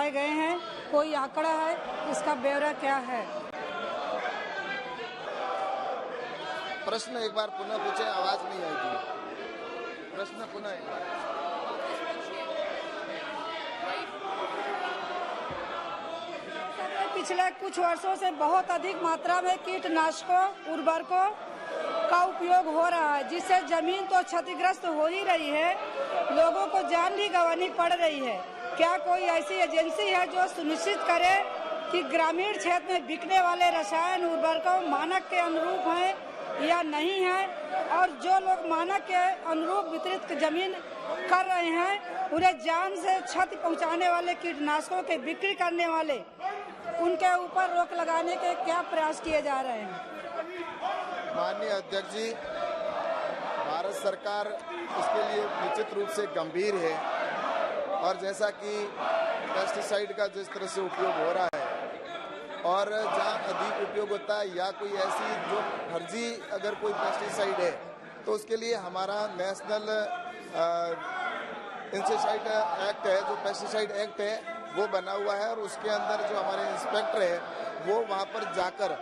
उठाए गए हैं, कोई आंकड़ा है, इसका ब्यौरा क्या है? प्रश्न एक बार पुनः पूछे, आवाज नहीं आई थी। प्रश्न पुनः एक बार। पिछले कुछ वर्षों से बहुत अधिक मात्रा में कीटनाशकों, उर्वरकों का उपयोग हो रहा है, जिससे जमीन तो क्षतिग्रस्त हो ही रही है, लोगों को जान भी गंवानी पड़ रही है। क्या कोई ऐसी एजेंसी है जो सुनिश्चित करे कि ग्रामीण क्षेत्र में बिकने वाले रसायन उर्वरकों मानक के अनुरूप हैं या नहीं है, और जो लोग मानक के अनुरूप वितरित जमीन कर रहे हैं, उन्हें जान से क्षति पहुंचाने वाले कीटनाशकों के बिक्री करने वाले, उनके ऊपर रोक लगाने के क्या प्रयास किए जा रहे हैं? माननीय अध्यक्ष जी, भारत सरकार इसके लिए निश्चित रूप से गंभीर है, और जैसा कि पेस्टिसाइड का जिस तरह से उपयोग हो रहा है और जहाँ अधिक उपयोग होता है या कोई ऐसी जो फर्जी अगर कोई पेस्टिसाइड है तो उसके लिए हमारा नेशनल इंसेक्टिसाइड एक्ट है, जो पेस्टिसाइड एक्ट है वो बना हुआ है, और उसके अंदर जो हमारे इंस्पेक्टर है वो वहाँ पर जाकर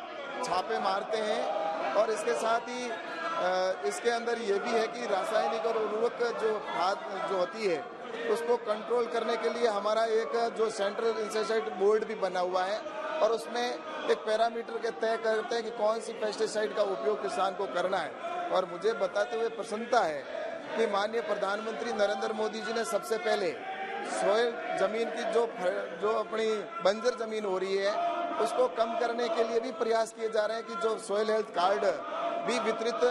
छापे मारते हैं। और इसके साथ ही इसके अंदर ये भी है कि रासायनिक और उर्वरक जो खाद जो होती है उसको कंट्रोल करने के लिए हमारा एक जो सेंट्रल इंसेक्टिसाइड बोर्ड भी बना हुआ है, और उसमें एक पैरामीटर के तय करते हैं कि कौन सी पेस्टिसाइड का उपयोग किसान को करना है। और मुझे बताते हुए प्रसन्नता है कि माननीय प्रधानमंत्री नरेंद्र मोदी जी ने सबसे पहले सोयल जमीन की जो अपनी बंजर जमीन हो रही है उसको कम करने के लिए भी प्रयास किए जा रहे हैं कि जो सोयल हेल्थ कार्ड भी वितरित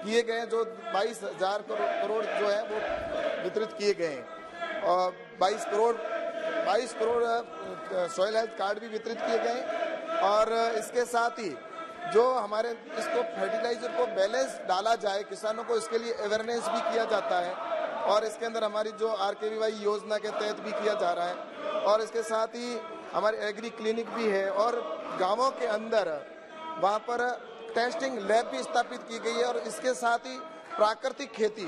किए गए हैं, जो 22,000 करोड़ जो है वो वितरित किए गए हैं, और 22 करोड़ सोयल हेल्थ कार्ड भी वितरित किए गए। और इसके साथ ही जो हमारे इसको फर्टिलाइजर को बैलेंस डाला जाए, किसानों को इसके लिए अवेयरनेस भी किया जाता है, और इसके अंदर हमारी जो RKVY योजना के तहत भी किया जा रहा है। और इसके साथ ही हमारे एग्री क्लिनिक भी है, और गांवों के अंदर वहाँ पर टेस्टिंग लैब भी स्थापित की गई है। और इसके साथ ही प्राकृतिक खेती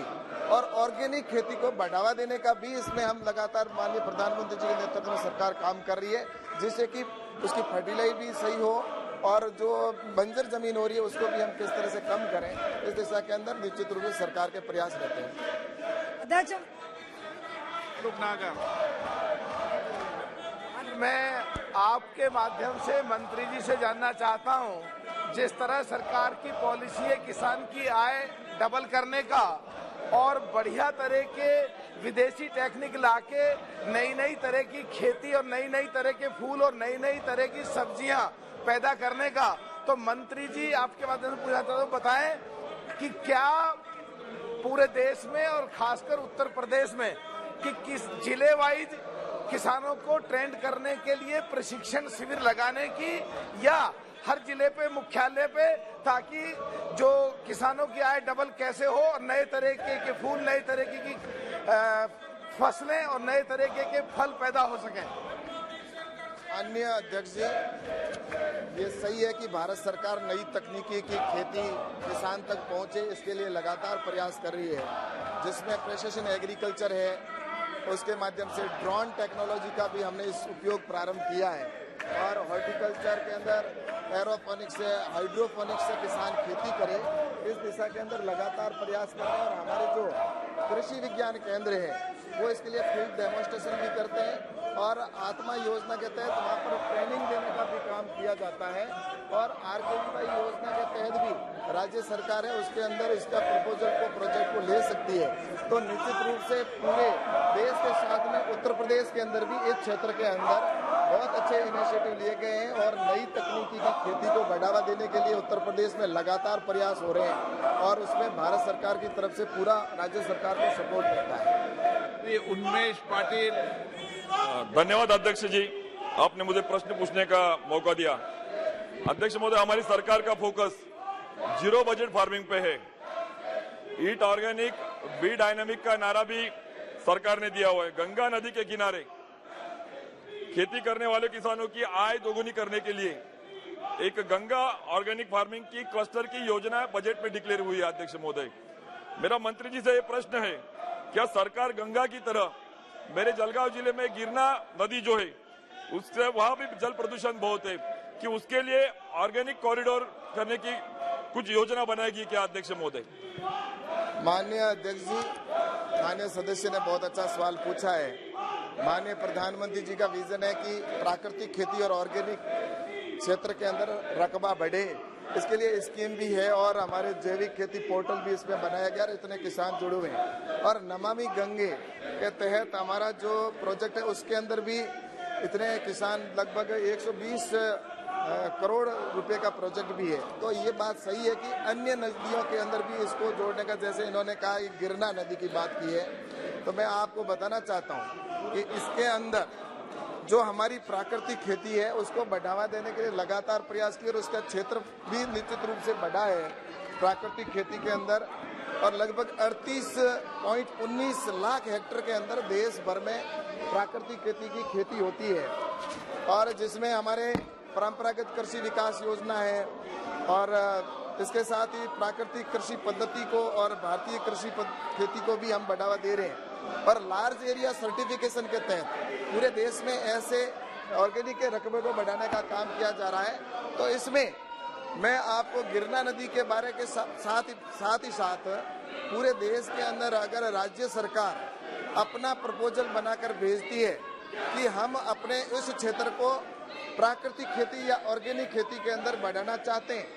और ऑर्गेनिक खेती को बढ़ावा देने का भी इसमें हम लगातार माननीय प्रधानमंत्री जी के नेतृत्व में सरकार काम कर रही है, जिससे कि उसकी फर्टिलाइज भी सही हो और जो बंजर जमीन हो रही है उसको भी हम किस तरह से कम करें, इस दिशा के अंदर निश्चित रूप से सरकार के प्रयास रहते हैं। अध्यक्ष, मैं आपके माध्यम से मंत्री जी से जानना चाहता हूं, जिस तरह सरकार की पॉलिसी है किसान की आय डबल करने का और बढ़िया तरह के विदेशी टेक्निक लाके नई नई तरह की खेती और नई नई तरह के फूल और नई नई तरह की सब्जियां पैदा करने का, तो मंत्री जी आपके माध्यम से पूछना चाहता हूं, बताएं कि क्या पूरे देश में और खासकर उत्तर प्रदेश में कि किस जिले वाइज किसानों को ट्रेंड करने के लिए प्रशिक्षण शिविर लगाने की, या हर जिले पे मुख्यालय पे, ताकि जो किसानों की आय डबल कैसे हो और नए तरीके के फूल, नए तरीके की फसलें और नए तरीके के फल पैदा हो सकें। माननीय अध्यक्ष जी, ये सही है कि भारत सरकार नई तकनीकी की खेती किसान तक पहुंचे, इसके लिए लगातार प्रयास कर रही है, जिसमें प्रेसिजन एग्रीकल्चर है, उसके माध्यम से ड्रोन टेक्नोलॉजी का भी हमने इस उपयोग प्रारंभ किया है, और हॉर्टिकल्चर के अंदर एरोपोनिक्स से, हाइड्रोपोनिक्स से किसान खेती करे, इस दिशा के अंदर लगातार प्रयास कर रहे हैं। और हमारे जो कृषि विज्ञान केंद्र है वो इसके लिए फील्ड डेमोन्स्ट्रेशन भी करते हैं, और आत्मा योजना के तहत वहाँ पर ट्रेनिंग देने का भी काम किया जाता है। और RKVY योजना के तहत भी राज्य सरकार है उसके अंदर इसका प्रोजेक्ट को ले सकती है। तो निश्चित रूप से पूरे देश के साथ में उत्तर प्रदेश के अंदर भी इस क्षेत्र के अंदर बहुत अच्छे इनिशिएटिव लिए गए हैं, और नई तकनीकी की खेती को बढ़ावा देने के लिए उत्तर प्रदेश में लगातार प्रयास हो रहे हैं, और उसमें भारत सरकार की तरफ से पूरा राज्य सरकार को सपोर्ट करता है। उन्मेष पाटिल। धन्यवाद अध्यक्ष जी, आपने मुझे प्रश्न पूछने का मौका दिया। अध्यक्ष महोदय, हमारी सरकार का फोकस जीरो बजट फार्मिंग पे है। ईट ऑर्गेनिक, बी डायनामिक का नारा भी सरकार ने दिया हुआ है। गंगा नदी के किनारे खेती करने वाले किसानों की आय दोगुनी करने के लिए एक गंगा ऑर्गेनिक फार्मिंग की क्लस्टर की योजना बजट में डिक्लेयर हुई है। अध्यक्ष महोदय, मेरा मंत्री जी से ये प्रश्न है, क्या सरकार गंगा की तरह मेरे जलगांव जिले में गिरना नदी जो है उससे वहां भी जल प्रदूषण बहुत है कि उसके लिए ऑर्गेनिक कॉरिडोर करने की कुछ योजना बनाएगी क्या अध्यक्ष महोदय? माननीय अध्यक्ष जी, माननीय सदस्य ने बहुत अच्छा सवाल पूछा है। माननीय प्रधानमंत्री जी का विजन है कि प्राकृतिक खेती और ऑर्गेनिक क्षेत्र के अंदर रकबा बढ़े, इसके लिए स्कीम भी है और हमारे जैविक खेती पोर्टल भी इसमें बनाया गया और इतने किसान जुड़े हुए हैं। और नमामि गंगे के तहत हमारा जो प्रोजेक्ट है उसके अंदर भी इतने किसान, लगभग 120 करोड़ रुपए का प्रोजेक्ट भी है। तो ये बात सही है कि अन्य नदियों के अंदर भी इसको जोड़ने का, जैसे इन्होंने कहा गिरना नदी की बात की है, तो मैं आपको बताना चाहता हूँ कि इसके अंदर जो हमारी प्राकृतिक खेती है उसको बढ़ावा देने के लिए लगातार प्रयास किए और उसका क्षेत्र भी निश्चित रूप से बढ़ा है प्राकृतिक खेती के अंदर। और लगभग 38.19 लाख हेक्टेयर के अंदर देश भर में प्राकृतिक खेती की खेती होती है, और जिसमें हमारे परंपरागत कृषि विकास योजना है और इसके साथ ही प्राकृतिक कृषि पद्धति को और भारतीय कृषि खेती को भी हम बढ़ावा दे रहे हैं। और लार्ज एरिया सर्टिफिकेशन के तहत पूरे देश में ऐसे ऑर्गेनिक के रकबे को बढ़ाने का काम किया जा रहा है। तो इसमें मैं आपको गिरना नदी के बारे के साथ ही पूरे देश के अंदर अगर राज्य सरकार अपना प्रपोजल बनाकर भेजती है कि हम अपने इस क्षेत्र को प्राकृतिक खेती या ऑर्गेनिक खेती के अंदर बढ़ाना चाहते हैं,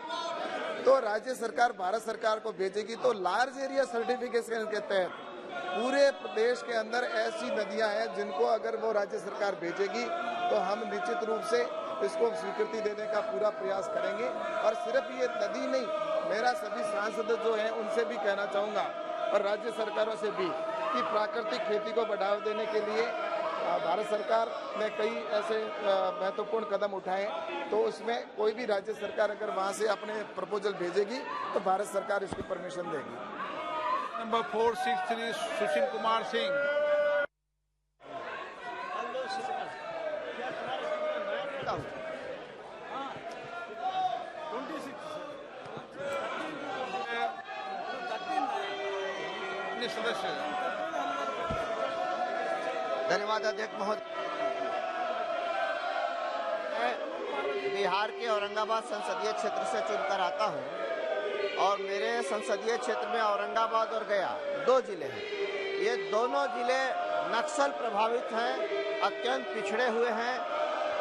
तो राज्य सरकार भारत सरकार को भेजेगी। तो लार्ज एरिया सर्टिफिकेशन के तहत पूरे प्रदेश के अंदर ऐसी नदियां हैं जिनको अगर वो राज्य सरकार भेजेगी तो हम निश्चित रूप से इसको स्वीकृति देने का पूरा प्रयास करेंगे। और सिर्फ ये नदी नहीं, मेरा सभी सांसद जो हैं उनसे भी कहना चाहूँगा और राज्य सरकारों से भी कि प्राकृतिक खेती को बढ़ावा देने के लिए भारत सरकार ने कई ऐसे महत्वपूर्ण कदम उठाए, तो उसमें कोई भी राज्य सरकार अगर वहां से अपने प्रपोजल भेजेगी तो भारत सरकार इसकी परमिशन देगी। नंबर 463 सुशील कुमार सिंह। सदस्य। धन्यवाद अध्यक्ष महोदय। बिहार के औरंगाबाद संसदीय क्षेत्र से चुनकर आता हूं और मेरे संसदीय क्षेत्र में औरंगाबाद और गया 2 जिले हैं। ये दोनों जिले नक्सल प्रभावित हैं, अत्यंत पिछड़े हुए हैं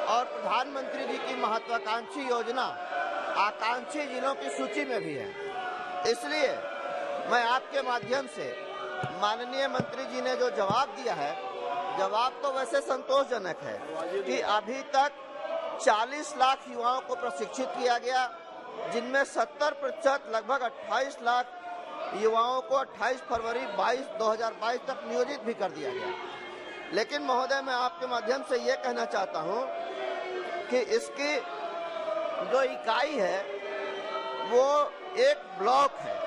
और प्रधानमंत्री जी की महत्वाकांक्षी योजना आकांक्षी जिलों की सूची में भी है। इसलिए मैं आपके माध्यम से माननीय मंत्री जी ने जो जवाब दिया है, जवाब तो वैसे संतोषजनक है कि अभी तक 40 लाख युवाओं को प्रशिक्षित किया गया, जिनमें 70% लगभग 28 लाख युवाओं को 28 फरवरी 2022 तक नियोजित भी कर दिया गया। लेकिन महोदय, मैं आपके माध्यम से ये कहना चाहता हूँ कि इसकी जो इकाई है वो एक ब्लॉक है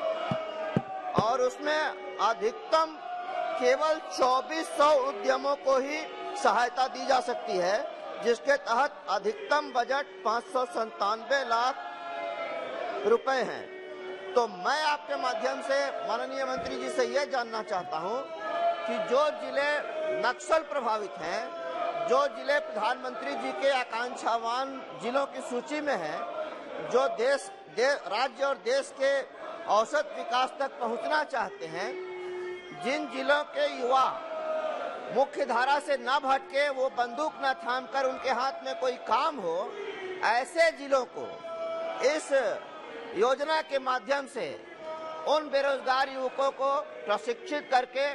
और उसमें अधिकतम केवल 2400 उद्यमों को ही सहायता दी जा सकती है, जिसके तहत अधिकतम बजट 597 लाख रुपए हैं। तो मैं आपके माध्यम से माननीय मंत्री जी से यह जानना चाहता हूं कि जो जिले नक्सल प्रभावित हैं, जो जिले प्रधानमंत्री जी के आकांक्षावान जिलों की सूची में हैं, जो राज्य और देश के औसत विकास तक पहुंचना चाहते हैं, जिन जिलों के युवा मुख्य धारा से न भटके, वो बंदूक न थामकर उनके हाथ में कोई काम हो, ऐसे जिलों को इस योजना के माध्यम से उन बेरोजगार युवकों को प्रशिक्षित करके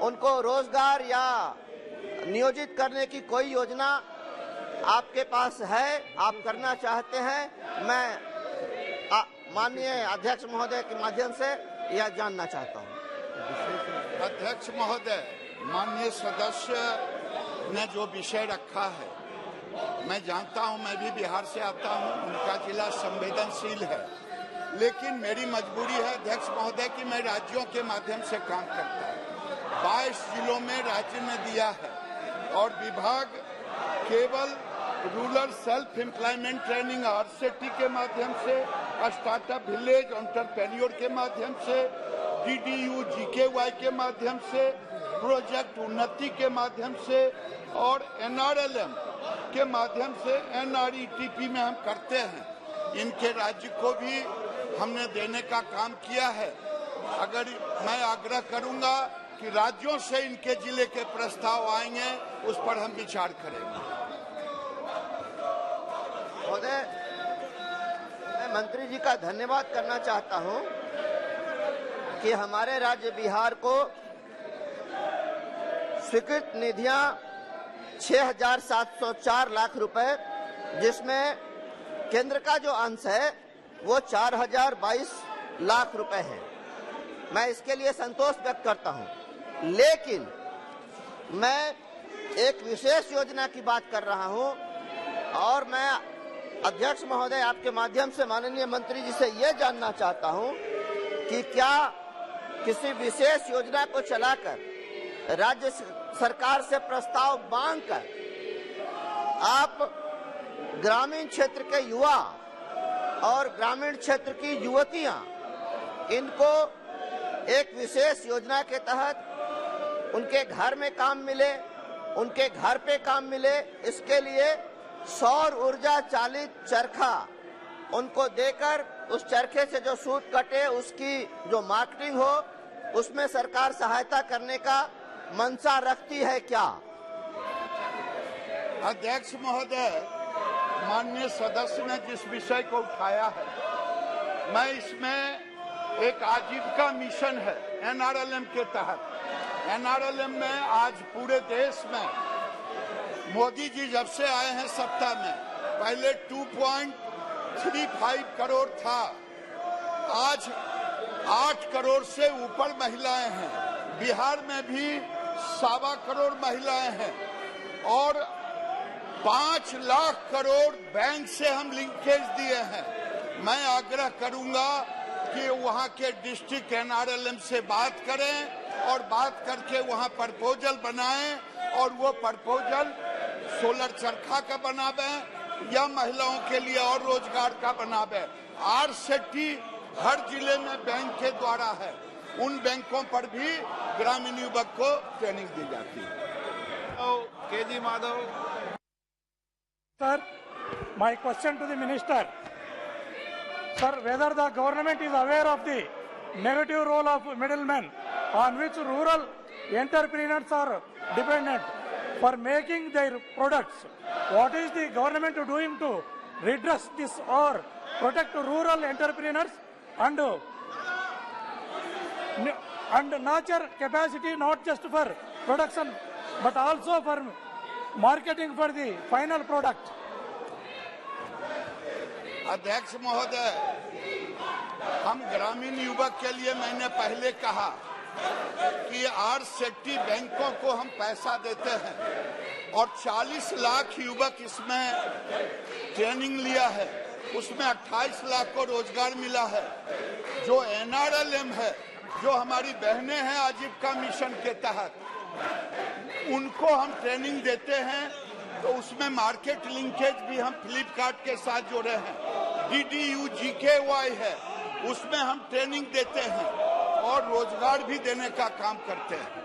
उनको रोजगार या नियोजित करने की कोई योजना आपके पास है, आप करना चाहते हैं? मैं माननीय अध्यक्ष महोदय के माध्यम से यह जानना चाहता हूं। अध्यक्ष महोदय, माननीय सदस्य ने जो विषय रखा है, मैं जानता हूं, मैं भी बिहार से आता हूं, उनका जिला संवेदनशील है, लेकिन मेरी मजबूरी है अध्यक्ष महोदय कि मैं राज्यों के माध्यम से काम करता हूं। 22 जिलों में राज्य ने दिया है और विभाग केवल rural self employment training RSETI के माध्यम से, स्टार्टअप विलेज एंटरप्रेन्योर के माध्यम से, DDU GKY के माध्यम से प्रोजेक्ट उन्नति के माध्यम से और NRLM के माध्यम से NRETP में हम करते हैं, इनके राज्य को भी हमने देने का काम किया है। अगर मैं आग्रह करूंगा कि राज्यों से इनके जिले के प्रस्ताव आएंगे, उस पर हम विचार करेंगे। महोदय, मैं मंत्री जी का धन्यवाद करना चाहता हूं कि हमारे राज्य बिहार को स्वीकृत निधियां 6,704 लाख रुपए, जिसमें केंद्र का जो अंश है वो 4,022 लाख रुपए है। मैं इसके लिए संतोष व्यक्त करता हूं, लेकिन मैं एक विशेष योजना की बात कर रहा हूं और मैं अध्यक्ष महोदय आपके माध्यम से माननीय मंत्री जी से ये जानना चाहता हूं कि क्या किसी विशेष योजना को चलाकर राज्य सरकार से प्रस्ताव मांगकर आप ग्रामीण क्षेत्र के युवा और ग्रामीण क्षेत्र की युवतियां, इनको एक विशेष योजना के तहत उनके घर में काम मिले, उनके घर पे काम मिले, इसके लिए सौर ऊर्जा चालित चरखा उनको देकर उस चरखे से जो सूत कटे उसकी जो मार्केटिंग हो, उसमें सरकार सहायता करने का मंशा रखती है क्या? अध्यक्ष महोदय, माननीय सदस्य ने जिस विषय को उठाया है, मैं इसमें एक आजीविका मिशन है NRLM के तहत। NRLM में आज पूरे देश में मोदी जी जब से आए हैं सत्ता में, पहले 2.35 करोड़ था, आज 8 करोड़ से ऊपर महिलाएं हैं। बिहार में भी 1.25 करोड़ महिलाएं हैं और 5 लाख करोड़ बैंक से हम लिंकेज दिए हैं। मैं आग्रह करूंगा कि वहां के डिस्ट्रिक्ट NRLM से बात करें और बात करके वहां प्रपोजल बनाएं और वो प्रपोजल सोलर चरखा का बनावे या महिलाओं के लिए और रोजगार का बनावे। RCT हर जिले में बैंक के द्वारा है, उन बैंकों पर भी ग्रामीण युवक को ट्रेनिंग दी जाती है। KG Madhav. Sir, my question to the minister. Sir, whether the government is aware of the negative role of middlemen on which rural entrepreneurs are dependent for making their products? What is the government doing to redress this or protect rural entrepreneurs and nurture capacity not just for production but also for marketing for the final product? अध्यक्ष महोदय, हम ग्रामीण युवक के लिए मैंने पहले कहा कि RCT बैंकों को हम पैसा देते हैं और 40 लाख युवक इसमें ट्रेनिंग लिया है, उसमें 28 लाख को रोजगार मिला है। जो NRLM है, जो हमारी बहनें हैं आजीविका मिशन के तहत, उनको हम ट्रेनिंग देते हैं, तो उसमें मार्केट लिंकेज भी हम फ्लिपकार्ट के साथ जोड़े हैं। DDU-GKY है, उसमें हम ट्रेनिंग देते हैं और रोजगार भी देने का काम करते हैं।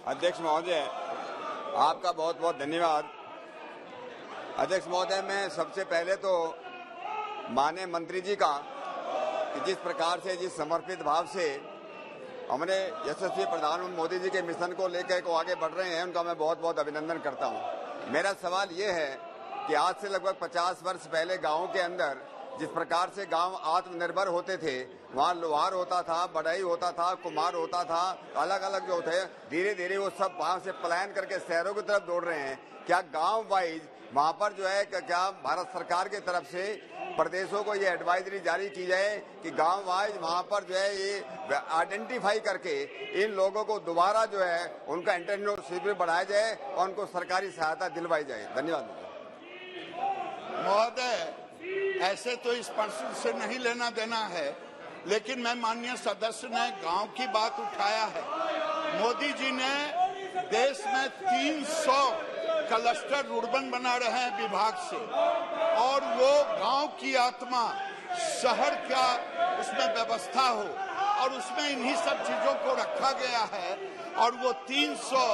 अध्यक्ष महोदय, आपका बहुत बहुत धन्यवाद। अध्यक्ष महोदय, मैं सबसे पहले तो माननीय मंत्री जी का कि जिस प्रकार से, जिस समर्पित भाव से हमने यशस्वी प्रधानमंत्री मोदी जी के मिशन को लेकर को आगे बढ़ रहे हैं, उनका मैं बहुत बहुत अभिनंदन करता हूं। मेरा सवाल ये है कि आज से लगभग 50 वर्ष पहले गाँव के अंदर जिस प्रकार से गांव आत्मनिर्भर होते थे, वहाँ लोहार होता था, बढ़ई होता था, कुम्हार होता था, अलग अलग जो थे, धीरे धीरे वो सब वहाँ से पलायन करके शहरों की तरफ दौड़ रहे हैं। क्या गांव वाइज वहाँ पर जो है क्या भारत सरकार की तरफ से प्रदेशों को ये एडवाइजरी जारी की जाए कि गांव वाइज वहाँ पर जो है ये आइडेंटिफाई करके इन लोगों को दोबारा जो है उनका एंटरप्रेन्योरशिप बढ़ाया जाए और उनको सरकारी सहायता दिलवाई जाए? धन्यवाद महोदय। ऐसे तो इस प्रश्न से नहीं लेना देना है, लेकिन मैं माननीय सदस्य ने गांव की बात उठाया है। मोदी जी ने देश में 300 क्लस्टर रुर्बन बना रहे हैं विभाग से, और वो गांव की आत्मा शहर क्या उसमें व्यवस्था हो, और उसमें इन्हीं सब चीजों को रखा गया है। और वो 300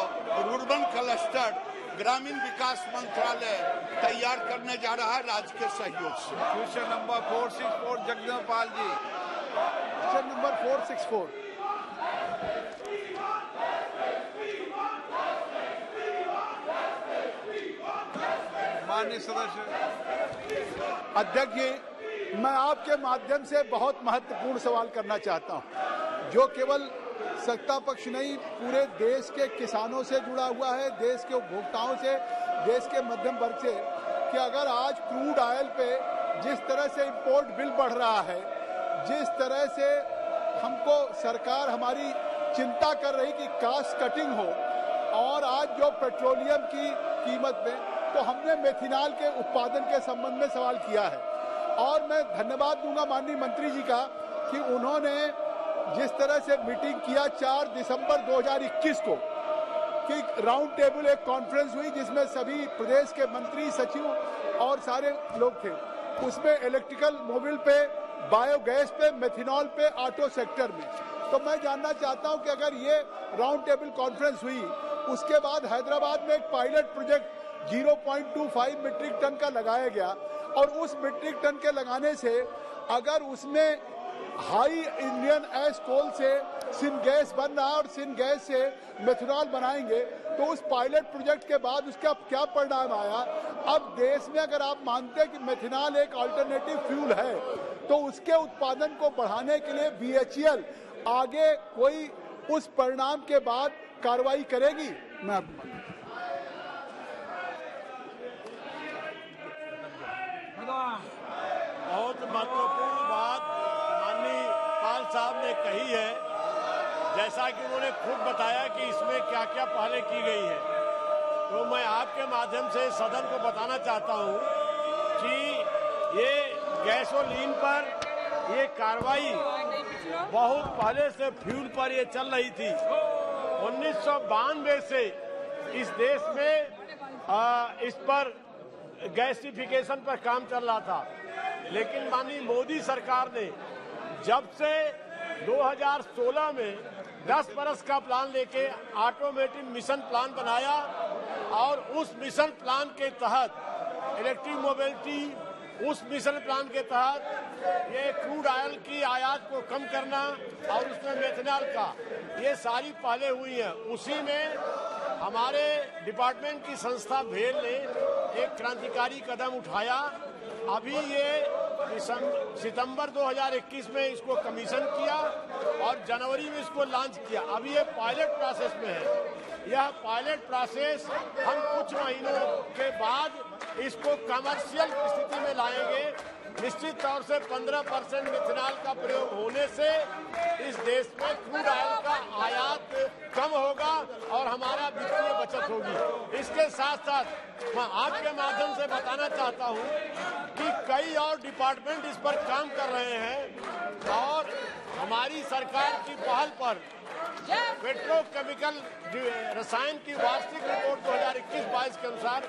रूरबन क्लस्टर ग्रामीण विकास मंत्रालय तैयार करने जा रहा है राज्य के सहयोग से। Question number 464 Jagdampal ji. Question number 464। माननीय सदस्य। अध्यक्ष जी, मैं आपके माध्यम से बहुत महत्वपूर्ण सवाल करना चाहता हूं, जो केवल सत्ता पक्ष नहीं, पूरे देश के किसानों से जुड़ा हुआ है, देश के उपभोक्ताओं से, देश के मध्यम वर्ग से, कि अगर आज क्रूड ऑयल पे जिस तरह से इंपोर्ट बिल बढ़ रहा है, जिस तरह से हमको सरकार हमारी चिंता कर रही कि कास्ट कटिंग हो, और आज जो पेट्रोलियम की कीमत में, तो हमने मेथिनॉल के उत्पादन के संबंध में सवाल किया है। और मैं धन्यवाद दूंगा माननीय मंत्री जी का कि उन्होंने जिस तरह से मीटिंग किया 4 दिसंबर 2021 को, कि राउंड टेबल एक कॉन्फ्रेंस हुई जिसमें सभी प्रदेश के मंत्री, सचिव और सारे लोग थे। उसमें इलेक्ट्रिकल मोबिल पे, बायोगैस पे, मेथिनॉल पे, ऑटो सेक्टर में। तो मैं जानना चाहता हूं कि अगर ये राउंड टेबल कॉन्फ्रेंस हुई, उसके बाद हैदराबाद में एक पायलट प्रोजेक्ट 0.25 मीट्रिक टन का लगाया गया, और उस मीट्रिक टन के लगाने से अगर उसमें हाई इंडियन एस कोल से सिनगैस बन रहा है और सिनगैस से मेथनॉल बनाएंगे, तो उस पायलट प्रोजेक्ट के बाद उसका क्या परिणाम आया। अब देश में अगर आप मानते हैं कि मेथनॉल एक अल्टरनेटिव फ्यूल है, तो उसके उत्पादन को बढ़ाने के लिए बीएचईएल आगे कोई उस परिणाम के बाद कार्रवाई करेगी। मैं बहुत महत्वपूर्ण बात माननीय पाल साहब ने कही है, जैसा कि उन्होंने खुद बताया कि इसमें क्या क्या पहले की गई है। तो मैं आपके माध्यम से सदन को बताना चाहता हूं कि ये गैसोलीन पर ये कार्रवाई बहुत पहले से फ्यूल पर ये चल रही थी। 1992 से इस देश में इस पर गैसिफिकेशन पर काम चल रहा था, लेकिन माननीय मोदी सरकार ने जब से 2016 में 10 बरस का प्लान लेके ऑटोमेटिक मिशन प्लान बनाया, और उस मिशन प्लान के तहत इलेक्ट्रिक मोबिलिटी, उस मिशन प्लान के तहत ये क्रूड ऑयल की आयात को कम करना और उसमें मेथनॉल का, ये सारी पहले हुई है। उसी में हमारे डिपार्टमेंट की संस्था भेल ने एक क्रांतिकारी कदम उठाया। अभी ये सितंबर 2021 में इसको कमीशन किया और जनवरी में इसको लॉन्च किया। अभी ये पायलट प्रोसेस में है। यह पायलट प्रोसेस हम कुछ महीनों के बाद इसको कमर्शियल स्थिति में लाएंगे। निश्चित तौर से 15% मिथनॉल का प्रयोग होने से इस देश में क्रूड ऑयल का आयात कम होगा और हमारा वित्तीय बचत होगी। इसके साथ साथ मैं आपके माध्यम से बताना चाहता हूं कि कई और डिपार्टमेंट इस पर काम कर रहे हैं, और हमारी सरकार की पहल पर पेट्रोकेमिकल रसायन की वार्षिक रिपोर्ट 2021-22 के अनुसार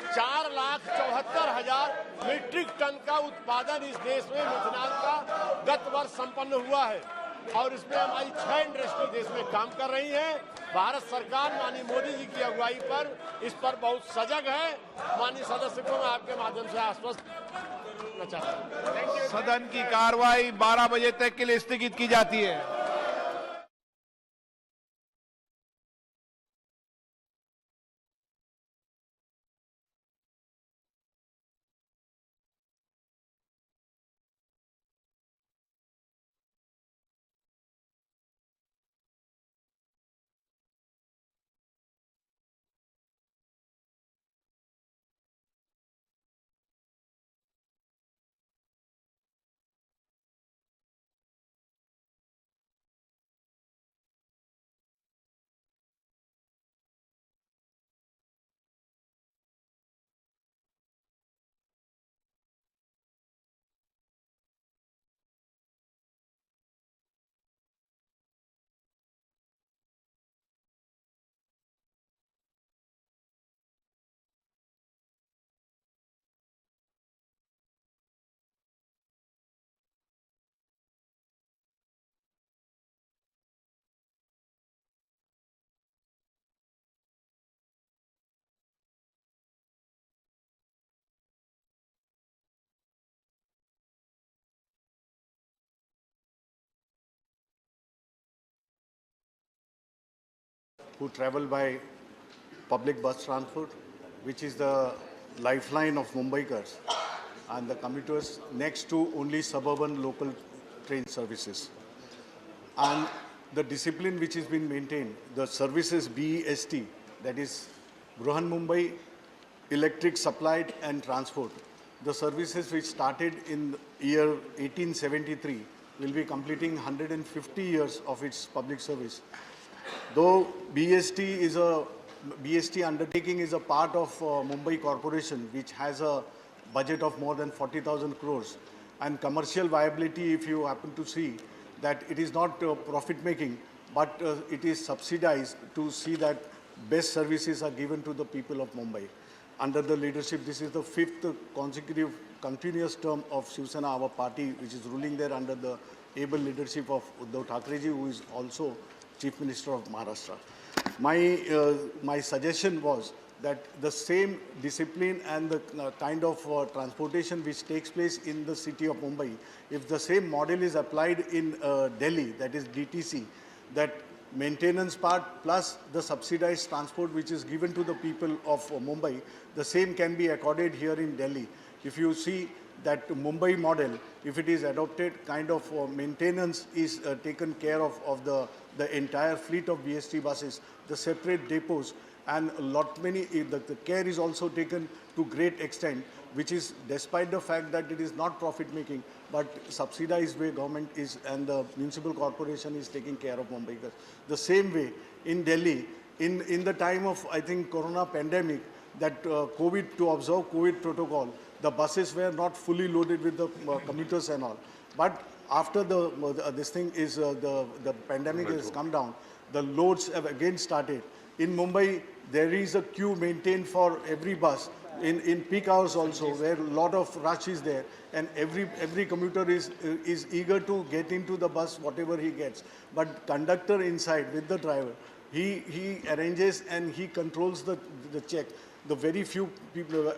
4,74,000 मीट्रिक टन का उत्पादन इस देश में मिथनॉल का गत वर्ष संपन्न हुआ है, और इसमें हमारी 6 इंडस्ट्री देश में काम कर रही हैं। भारत सरकार माननीय मोदी जी की अगुवाई पर इस पर बहुत सजग है। माननीय सदस्य को मैं आपके माध्यम से आश्वस्त करना चाहता हूँ। सदन की कार्रवाई 12 बजे तक के लिए स्थगित की जाती है। who travel by public bus transport, which is the lifeline of Mumbaikars, and the commuters next to only suburban local train services. And the discipline which has been maintained, the services BEST, that is Bruhan Mumbai Electric Supplied and Transport, the services which started in year 1873 will be completing 150 years of its public service. Though BST undertaking is a part of Mumbai Corporation, which has a budget of more than 40,000 crores, and commercial viability, if you happen to see, that it is not profit-making, but it is subsidized to see that best services are given to the people of Mumbai. Under the leadership, this is the 5th consecutive continuous term of Shiv Sena, our party, which is ruling there under the able leadership of Uddhav Thackeray ji, who is also Chief Minister of Maharashtra. My suggestion was that the same discipline and the kind of transportation which takes place in the city of Mumbai, if the same model is applied in Delhi, that is DTC, that maintenance part plus the subsidized transport which is given to the people of Mumbai, the same can be accorded here in Delhi. If you see that Mumbai model, if it is adopted, kind of maintenance is taken care of the entire fleet of BST buses, the separate depots, and the care is also taken to great extent, which is despite the fact that it is not profit making, but subsidized way government is and the municipal corporation is taking care of Mumbaikars. The same way in Delhi, in the time of, I think, Corona pandemic, that COVID, to observe COVID protocol, the buses were not fully loaded with the commuters and all. But after the pandemic has come down, the loads have again started. In Mumbai, there is a queue maintained for every bus. In peak hours also, where a lot of rush is there, and every commuter is eager to get into the bus, whatever he gets. But conductor inside with the driver, he arranges and he controls the check. The very few people,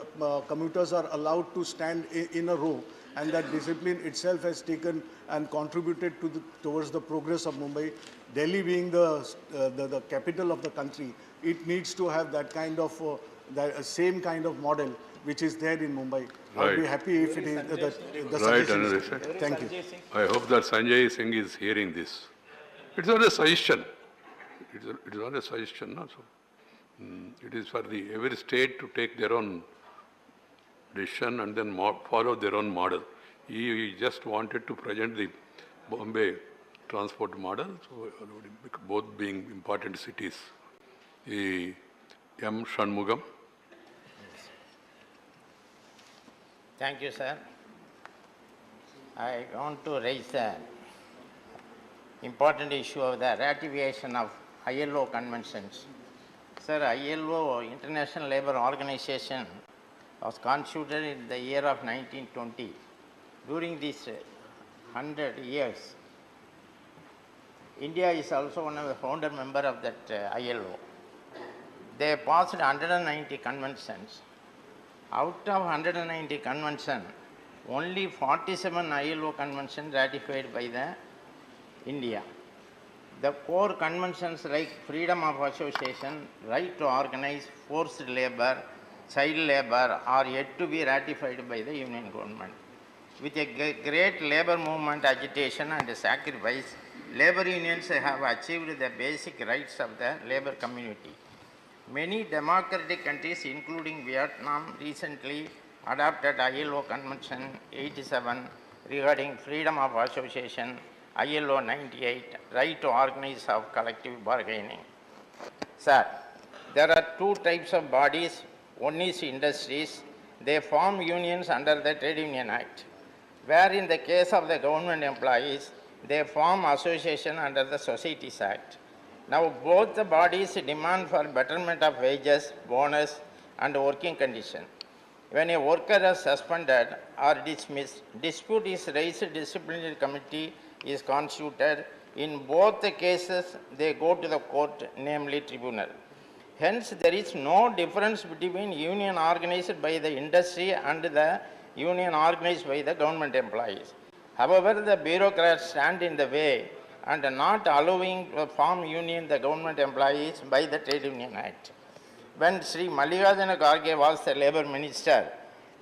commuters are allowed to stand in a row, and that discipline itself has taken and contributed towards the progress of Mumbai. Delhi being the capital of the country, it needs to have that kind of same kind of model which is there in Mumbai. Right. I'll be happy if it is the suggestion. Thank you. I hope that Sanjay Singh is hearing this. It's not a suggestion. It is not a suggestion. No? So, it is for every state to take their own decision and then follow their own model. He just wanted to present the Bombay transport model, so both being important cities. M. Shanmugam. Thank you, sir. I want to raise the important issue of the ratification of ILO conventions. Sir, ILO, International Labour Organization, was constituted in the year of 1920. During these 100 years, India is also one of the founder members of that ILO. They passed 190 conventions. Out of 190 conventions, only 47 ILO conventions ratified by the India. The core conventions like freedom of association, right to organize, forced labor, child labor are yet to be ratified by the Union government. With a great labor movement, agitation and sacrifice, labor unions have achieved the basic rights of the labor community. Many democratic countries, including Vietnam, recently adopted ILO Convention 87 regarding freedom of association, ILO 98, right to organize of collective bargaining. Sir, there are two types of bodies. One is industries. They form unions under the Trade Union Act, where in the case of the government employees, they form association under the Societies Act. Now, both the bodies demand for betterment of wages, bonus, and working condition. When a worker is suspended or dismissed, dispute is raised, disciplinary committee is constituted. In both the cases, they go to the court, namely tribunal. Hence, there is no difference between union organized by the industry and the union organized by the government employees. However, the bureaucrats stand in the way and not allowing to form union the government employees by the Trade Union Act. When Sri Mallikarjuna Kharge was the Labour Minister,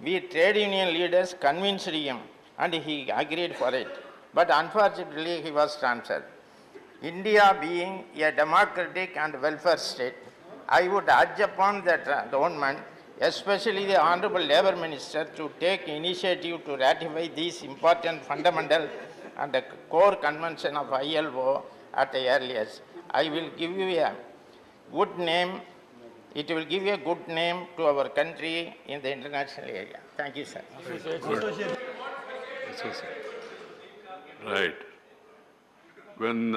we trade union leaders convinced him and he agreed for it. But unfortunately, he was transferred. India being a democratic and welfare state, I would urge upon the government, especially the Honorable Labour Minister, to take initiative to ratify these important fundamental and the core convention of ILO at the earliest. I will give you a good name. It will give a good name to our country in the international area. Thank you, sir. Right. When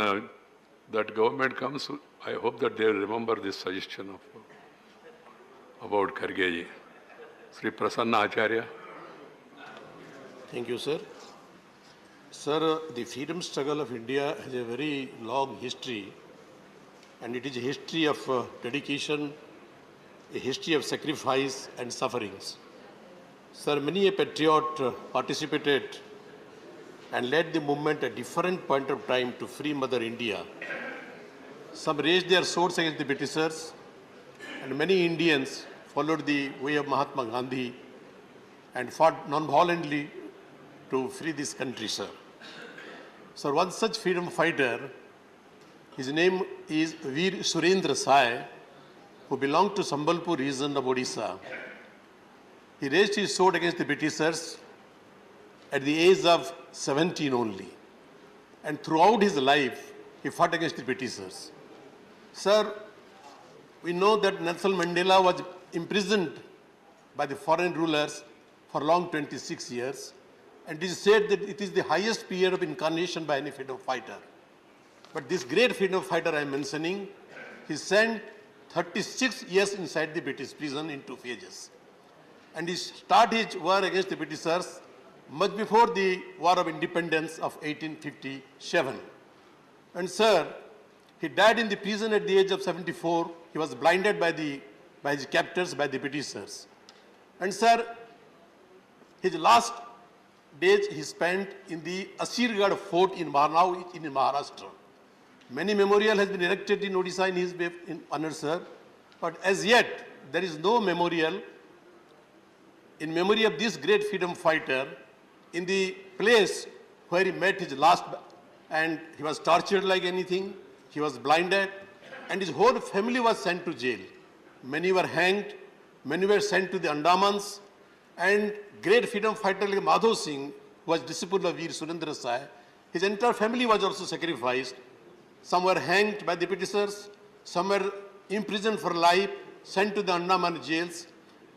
that government comes, I hope that they will remember this suggestion about Khargeji. Sri Prasanna Acharya. Thank you, sir. Sir, the freedom struggle of India has a very long history, and it is a history of dedication, a history of sacrifice and sufferings. Sir, many a patriot participated and led the movement at different point of time to free Mother India. Some raised their swords against the Britishers, and many Indians followed the way of Mahatma Gandhi and fought non-violently to free this country, sir. So one such freedom fighter, his name is Veer Surendra Sai, who belonged to Sambalpur region of Odisha. He raised his sword against the Britishers at the age of 17 only. And throughout his life, he fought against the Britishers. Sir, we know that Nelson Mandela was imprisoned by the foreign rulers for long 26 years. And it is said that it is the highest period of incarnation by any freedom fighter. But this great freedom fighter I am mentioning, he spent 36 years inside the British prison in 2 phases. And he started his war against the Britishers much before the War of Independence of 1857. And sir, he died in the prison at the age of 74. He was blinded by his captors, by the Britishers. And sir, his last days he spent in the Asirgarh fort in Marnav in Maharashtra. Many memorial has been erected in Odisha in his honor, sir. But as yet, there is no memorial in memory of this great freedom fighter in the place where he met his last, and he was tortured like anything, he was blinded, and his whole family was sent to jail. Many were hanged, many were sent to the Andamans, and great freedom fighter like Madhav Singh, who was disciple of Veer Surendra Sai, his entire family was also sacrificed. Some were hanged by the Britishers, some were imprisoned for life, sent to the Andaman jails,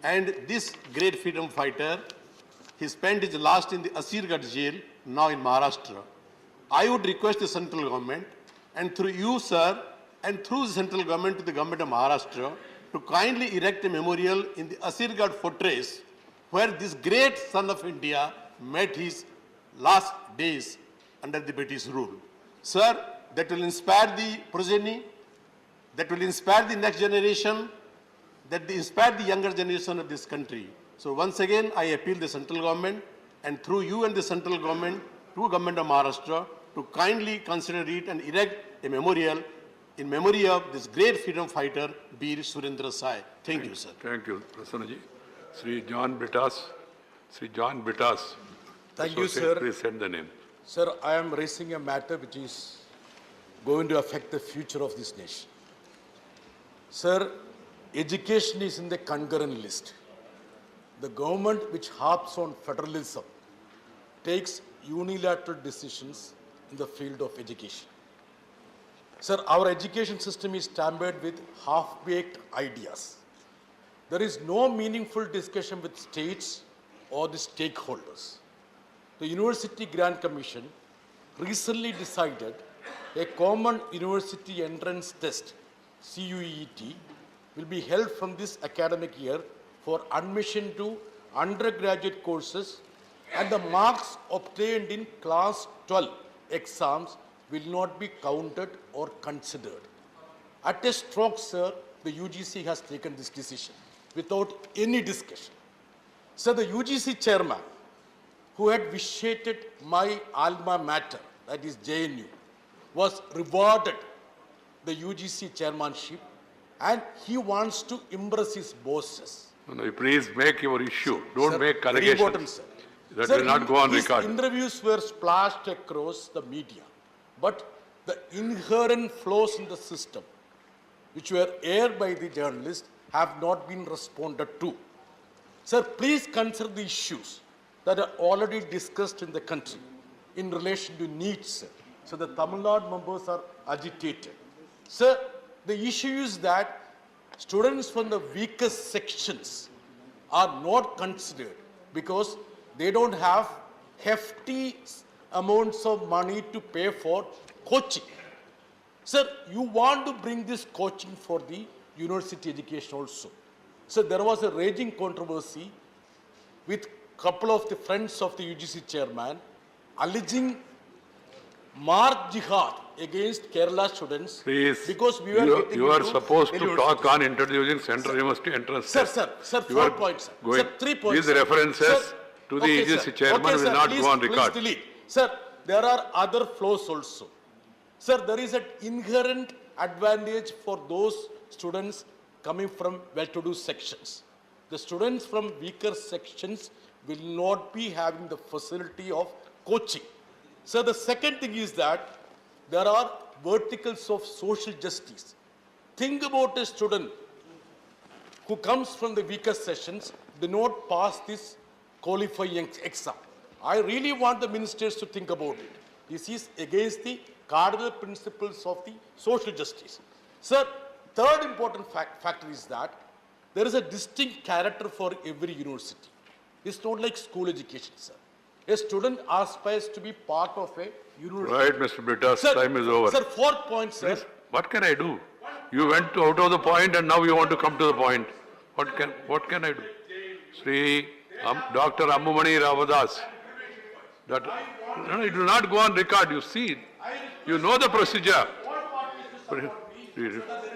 and this great freedom fighter, he spent his last in the Asirgarh jail, now in Maharashtra. I would request the central government, and through you, sir, and through the central government to the government of Maharashtra, to kindly erect a memorial in the Asirgarh fortress, where this great son of India met his last days under the British rule. Sir, that will inspire the progeny, that will inspire the next generation, that will inspire the younger generation of this country. So once again, I appeal the central government, and through you and the central government, to government of Maharashtra, to kindly consider it and erect a memorial in memory of this great freedom fighter, Veer Surendra Sai. Thank you, sir. Thank you, Prasannaji. Sri John Britas. Sri John Britas. Thank you, sir. Please send the name. Sir, I am raising a matter which is going to affect the future of this nation. Sir, education is in the concurrent list. The government which harps on federalism takes unilateral decisions in the field of education. Sir, our education system is tampered with half-baked ideas. There is no meaningful discussion with states or the stakeholders. The University Grant Commission recently decided a common university entrance test, CUET, will be held from this academic year for admission to undergraduate courses, and the marks obtained in class 12 exams will not be counted or considered. At a stroke, sir, the UGC has taken this decision without any discussion. Sir, the UGC chairman, who had vitiated my alma mater, that is JNU, was rewarded the UGC chairmanship and he wants to impress his bosses. No, please make your issue. Don't Sir, make very important, allegations. sir. That Sir, will not go on his record. interviews were splashed across the media, but the inherent flaws in the system, which were aired by the journalists, have not been responded to. Sir, please consider the issues that are already discussed in the country in relation to needs, sir. So the Tamil Nadu members are agitated. Sir, the issue is that students from the weakest sections are not considered because they don't have hefty amounts of money to pay for coaching. Sir, you want to bring this coaching for the university education also. So there was a raging controversy with a couple of the friends of the UGC chairman alleging Mark Jihad against Kerala students. Please, because we were you are supposed to talk on introducing Central University entrance test. Sir, 4 points. Sir, 3 points. These references to the UGC chairman will not go on record. Please delete. Sir, there are other flaws also. Sir, there is an inherent advantage for those students coming from well-to-do sections. The students from weaker sections will not be having the facility of coaching. Sir, the second thing is that there are verticals of social justice. Think about a student who comes from the weaker sections, do not pass this qualifying exam. I really want the ministers to think about it. This is against the cardinal principles of the social justice. Sir, third important factor is that there is a distinct character for every university. It's not like school education, sir. A student aspires to be part of a university. Right, Mr. Britta, time is over. Sir, 4 points, sir. Please, what can I do? You went out of the point and now you want to come to the point. What can I do? Sri Dr. Ammumani Ravadas. No, it will not go on record. You see, you know the procedure.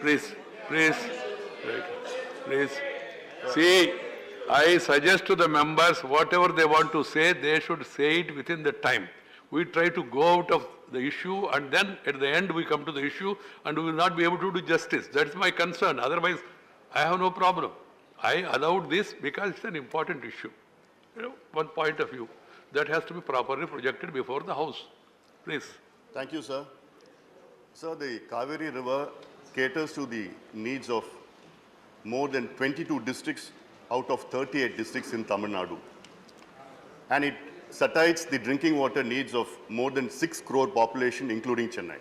Please. See, I suggest to the members, whatever they want to say, they should say it within the time. We try to go out of the issue and then at the end we come to the issue and we will not be able to do justice. That's my concern. Otherwise, I have no problem. I allowed this because it's an important issue. One point of view that has to be properly projected before the House. Please. Thank you, sir. Sir, the Kaveri River caters to the needs of more than 22 districts out of 38 districts in Tamil Nadu. And it satisfies the drinking water needs of more than 6 crore population, including Chennai.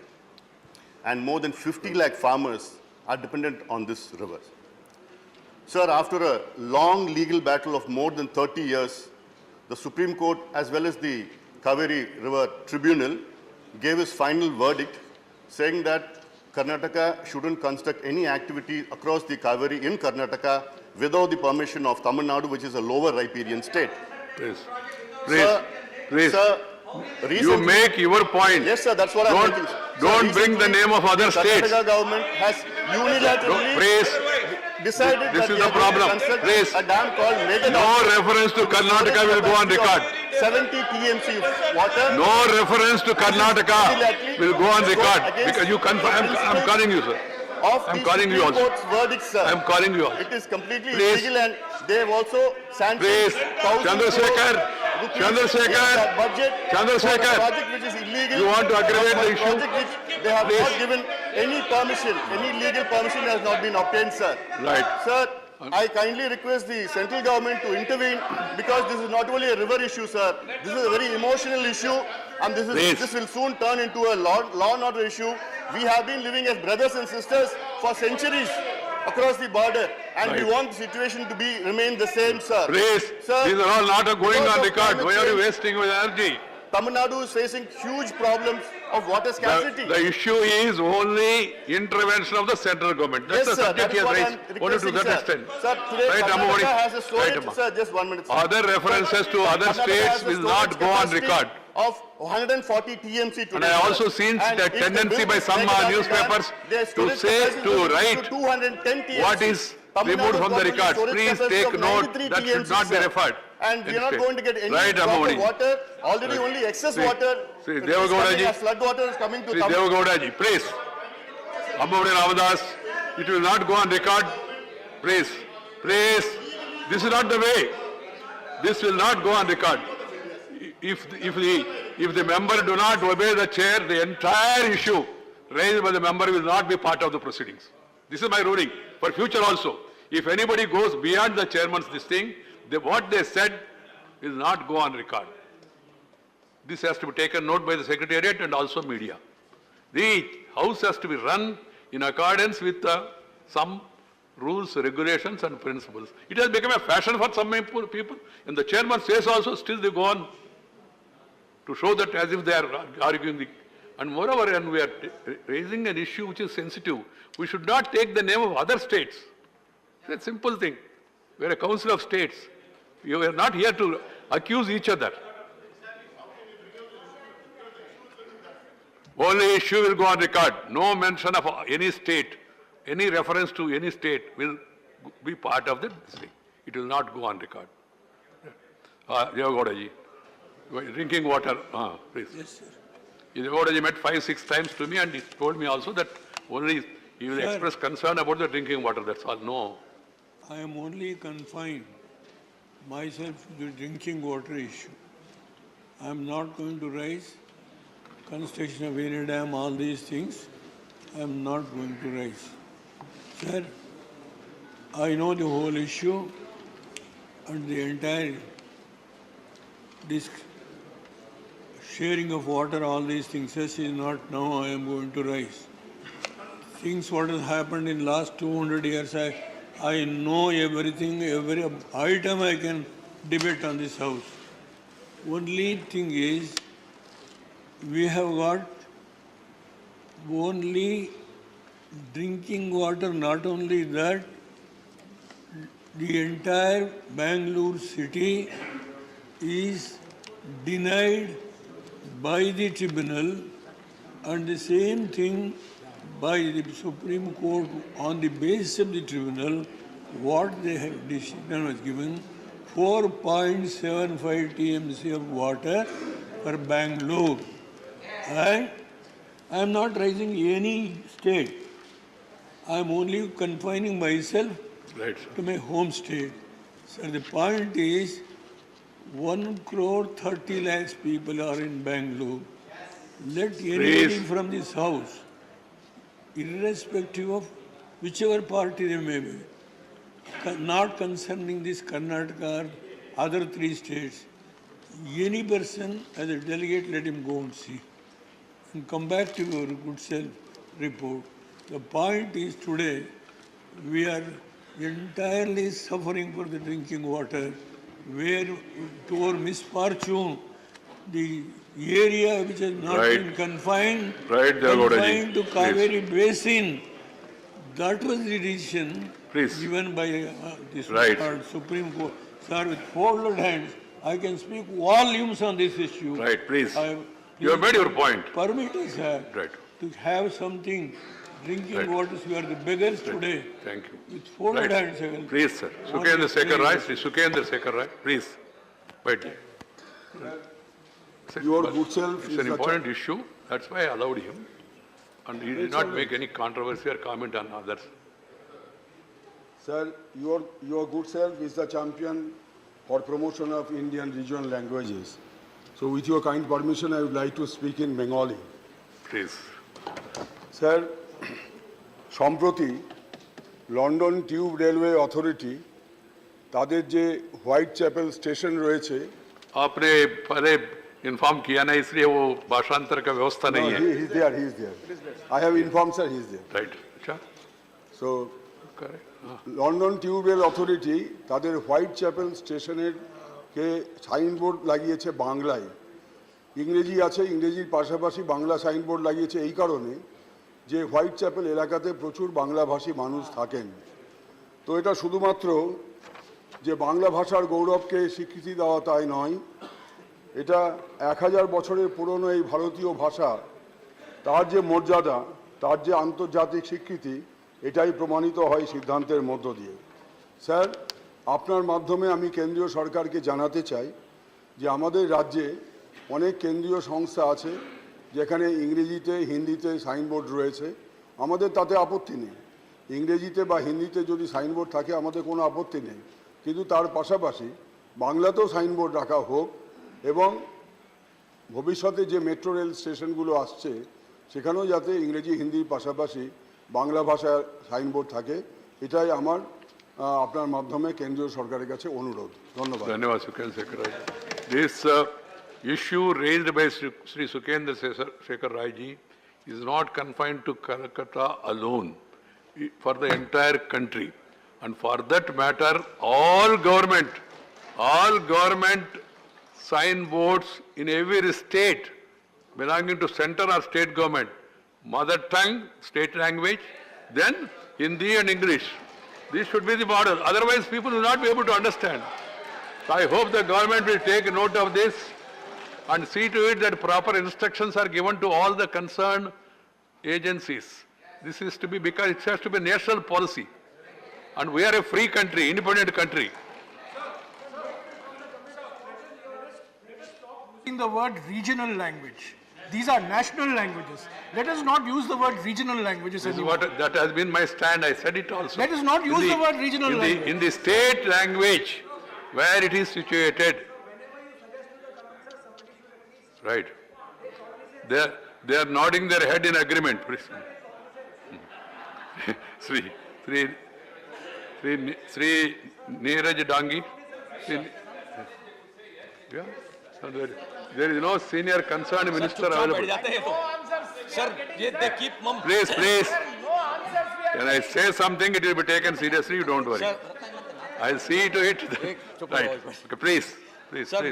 And more than 50 lakh farmers are dependent on this river. Sir, after a long legal battle of more than 30 years, the Supreme Court as well as the Kaveri River Tribunal gave its final verdict saying that Karnataka shouldn't construct any activity across the Kaveri in Karnataka without the permission of Tamil Nadu, which is a lower riparian state. Please. Sir, you make your point. Yes, sir, that's what I'm making. Don't bring the name of other states. The Karnataka government has unilaterally decided this that is the problem. Please. A dam called Megha. No reference to Karnataka will go on record. 70 TMC of water. No reference to Karnataka will go on record because you confirm. I'm calling you, sir. I'm calling you also. Verdict, sir. I'm calling you also. It is completely illegal and they have also sanctioned Chandrasekhar, budget project which is illegal. You want to aggravate the issue? Which they have not given any permission, any legal permission has not been obtained, sir. Right. Sir, I kindly request the central government to intervene because this is not only a river issue, sir. This is a very emotional issue and this will soon turn into a law and order issue. We have been living as brothers and sisters for centuries across the border and we want the situation to remain the same, sir. Please, sir, these are all not going on record. Why are you wasting your energy? Tamil Nadu is facing huge problems of water scarcity. The issue is only intervention of the central government. That's yes, the subject he has raised. Only to that extent. Sir, today right, Karnataka has a storage, sir, just 1 minute. Sir. Other references to other states will not go on record. Of 140 TMC today. And I also seen the tendency by some newspapers to say, to write what is removed from the record. Please take note. That should not be referred. And we are not going to get any Right, drop of Amoni. water. Already only excess water. Sri Devagowda Flood water is coming to Sri Tamil Nadu. Devagowda ji, please. Ambavadi Ramadas, it will not go on record. Please, please. This is not the way. This will not go on record. If the member do not obey the chair, the entire issue raised by the member will not be part of the proceedings. This is my ruling for future also. If anybody goes beyond the chairman's this thing, what they said will not go on record. This has to be taken note by the Secretariat and also media. The House has to be run in accordance with some rules, regulations and principles. It has become a fashion for some people. And the chairman says also, still they go on to show that as if they are arguing. And moreover, and we are raising an issue which is sensitive. We should not take the name of other states. It's a simple thing. We are a council of states. We are not here to accuse each other. Only issue will go on record. No mention of any state, any reference to any state will be part of this thing. It will not go on record. Devagowda ji, drinking water, please. Yes, sir. Devagowda ji met 5-6 times to me and he told me also that only he will express concern about the drinking water, that's all. No. I am only confined myself to the drinking water issue. I am not going to raise construction of any dam, all these things. I am not going to raise. Sir, I know the whole issue and the entire sharing of water, all these things. This is not now I am going to raise. Things what has happened in last 200 years, I know everything, every item I can debate on this house. Only thing is, we have got only drinking water, not only that, the entire Bangalore city is denied by the tribunal and the same thing by the Supreme Court on the basis of the tribunal, what they have decision was given, 4.75 TMC of water for Bangalore. And I am not raising any state. I am only confining myself to my home state. So the point is, 1.30 crore people are in Bangalore. Let anybody from this house, irrespective of whichever party they may be, not concerning this Karnataka or other 3 states, any person as a delegate, let him go and see. And come back to your good self report. The point is today, we are entirely suffering for the drinking water, where to our misfortune, the area which has not been confined to Kaveri Basin, that was the decision given by this Supreme Court. Sir, with folded hands, I can speak volumes on this issue. Right, please. You have made your point. Permit us, sir, to have something. Drinking waters, we are the beggars today. Thank you. With folded hands, I will. Please, sir. Sukendra Sekhar Rai, Sukendra Sekhar Rai, please. Wait. Your good self it's an important issue. That's why I allowed him. And he did not make any controversy or comment on others. Sir, your good self is the champion for promotion of Indian regional languages. So with your kind permission, I would like to speak in Bengali. Please. Sir, সম্প্রতি London tube railway authority তাদের যে white chapel station রয়েছে आपने पहले inform किया ना इसलिए वो भाषांतर का व्यवस्था नहीं है he is there I have informed sir he is there right अच्छा so London tube rail authority তাদের হোয়াইট চ্যাপেল স্টেশনের কে সাইনবোর্ড লাগিয়েছে বাংলায় ইংরেজি আছে ইংরেজির পাশাপাশি বাংলা সাইনবোর্ড লাগিয়েছে এই কারণে যে হোয়াইট চ্যাপেল এলাকাতে প্রচুর বাংলাভাষী মানুষ থাকেন তো এটা শুধুমাত্র যে বাংলা ভাষার গৌরবকে স্বীকৃতি দেওয়া তাই নয় এটা 1000 বছরের পুরনো এই ভারতীয় ভাষা তার যে মর্যাদা তার যে আন্তর্জাতিক স্বীকৃতি এটাই প্রমাণিত হয় সিদ্ধান্তের মধ্য দিয়ে স্যার, আপনার মাধ্যমে আমি কেন্দ্রীয় সরকারকে জানাতে চাই যে আমাদের রাজ্যে অনেক কেন্দ্রীয় সংস্থা আছে যেখানে ইংরেজিতে হিন্দিতে সাইনবোর্ড রয়েছে, আমাদের তাতে আপত্তি নেই। ইংরেজিতে বা হিন্দিতে যদি সাইনবোর্ড থাকে আমাদের কোনো আপত্তি নেই, কিন্তু তার পাশাপাশি বাংলাতেও সাইনবোর্ড রাখা হোক এবং ভবিষ্যতে যে মেট্রো রেল স্টেশনগুলো আসছে সেখানেও যাতে ইংরেজি হিন্দির পাশাপাশি বাংলা ভাষার সাইনবোর্ড থাকে, এটাই আমার আপনার মাধ্যমে কেন্দ্রীয় সরকারের কাছে অনুরোধ। ধন্যবাদ। ধন্যবাদ সুখেন্দ্র শেখর রায়। This issue raised by Sri Sukhendra Shekhar Rai ji is not confined to Calcutta alone, for the entire country. And for that matter, all government signboards in every state belonging to center or state government, mother tongue, state language, then Hindi and English. This should be the model. Otherwise, people will not be able to understand. So I hope the government will take note of this and see to it that proper instructions are given to all the concerned agencies. This is to be, because it has to be national policy. And we are a free country, independent country. In the word regional language. These are national languages. Let us not use the word regional languages anymore. That has been my stand. I said it also. Let us not use the word regional language. In the state language where it is situated. Right. They are nodding their head in agreement. Sri Neeraj Dangi. Yeah. There is no senior concerned minister available. Sir, they keep mum. Please. When I say something, it will be taken seriously. You don't worry. I'll see to it. Right. Okay, please. Sir,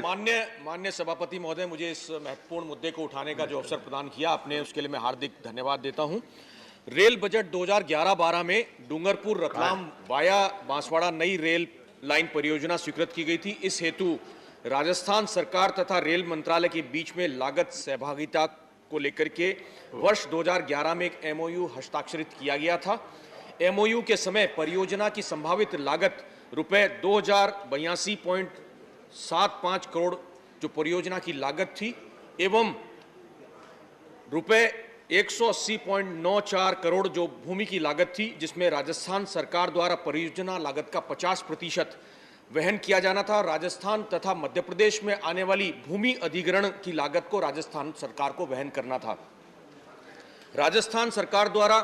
मान्य सभापति महोदय, मुझे इस महत्वपूर्ण मुद्दे को उठाने का जो अवसर प्रदान किया आपने, उसके लिए मैं हार्दिक धन्यवाद देता हूं। रेल बजट 2011-12 में डूंगरपुर रतलाम वाया बांसवाड़ा नई रेल लाइन परियोजना स्वीकृत की गई थी। इस हेतु राजस्थान सरकार तथा रेल मंत्रालय के बीच में लागत सहभागिता को लेकर के वर्ष 2011 में एक MOU हस्ताक्षरित किया गया था। MOU के समय परियोजना की संभावित लागत रुपए 2082.75 करोड़ जो परियोजना की लागत थी एवं रुपए 180.94 करोड़ जो भूमि की लागत थी, जिसमें राजस्थान सरकार द्वारा परियोजना लागत का 50% वहन किया जाना था। राजस्थान तथा मध्य प्रदेश में आने वाली भूमि अधिग्रहण की लागत को राजस्थान सरकार को वहन करना था। राजस्थान सरकार द्वारा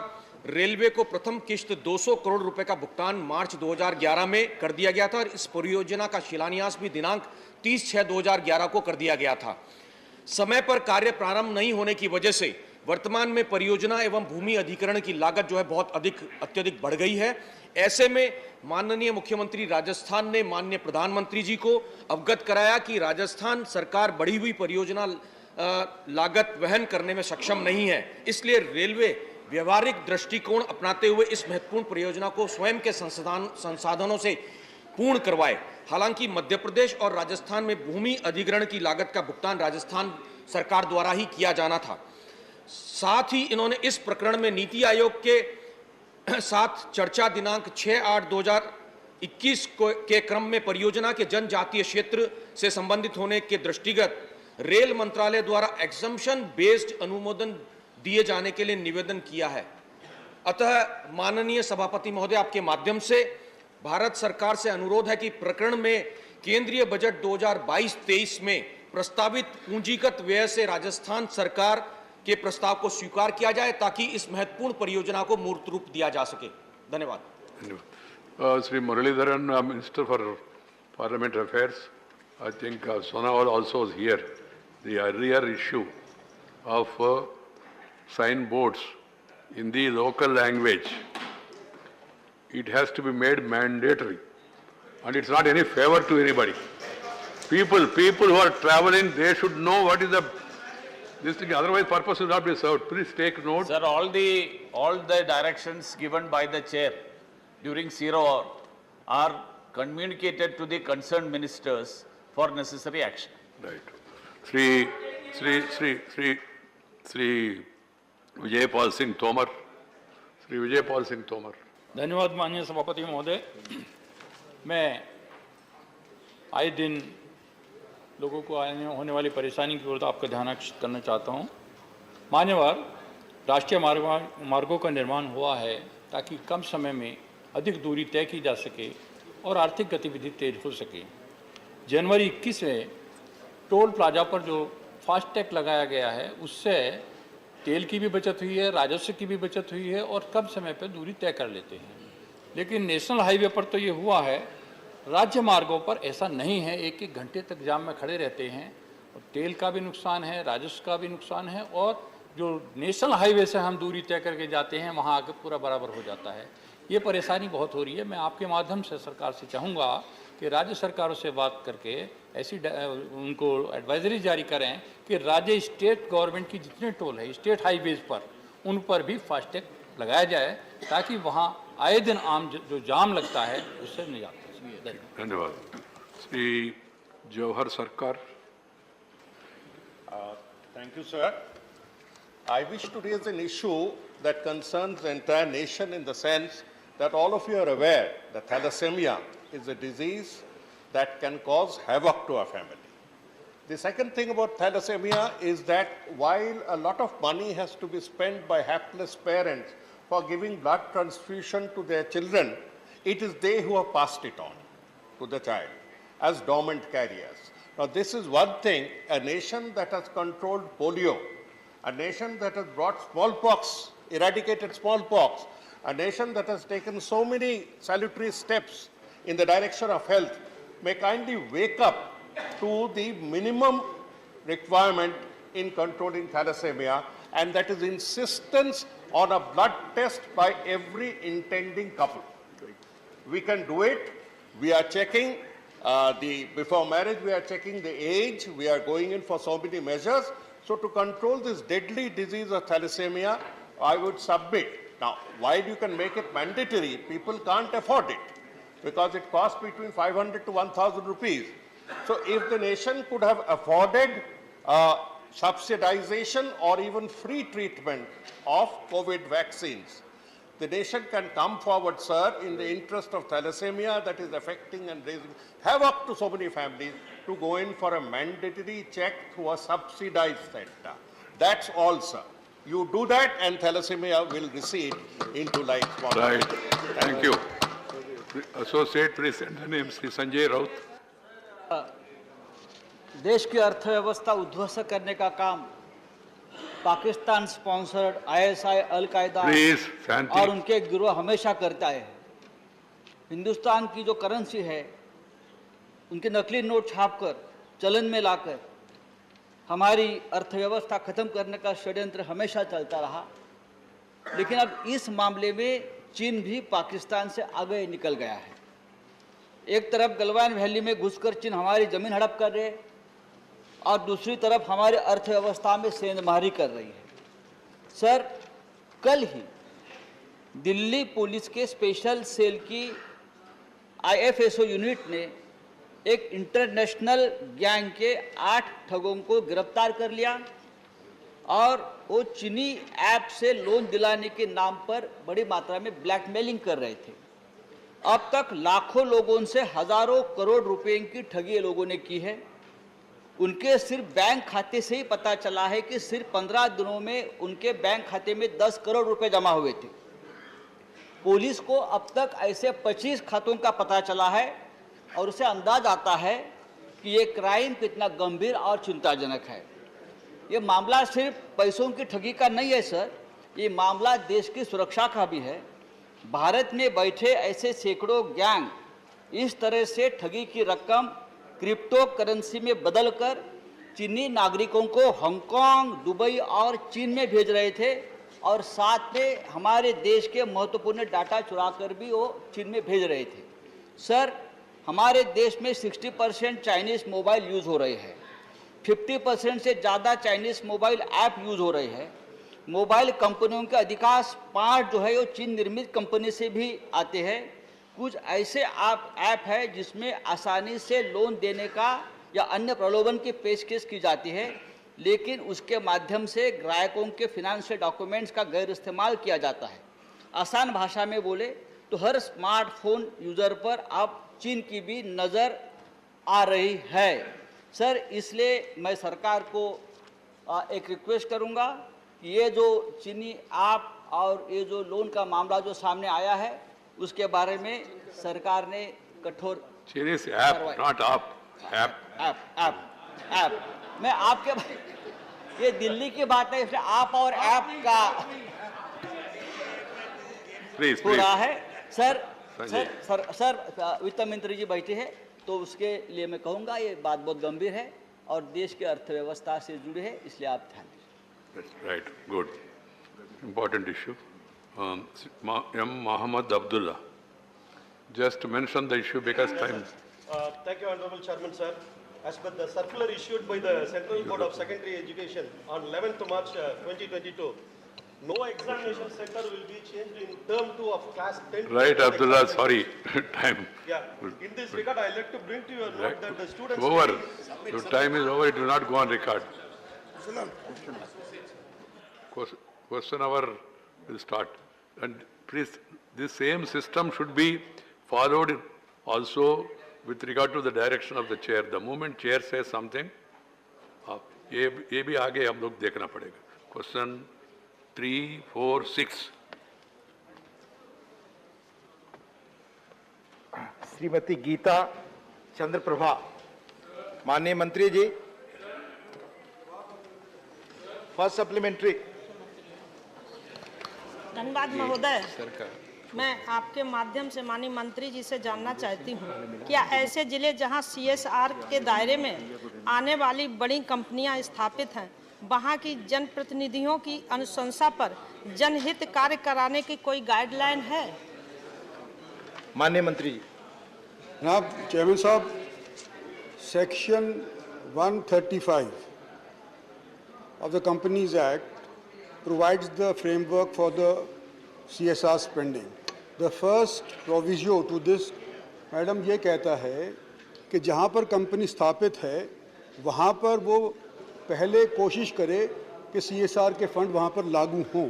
रेलवे को प्रथम किश्त 200 करोड़ रुपए का भुगतान मार्च 2011 में कर दिया गया था और इस परियोजना का शिलान्यास भी दिनांक 30/6/2011 को कर दिया गया था। समय पर कार्य प्रारंभ नहीं होने की वजह से वर्तमान में परियोजना एवं भूमि अधिग्रहण की लागत जो है बहुत अत्यधिक बढ़ गई है। ऐसे में माननीय मुख्यमंत्री राजस्थान ने माननीय प्रधानमंत्री जी को अवगत कराया कि राजस्थान सरकार बढ़ी हुई परियोजना लागत वहन करने में सक्षम नहीं है, इसलिए रेलवे व्यवहारिक दृष्टिकोण अपनाते हुए इस महत्वपूर्ण परियोजना को स्वयं के संसाधनों से पूर्ण करवाए। हालांकि मध्य प्रदेश और राजस्थान में भूमि अधिग्रहण की लागत का भुगतान राजस्थान सरकार द्वारा ही किया जाना था। साथ ही इन्होंने इस प्रकरण में नीति आयोग के साथ चर्चा दिनांक 6/8/2021 के क्रम में परियोजना के जनजातीय क्षेत्र से संबंधित होने के दृष्टिगत रेल मंत्रालय द्वारा एग्जम्पशन बेस्ड अनुमोदन दिए जाने के लिए निवेदन किया है। अतः माननीय सभापति महोदय, आपके माध्यम से भारत सरकार से अनुरोध है कि प्रकरण में केंद्रीय बजट 2022-23 में प्रस्तावित पूंजीगत व्यय से राजस्थान सरकार के प्रस्ताव को स्वीकार किया जाए ताकि इस महत्वपूर्ण परियोजना को मूर्त रूप दिया जा सके। धन्यवाद। Sri Muralidharan, Minister for Parliament Affairs, I think Sonawal also is here. The earlier issue of signboards in the local language, it has to be made mandatory, and it's not any favor to anybody. People who are traveling, they should know what is this thing, otherwise purpose will not be served. Please take note. Sir, all the directions given by the chair during 0 hour are communicated to the concerned ministers for necessary action. Right. Sri Vijay Pal Singh Tomar. Sri Vijay Pal Singh Tomar. धन्यवाद माननीय सभापति महोदय। मैं आए दिन लोगों को होने वाली परेशानी की ओर आपका ध्यान आकर्षित करना चाहता हूँ। मान्यवर, राष्ट्रीय मार्गों का निर्माण हुआ है ताकि कम समय में अधिक दूरी तय की जा सके और आर्थिक गतिविधि तेज हो सके। जनवरी 21 में टोल प्लाजा पर जो फास्टैग लगाया गया है उससे तेल की भी बचत हुई है, राजस्व की भी बचत हुई है और कम समय पर दूरी तय कर लेते हैं। लेकिन नेशनल हाईवे पर तो ये हुआ है, राज्य मार्गों पर ऐसा नहीं है। एक एक घंटे तक जाम में खड़े रहते हैं और तेल का भी नुकसान है, राजस्व का भी नुकसान है और जो नेशनल हाईवे से हम दूरी तय करके जाते हैं वहाँ आगे पूरा बराबर हो जाता है। ये परेशानी बहुत हो रही है। मैं आपके माध्यम से सरकार से चाहूँगा कि राज्य सरकारों से बात करके ऐसी उनको एडवाइजरी जारी करें कि राज्य स्टेट गवर्नमेंट की जितने टोल है स्टेट हाईवेज पर उन पर भी फास्टैग लगाया जाए ताकि वहाँ आए दिन आम जो जाम लगता है उससे निजात मिले। धन्यवाद। श्री जवाहर सरकार। Thank you, sir. I wish to raise an issue that concerns the entire nation in the sense that all of you are aware that thalassemia is a disease that can cause havoc to a family. The second thing about thalassemia is that while a lot of money has to be spent by hapless parents for giving blood transfusion to their children, it is they who have passed it on to the child as dormant carriers. Now, this is one thing. A nation that has controlled polio, a nation that has brought smallpox, eradicated smallpox, a nation that has taken so many salutary steps in the direction of health, may kindly wake up to the minimum requirement in controlling thalassemia, and that is insistence on a blood test by every intending couple. We can do it. We are checking before marriage, we are checking the age. We are going in for so many measures. So to control this deadly disease of thalassemia, I would submit. Now, while you can make it mandatory, people can't afford it because it costs between 500 to 1,000 rupees. So if the nation could have afforded subsidization or even free treatment of COVID vaccines, the nation can come forward, sir, in the interest of thalassemia that is affecting and raising havoc to so many families, to go in for a mandatory check through a subsidized center. That's all, sir. You do that and thalassemia will recede into life. Right. Thank you. Associate President name Sri Sanjay Raut. देश की अर्थव्यवस्था उद्ध्वस्त करने का काम Pakistan sponsored ISI, अल कायदा और उनके गिरोह हमेशा करता है। हिंदुस्तान की जो करेंसी है उनके नकली नोट छापकर चलन में लाकर हमारी अर्थव्यवस्था खत्म करने का षड्यंत्र हमेशा चलता रहा। लेकिन अब इस मामले में चीन भी पाकिस्तान से आगे निकल गया है। एक तरफ गलवान वैली में घुसकर चीन हमारी जमीन हड़प कर रहे और दूसरी तरफ हमारे अर्थव्यवस्था में सेंधमारी कर रही है। सर, कल ही दिल्ली पुलिस के स्पेशल सेल की आईएफएसओ यूनिट ने एक इंटरनेशनल गैंग के 8 ठगों को गिरफ्तार कर लिया और वो चीनी ऐप से लोन दिलाने के नाम पर बड़ी मात्रा में ब्लैकमेलिंग कर रहे थे। अब तक लाखों लोगों से हजारों करोड़ रुपए की ठगी लोगों ने की है। उनके सिर्फ बैंक खाते से ही पता चला है कि सिर्फ 15 दिनों में उनके बैंक खाते में 10 करोड़ रुपए जमा हुए थे। पुलिस को अब तक ऐसे 25 खातों का पता चला है और उसे अंदाज आता है कि ये क्राइम कितना गंभीर और चिंताजनक है। ये मामला सिर्फ पैसों की ठगी का नहीं है सर, ये मामला देश की सुरक्षा का भी है। भारत में बैठे ऐसे सैकड़ों गैंग इस तरह से ठगी की रकम क्रिप्टो करेंसी में बदलकर चीनी नागरिकों को हांगकांग, दुबई और चीन में भेज रहे थे और साथ में हमारे देश के महत्वपूर्ण डाटा चुराकर भी वो चीन में भेज रहे थे। सर, हमारे देश में 60% चाइनीज़ मोबाइल यूज़ हो रहे हैं, 50% से ज़्यादा चाइनीज़ मोबाइल ऐप यूज़ हो रहे हैं। मोबाइल कंपनियों के अधिकांश पार्ट जो है वो चीन निर्मित कंपनी से भी आते हैं। कुछ ऐसे ऐप है जिसमें आसानी से लोन देने का या अन्य प्रलोभन की पेशकश की जाती है, लेकिन उसके माध्यम से ग्राहकों के फिनेंशियल डॉक्यूमेंट्स का गैर इस्तेमाल किया जाता है। आसान भाषा में बोले तो हर स्मार्टफोन यूजर पर अब चीन की भी नज़र आ रही है। सर, इसलिए मैं सरकार को एक रिक्वेस्ट करूंगा कि ये जो चीनी ऐप और ये जो लोन का मामला जो सामने आया है उसके बारे में सरकार ने कठोर Chinese app, not app. App. App मैं आपके ये दिल्ली की बात है, इसलिए आप और ऐप का हो रहा है। सर वित्त मंत्री जी बैठे हैं तो उसके लिए मैं कहूंगा ये बात बहुत गंभीर है और देश की अर्थव्यवस्था से जुड़ी है, इसलिए आप ध्यान दीजिए। Right, good. Important issue. Mohammed Abdullah. Just mention the issue because time. Thank you, Honorable Chairman, sir. As per the circular issued by the Central Board of Secondary Education on 11th March 2022, no examination center will be changed in term 2 of class 10. Right, Abdullah, sorry, time. Yeah, in this regard, I would like to bring to your note that the students... Over. Your time is over, it will not go on record. Question hour will start. And please, this same system should be followed also with regard to the direction of the chair. The moment chair says something, ये भी आगे हम लोग देखना पड़ेगा. Question 3, 4, 6. Shrimati Geeta Chandraprabha. माननीय मंत्री जी, first supplementary. धन्यवाद महोदय. मैं आपके माध्यम से माननीय मंत्री जी से जानना चाहती हूँ, क्या ऐसे जिले जहाँ CSR के दायरे में आने वाली बड़ी कंपनियाँ स्थापित हैं, वहाँ की जनप्रतिनिधियों की अनुशंसा पर जनहित कार्य कराने की कोई गाइडलाइन है? माननीय मंत्री जी. जनाब चेयरमैन साहब, section 135 of the Companies Act provides the framework for the CSR spending. The first proviso to this, madam, ये कहता है कि जहाँ पर कंपनी स्थापित है वहाँ पर वो पहले कोशिश करे कि CSR के फंड वहाँ पर लागू हों,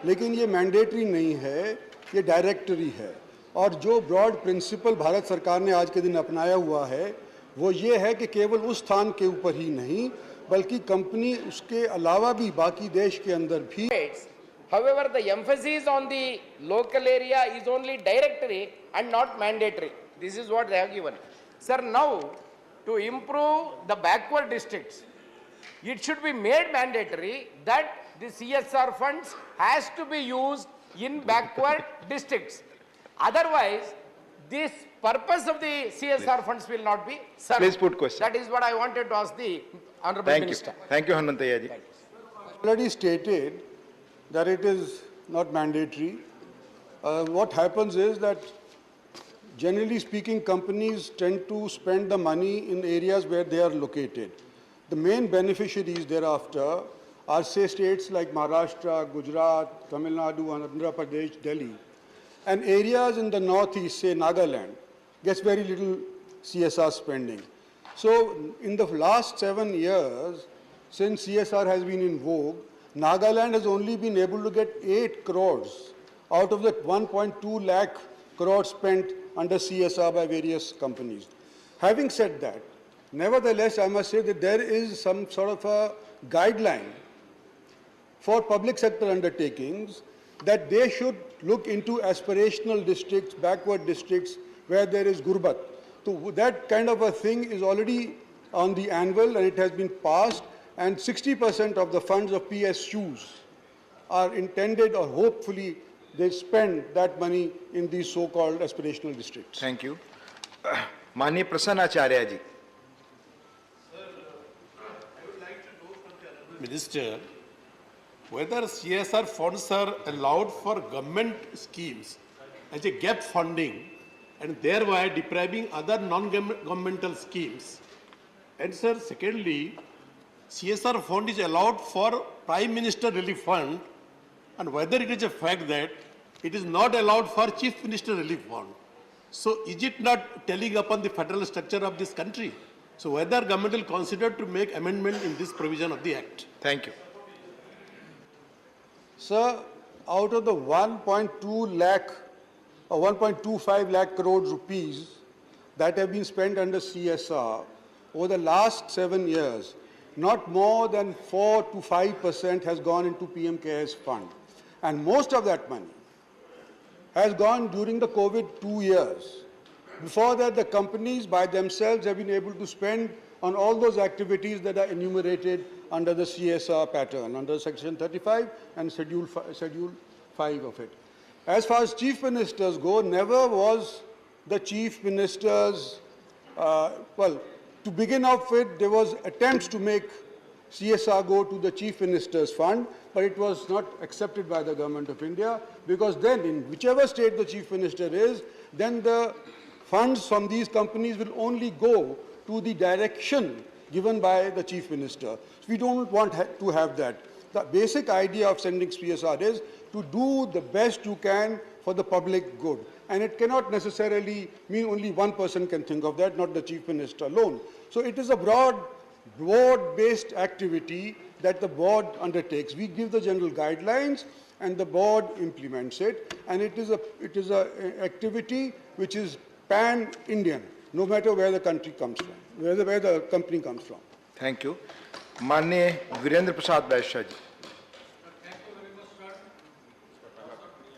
लेकिन ये मैंडेटरी नहीं है, ये डायरेक्टरी है. और जो ब्रॉड प्रिंसिपल भारत सरकार ने आज के दिन अपनाया हुआ है वो ये है कि केवल उस स्थान के ऊपर ही नहीं बल्कि कंपनी उसके अलावा भी बाकी देश के अंदर भी. However, the emphasis on the local area is only directory and not mandatory. This is what they have given. Sir, now to improve the backward districts, it should be made mandatory that the CSR funds has to be used in backward districts. Otherwise, this purpose of the CSR funds will not be served. Please put question. That is what I wanted to ask the Honorable Minister. Thank you, Hanmantaya ji. Already stated that it is not mandatory. What happens is that generally speaking companies tend to spend the money in areas where they are located. The main beneficiaries thereafter are say states like Maharashtra, Gujarat, Tamil Nadu, Andhra Pradesh, Delhi. And areas in the northeast, say Nagaland, gets very little CSR spending. So in the last 7 years, since CSR has been in vogue, Nagaland has only been able to get 8 crores out of the 1.2 lakh crores spent under CSR by various companies. Having said that, nevertheless, I must say that there is some sort of a guideline for public sector undertakings that they should look into aspirational districts, backward districts where there is gurbat. So that kind of a thing is already on the anvil and it has been passed, and 60% of the funds of PSUs are intended, or hopefully they spend that money in these so-called aspirational districts. Thank you. Mani Prasanacharya ji. Minister, whether CSR funds are allowed for government schemes as a gap funding and thereby depriving other non-governmental schemes. And sir, secondly, CSR fund is allowed for Prime Minister Relief Fund, and whether it is a fact that it is not allowed for Chief Minister Relief Fund. So is it not telling upon the federal structure of this country? So whether government will consider to make amendment in this provision of the Act? Thank you. Sir, out of the 1.2 lakh 1.25 lakh crore rupees that have been spent under CSR over the last 7 years, not more than 4 to 5% has gone into PM CARES fund. And most of that money has gone during the COVID 2 years. Before that, the companies by themselves have been able to spend on all those activities that are enumerated under the CSR pattern, under Section 35 and Schedule 5 of it. As far as chief ministers go, never was the chief ministers, to begin off with, there was attempts to make CSR go to the chief minister's fund, but it was not accepted by the government of India, because then in whichever state the chief minister is, then the funds from these companies will only go to the direction given by the chief minister. So we don't want to have that. The basic idea of sending CSR is to do the best you can for the public good. And it cannot necessarily mean only one person can think of that, not the chief minister alone. So it is a board-based activity that the board undertakes. We give the general guidelines and the board implements it. And it is a activity which is pan-Indian, no matter where the country comes from, where the company comes from. Thank you. माननीय वीरेंद्र प्रसाद बैश्या जी.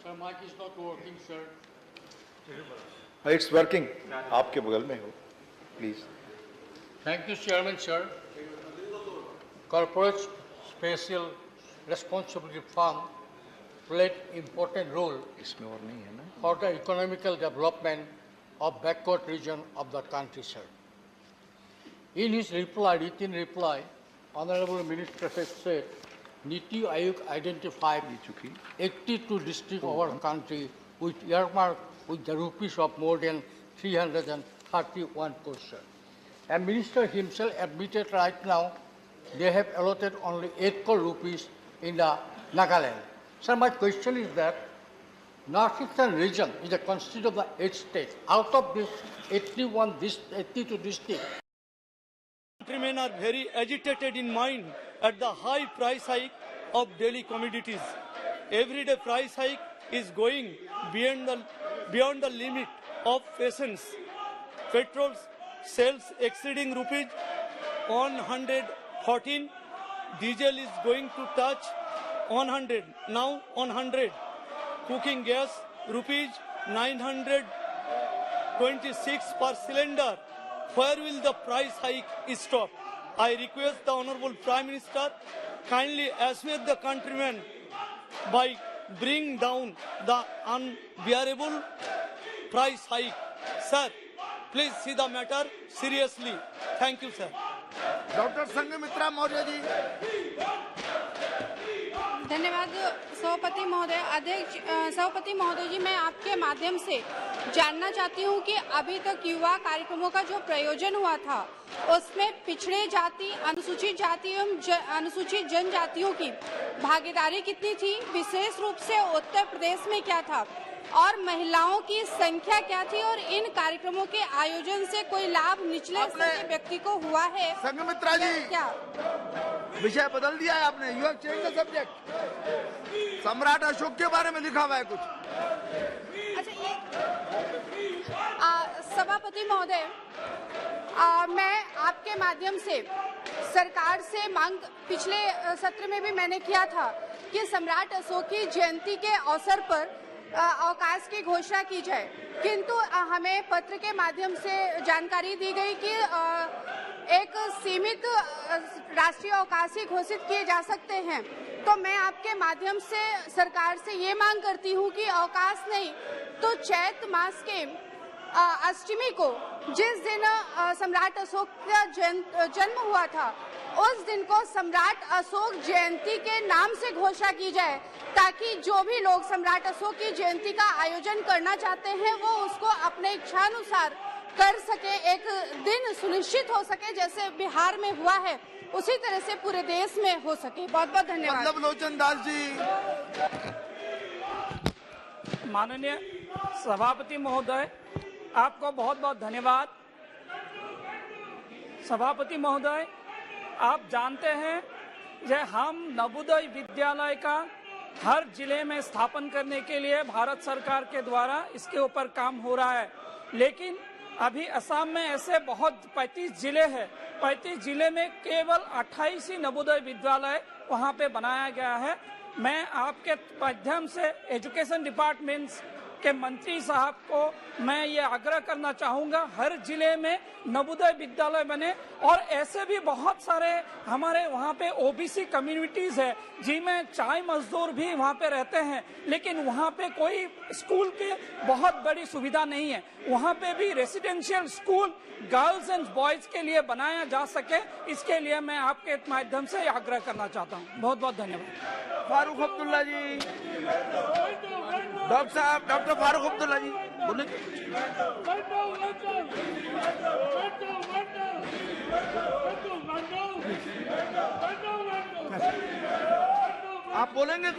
Sir, mic is not working, sir. It's working. आपके बगल में हो, please. Thank you, Chairman, sir. Corporate Special Responsibility Fund played important role for the economical development of backward region of the country, sir. In his reply, written reply, Honorable Minister has said, Niti Aayog identified 82 districts of our country with earmark with the rupees of more than 331 crores, sir. And Minister himself admitted right now they have allotted only 8 crore rupees in the Nagaland. Sir, my question is that Northeastern region is a constituent of the 8 states. Out of this 82 districts, countrymen are very agitated in mind at the high price hike of daily commodities. Everyday price hike is going beyond the limit of patience. Petrol sales exceeding rupees 114. Diesel is going to touch 100, now 100. Cooking gas rupees 926 per cylinder. Where will the price hike stop? I request the Honorable Prime Minister kindly assure the countrymen by bring down the unbearable price hike. Sir, please see the matter seriously. Thank you, sir. Doctor Sanghamitra Maurya ji. धन्यवाद सभापति महोदय. अध्यक्ष सभापति महोदय जी, मैं आपके माध्यम से जानना चाहती हूं कि अभी तक युवा कार्यक्रमों का जो प्रयोजन हुआ था उसमें पिछड़े जाति, अनुसूचित जाति एवं अनुसूचित जनजातियों की भागीदारी कितनी थी, विशेष रूप से उत्तर प्रदेश में क्या था और महिलाओं की संख्या क्या थी और इन कार्यक्रमों के आयोजन से कोई लाभ निचले स्तर के व्यक्ति को हुआ है? संघमित्रा जी, क्या विषय बदल दिया है आपने? You have change the subject. सम्राट अशोक के बारे में लिखा हुआ है कुछ. अच्छा, ये सभापति महोदय, मैं आपके माध्यम से सरकार से मांग पिछले सत्र में भी मैंने किया था कि सम्राट अशोक की जयंती के अवसर पर अवकाश की घोषणा की जाए, किंतु हमें पत्र के माध्यम से जानकारी दी गई कि एक सीमित राष्ट्रीय अवकाश ही घोषित किए जा सकते हैं. तो मैं आपके माध्यम से सरकार से ये मांग करती हूँ कि अवकाश नहीं तो चैत मास के अष्टमी को, जिस दिन सम्राट अशोक का जन्म हुआ था, उस दिन को सम्राट अशोक जयंती के नाम से घोषणा की जाए, ताकि जो भी लोग सम्राट अशोक की जयंती का आयोजन करना चाहते हैं वो उसको अपने इच्छानुसार कर सके, एक दिन सुनिश्चित हो सके. जैसे बिहार में हुआ है उसी तरह से पूरे देश में हो सके. बहुत बहुत धन्यवाद. मतलब लोचन दास जी. माननीय सभापति महोदय, आपको बहुत बहुत धन्यवाद. सभापति महोदय, आप जानते हैं कि हम नवोदय विद्यालय का हर जिले में स्थापन करने के लिए भारत सरकार के द्वारा इसके ऊपर काम हो रहा है। लेकिन अभी असम में ऐसे बहुत 35 जिले हैं, 35 जिले में केवल 28 ही नवोदय विद्यालय वहां पे बनाया गया है। मैं आपके माध्यम से एजुकेशन डिपार्टमेंट्स के मंत्री साहब को मैं ये आग्रह करना चाहूंगा, हर जिले में नवोदय विद्यालय बने। और ऐसे भी बहुत सारे हमारे वहाँ पे ओबीसी कम्युनिटीज है जिनमें चाय मजदूर भी वहाँ पे रहते हैं, लेकिन वहाँ पे कोई स्कूल की बहुत बड़ी सुविधा नहीं है। वहाँ पे भी residential school girls and boys के लिए बनाया जा सके, इसके लिए मैं आपके माध्यम से आग्रह करना चाहता हूँ। बहुत बहुत धन्यवाद। फारूक अब्दुल्ला जी, डॉक्टर साहब, डॉक्टर फारूक अब्दुल्ला जी बोले। आप बोलेंगे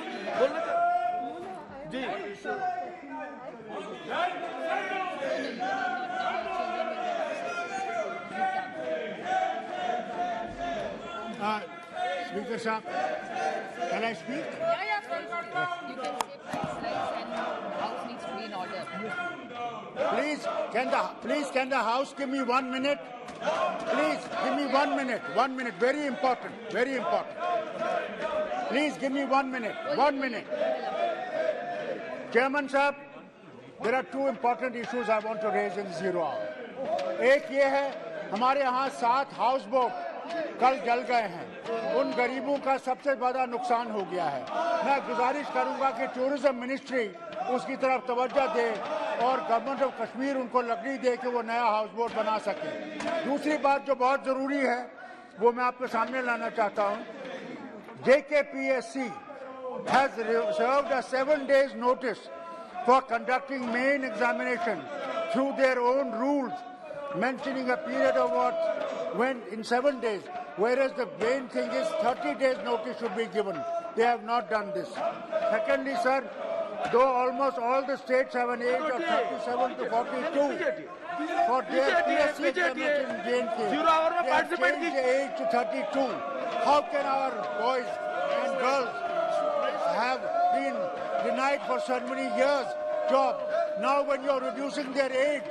जी। Speaker Saab, can I speak? Yeah, you can say price rise and house needs to be in order. Please, can the House give me 1 minute? Please, give me 1 minute. 1 minute. Very important. Very important. Please give me 1 minute. 1 minute. Chairman Saab, there are two important issues I want to raise in 0 hour. एक ये है, हमारे यहाँ 7 house boat कल जल गए हैं। उन गरीबों का सबसे बड़ा नुकसान हो गया है। मैं गुजारिश करूंगा कि टूरिज्म मिनिस्ट्री उसकी तरफ तवज्जो दे और गवर्नमेंट ऑफ कश्मीर उनको लकड़ी दे कि वो नया हाउस बोट बना सके। दूसरी बात जो बहुत जरूरी है वो मैं आपके सामने लाना चाहता हूँ। JKPSC has served a 7 days notice for conducting main examination through their own rules, mentioning a period of when in 7 days, whereas the main thing is 30 days notice should be given. They have not done this. Secondly, sir, though almost all the states have an age of 37 to 42 for their PSC examination in J&K, they have changed the age to 32. How can our boys and girls have been denied for so many years job? Now when you are reducing their age,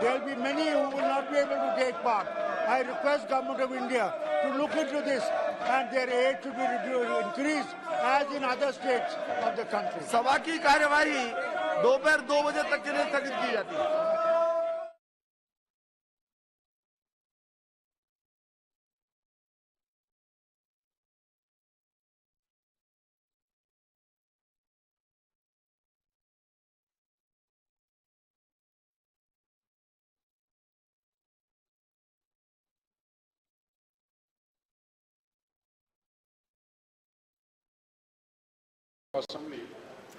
there will be many who will not be able to take part. I request Government of India to look into this and their age to be increased as in other states of the country. सभा की कार्यवाही दोपहर 2 बजे तक के लिए स्थगित की जाती है। Assembly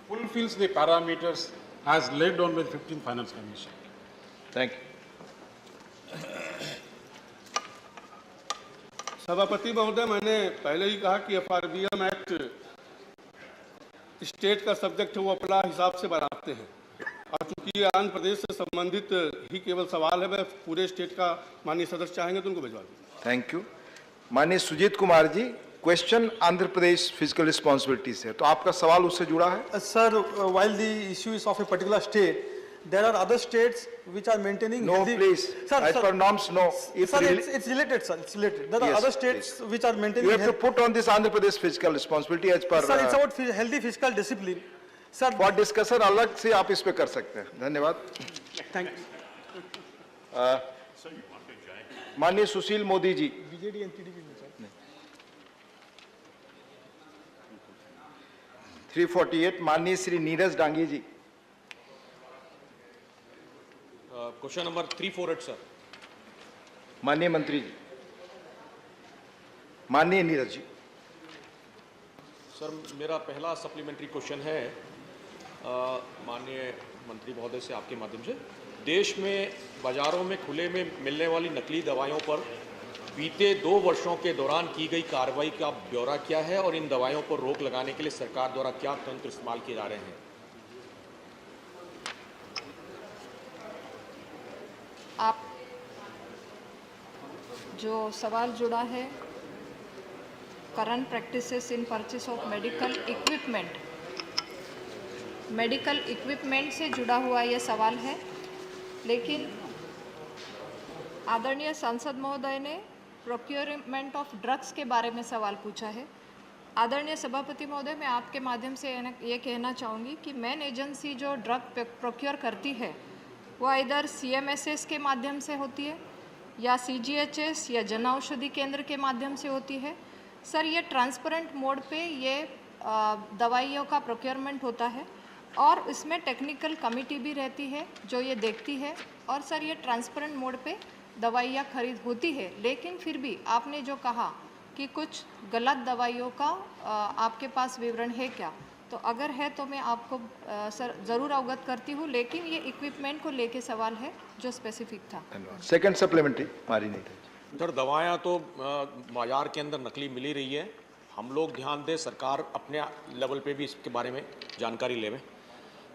fulfills the parameters as laid down by the 15th Finance Commission. Thank you. सभापति महोदय, मैंने पहले ही कहा कि FRBM एक्ट स्टेट का सब्जेक्ट है, वो अपना हिसाब से बनाते हैं और चूंकि ये आंध्र प्रदेश से संबंधित ही केवल सवाल है, मैं पूरे स्टेट का माननीय सदस्य चाहेंगे तो उनको भिजवा दूंगा। Thank you. माननीय Sujit Kumar ji, question Andhra Pradesh physical responsibilities है, तो आपका सवाल उससे जुड़ा है। Sir, while the issue is of a particular state, there are other states which are maintaining. No, please. Sir, as per norms, no. If sir, it's related, sir. It's related. There are yes, other states please. which are maintaining. You have to put on this Andhra Pradesh fiscal responsibility as per. Sir, it's about healthy fiscal discipline. Sir, for discussion अलग से आप इस पे कर सकते हैं। धन्यवाद। Thank you. माननीय Sushil Modi ji. BJD and TDP में सर। 348 माननीय Shri Neeraj Dangi ji. Question number 348 sir. माननीय मंत्री जी। माननीय नीरज जी। सर, मेरा पहला सप्लीमेंट्री क्वेश्चन है माननीय मंत्री महोदय से आपके माध्यम से। देश में बाजारों में खुले में मिलने वाली नकली दवाइयों पर बीते 2 वर्षों के दौरान की गई कार्रवाई का ब्यौरा क्या है और इन दवाइयों पर रोक लगाने के लिए सरकार द्वारा क्या तंत्र इस्तेमाल किए जा रहे हैं? आप जो सवाल जुड़ा है current practices in purchase of medical equipment medical equipment से जुड़ा हुआ ये सवाल है, लेकिन आदरणीय सांसद महोदय ने प्रोक्योरमेंट ऑफ ड्रग्स के बारे में सवाल पूछा है। आदरणीय सभापति महोदय, मैं आपके माध्यम से ये कहना चाहूँगी कि मेन एजेंसी जो ड्रग प्रोक्योर करती है वो इधर CMSS के माध्यम से होती है या CGHS या जन औषधि केंद्र के माध्यम से होती है। सर, ये ट्रांसपेरेंट मोड पे ये दवाइयों का प्रोक्योरमेंट होता है और इसमें टेक्निकल कमिटी भी रहती है जो ये देखती है। और सर, ये ट्रांसपेरेंट मोड पे दवाइयाँ खरीद होती है, लेकिन फिर भी आपने जो कहा कि कुछ गलत दवाइयों का आपके पास विवरण है क्या, तो अगर है तो मैं आपको सर ज़रूर अवगत करती हूँ, लेकिन ये इक्विपमेंट को लेके सवाल है जो स्पेसिफिक था। सेकंड सप्लीमेंट्री मारी नहीं। सर, दवाएं तो बाजार के अंदर नकली मिली रही है। हम लोग ध्यान दें, सरकार अपने लेवल पे भी इसके बारे में जानकारी लेवे।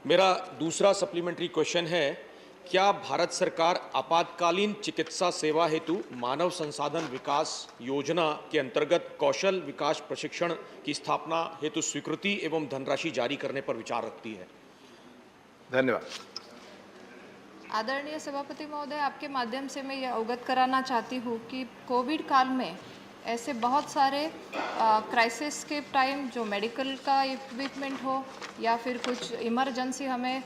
मेरा दूसरा सप्लीमेंट्री क्वेश्चन है, क्या भारत सरकार आपातकालीन चिकित्सा सेवा हेतु मानव संसाधन विकास योजना के अंतर्गत कौशल विकास प्रशिक्षण की स्थापना हेतु स्वीकृति एवं धनराशि जारी करने पर विचार रखती है? धन्यवाद। आदरणीय सभापति महोदय, आपके माध्यम से मैं ये अवगत कराना चाहती हूँ कि कोविड काल में ऐसे बहुत सारे क्राइसिस के टाइम जो मेडिकल का इक्विपमेंट हो या फिर कुछ इमरजेंसी हमें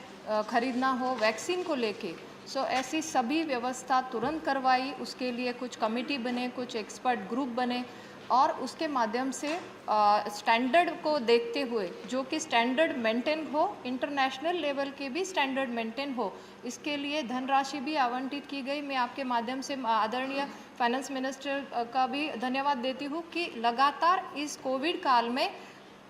खरीदना हो वैक्सीन को लेके, सो ऐसी सभी व्यवस्था तुरंत करवाई। उसके लिए कुछ कमेटी बने, कुछ एक्सपर्ट ग्रुप बने और उसके माध्यम से स्टैंडर्ड को देखते हुए, जो कि स्टैंडर्ड मेंटेन हो, इंटरनेशनल लेवल के भी स्टैंडर्ड मेंटेन हो, इसके लिए धनराशि भी आवंटित की गई। मैं आपके माध्यम से आदरणीय फाइनेंस मिनिस्टर का भी धन्यवाद देती हूँ कि लगातार इस कोविड काल में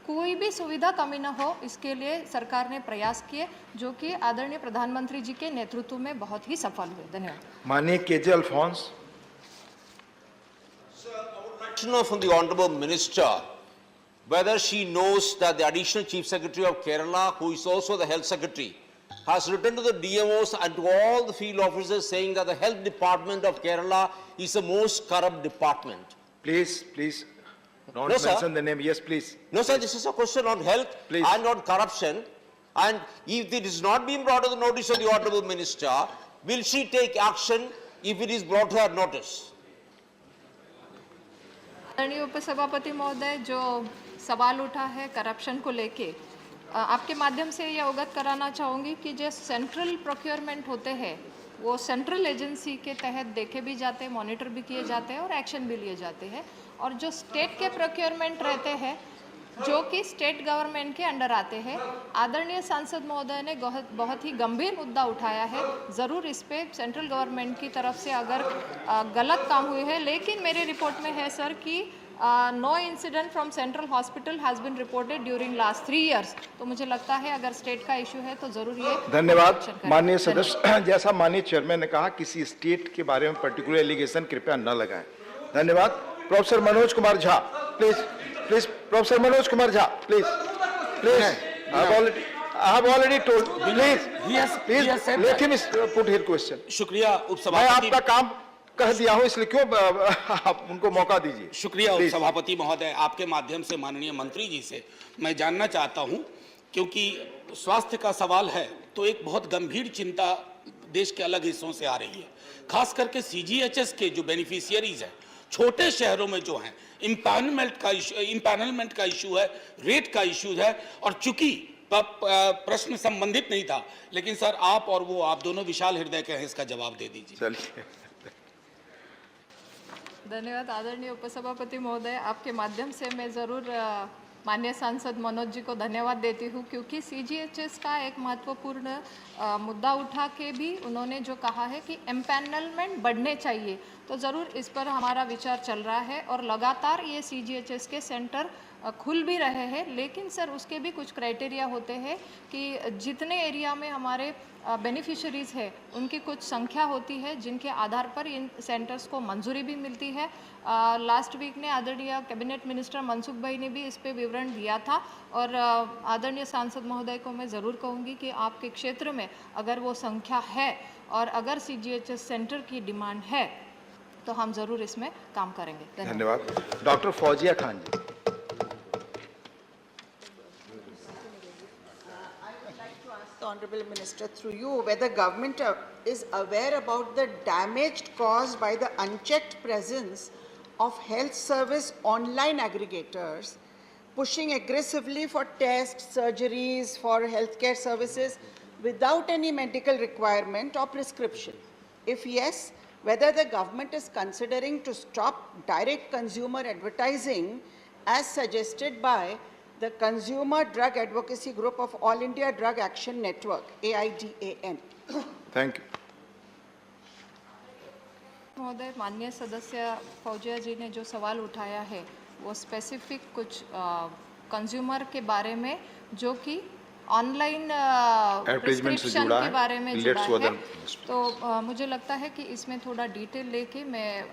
कोई भी सुविधा कमी न हो, इसके लिए सरकार ने प्रयास किए, जो कि आदरणीय प्रधानमंत्री जी के नेतृत्व में बहुत ही सफल हुए। धन्यवाद। माननीय KJ Alphons. To know from the Honorable Minister whether she knows that the Additional Chief Secretary of Kerala, who is also the Health Secretary, has written to the DMOs and to all the field officers saying that the Health Department of Kerala is the most corrupt department. Please, don't No, sir. mention the name. Yes, please. No, sir, this is a question on health and on corruption. And if it is not being brought to the notice of the Honorable Minister, will she take action if it is brought to her notice? आदरणीय उपसभापति महोदय, जो सवाल उठा है corruption को लेके, आपके माध्यम से ये अवगत कराना चाहूँगी कि जो सेंट्रल प्रोक्योरमेंट होते हैं वो सेंट्रल एजेंसी के तहत देखे भी जाते हैं, मॉनिटर भी किए जाते हैं और एक्शन भी लिए जाते हैं। और जो स्टेट के प्रोक्योरमेंट रहते हैं जो कि स्टेट गवर्नमेंट के अंडर आते हैं, आदरणीय सांसद महोदय ने बहुत ही गंभीर मुद्दा उठाया है। ज़रूर इस पे सेंट्रल गवर्नमेंट की तरफ से अगर गलत काम हुए हैं, लेकिन मेरे रिपोर्ट में है सर कि no incident from central hospital has been reported during last 3 years। तो मुझे लगता है अगर स्टेट का इशू है तो ज़रूर ये। धन्यवाद माननीय सदस्य। जैसा माननीय चेयरमैन ने कहा, किसी स्टेट के बारे में पर्टिकुलर एलिगेशन कृपया न लगाएं। धन्यवाद। Professor Manoj Kumar Jha, please professor Manoj Kumar Jha, please I have already told, please let him put his question। शुक्रिया मैं उपसभापति। आपका काम कह दिया हूं, इसलिए क्यों आप उनको मौका दीजिए। शुक्रिया उपसभापति महोदय, आपके माध्यम से माननीय मंत्री जी से मैं जानना चाहता हूं, क्योंकि स्वास्थ्य का सवाल है तो एक बहुत गंभीर चिंता देश के अलग हिस्सों से आ रही है, खास करके CGHS के जो बेनिफिशियरीज हैं छोटे शहरों में जो हैं, इम्पैनलमेंट का इशू है, रेट का इशू है। और चूंकि प्रश्न संबंधित नहीं था, लेकिन सर आप और वो आप दोनों विशाल हृदय के हैं, इसका जवाब दे दीजिए। चलिए। धन्यवाद आदरणीय उपसभापति महोदय, आपके माध्यम से मैं ज़रूर माननीय सांसद मनोज जी को धन्यवाद देती हूँ, क्योंकि CGHS का एक महत्वपूर्ण मुद्दा उठा के भी उन्होंने जो कहा है कि एम्पैनलमेंट बढ़ने चाहिए, तो ज़रूर इस पर हमारा विचार चल रहा है। और लगातार ये CGHS के सेंटर खुल भी रहे हैं, लेकिन सर उसके भी कुछ क्राइटेरिया होते हैं कि जितने एरिया में हमारे बेनिफिशरीज़ है उनकी कुछ संख्या होती है जिनके आधार पर इन सेंटर्स को मंजूरी भी मिलती है। लास्ट वीक ने आदरणीय कैबिनेट मिनिस्टर मनसुख भाई ने भी इस पे विवरण दिया था। और आदरणीय सांसद महोदय को मैं ज़रूर कहूँगी कि आपके क्षेत्र में अगर वो संख्या है और अगर CGHS सेंटर की डिमांड है तो हम ज़रूर इसमें काम करेंगे। धन्यवाद। Doctor Fauzia Khan ji. the Honorable Minister through you whether government is aware about the damage caused by the unchecked presence of health service online aggregators pushing aggressively for tests, surgeries, for healthcare services without any medical requirement or prescription. If yes, whether the government is considering to stop direct consumer advertising as suggested by the Consumer Drug Advocacy Group of All India Drug Action Network, AIDAN. Thank you. महोदय, माननीय सदस्य फौजिया जी ने जो सवाल उठाया है वो specific कुछ कंज्यूमर के बारे में जो कि ऑनलाइन प्रिस्क्रिप्शन के बारे में जुड़ा है, तो मुझे लगता है कि इसमें थोड़ा डिटेल लेके मैं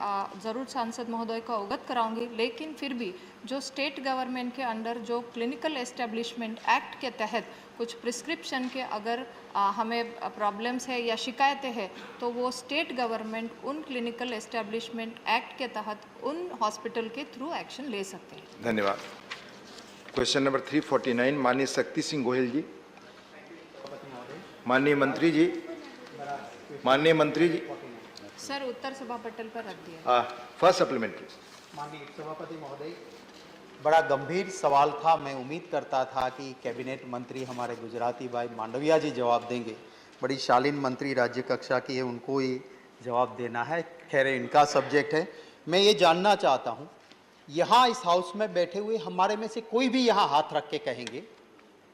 ज़रूर सांसद महोदय को अवगत कराऊंगी। लेकिन फिर भी जो स्टेट गवर्नमेंट के अंडर जो क्लिनिकल एस्टेब्लिशमेंट एक्ट के तहत कुछ प्रिस्क्रिप्शन के अगर हमें प्रॉब्लम्स है या शिकायतें हैं तो वो स्टेट गवर्नमेंट उन क्लिनिकल एस्टेब्लिशमेंट एक्ट के तहत उन हॉस्पिटल के थ्रू एक्शन ले सकते हैं। धन्यवाद। क्वेश्चन नंबर 349 माननीय शक्ति सिंह गोयल जी। माननीय मंत्री जी, माननीय मंत्री जी। सर उत्तर सभा पटल पर रख दिया। First supplementary. माननीय सभापति महोदय, बड़ा गंभीर सवाल था। मैं उम्मीद करता था कि कैबिनेट मंत्री हमारे गुजराती भाई मांडविया जी जवाब देंगे। बड़ी शालीन मंत्री राज्य कक्षा की है, उनको ही जवाब देना है। खैर इनका सब्जेक्ट है। मैं ये जानना चाहता हूँ, यहाँ इस हाउस में बैठे हुए हमारे में से कोई भी यहाँ हाथ रख के कहेंगे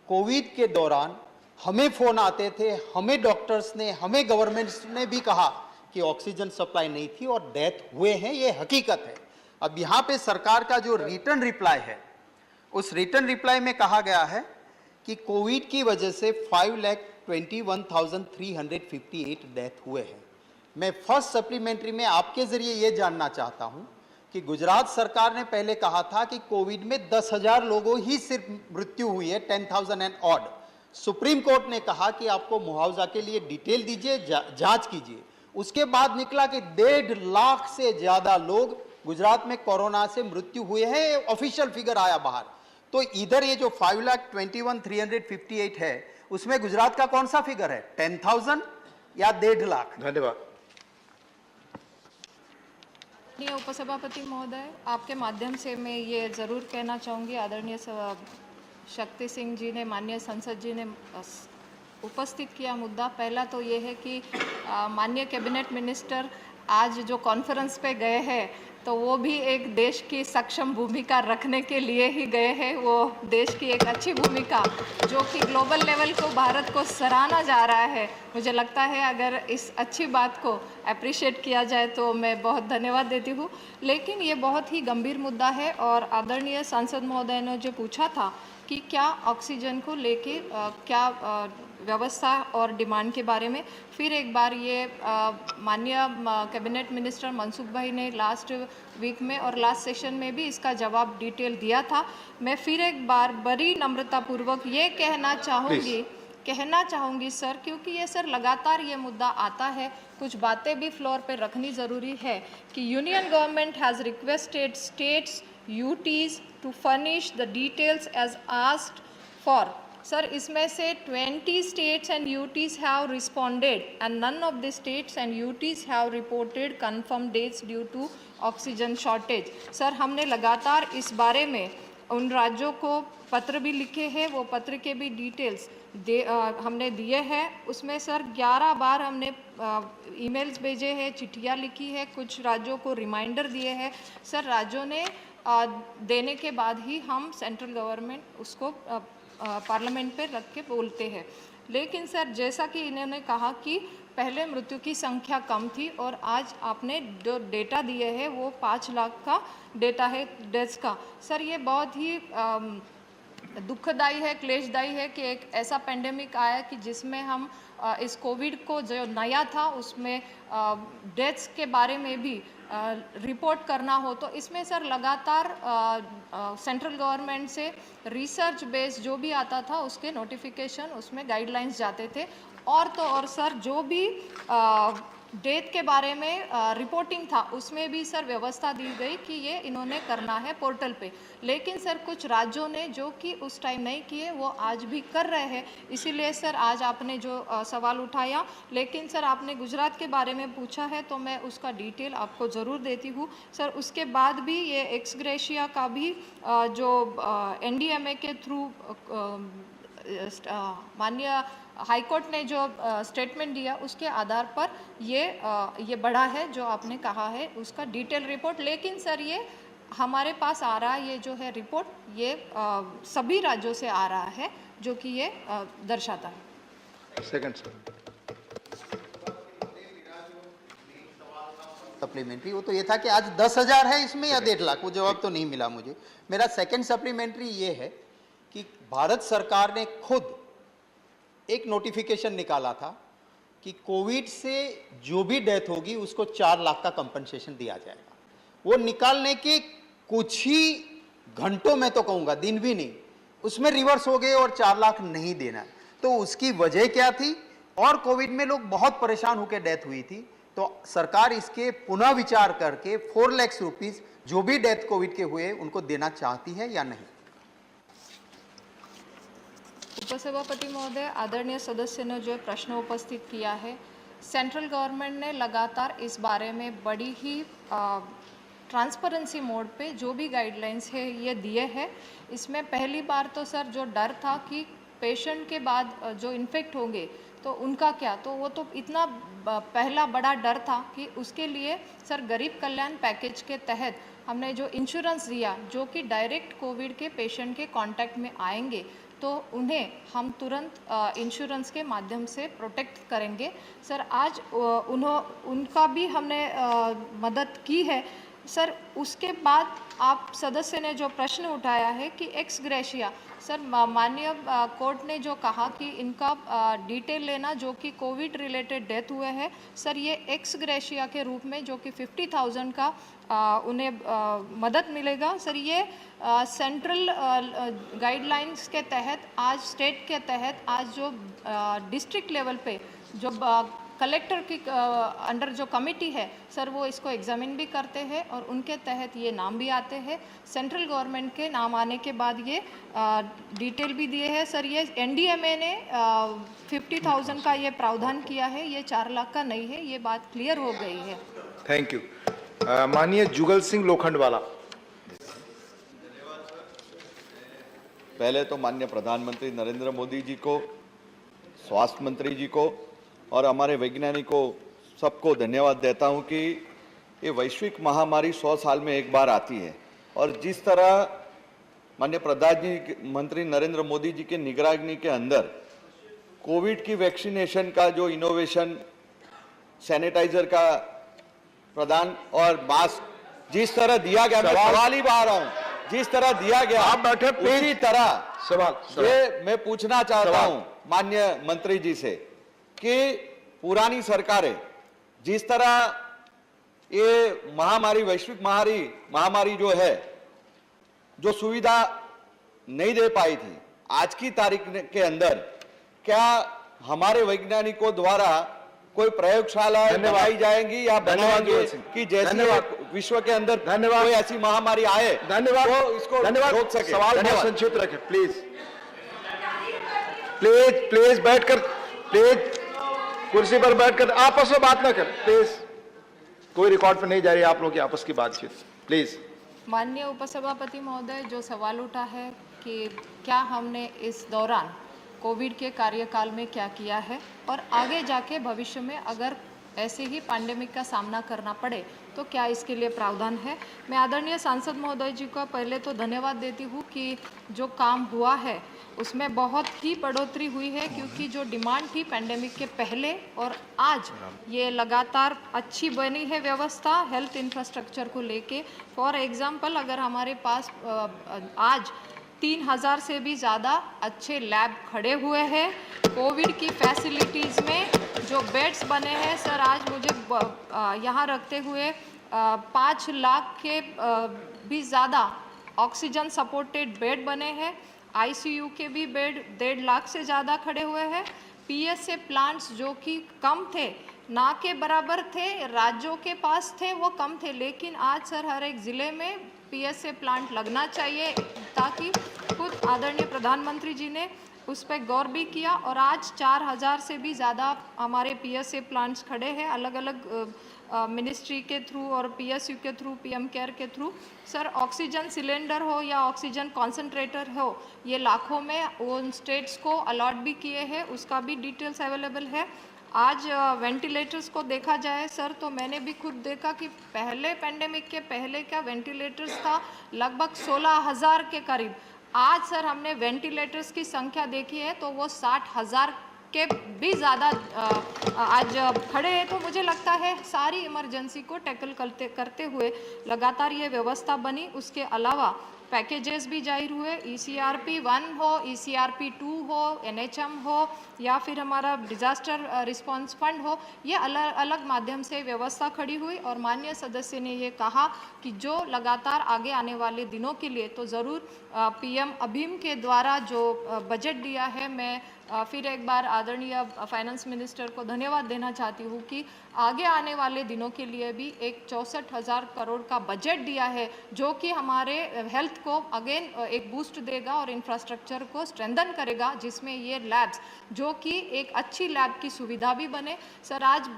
कोविड के दौरान हमें फोन आते थे, हमें डॉक्टर्स ने, हमें गवर्नमेंट ने भी कहा कि ऑक्सीजन सप्लाई नहीं थी और डेथ हुए हैं, ये हकीकत है। अब यहाँ पे सरकार का जो रिटर्न रिप्लाई है, उस रिटर्न रिप्लाई में कहा गया है कि कोविड की वजह से 5,21,358 डेथ हुए हैं। मैं फर्स्ट सप्लीमेंट्री में आपके जरिए ये जानना चाहता हूँ कि गुजरात सरकार ने पहले कहा था कि कोविड में 10,000 लोगों ही सिर्फ मृत्यु हुई है, 10,000 एंड ऑड। सुप्रीम कोर्ट ने कहा कि आपको मुआवजा के लिए डिटेल दीजिए, जांच कीजिए। उसके बाद निकला कि 1.5 लाख से ज्यादा लोग गुजरात में कोरोना से मृत्यु हुए हैं, ऑफिशियल फिगर आया बाहर। तो इधर ये जो 5,21,358 है उसमें गुजरात का कौन सा फिगर है, 10,000 या 1.5 लाख? धन्यवाद। माननीय उपसभापति महोदय, आपके माध्यम से मैं ये ज़रूर कहना चाहूँगी, आदरणीय शक्ति सिंह जी ने, माननीय संसद जी ने उपस्थित किया मुद्दा। पहला तो ये है कि माननीय कैबिनेट मिनिस्टर आज जो कॉन्फ्रेंस पे गए हैं तो वो भी एक देश की सक्षम भूमिका रखने के लिए ही गए हैं। वो देश की एक अच्छी भूमिका जो कि ग्लोबल लेवल को भारत को सराहना जा रहा है। मुझे लगता है अगर इस अच्छी बात को अप्रिशिएट किया जाए तो मैं बहुत धन्यवाद देती हूँ। लेकिन ये बहुत ही गंभीर मुद्दा है और आदरणीय सांसद महोदय ने जो पूछा था कि क्या ऑक्सीजन को लेके क्या व्यवस्था और डिमांड के बारे में, फिर एक बार ये माननीय कैबिनेट मिनिस्टर मनसुख भाई ने लास्ट वीक में और लास्ट सेशन में भी इसका जवाब डिटेल दिया था। मैं फिर एक बार बड़ी नम्रतापूर्वक ये कहना चाहूँगी सर, क्योंकि ये सर लगातार ये मुद्दा आता है, कुछ बातें भी फ्लोर पे रखनी ज़रूरी है कि union government has requested states UTs to furnish the details as asked for. Sir, इसमें से 20 states and UTs have responded and none of the states and UTs have reported confirmed deaths due to oxygen shortage. Sir, हमने लगातार इस बारे में उन राज्यों को पत्र भी लिखे हैं, वो पत्र के भी डिटेल्स हमने दिए हैं। उसमें सर 11 बार हमने ईमेल्स भेजे हैं, चिट्ठियाँ लिखी है, कुछ राज्यों को रिमाइंडर दिए हैं। सर राज्यों ने देने के बाद ही हम सेंट्रल गवर्नमेंट उसको पार्लियामेंट पे रख के बोलते हैं। लेकिन सर जैसा कि इन्होंने कहा कि पहले मृत्यु की संख्या कम थी और आज आपने जो डेटा दिए हैं वो 5 लाख का डेटा है डेथ्स का। सर ये बहुत ही दुखदाई है, क्लेशदायी है कि एक ऐसा पेंडेमिक आया कि जिसमें हम इस कोविड को जो नया था उसमें डेथ्स के बारे में भी रिपोर्ट करना हो, तो इसमें सर लगातार सेंट्रल गवर्नमेंट से रिसर्च बेस्ड जो भी आता था उसके नोटिफिकेशन, उसमें गाइडलाइंस जाते थे। और तो और सर जो भी डेथ के बारे में रिपोर्टिंग था, उसमें भी सर व्यवस्था दी गई कि ये इन्होंने करना है पोर्टल पे। लेकिन सर कुछ राज्यों ने जो कि उस टाइम नहीं किए वो आज भी कर रहे हैं। इसीलिए सर आज आपने जो सवाल उठाया, लेकिन सर आपने गुजरात के बारे में पूछा है तो मैं उसका डिटेल आपको ज़रूर देती हूँ सर। उसके बाद भी ये एक्स ग्रेशिया का भी जो NDMA के थ्रू माननीय हाईकोर्ट ने जो स्टेटमेंट दिया उसके आधार पर ये बढ़ा है जो आपने कहा है उसका डिटेल रिपोर्ट। लेकिन सर ये हमारे पास आ रहा है, ये जो है रिपोर्ट ये सभी राज्यों से आ रहा है जो कि ये दर्शाता है। सेकंड सर, सप्लीमेंट्री वो तो ये था कि आज 10,000 है इसमें या 1.5 लाख, वो जवाब तो नहीं मिला मुझे। मेरा सेकंड सप्लीमेंट्री ये है कि भारत सरकार ने खुद एक नोटिफिकेशन निकाला था कि कोविड से जो भी डेथ होगी उसको 4 लाख का कंपनसेशन दिया जाएगा। वो निकालने के कुछ ही घंटों में, तो कहूँगा दिन भी नहीं, उसमें रिवर्स हो गए और 4 लाख नहीं देना। तो उसकी वजह क्या थी? और कोविड में लोग बहुत परेशान होकर डेथ हुई थी, तो सरकार इसके पुनः विचार करके 4 लाख रुपीस जो भी डेथ कोविड के हुए उनको देना चाहती है या नहीं। उपसभापति महोदय, आदरणीय सदस्य ने जो प्रश्न उपस्थित किया है, सेंट्रल गवर्नमेंट ने लगातार इस बारे में बड़ी ही ट्रांसपेरेंसी मोड पे जो भी गाइडलाइंस है ये दिए हैं। इसमें पहली बार तो सर जो डर था कि पेशेंट के बाद जो इन्फेक्ट होंगे तो उनका क्या, तो वो तो इतना पहला बड़ा डर था कि उसके लिए सर गरीब कल्याण पैकेज के तहत हमने जो इंश्योरेंस दिया जो कि डायरेक्ट कोविड के पेशेंट के कांटेक्ट में आएंगे तो उन्हें हम तुरंत इंश्योरेंस के माध्यम से प्रोटेक्ट करेंगे। सर आज उनका भी हमने मदद की है। सर उसके बाद आप सदस्य ने जो प्रश्न उठाया है कि एक्स ग्रेशिया, सर माननीय कोर्ट ने जो कहा कि इनका डिटेल लेना जो कि कोविड रिलेटेड डेथ हुए हैं, सर ये एक्स ग्रेशिया के रूप में जो कि 50,000 का उन्हें मदद मिलेगा। सर ये सेंट्रल गाइडलाइंस के तहत आज स्टेट के तहत आज जो डिस्ट्रिक्ट लेवल पे जो कलेक्टर की अंडर जो कमेटी है सर वो इसको एग्जामिन भी करते हैं और उनके तहत ये नाम भी आते हैं। सेंट्रल गवर्नमेंट के नाम आने के बाद ये डिटेल भी दिए हैं। सर ये NDMA ने 50,000 का ये प्रावधान किया है, ये 4 लाख का नहीं है, ये बात क्लियर हो गई है। Thank you. माननीय जुगल सिंह लोखंडवाला। पहले तो माननीय प्रधानमंत्री नरेंद्र मोदी जी को, स्वास्थ्य मंत्री जी को और हमारे वैज्ञानिकों सबको धन्यवाद देता हूं कि ये वैश्विक महामारी 100 साल में एक बार आती है और जिस तरह माननीय प्रधानमंत्री नरेंद्र मोदी जी के निगरानी के अंदर कोविड की वैक्सीनेशन का जो इनोवेशन, सैनिटाइजर का प्रदान और मास्क जिस तरह दिया गया, मैं सवाल ही बा रहा हूं, जिस तरह दिया गया आप बैठे उसी तरह सवाल ये मैं पूछना चाहता हूं माननीय मंत्री जी से कि पुरानी सरकारें जिस तरह ये महामारी, वैश्विक महामारी जो है, जो सुविधा नहीं दे पाई थी, आज की तारीख के अंदर क्या हमारे वैज्ञानिकों द्वारा कोई प्रयोगशाला बनाई जाएंगी या बनाएंगे कि जैसे विश्व के अंदर कोई ऐसी महामारी आए तो इसको रोक सके? सवाल संक्षिप्त रखें प्लीज। प्लीज बैठकर, प्लीज कुर्सी पर बैठकर आपस में बात ना करें प्लीज। कोई रिकॉर्ड पर नहीं जा रही आप लोगों की आपस की बातचीत, प्लीज। माननीय उपसभापति महोदय, जो सवाल उठा है कि क्या हमने इस दौरान कोविड के कार्यकाल में क्या किया है और आगे जाके भविष्य में अगर ऐसे ही पैंडेमिक का सामना करना पड़े तो क्या इसके लिए प्रावधान है। मैं आदरणीय सांसद महोदय जी का पहले तो धन्यवाद देती हूँ कि जो काम हुआ है उसमें बहुत ही बढ़ोतरी हुई है, क्योंकि जो डिमांड थी पैंडेमिक के पहले और आज ये लगातार अच्छी बनी है व्यवस्था हेल्थ इंफ्रास्ट्रक्चर को लेके। फॉर एग्जांपल अगर हमारे पास आज 3,000 से भी ज़्यादा अच्छे लैब खड़े हुए हैं, कोविड की फैसिलिटीज़ में जो बेड्स बने हैं सर, आज मुझे यहाँ रखते हुए 5 लाख के भी ज़्यादा ऑक्सीजन सपोर्टेड बेड बने हैं। ICU के भी बेड 1.5 लाख से ज़्यादा खड़े हुए हैं। PSA प्लांट्स जो कि कम थे ना के बराबर थे, राज्यों के पास थे वो कम थे, लेकिन आज सर हर एक ज़िले में पीएसए प्लांट लगना चाहिए, ताकि खुद आदरणीय प्रधानमंत्री जी ने उस पर गौर भी किया। और आज 4000 से भी ज़्यादा हमारे पीएसए प्लांट्स खड़े हैं अलग अलग मिनिस्ट्री के थ्रू और पीएसयू के थ्रू, पीएम केयर के थ्रू। सर ऑक्सीजन सिलेंडर हो या ऑक्सीजन कॉन्सेंट्रेटर हो, ये लाखों में उन स्टेट्स को अलॉट भी किए हैं, उसका भी डिटेल्स अवेलेबल है। आज वेंटिलेटर्स को देखा जाए सर, तो मैंने भी खुद देखा कि पहले पेंडेमिक के पहले क्या वेंटिलेटर्स था लगभग 16,000 के करीब। आज सर हमने वेंटिलेटर्स की संख्या देखी है तो वो 60,000 के भी ज़्यादा आज खड़े हैं। तो मुझे लगता है सारी इमरजेंसी को टैकल करते हुए लगातार ये व्यवस्था बनी। उसके अलावा पैकेजेस भी जारी हुए, ECRP 1 हो, ECRP 2 हो, NHM हो या फिर हमारा डिज़ास्टर रिस्पांस फंड हो, ये अलग अलग माध्यम से व्यवस्था खड़ी हुई। और माननीय सदस्य ने ये कहा कि जो लगातार आगे आने वाले दिनों के लिए तो ज़रूर PM अभीम के द्वारा जो बजट दिया है, मैं फिर एक बार आदरणीय फाइनेंस मिनिस्टर को धन्यवाद देना चाहती हूँ कि आगे आने वाले दिनों के लिए भी एक 64,000 करोड़ का बजट दिया है, जो कि हमारे हेल्थ को अगेन एक बूस्ट देगा और इंफ्रास्ट्रक्चर को स्ट्रेंथन करेगा, जिसमें ये लैब्स जो कि एक अच्छी लैब की सुविधा भी बने। सर आज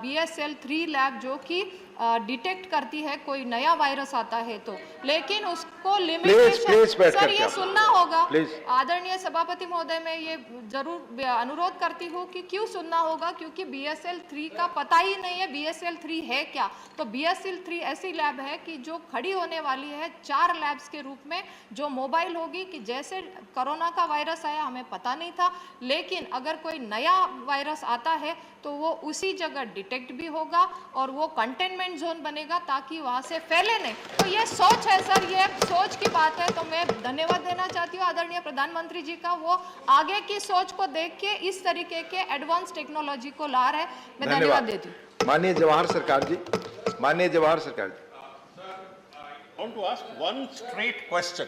BSL 3 लैब जो कि डिटेक्ट करती है कोई नया वायरस आता है तो, लेकिन उसको लिमिटेशन सर ये सुनना होगा। आदरणीय सभापति महोदय, मैं ये जरूर अनुरोध करती हूँ कि क्यों सुनना होगा, क्योंकि BSL 3 का पता ही नहीं है BSL 3 है क्या। तो BSL 3 ऐसी लैब है कि जो खड़ी होने वाली है 4 लैब्स के रूप में, जो मोबाइल होगी कि जैसे कोरोना का वायरस आया हमें पता नहीं था, लेकिन अगर कोई नया वायरस आता है तो वो उसी जगह डिटेक्ट भी होगा और वो कंटेनमेंट जोन बनेगा ताकि वहाँ से फैले नहीं। तो ये सोच है सर, ये सोच की बात है। तो मैं धन्यवाद देना चाहती हूँ आदरणीय प्रधानमंत्री जी का, वो आगे की सोच को देख के इस तरीके के एडवांस टेक्नोलॉजी को ला रहे हैं। मैं धन्यवाद देती हूँ। माननीय जवाहर सरकार जी, माननीय जवाहर सरकार जी। I want to ask one straight question.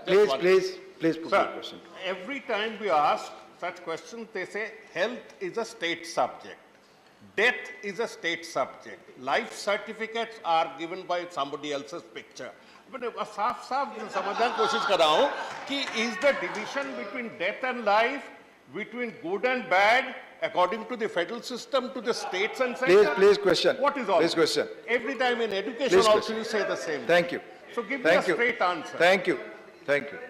Please put Sir, your question. every time we ask such questions, they say health is a state subject. Death is a state subject. Life certificates are given by somebody else's picture. But साफ समझने की कोशिश कर रहा हूँ कि is the division between death and life, between good and bad, according to the federal system, to the states and central? Please question. What is all? Please question. Every time in education Please also question. you say the same. Thank you. So give me a straight answer. Thank you. Thank you.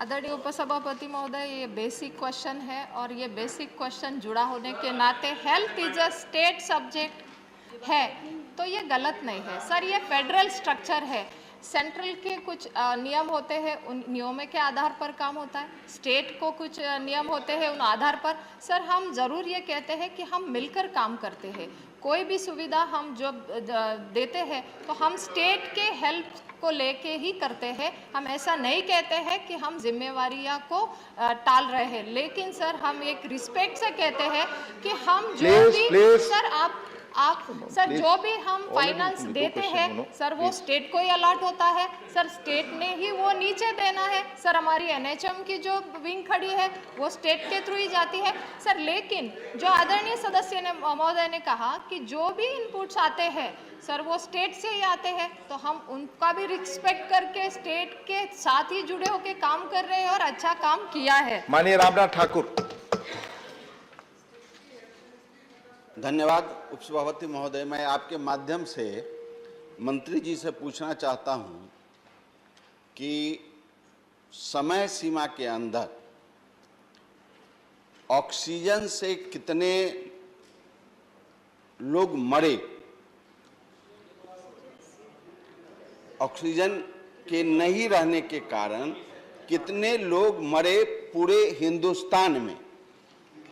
आदरणीय उपसभापति महोदय, ये basic question है और ये basic question जुड़ा होने के नाते health is a state subject है तो ये गलत नहीं है सर। ये फेडरल स्ट्रक्चर है, सेंट्रल के कुछ नियम होते हैं, उन नियमों के आधार पर काम होता है, स्टेट को कुछ नियम होते हैं उन आधार पर। सर हम ज़रूर ये कहते हैं कि हम मिलकर काम करते हैं, कोई भी सुविधा हम जब देते हैं तो हम स्टेट के हेल्प को लेके ही करते हैं। हम ऐसा नहीं कहते हैं कि हम जिम्मेवारियां को टाल रहे हैं, लेकिन सर हम एक रिस्पेक्ट से कहते हैं कि हम जो भी सर आप सर जो भी हम फाइनेंस देते हैं सर वो स्टेट को ही अलॉट होता है सर, स्टेट ने ही वो नीचे देना है सर। हमारी NHM की जो विंग खड़ी है वो स्टेट के थ्रू ही जाती है सर। लेकिन जो आदरणीय सदस्य ने महोदय ने कहा कि जो भी इनपुट्स आते हैं सर वो स्टेट से ही आते हैं, तो हम उनका भी रिस्पेक्ट करके स्टेट के साथ ही जुड़े होकर काम कर रहे हैं और अच्छा काम किया है। माननीय रामनाथ ठाकुर। धन्यवाद उपसभापति महोदय। मैं आपके माध्यम से मंत्री जी से पूछना चाहता हूं कि समय सीमा के अंदर ऑक्सीजन से कितने लोग मरे, ऑक्सीजन के नहीं रहने के कारण कितने लोग मरे पूरे हिंदुस्तान में,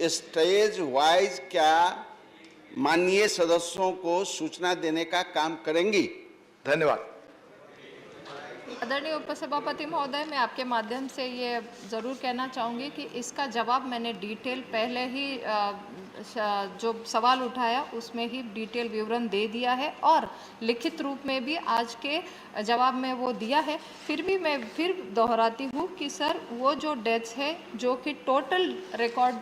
स्टेज वाइज क्या माननीय सदस्यों को सूचना देने का काम करेंगी? धन्यवाद। आदरणीय उपसभापति महोदय, मैं आपके माध्यम से ये ज़रूर कहना चाहूँगी कि इसका जवाब मैंने डिटेल पहले ही जो सवाल उठाया उसमें ही डिटेल विवरण दे दिया है और लिखित रूप में भी आज के जवाब में वो दिया है। फिर भी मैं फिर दोहराती हूँ कि सर वो जो डेट्स है जो कि टोटल रिकॉर्ड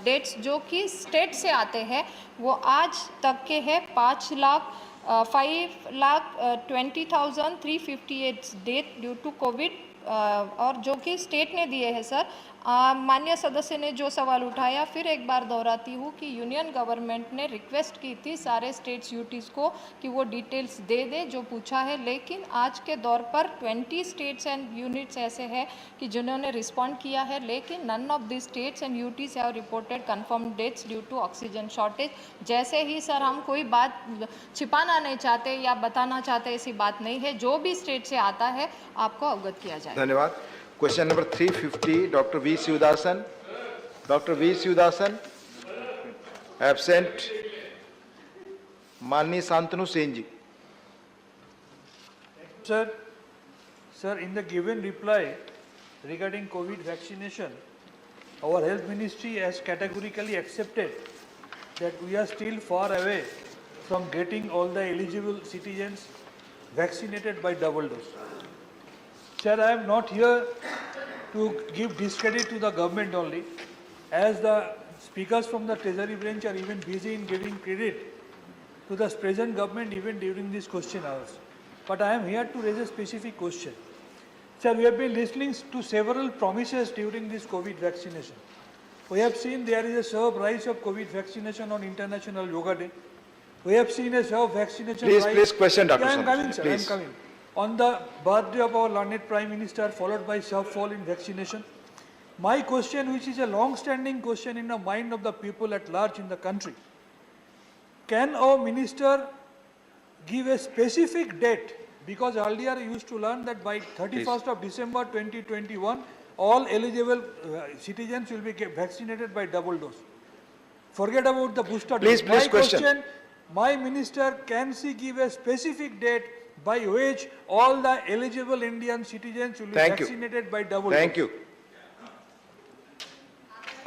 डेट्स जो कि स्टेट से आते हैं वो आज तक के हैं 5,20,358 डेथ ड्यू टू कोविड और जो कि स्टेट ने दिए हैं सर। माननीय सदस्य ने जो सवाल उठाया फिर एक बार दोहराती हूँ कि यूनियन गवर्नमेंट ने रिक्वेस्ट की थी सारे स्टेट्स यूटीज़ को कि वो डिटेल्स दे दे जो पूछा है, लेकिन आज के दौर पर 20 स्टेट्स एंड यूनिट्स ऐसे हैं कि जिन्होंने रिस्पॉन्ड किया है, लेकिन none of the states and UTs have reported confirmed deaths due to oxygen shortage. जैसे ही सर हम कोई बात छिपाना नहीं चाहते या बताना चाहते, ऐसी बात नहीं है, जो भी स्टेट से आता है आपको अवगत किया जाए। धन्यवाद। Question number 350 doctor V Sivadasan. Doctor V Sivadasan absent. माननीय शांतनु सेन जी। Sir, in the given reply regarding COVID vaccination, our health ministry has categorically accepted that we are still far away from getting all the eligible citizens vaccinated by double dose. Sir, I am not here to give discredit to the government only, as the speakers from the Treasury branch are even busy in giving credit to the present government even during these question hours. But I am here to raise a specific question. Sir, we have been listening to several promises during this COVID vaccination. We have seen there is a sharp rise of COVID vaccination on International Yoga Day. We have seen a sharp vaccination rise. Please question, Dr. Yeah, I am coming, sir. I am Please. coming. On the birthday of our learned Prime Minister, followed by sharp fall in vaccination. My question, which is a long-standing question in the mind of the people at large in the country, can our minister give a specific date? Because earlier I used to learn that by 31st of December 2021, all eligible citizens will be vaccinated by double dose. Forget about the booster dose. Please question. My minister, can she give a specific date by which all the eligible Indian citizens will be vaccinated by double dose? Thank you.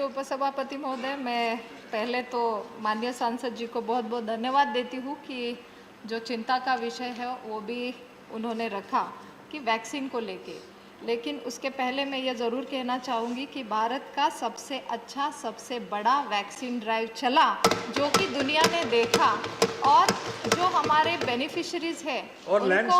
उपसभापति महोदय, मैं पहले तो माननीय सांसद जी को बहुत बहुत धन्यवाद देती हूँ कि जो चिंता का विषय है वो भी उन्होंने रखा कि वैक्सीन को लेके, लेकिन उसके पहले मैं ये ज़रूर कहना चाहूँगी कि भारत का सबसे अच्छा सबसे बड़ा वैक्सीन ड्राइव चला जो कि दुनिया ने देखा और जो हमारे बेनिफिशरीज है उनको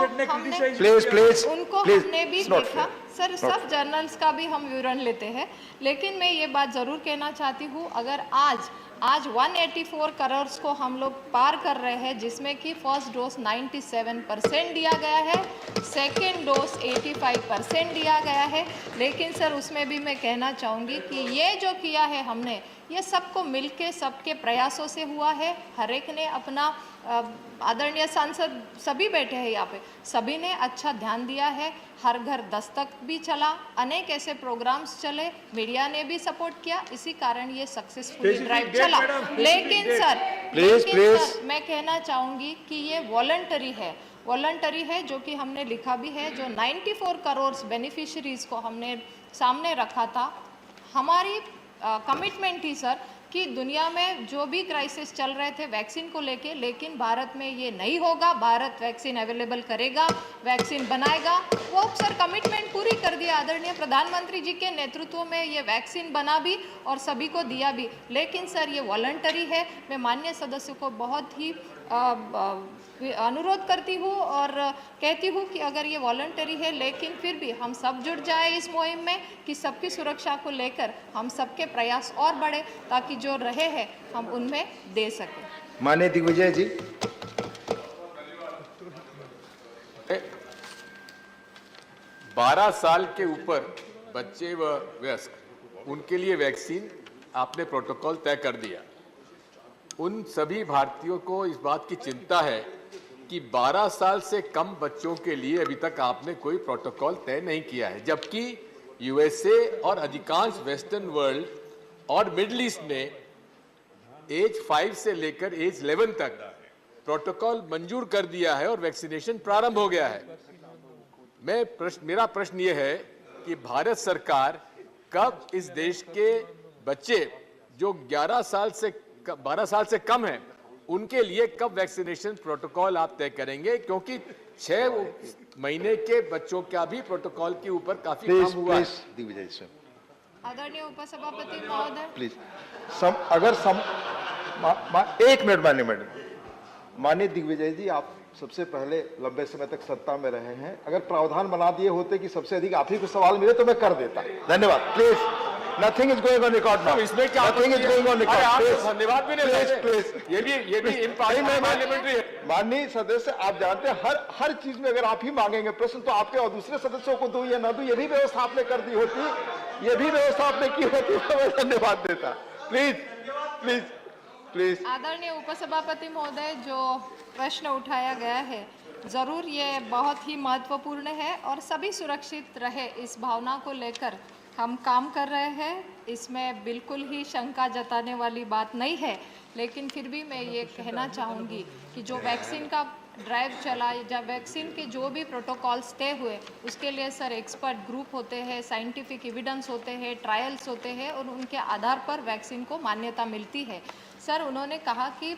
हमने भी देखा। सर सब जर्नल्स का भी हम विवरण लेते हैं, लेकिन मैं ये बात ज़रूर कहना चाहती हूँ, अगर आज 184 करोड़ को हम लोग पार कर रहे हैं, जिसमें कि फर्स्ट डोज 97% दिया गया है, सेकेंड डोज 85% दिया गया है, लेकिन सर उसमें भी मैं कहना चाहूँगी कि ये जो किया है हमने, ये सबको मिलके सबके प्रयासों से हुआ है। हर एक ने अपना, आदरणीय सांसद सभी बैठे हैं यहाँ पे, सभी ने अच्छा ध्यान दिया है। हर घर दस्तक भी चला, अनेक ऐसे प्रोग्राम्स चले, मीडिया ने भी सपोर्ट किया, इसी कारण ये सक्सेसफुली ड्राइव चला। लेकिन सर मैं कहना चाहूँगी कि ये वॉलंटरी है जो कि हमने लिखा भी है, जो 94 करोड़ बेनिफिशरीज को हमने सामने रखा था। हमारी कमिटमेंट थी सर कि दुनिया में जो भी क्राइसिस चल रहे थे वैक्सीन को लेके, लेकिन भारत में ये नहीं होगा, भारत वैक्सीन अवेलेबल करेगा, वैक्सीन बनाएगा। वो सर कमिटमेंट पूरी कर दिया, आदरणीय प्रधानमंत्री जी के नेतृत्व में ये वैक्सीन बना भी और सभी को दिया भी। लेकिन सर ये वॉलंटरी है। मैं माननीय सदस्य को बहुत ही अनुरोध करती हूँ और कहती हूँ कि अगर ये वॉलंटरी है, लेकिन फिर भी हम सब जुट जाए इस मुहिम में कि सबकी सुरक्षा को लेकर हम सबके प्रयास और बढ़े, ताकि जो रहे हैं हम उनमें दे सकें। माननीय दिग्विजय जी। 12 साल के ऊपर बच्चे व वयस्क, उनके लिए वैक्सीन आपने प्रोटोकॉल तय कर दिया। उन सभी भारतीयों को इस बात की चिंता है कि 12 साल से कम बच्चों के लिए अभी तक आपने कोई प्रोटोकॉल तय नहीं किया है, जबकि यूएसए और अधिकांश वेस्टर्न वर्ल्ड और मिडिल ईस्ट ने एज 5 से लेकर एज 11 तक प्रोटोकॉल मंजूर कर दिया है और वैक्सीनेशन प्रारंभ हो गया है। मेरा प्रश्न ये है कि भारत सरकार कब इस देश के बच्चे जो 12 साल से कम हैं, उनके लिए कब वैक्सीनेशन प्रोटोकॉल आप तय करेंगे? क्योंकि 6 महीने के बच्चों का भी प्रोटोकॉल के ऊपर काफी काम हुआ है। दिग्विजय सर, आदरणीय उपसभापति महोदय, प्लीज एक मिनट माननीय दिग्विजय जी, आप सबसे पहले लंबे समय तक सत्ता में रहे हैं। अगर प्रावधान बना दिए होते कि सबसे अधिक आप ही को सवाल मिले तो मैं कर देता। धन्यवाद। Please, nothing is going on record now. इसमें क्या nothing is going on record. धन्यवाद भी नहीं, प्लीज ये भी इम्पार्लियामेंट्री है। माननीय सदस्य, आप जानते हैं हर चीज में अगर आप ही मांगेंगे प्रश्न तो आपके और दूसरे सदस्यों को दूं या ना दूं, ये भी व्यवस्था आपने कर दी होती, ये भी व्यवस्था आपने की होती तो मैं धन्यवाद देता। Please please please. आदरणीय उपसभापति महोदय, जो प्रश्न उठाया गया है ज़रूर ये बहुत ही महत्वपूर्ण है और सभी सुरक्षित रहे इस भावना को लेकर हम काम कर रहे हैं। इसमें बिल्कुल ही शंका जताने वाली बात नहीं है, लेकिन फिर भी मैं ये कहना चाहूँगी कि जो वैक्सीन का ड्राइव चला, जब वैक्सीन के जो भी प्रोटोकॉल्स तय हुए उसके लिए सर एक्सपर्ट ग्रुप होते हैं, साइंटिफिक एविडेंस होते हैं, ट्रायल्स होते हैं और उनके आधार पर वैक्सीन को मान्यता मिलती है। सर उन्होंने कहा कि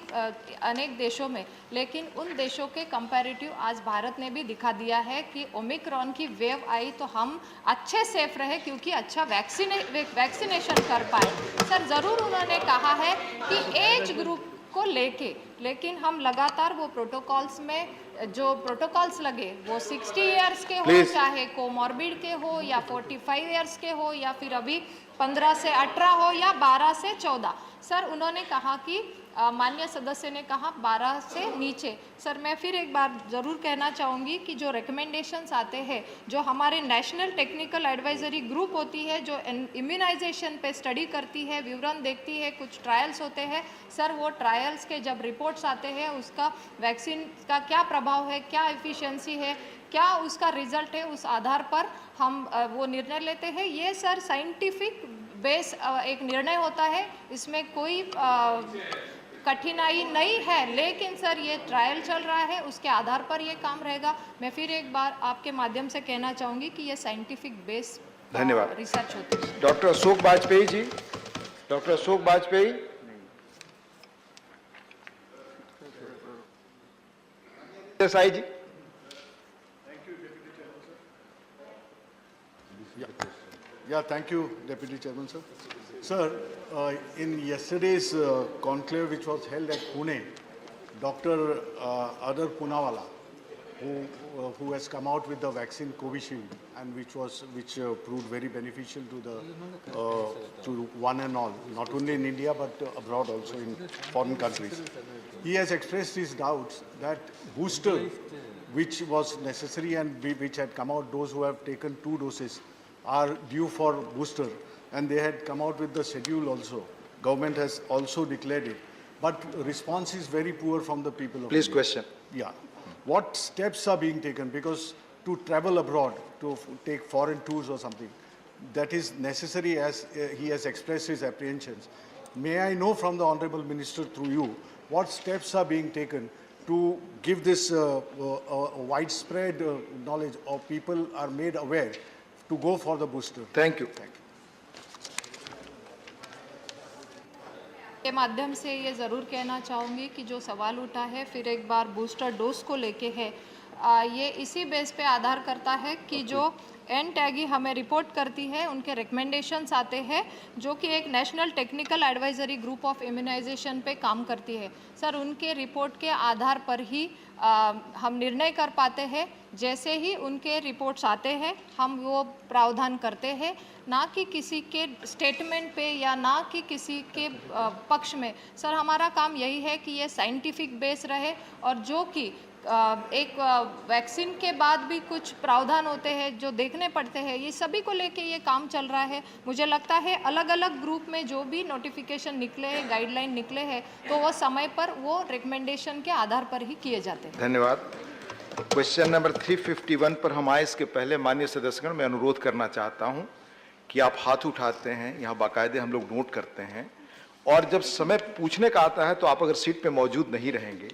अनेक देशों में, लेकिन उन देशों के कंपैरेटिव आज भारत ने भी दिखा दिया है कि ओमिक्रॉन की वेव आई तो हम अच्छे सेफ रहे क्योंकि अच्छा वैक्सीनेशन कर पाए। सर ज़रूर उन्होंने कहा है कि एज ग्रुप को लेकिन हम लगातार वो प्रोटोकॉल्स में जो प्रोटोकॉल्स लगे वो 60 इयर्स के हो, चाहे कोमॉर्बिड के हो या 45 इयर्स के हो या फिर अभी 15 से 18 हो या 12 से 14। सर उन्होंने कहा कि माननीय सदस्य ने कहा 12 से नीचे। सर मैं फिर एक बार ज़रूर कहना चाहूँगी कि जो रिकमेंडेशंस आते हैं, जो हमारे नेशनल टेक्निकल एडवाइजरी ग्रुप होती है जो इम्यूनाइजेशन पे स्टडी करती है, विवरण देखती है, कुछ ट्रायल्स होते हैं। सर वो ट्रायल्स के जब रिपोर्ट्स आते हैं उसका वैक्सीन का क्या प्रभाव है, क्या एफिशिएंसी है, क्या उसका रिजल्ट है, उस आधार पर हम वो निर्णय लेते हैं। ये सर साइंटिफिक बेस एक निर्णय होता है, इसमें कोई कठिनाई नहीं है, लेकिन सर ये ट्रायल चल रहा है, उसके आधार पर ये काम रहेगा। मैं फिर एक बार आपके माध्यम से कहना चाहूँगी कि ये साइंटिफिक बेस धन्यवाद रिसर्च होती है। Doctor Ashok Vajpayee ji, doctor Ashok Vajpayee. Desai ji. Yeah, thank you, Deputy Chairman, sir. Sir, in yesterday's conclave which was held at Pune, Dr. Adar Poonawala, who has come out with the vaccine Covishield and which proved very beneficial to one and all, not only in India but abroad also in foreign countries. He has expressed his doubts that booster, which was necessary and which had come out, those who have taken 2 doses are due for booster, and they had come out with the schedule also. Government has also declared it, but response is very poor from the people of Please India. question. Yeah. What steps are being taken? Because to travel abroad, to take foreign tours or something, that is necessary as he has expressed his apprehensions. May I know from the Honorable Minister through you, what steps are being taken to give this widespread knowledge, or people are made aware to go for the booster? Thank you. के माध्यम से ये ज़रूर कहना चाहूँगी कि जो सवाल उठा है फिर एक बार बूस्टर डोज को लेके है, ये इसी बेस पे आधार करता है कि जो एन टैगी हमें रिपोर्ट करती है, उनके रिकमेंडेशंस आते हैं जो कि एक national technical advisory group of immunization पे काम करती है। सर उनके रिपोर्ट के आधार पर ही हम निर्णय कर पाते हैं। जैसे ही उनके रिपोर्ट्स आते हैं हम वो प्रावधान करते हैं, ना कि किसी के स्टेटमेंट पे या ना कि किसी के पक्ष में। सर हमारा काम यही है कि ये साइंटिफिक बेस रहे और जो कि एक वैक्सीन के बाद भी कुछ प्रावधान होते हैं जो देखने पड़ते हैं, ये सभी को लेके ये काम चल रहा है। मुझे लगता है अलग अलग ग्रुप में जो भी नोटिफिकेशन निकले हैं, गाइडलाइन निकले हैं, तो वो समय पर वो रिकमेंडेशन के आधार पर ही किए जाते हैं। धन्यवाद। क्वेश्चन नंबर 351 पर हम आए, इसके पहले माननीय सदस्यगण मैं अनुरोध करना चाहता हूं कि आप हाथ उठाते हैं, यहाँ बाकायदे हम लोग नोट करते हैं, और जब समय पूछने का आता है तो आप अगर सीट पे मौजूद नहीं रहेंगे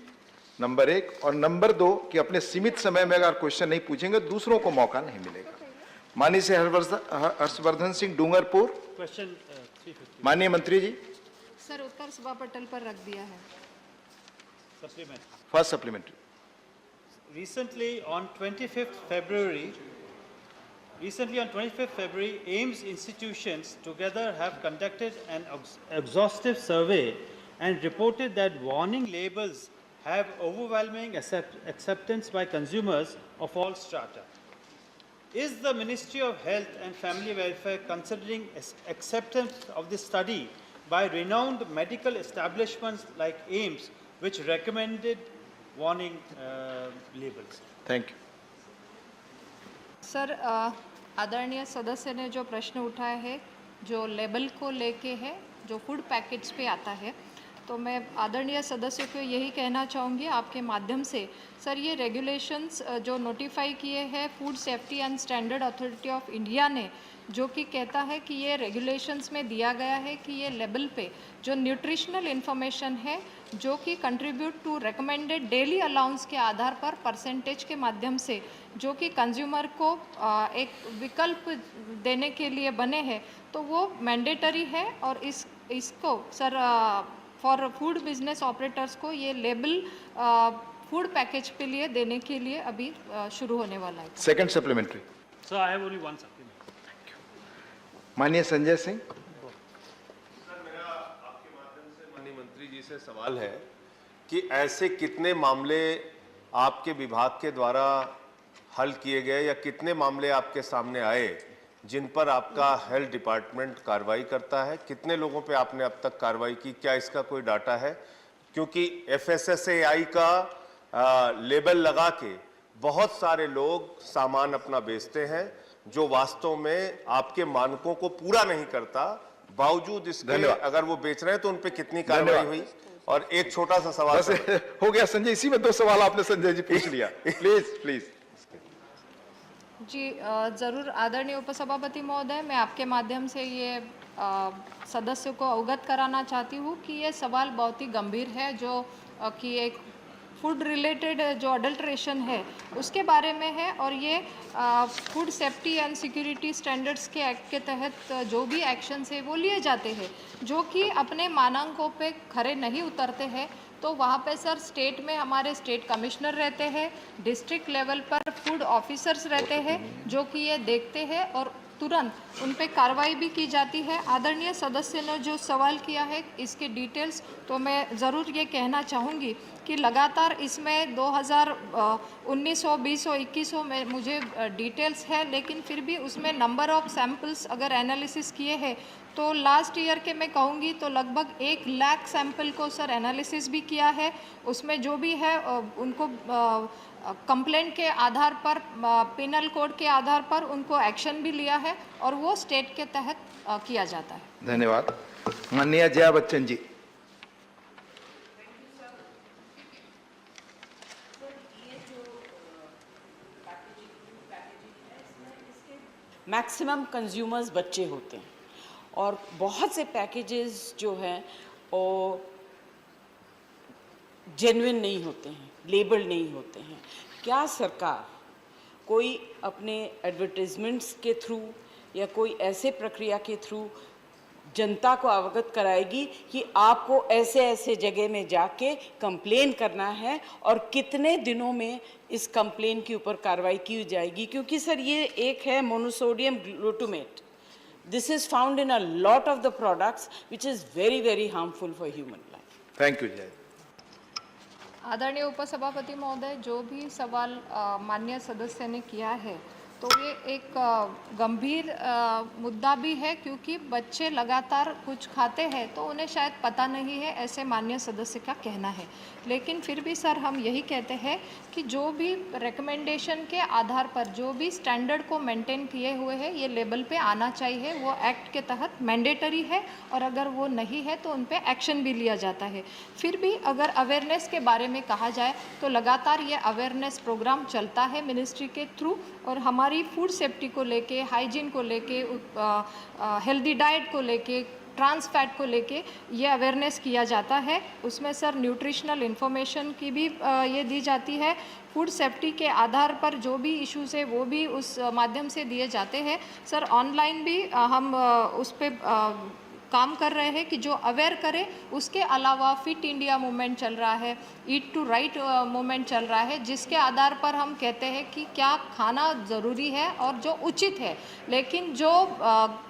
नंबर 1, और नंबर 2 कि अपने सीमित समय में अगर क्वेश्चन नहीं पूछेंगे दूसरों को मौका नहीं मिलेगा। माननीय से हर्षवर्धन सिंह डूंगरपुर। क्वेश्चन माननीय मंत्री जी। सर उत्तर सभा पटल पर रख दिया है। First supplementary. Recently on 25th February, AIIMS institutions together have conducted an exhaustive survey and reported that warning labels have overwhelming acceptance by consumers of all strata. Is the Ministry of Health and Family Welfare considering acceptance of this study by renowned medical establishments like AIIMS, which recommended warning labels? Thank you. Sir आदरणीय सदस्य ने जो प्रश्न उठाया है जो label को लेके है जो फूड पैकेट्स पे आता है, तो मैं आदरणीय सदस्य को यही कहना चाहूँगी आपके माध्यम से, सर ये रेगुलेशंस जो नोटिफाई किए हैं food safety and standard authority of India ने, जो कि कहता है कि ये रेगुलेशंस में दिया गया है कि ये लेबल पे जो न्यूट्रिशनल इन्फॉर्मेशन है जो कि contribute to recommended daily allowance के आधार पर परसेंटेज के माध्यम से जो कि कंज्यूमर को एक विकल्प देने के लिए बने हैं, तो वो मैंडेटरी है और इसको sir for food business operators को ये लेबल फूड पैकेज के लिए देने के लिए अभी शुरू होने वाला है। Second supplementary. Sir, I have only one supplement. माननीय संजय सिंह। सर मेरा आपके माध्यम से माननीय मंत्री जी से सवाल है कि ऐसे कितने मामले आपके विभाग के द्वारा हल किए गए या कितने मामले आपके सामने आए जिन पर आपका हेल्थ डिपार्टमेंट कार्रवाई करता है, कितने लोगों पे आपने अब तक कार्रवाई की, क्या इसका कोई डाटा है? क्योंकि FSSAI का लेबल लगा के बहुत सारे लोग सामान अपना बेचते हैं जो वास्तव में आपके मानकों को पूरा नहीं करता, बावजूद इसके अगर वो बेच रहे हैं तो उन पे कितनी कार्रवाई हुई? और एक छोटा सा सवाल हो गया संजय, इसी में 2 सवाल आपने संजय जी पूछ लिया। प्लीज जी ज़रूर आदरणीय उपसभापति महोदय, मैं आपके माध्यम से ये सदस्य को अवगत कराना चाहती हूँ कि ये सवाल बहुत ही गंभीर है जो कि एक फूड रिलेटेड जो अडल्ट्रेशन है उसके बारे में है, और ये food safety and security standards के एक्ट के तहत जो भी एक्शंस है वो लिए जाते हैं जो कि अपने मानकों पे खरे नहीं उतरते हैं, तो वहाँ पे सर स्टेट में हमारे स्टेट कमिश्नर रहते हैं, डिस्ट्रिक्ट लेवल पर फूड ऑफिसर्स रहते हैं जो कि ये देखते हैं और तुरंत उन पे कार्रवाई भी की जाती है। आदरणीय सदस्य ने जो सवाल किया है इसके डिटेल्स, तो मैं ज़रूर ये कहना चाहूँगी कि लगातार इसमें 2019 20 21 में मुझे डिटेल्स है, लेकिन फिर भी उसमें नंबर ऑफ सैम्पल्स अगर एनालिसिस किए हैं तो लास्ट ईयर के मैं कहूँगी तो लगभग 1 लाख सैंपल को सर एनालिसिस भी किया है। उसमें जो भी है उनको कंप्लेंट के आधार पर पिनल कोड के आधार पर उनको एक्शन भी लिया है और वो स्टेट के तहत किया जाता है। धन्यवाद। माननीय जया बच्चन जी। मैक्सिमम कंज्यूमर्स बच्चे होते हैं और बहुत से पैकेजेस जो हैं वो जेन्युइन नहीं होते हैं, लेबल नहीं होते हैं। क्या सरकार कोई अपने एडवर्टाइजमेंट्स के थ्रू या कोई ऐसे प्रक्रिया के थ्रू जनता को अवगत कराएगी कि आपको ऐसे ऐसे जगह में जाके कंप्लेन करना है और कितने दिनों में इस कंप्लेन के ऊपर कार्रवाई की जाएगी? क्योंकि सर ये एक है monosodium glutamate, this is found in a lot of the products which is very very harmful for human life. Thank you जय। आदरणीय उपसभापति महोदय, जो भी सवाल माननीय सदस्य ने किया है तो ये एक गंभीर मुद्दा भी है, क्योंकि बच्चे लगातार कुछ खाते हैं तो उन्हें शायद पता नहीं है, ऐसे माननीय सदस्य का कहना है। लेकिन फिर भी सर हम यही कहते हैं कि जो भी रिकमेंडेशन के आधार पर जो भी स्टैंडर्ड को मेंटेन किए हुए हैं ये लेबल पे आना चाहिए, वो एक्ट के तहत मैंडेटरी है और अगर वो नहीं है तो उन पे एक्शन भी लिया जाता है। फिर भी अगर अवेयरनेस के बारे में कहा जाए तो लगातार ये अवेयरनेस प्रोग्राम चलता है मिनिस्ट्री के थ्रू, और हमारी फूड सेफ्टी को लेके, हाइजीन को लेके, हेल्दी डाइट को लेके, ट्रांस फैट को लेके ये अवेयरनेस किया जाता है। उसमें सर न्यूट्रिशनल इन्फॉर्मेशन की भी ये दी जाती है। फूड सेफ्टी के आधार पर जो भी इश्यूज़ है वो भी उस माध्यम से दिए जाते हैं। सर ऑनलाइन भी हम उस पर काम कर रहे हैं कि जो अवेयर करे। उसके अलावा फिट इंडिया मूवमेंट चल रहा है, ईट टू राइट मूवमेंट चल रहा है, जिसके आधार पर हम कहते हैं कि क्या खाना ज़रूरी है और जो उचित है, लेकिन जो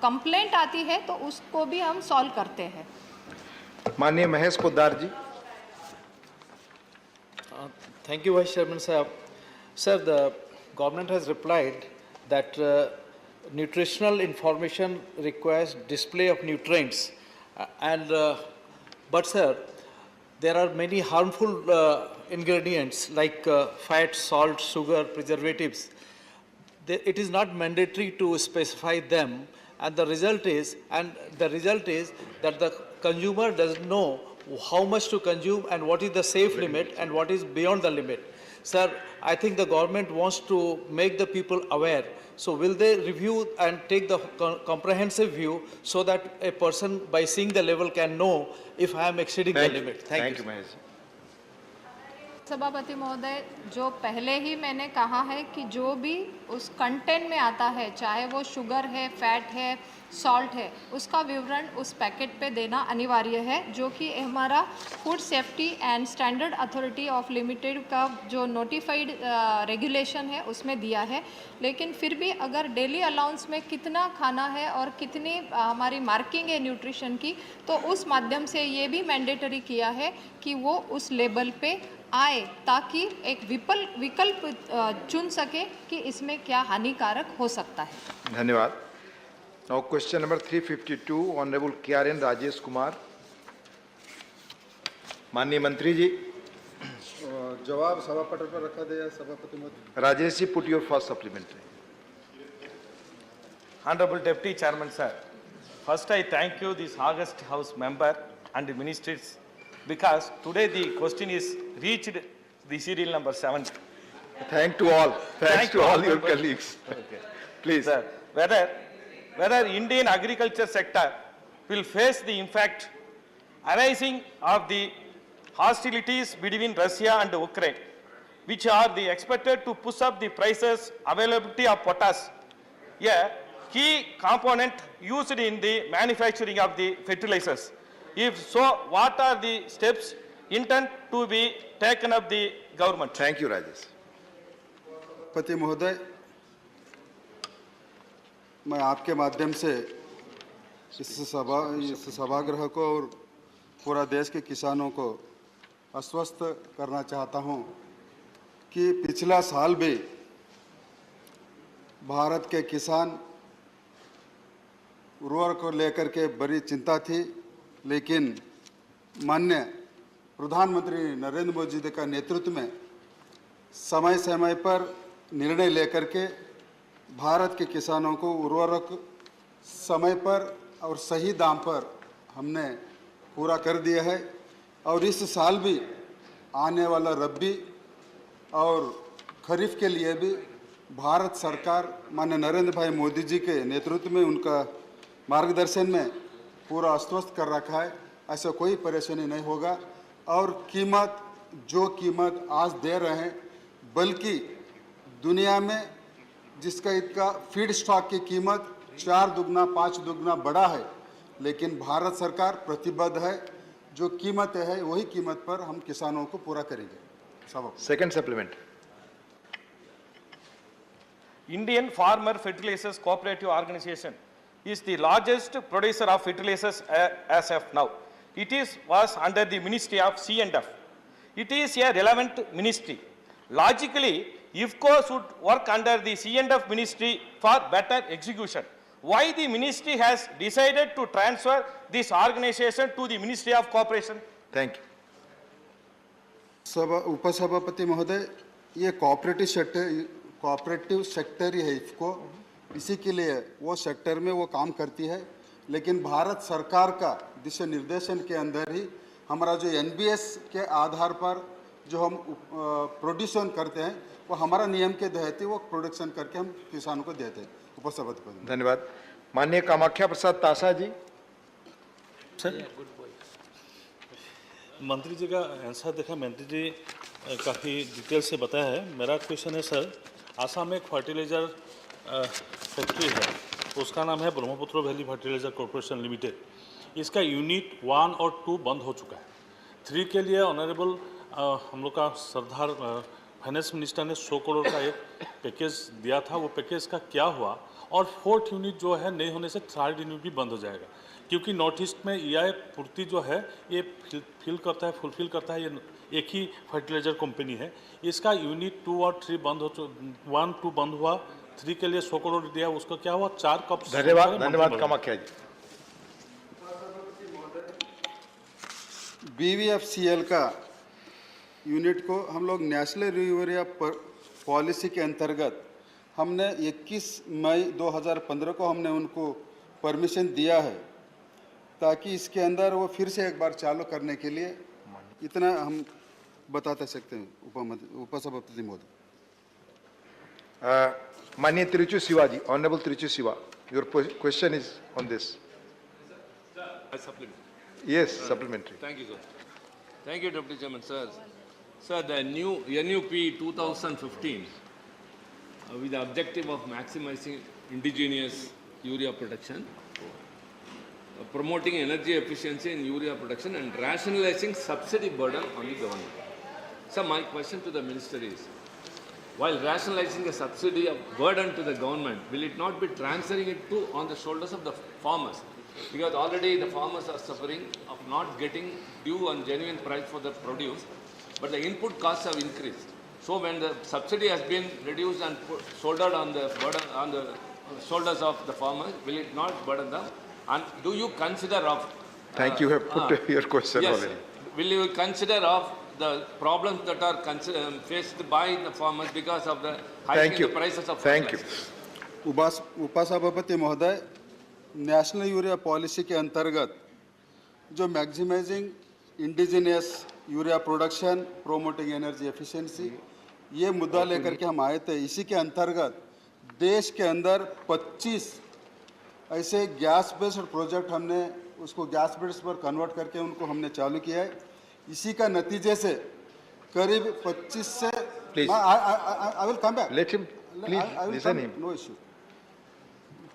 कंप्लेंट आती है तो उसको भी हम सॉल्व करते हैं। माननीय महेश पोद्दार जी। Thank you, Vice Chairman Sahab. Sir, the government has replied that nutritional information requires display of nutrients, but sir, there are many harmful ingredients like fat, salt, sugar, preservatives. It is not mandatory to specify them, and the result is that the consumer doesn't know how much to consume and what is the safe limit and what is beyond the limit. Sir, I think the government wants to make the people aware. So will they review and take the comprehensive view so that a person by seeing the level can know if I am exceeding the limit? Thank you. Mahesh. सभापति महोदय, जो पहले ही मैंने कहा है कि जो भी उस कंटेंट में आता है, चाहे वो शुगर है, फैट है, सॉल्ट है, उसका विवरण उस पैकेट पे देना अनिवार्य है, जो कि हमारा food safety and standard authority of limited का जो नोटिफाइड रेगुलेशन है उसमें दिया है। लेकिन फिर भी अगर डेली अलाउंस में कितना खाना है और कितनी हमारी मार्किंग है न्यूट्रिशन की, तो उस माध्यम से ये भी मैंडेटरी किया है कि वो उस लेबल पे आए, ताकि एक विकल्प चुन सके कि इसमें क्या हानिकारक हो सकता है। धन्यवाद। Now question number 352 honourable KRN Rajesh Kumar. माननीय मंत्री जी। जवाब सभापति पर रखा गया। सभापति महोदय। Rajesh ji, put your first supplementary. Honorable Deputy Chairman Sir, first I thank you, this August House member and the ministers, because today the question is reached the serial number 7. Thank to all. Thanks to all your colleagues. Okay. Please. Sir, whether Indian agriculture sector will face the impact arising of the hostilities between Russia and Ukraine, which are expected to push up the prices, availability of potash, a key component used in the manufacturing of the fertilizers. If so, what are the steps intended to be taken up the government? Thank you, Rajesh. पति महोदय, मैं आपके माध्यम से इस सभागृह को और पूरा देश के किसानों को आश्वस्त करना चाहता हूं कि पिछला साल भी भारत के किसान उर्वर को लेकर के बड़ी चिंता थी, लेकिन माननीय प्रधानमंत्री नरेंद्र मोदी जी का नेतृत्व में समय समय पर निर्णय लेकर के भारत के किसानों को उर्वरक समय पर और सही दाम पर हमने पूरा कर दिया है। और इस साल भी आने वाला रबी और खरीफ के लिए भी भारत सरकार माननीय नरेंद्र भाई मोदी जी के नेतृत्व में उनका मार्गदर्शन में पूरा आश्वस्त कर रखा है, ऐसा कोई परेशानी नहीं होगा। और कीमत जो कीमत आज दे रहे हैं, बल्कि दुनिया में जिसका इसका फीड स्टॉक की कीमत 4 दुगना 5 दुगना बढ़ा है, लेकिन भारत सरकार प्रतिबद्ध है, जो कीमत है वही कीमत पर हम किसानों को पूरा करेंगे। Second supplement. Indian Farmer Fertilizers Cooperative Organization is the largest producer of fertilizers as of now. It was under the Ministry of C&F. It is a relevant ministry. Logically, IFCO should work under the C&F ministry for better execution. Why the ministry has decided to transfer this organization to the Ministry of Cooperation? Thank you. उपसभापति महोदय, ये cooperative sector ही है IFCO, इसी के लिए वो sector में वो काम करती है। लेकिन भारत सरकार का दिशा निर्देशन के अंदर ही हमारा जो NBS के आधार पर जो हम प्रोड्यूसन करते हैं, वो हमारा नियम के तहत ही वो प्रोडक्शन करके हम किसानों को देते हैं। उपसभापति। धन्यवाद। माननीय कामाख्या प्रसाद तासा जी। सर मंत्री जी का आंसर देखा, मंत्री जी काफ़ी डिटेल से बताया है। मेरा क्वेश्चन है सर, आसाम में एक फर्टिलाइज़र फैक्ट्री है, उसका नाम है Brahmaputra valley fertiliser corporation limited. इसका यूनिट 1 और 2 बंद हो चुका है। 3 के लिए ऑनरेबल हम लोग का सरदार फाइनेंस मिनिस्टर ने 100 करोड़ का एक पैकेज दिया था, वो पैकेज का क्या हुआ? और 4th यूनिट जो है नहीं होने से 3rd यूनिट भी बंद हो जाएगा, क्योंकि नॉर्थ ईस्ट में EI पूर्ति जो है ये फुलफिल करता है, ये एक ही फर्टिलाइजर कंपनी है। इसका यूनिट 2 और 3 बंद हो 1, 2 बंद हुआ, 3 के लिए 100 करोड़ दिया, उसका क्या हुआ? 4 कप। धन्यवाद कामाख्या जी। BVFCL का यूनिट को हम लोग नेशनल यूरिया पॉलिसी के अंतर्गत हमने 21 मई 2015 को हमने उनको परमिशन दिया है, ताकि इसके अंदर वो फिर से एक बार चालू करने के लिए, इतना हम बताते सकते हैं उपसभापति महोदय। माननीय Tiruchi Siva ji, honourable Tiruchi Siva, your question is on this. Yes, supplementary. Thank you, sir. Thank you, Deputy Chairman, sir. Sir, the new NUP 2015, with the objective of maximizing indigenous urea production, promoting energy efficiency in urea production, and rationalizing subsidy burden on the government. So, my question to the minister is, while rationalizing the subsidy burden to the government, will it not be transferring it on the shoulders of the farmers? Because already the farmers are suffering of not getting due and genuine price for the produce, but the input costs have increased. So when the subsidy has been reduced and shouldered on the burden on the shoulders of the farmers, will it not burden them? And do you consider of? Thank you. Have put your question yes, already. Will you consider of the problems that are faced by the farmers because of the hiking the prices of fertilizers? उपसभापति महोदय, national urea policy के अंतर्गत जो maximizing indigenous urea production, promoting energy efficiency, ये मुद्दा लेकर के हम आए थे। इसी के अंतर्गत देश के अंदर 25 ऐसे गैस बेस्ड प्रोजेक्ट हमने उसको गैस बेस्ड पर कन्वर्ट करके उनको हमने चालू किया है। इसी का नतीजे से करीब 25 से I will come back, let him please listen him, no issue.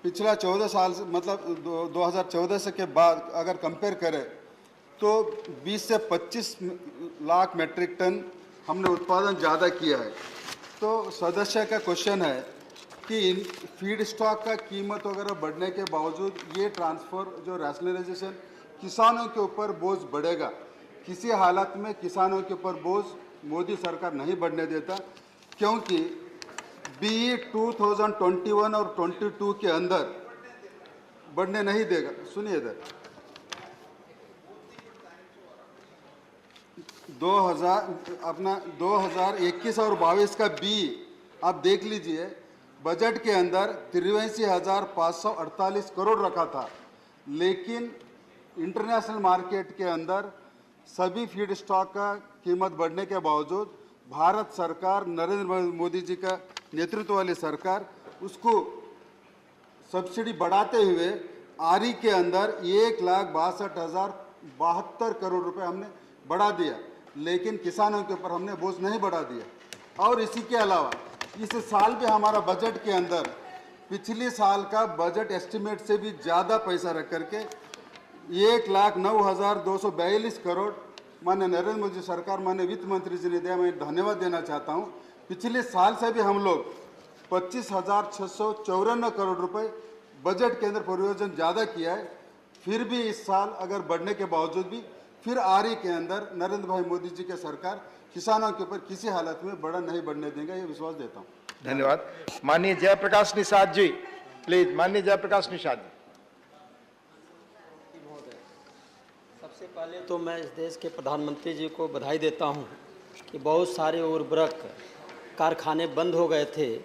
पिछला 14 साल से मतलब 2014 से के बाद अगर कंपेयर करें तो 20 से 25 लाख मेट्रिक टन हमने उत्पादन ज़्यादा किया है। तो सदस्य का क्वेश्चन है कि इन फीड स्टॉक का कीमत वगैरह बढ़ने के बावजूद ये ट्रांसफ़र जो रैशनलाइजेशन किसानों के ऊपर बोझ बढ़ेगा, किसी हालत में किसानों के ऊपर बोझ मोदी सरकार नहीं बढ़ने देता, क्योंकि BE 2021 और 22 के अंदर बढ़ने नहीं देगा। सुनिए इधर, 2021 और 22 का BE आप देख लीजिए, बजट के अंदर 83,548 करोड़ रखा था, लेकिन इंटरनेशनल मार्केट के अंदर सभी फीड स्टॉक का कीमत बढ़ने के बावजूद भारत सरकार, नरेंद्र मोदी जी का नेतृत्व वाली सरकार, उसको सब्सिडी बढ़ाते हुए आरी के अंदर 1,62,072 करोड़ रुपए हमने बढ़ा दिया, लेकिन किसानों के ऊपर हमने बोझ नहीं बढ़ा दिया। और इसी के अलावा इस साल भी हमारा बजट के अंदर पिछले साल का बजट एस्टिमेट से भी ज़्यादा पैसा रख करके 1,09,242 करोड़ माननीय नरेंद्र मोदी सरकार, माननीय वित्त मंत्री जी ने दिया। मैं धन्यवाद देना चाहता हूँ। पिछले साल से भी हम लोग 25,654 करोड़ रुपए बजट के अंदर परियोजना ज़्यादा किया है। फिर भी इस साल अगर बढ़ने के बावजूद भी फिर आरी के अंदर नरेंद्र भाई मोदी जी के सरकार किसानों के ऊपर किसी हालत में बढ़ा नहीं बढ़ने देगा, ये विश्वास देता हूँ। धन्यवाद। माननीय जयप्रकाश निषाद जी, प्लीज। माननीय जयप्रकाश निषाद जी। सबसे पहले तो मैं इस देश के प्रधानमंत्री जी को बधाई देता हूं कि बहुत सारे उर्वरक कारखाने बंद हो गए थे,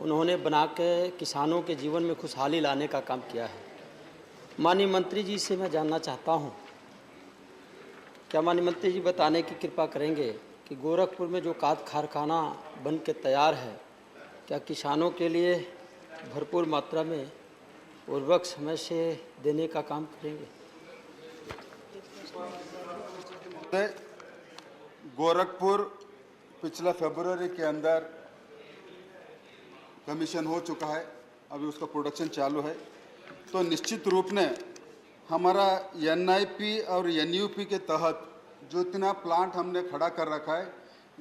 उन्होंने बना के किसानों के जीवन में खुशहाली लाने का काम किया है। माननीय मंत्री जी से मैं जानना चाहता हूं, क्या माननीय मंत्री जी बताने की कृपा करेंगे कि गोरखपुर में जो कारखाना बन के तैयार है, क्या किसानों के लिए भरपूर मात्रा में उर्वरक समय से देने का काम करेंगे? गोरखपुर पिछला फरवरी के अंदर कमीशन हो चुका है, अभी उसका प्रोडक्शन चालू है। तो निश्चित रूप में हमारा एनआईपी और एनयूपी के तहत जो इतना प्लांट हमने खड़ा कर रखा है,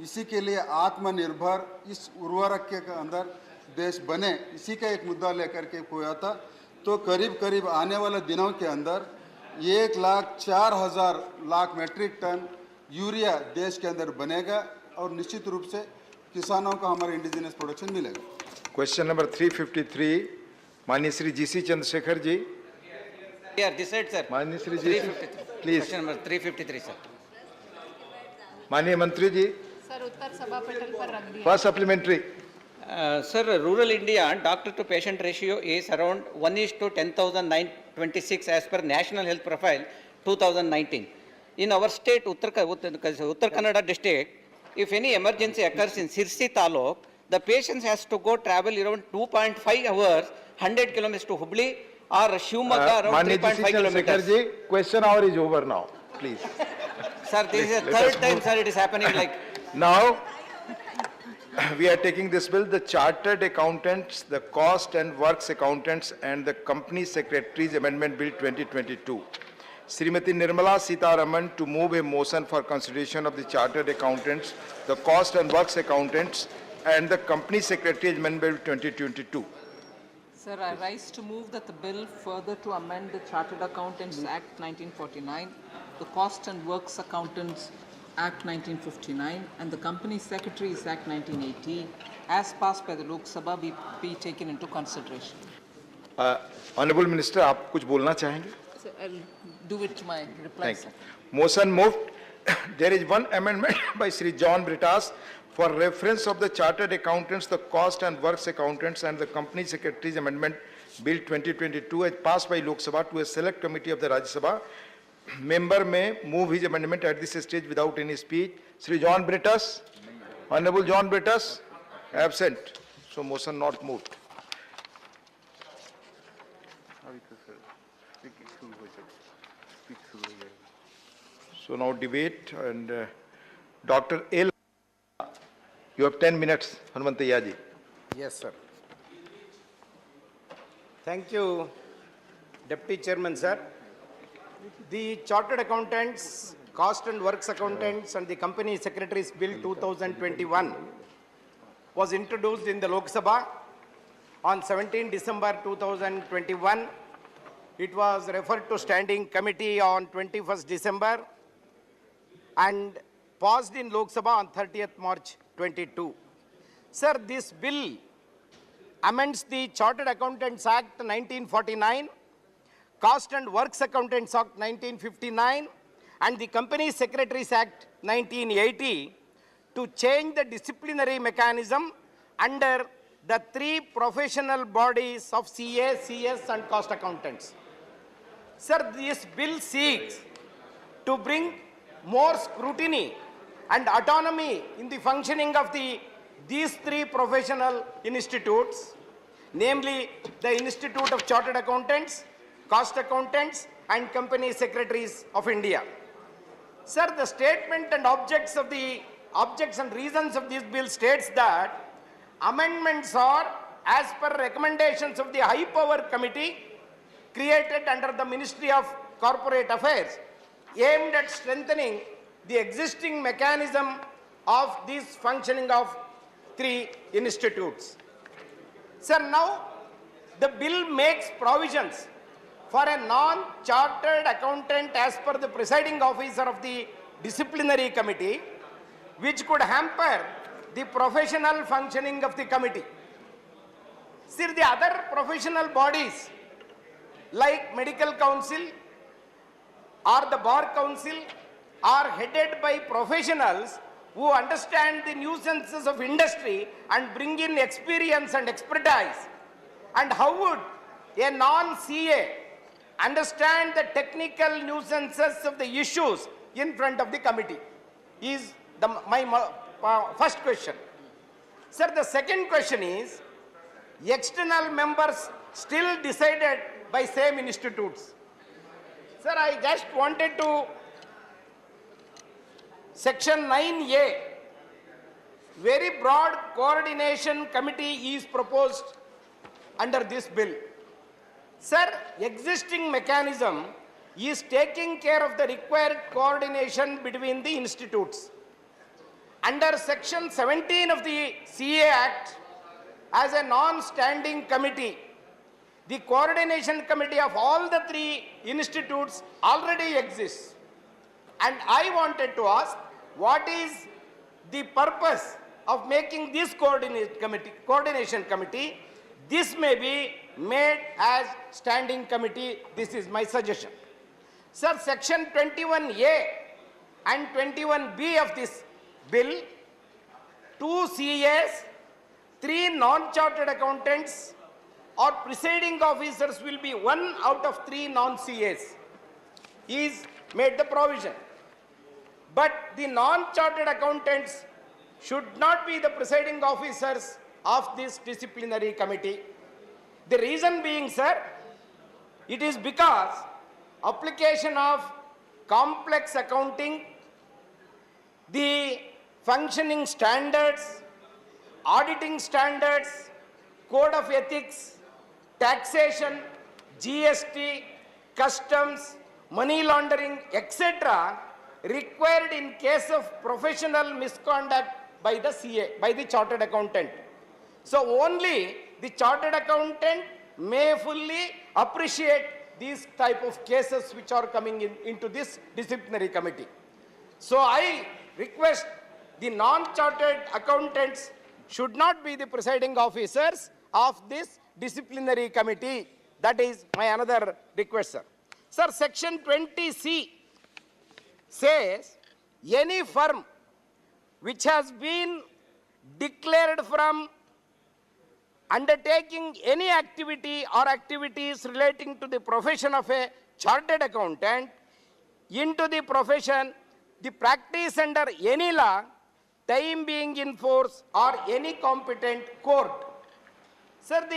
इसी के लिए आत्मनिर्भर इस उर्वरक के अंदर देश बने, इसी का एक मुद्दा लेकर के हुआ था। तो करीब करीब आने वाले दिनों के अंदर 1,04,000 मैट्रिक टन यूरिया देश के अंदर बनेगा और निश्चित रूप से किसानों को हमारा इंडिजिनस प्रोडक्शन मिलेगा। क्वेश्चन नंबर 353 माननीय श्री जीसी चंद्रशेखर जी। माननीय श्री जी प्लीज। Question number 353 sir. माननीय मंत्री जी। सर उत्तर सभा पटल पर रख दिया। First supplementary. Sir, rural India doctor to patient ratio is around 1:10,926 as per National Health Profile 2019. In our state, Uttar Kannada district, if any emergency occurs in Sirsi Taluk, the patient has to go travel around 2.5 hours, 100 kilometers to Hubli or Shivamogga around 3.5 kilometers. जी, question hour is over now, please. Sir, this is the third time, sir, it is happening like. Now, we are taking this bill, the Chartered Accountants, the Cost and Works Accountants and the Company Secretaries Amendment Bill 2022. Srimati Nirmala Sitharaman to move a motion for consideration of the Chartered Accountants, the Cost and Works Accountants and the Company Secretaries Amendment Bill 2022. Sir, I rise to move that the bill further to amend the Chartered Accountants Act 1949, the Cost and Works Accountants Act 1959 and the Company Secretaries Act 1980 as passed by the Lok Sabha be taken into consideration. Honorable Minister, आप कुछ बोलना चाहेंगे? So I'll do it to my reply. Thank you. Motion moved. There is one amendment by Sri John Britas for reference of the Chartered Accountants, the Cost and Works Accountants and the Company Secretaries Amendment Bill 2022 as passed by Lok Sabha to a select committee of the Rajya Sabha. Member may move his amendment at this stage without any speech. Sri John Britas, Honorable John Britas, absent. So motion not moved. So now debate and Dr. L. You have 10 minutes, Hanumantayya ji. Yes, sir. Thank you, Deputy Chairman, sir. The Chartered Accountants, Cost and Works Accountants and the Company Secretaries Bill 2021 was introduced in the Lok Sabha on 17 December 2021. It was referred to Standing Committee on 21st December and passed in Lok Sabha on 30th March 22. Sir, this bill amends the Chartered Accountants Act 1949, Cost and Works Accountants Act 1959 and the Company Secretaries Act 1980 to change the disciplinary mechanism under the three professional bodies of CA, CS and cost accountants. Sir, this bill seeks to bring more scrutiny and autonomy in the functioning of these three professional institutes, namely the Institute of Chartered Accountants, Cost Accountants and Company Secretaries of India. Sir, the statement and objects and reasons of this bill states that amendments are as per recommendations of the High Power Committee created under the Ministry of Corporate Affairs aimed at strengthening the existing mechanism of this functioning of three institutes. Sir, now the bill makes provisions for a non-chartered accountant as per the presiding officer of the disciplinary committee, which could hamper the professional functioning of the committee. Sir, the other professional bodies like medical council or the bar council are headed by professionals who understand the nuisances of industry and bring in experience and expertise. And how would a non-CA understand the technical nuisances of the issues in front of the committee? Is my first question. Sir, the second question is, external members still decided by same institutes. Sir, I just wanted to Section 9A, very broad coordination committee is proposed under this bill. Sir, existing mechanism is taking care of the required coordination between the institutes. Under Section 17 of the CA Act, as a non-standing committee, the coordination committee of all the three institutes already exists. And I wanted to ask, what is the purpose of making this coordination committee? This may be made as standing committee. This is my suggestion. Sir, Section 21A and 21B of this bill, 2 CAs, 3 non-chartered accountants or presiding officers will be 1 out of 3 non-CAs is made the provision. But the non-chartered accountants should not be the presiding officers of this disciplinary committee. The reason being, sir, it is because application of complex accounting, the functioning standards, auditing standards, code of ethics, taxation, GST, customs, money laundering, etc. required in case of professional misconduct by the CA, by the chartered accountant. So only the chartered accountant may fully appreciate these type of cases which are coming into this disciplinary committee. So I request the non-chartered accountants should not be the presiding officers of this disciplinary committee. That is my another request, sir. Sir, Section 20C says any firm which has been declared from undertaking any activity or activities relating to the profession of a chartered accountant into the profession, the practice under any law, time being in force or any competent court. Sir,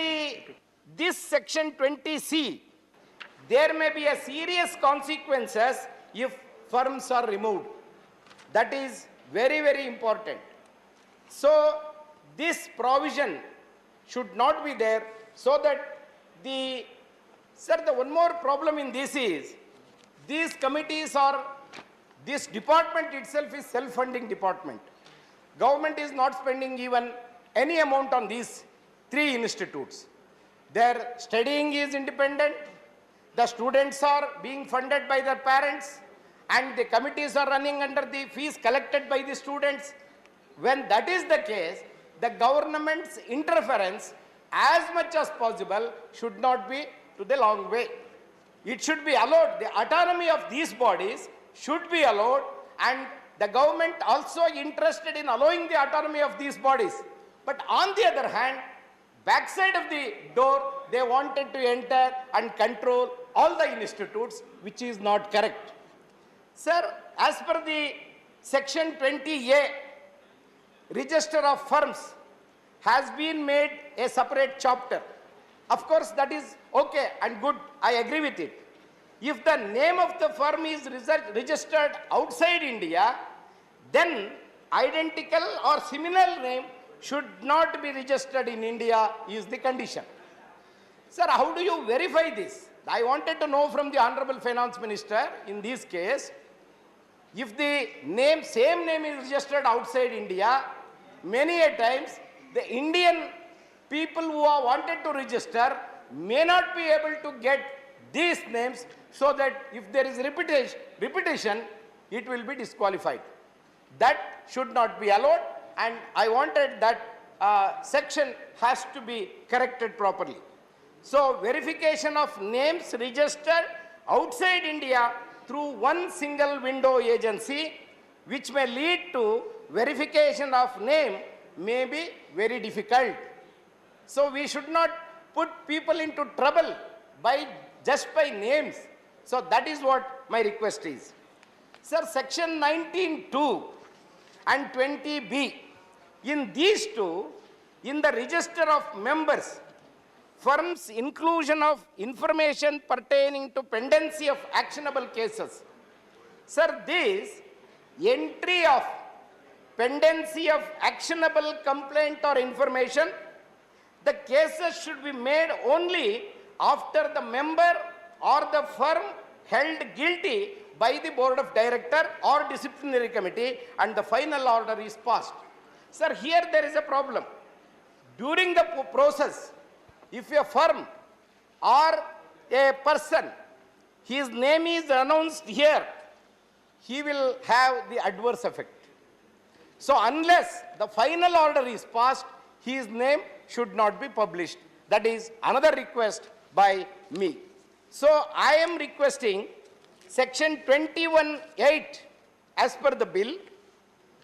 this Section 20C, there may be a serious consequences if firms are removed. That is very, very important. So this provision should not be there, so that the one more problem in this is, these committees are, this department itself is self-funding department. Government is not spending even any amount on these 3 institutes. Their studying is independent, the students are being funded by their parents, and the committees are running under the fees collected by the students. When that is the case, the government's interference as much as possible should not be to the long way. It should be allowed, the autonomy of these bodies should be allowed, and the government also interested in allowing the autonomy of these bodies. But on the other hand, backside of the door, they wanted to enter and control all the institutes, which is not correct. Sir, as per the Section 20A, Register of Firms has been made a separate chapter. Of course, that is okay and good. I agree with it. If the name of the firm is registered outside India, then identical or similar name should not be registered in India is the condition. Sir, how do you verify this? I wanted to know from the Honorable Finance Minister in this case, if the same name is registered outside India, many a times the Indian people who are wanted to register may not be able to get these names, so that if there is repetition, it will be disqualified. That should not be allowed, and I wanted that section has to be corrected properly. So verification of names registered outside India through one single window agency, which may lead to verification of name, may be very difficult. So we should not put people into trouble just by names. So that is what my request is. Sir, Section 19(2) and 20B, in these two, in the register of members, firms' inclusion of information pertaining to pendency of actionable cases. Sir, this entry of pendency of actionable complaint or information, the cases should be made only after the member or the firm held guilty by the board of director or disciplinary committee and the final order is passed. Sir, here there is a problem. During the process, if a firm or a person, his name is announced here, he will have the adverse effect. So unless the final order is passed, his name should not be published. That is another request by me. So I am requesting section 21(8) as per the bill,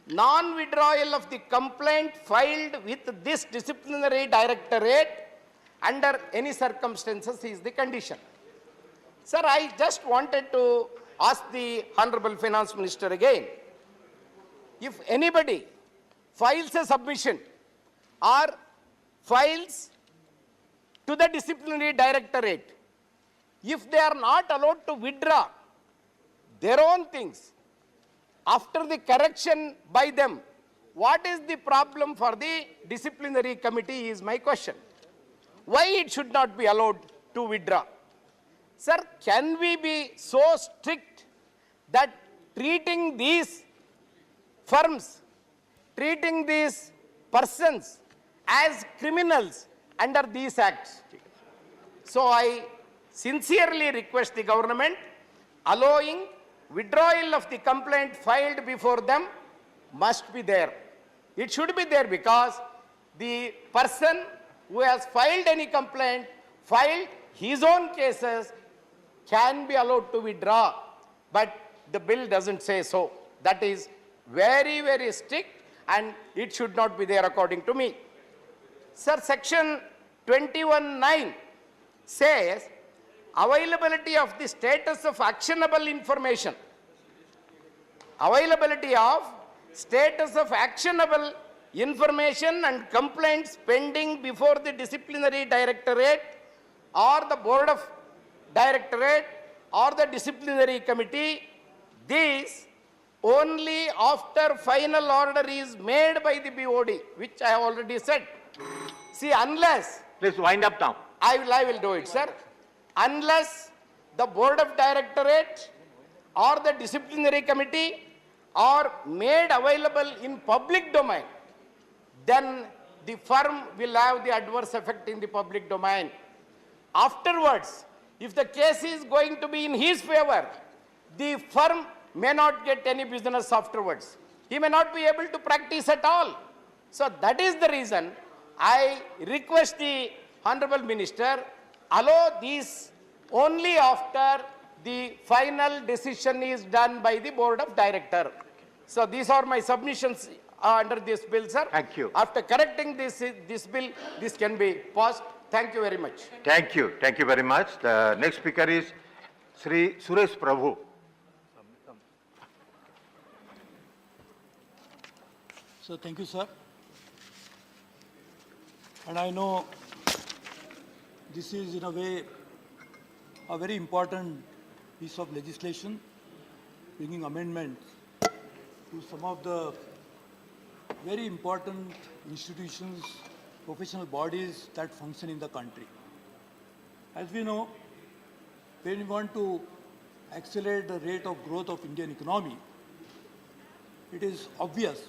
non-withdrawal of the complaint filed with this disciplinary directorate under any circumstances is the condition. Sir, I just wanted to ask the Honorable Finance Minister again, if anybody files a submission or files to the disciplinary directorate, if they are not allowed to withdraw their own things after the correction by them, what is the problem for the disciplinary committee is my question. Why it should not be allowed to withdraw? Sir, can we be so strict that treating these firms, treating these persons as criminals under these acts? So I sincerely request the government allowing withdrawal of the complaint filed before them must be there. It should be there because the person who has filed any complaint, filed his own cases, can be allowed to withdraw. But the bill doesn't say so. That is very, very strict and it should not be there according to me. Sir, section 21(9) says availability of the status of actionable information. Availability of status of actionable information and complaints pending before the disciplinary directorate or the board of directorate or the disciplinary committee. These only after final order is made by the BOD, which I have already said. See, unless... Please wind up now. I will do it, sir. Unless the board of directorate or the disciplinary committee are made available in public domain, then the firm will have the adverse effect in the public domain. Afterwards, if the case is going to be in his favor, the firm may not get any business afterwards. He may not be able to practice at all. So that is the reason I request the Honorable Minister allow these only after the final decision is done by the Board of Director. So these are my submissions under this bill, sir. Thank you. After correcting this bill, this can be passed. Thank you very much. Thank you. Thank you very much. The next speaker is Sri Suresh Prabhu. So thank you, sir. And I know this is in a way a very important piece of legislation, bringing amendments to some of the very important institutions, professional bodies that function in the country. As we know, when we want to accelerate the rate of growth of Indian economy, it is obvious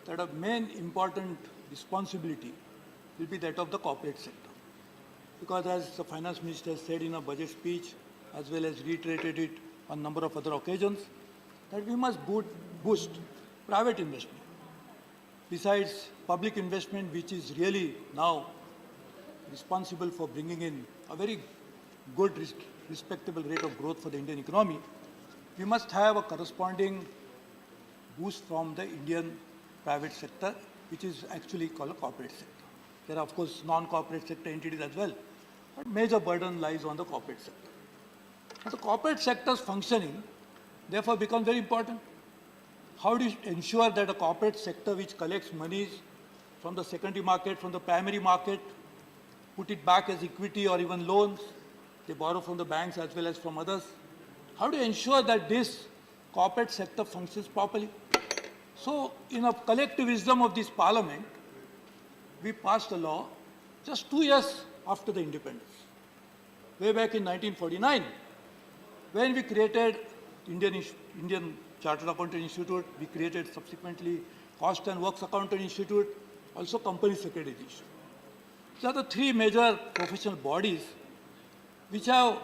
that a main important responsibility will be that of the corporate sector. Because as the finance minister said in a budget speech, as well as reiterated it on a number of other occasions, that we must boost private investment. Besides public investment, which is really now responsible for bringing in a very good, respectable rate of growth for the Indian economy, we must have a corresponding boost from the Indian private sector, which is actually called a corporate sector. There are, of course, non-corporate sector entities as well, but major burden lies on the corporate sector. And the corporate sector's functioning, therefore, becomes very important. How do you ensure that a corporate sector which collects monies from the secondary market, from the primary market, put it back as equity or even loans, they borrow from the banks as well as from others? How do you ensure that this corporate sector functions properly. So, in a collective wisdom of this parliament, we passed a law just 2 years after the independence, way back in 1949, when we created Indian Chartered Accountant Institute, we created subsequently Cost and Works Accountant Institute, also Company Secretaries Institute. These are the three major professional bodies which have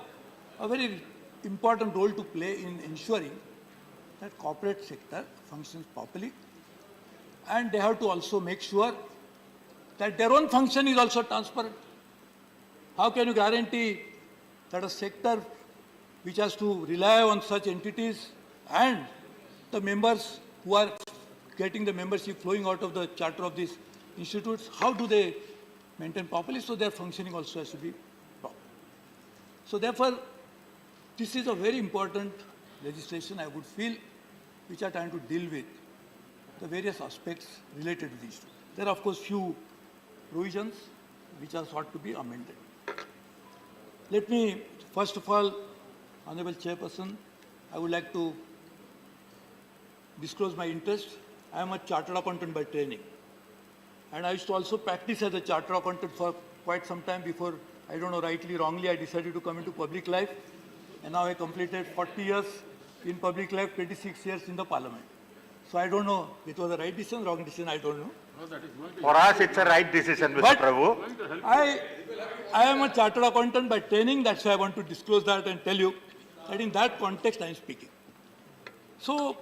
a very important role to play in ensuring that corporate sector functions properly, and they have to also make sure that their own function is also transparent. How can you guarantee that a sector which has to rely on such entities and the members who are getting the membership flowing out of the charter of these institutes, how do they maintain properly? So their functioning also has to be proper. So therefore, this is a very important legislation, I would feel, which are trying to deal with the various aspects related to these. There are, of course, few provisions which are sought to be amended. Let me, first of all, Honorable Chairperson, I would like to disclose my interest. I am a chartered accountant by training, and I used to also practice as a chartered accountant for quite some time before, I don't know, rightly, wrongly, I decided to come into public life, and now I completed 40 years in public life, 26 years in the parliament. So I don't know, it was a right decision, wrong decision, I don't know. For us, it's a right decision, Mr. But Prabhu. I am a chartered accountant by training, that's why I want to disclose that and tell you that in that context I am speaking. So,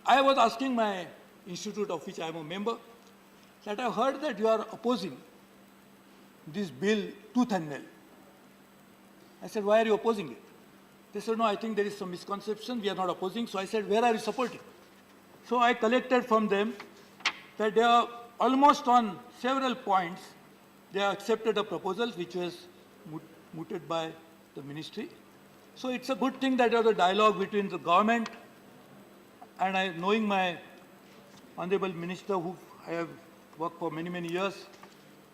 I was asking my institute of which I am a member, that I heard that you are opposing this bill tooth and nail. I said, why are you opposing it? They said, no, I think there is some misconception, we are not opposing. So I said, where are you supporting? So I collected from them that they are almost on several points, they have accepted a proposal which was mooted by the ministry. So it's a good thing that there was a dialogue between the government and I, knowing my Honorable Minister, who I have worked for many, many years,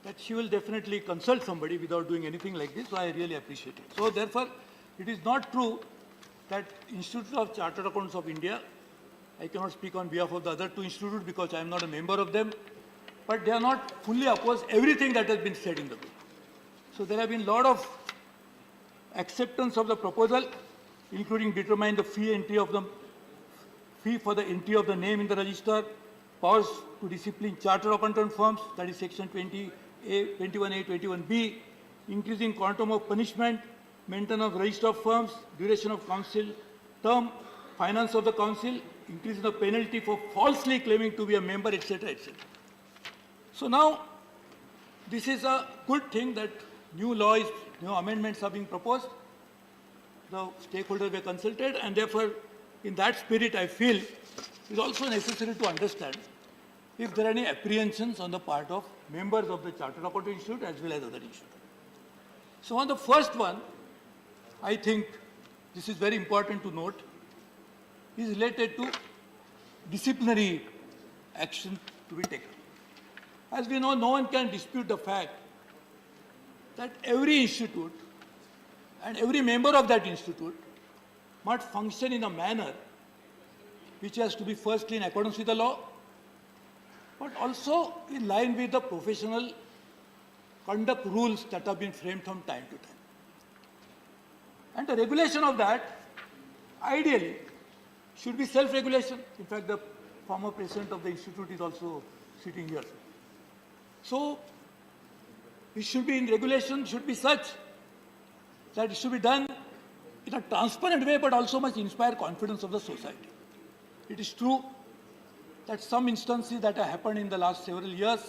that she will definitely consult somebody without doing anything like this, so I really appreciate it. So therefore, it is not true that Institute of Chartered Accountants of India, I cannot speak on behalf of the other two institutes because I am not a member of them, but they are not fully opposed everything that has been said in the bill. So there have been a lot of acceptance of the proposal, including determine the fee for the entry of the name in the register, powers to discipline chartered accountant firms, that is section 21A, 21B, increasing quantum of punishment, maintenance of register of firms, duration of council term, finance of the council, increasing the penalty for falsely claiming to be a member, etc., etc. So now, this is a good thing that new amendments are being proposed. The stakeholders were consulted, and therefore, in that spirit, I feel it is also necessary to understand if there are any apprehensions on the part of members of the Chartered Accountant Institute as well as other institutes. So on the first one, I think this is very important to note, is related to disciplinary action to be taken. As we know, no one can dispute the fact that every institute and every member of that institute must function in a manner which has to be firstly in accordance with the law, but also in line with the professional conduct rules that have been framed from time to time. And the regulation of that, ideally, should be self-regulation. In fact, the former president of the institute is also sitting here. So, it should be in regulation, should be such that it should be done in a transparent way, but also must inspire confidence of the society. It is true that some instances that have happened in the last several years,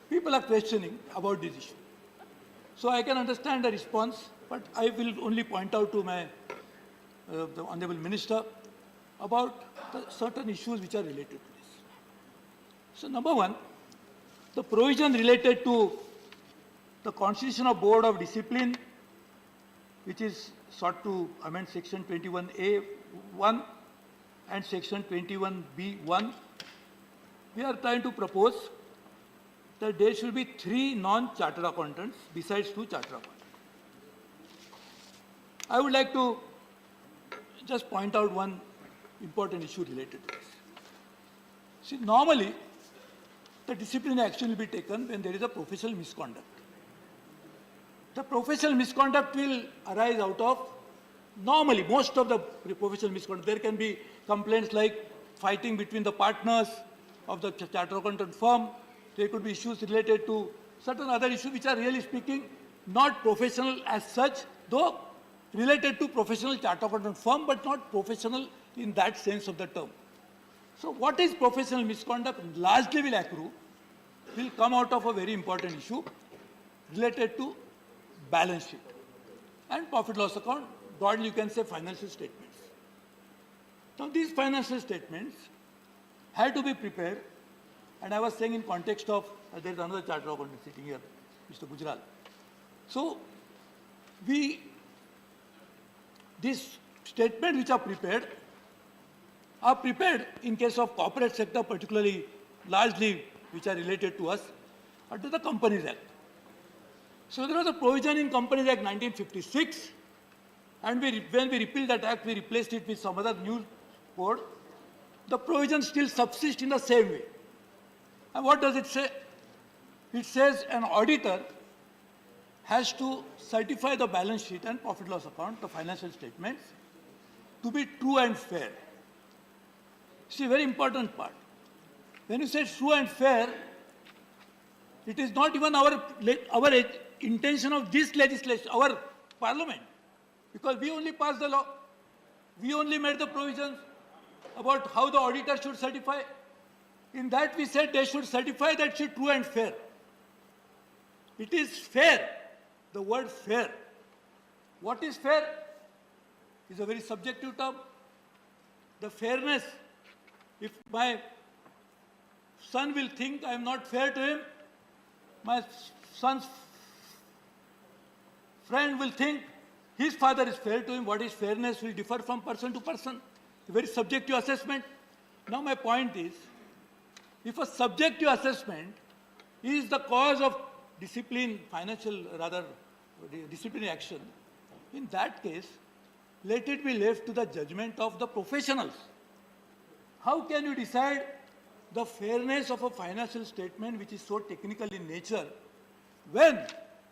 people are questioning about this issue. So I can understand the response, but I will only point out to my the Honorable Minister about the certain issues which are related to this. So number one, the provision related to the constitution of Board of Discipline, which is sought to amend section 21A(1) and section 21B(1). We are trying to propose that there should be 3 non-chartered accountants besides 2 chartered accountants. I would like to just point out one important issue related to this. See, normally, the disciplinary action will be taken when there is a professional misconduct. The professional misconduct will arise out of, normally, most of the professional misconduct. There can be complaints like fighting between the partners of the chartered accountant firm. There could be issues related to certain other issues which are really speaking not professional as such, though related to professional chartered accountant firm, but not professional in that sense of the term. So what is professional misconduct largely will come out of a very important issue related to balance sheet and profit loss account, broadly you can say financial statements. Now these financial statements had to be prepared, and I was saying in context of, there is another chartered accountant sitting here, Mr. Gujral. So these statements which are prepared in case of corporate sector, particularly largely which are related to us, under the Companies Act. So there was a provision in Companies Act 1956, and when we repealed that act, we replaced it with some other new code. The provision still subsists in the same way. And what does it say? It says an auditor has to certify the balance sheet and profit loss account, the financial statements, to be true and fair. See, very important part. When you say true and fair, it is not even our intention of this legislation, our parliament, because we only passed the law. We only made the provisions about how the auditor should certify. In that we said they should certify that should true and fair. It is fair, the word fair. What is fair is a very subjective term. The fairness, if my son will think I am not fair to him, my son's friend will think his father is fair to him. What is fairness will differ from person to person. A very subjective assessment. Now my point is, if a subjective assessment is the cause of disciplinary action, in that case, let it be left to the judgment of the professionals. How can you decide the fairness of a financial statement which is so technical in nature when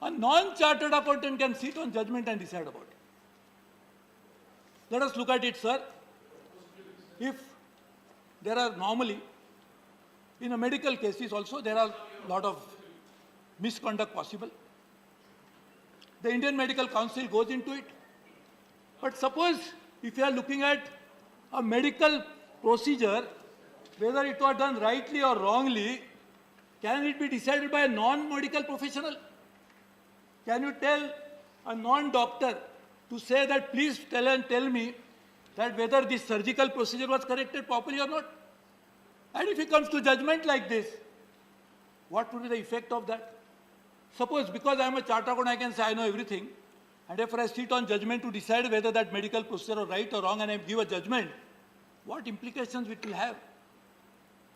a non-chartered accountant can sit on judgment and decide about it? Let us look at it, sir. If there are normally, in a medical cases also, there are a lot of misconduct possible. The Indian Medical Council goes into it. But suppose if you are looking at a medical procedure, whether it was done rightly or wrongly, can it be decided by a non-medical professional? Can you tell a non-doctor to say that please tell me that whether this surgical procedure was corrected properly or not? And if it comes to judgment like this, what would be the effect of that? Suppose because I am a chartered accountant, I can say I know everything, and if I sit on judgment to decide whether that medical procedure was right or wrong and I give a judgment, what implications it will have?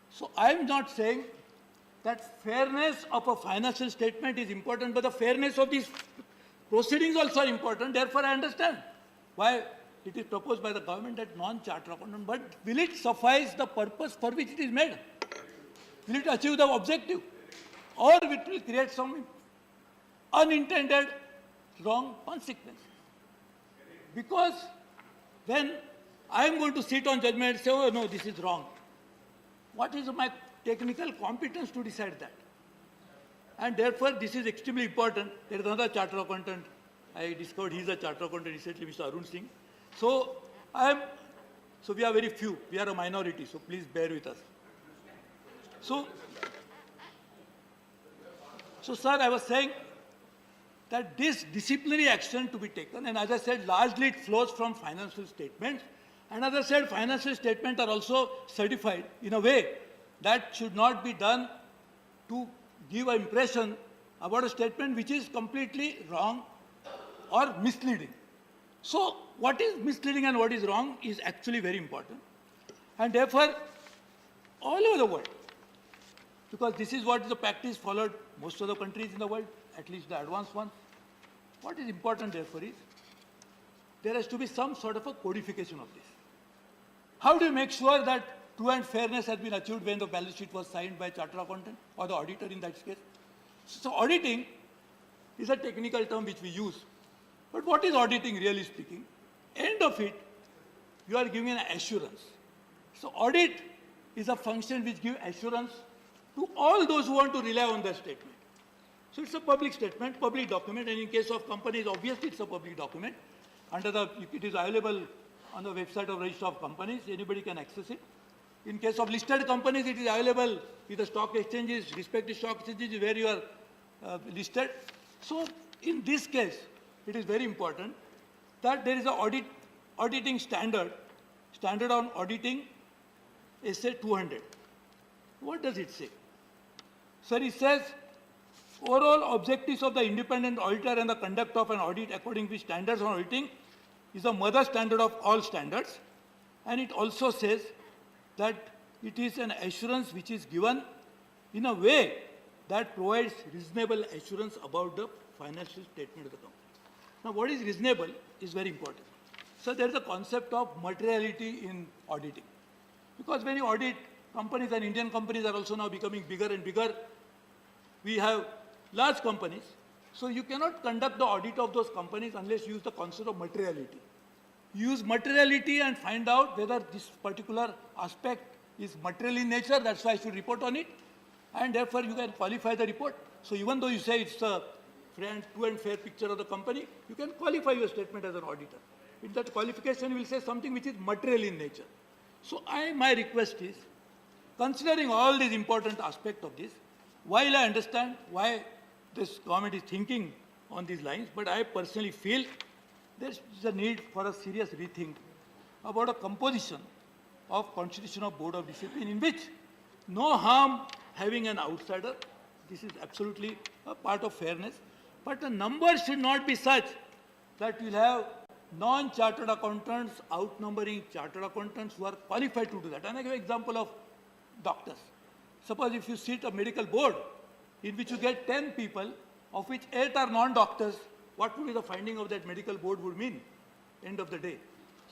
So I am not saying that fairness of a financial statement is important, but the fairness of these proceedings also are important. Therefore, I understand why it is proposed by the government that non-chartered accountant, but will it suffice the purpose for which it is made? Will it achieve the objective? Or it will create some unintended wrong consequences? Because when I am going to sit on judgment and say, oh no, this is wrong, what is my technical competence to decide that? And therefore, this is extremely important. There is another chartered accountant. I discovered he is a chartered accountant recently, Mr. Arun Singh. So we are very few. We are a minority. So please bear with us. So sir, I was saying that this disciplinary action to be taken, and as I said, largely it flows from financial statements. And as I said, financial statements are also certified in a way that should not be done to give an impression about a statement which is completely wrong or misleading. So what is misleading and what is wrong is actually very important. And therefore, all over the world, because this is what is the practice followed most of the countries in the world, at least the advanced ones, what is important therefore is there has to be some sort of a codification of this. How do you make sure that true and fairness has been achieved when the balance sheet was signed by chartered accountant or the auditor in that case? So auditing is a technical term which we use. But what is auditing really speaking? End of it, you are giving an assurance. So audit is a function which gives assurance to all those who want to rely on the statement. So it's a public statement, public document, and in case of companies, obviously it's a public document. It is available on the website of Register of Companies, anybody can access it. In case of listed companies, it is available with the stock exchanges, respective stock exchanges where you are listed. So in this case, it is very important that there is an auditing standard on auditing SA 200. What does it say? Sir, it says, overall objectives of the independent auditor and the conduct of an audit according to standards on auditing is the mother standard of all standards. And it also says that it is an assurance which is given in a way that provides reasonable assurance about the financial statement of the company. Now, what is reasonable is very important. So there is a concept of materiality in auditing. Because when you audit companies, and Indian companies are also now becoming bigger and bigger, we have large companies, so you cannot conduct the audit of those companies unless you use the concept of materiality. Use materiality and find out whether this particular aspect is material in nature, that's why I should report on it, and therefore you can qualify the report. So even though you say it's a true and fair picture of the company, you can qualify your statement as an auditor. In that qualification, you will say something which is material in nature. So my request is, considering all these important aspects of this, while I understand why this government is thinking on these lines, but I personally feel there is a need for a serious rethink about a composition of Constitution of Board of Discipline in which no harm having an outsider. This is absolutely a part of fairness. But the numbers should not be such that you'll have non-chartered accountants outnumbering chartered accountants who are qualified to do that. And I give an example of doctors. Suppose if you sit a medical board in which you get 10 people, of which 8 are non-doctors, what would be the finding of that medical board would mean, end of the day.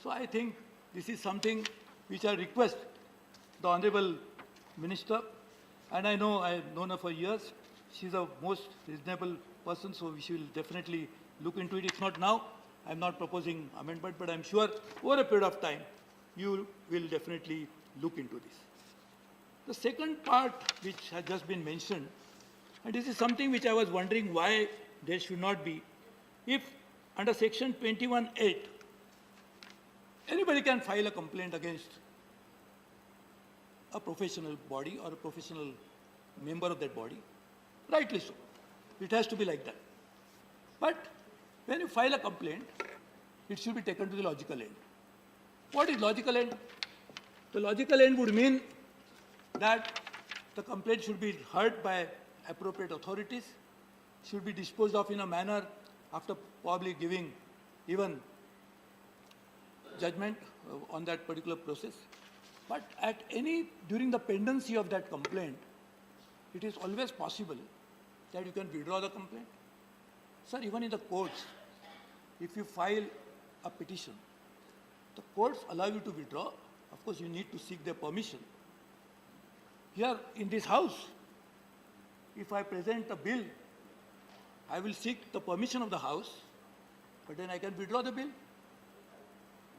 So I think this is something which I request the Honorable Minister, and I know I've known her for years, she's a most reasonable person, so we will definitely look into it. If not now, I'm not proposing amendment, but I'm sure over a period of time, you will definitely look into this. The second part which has just been mentioned, and this is something which I was wondering why there should not be, if under section 21(8), anybody can file a complaint against a professional body or a professional member of that body, rightly so. It has to be like that. But when you file a complaint, it should be taken to the logical end. What is logical end? The logical end would mean that the complaint should be heard by appropriate authorities, should be disposed of in a manner after probably giving even judgment on that particular process. But during the pendency of that complaint, it is always possible that you can withdraw the complaint. Sir, even in the courts, if you file a petition, the courts allow you to withdraw. Of course, you need to seek their permission. Here in this house, if I present a bill, I will seek the permission of the house, but then I can withdraw the bill.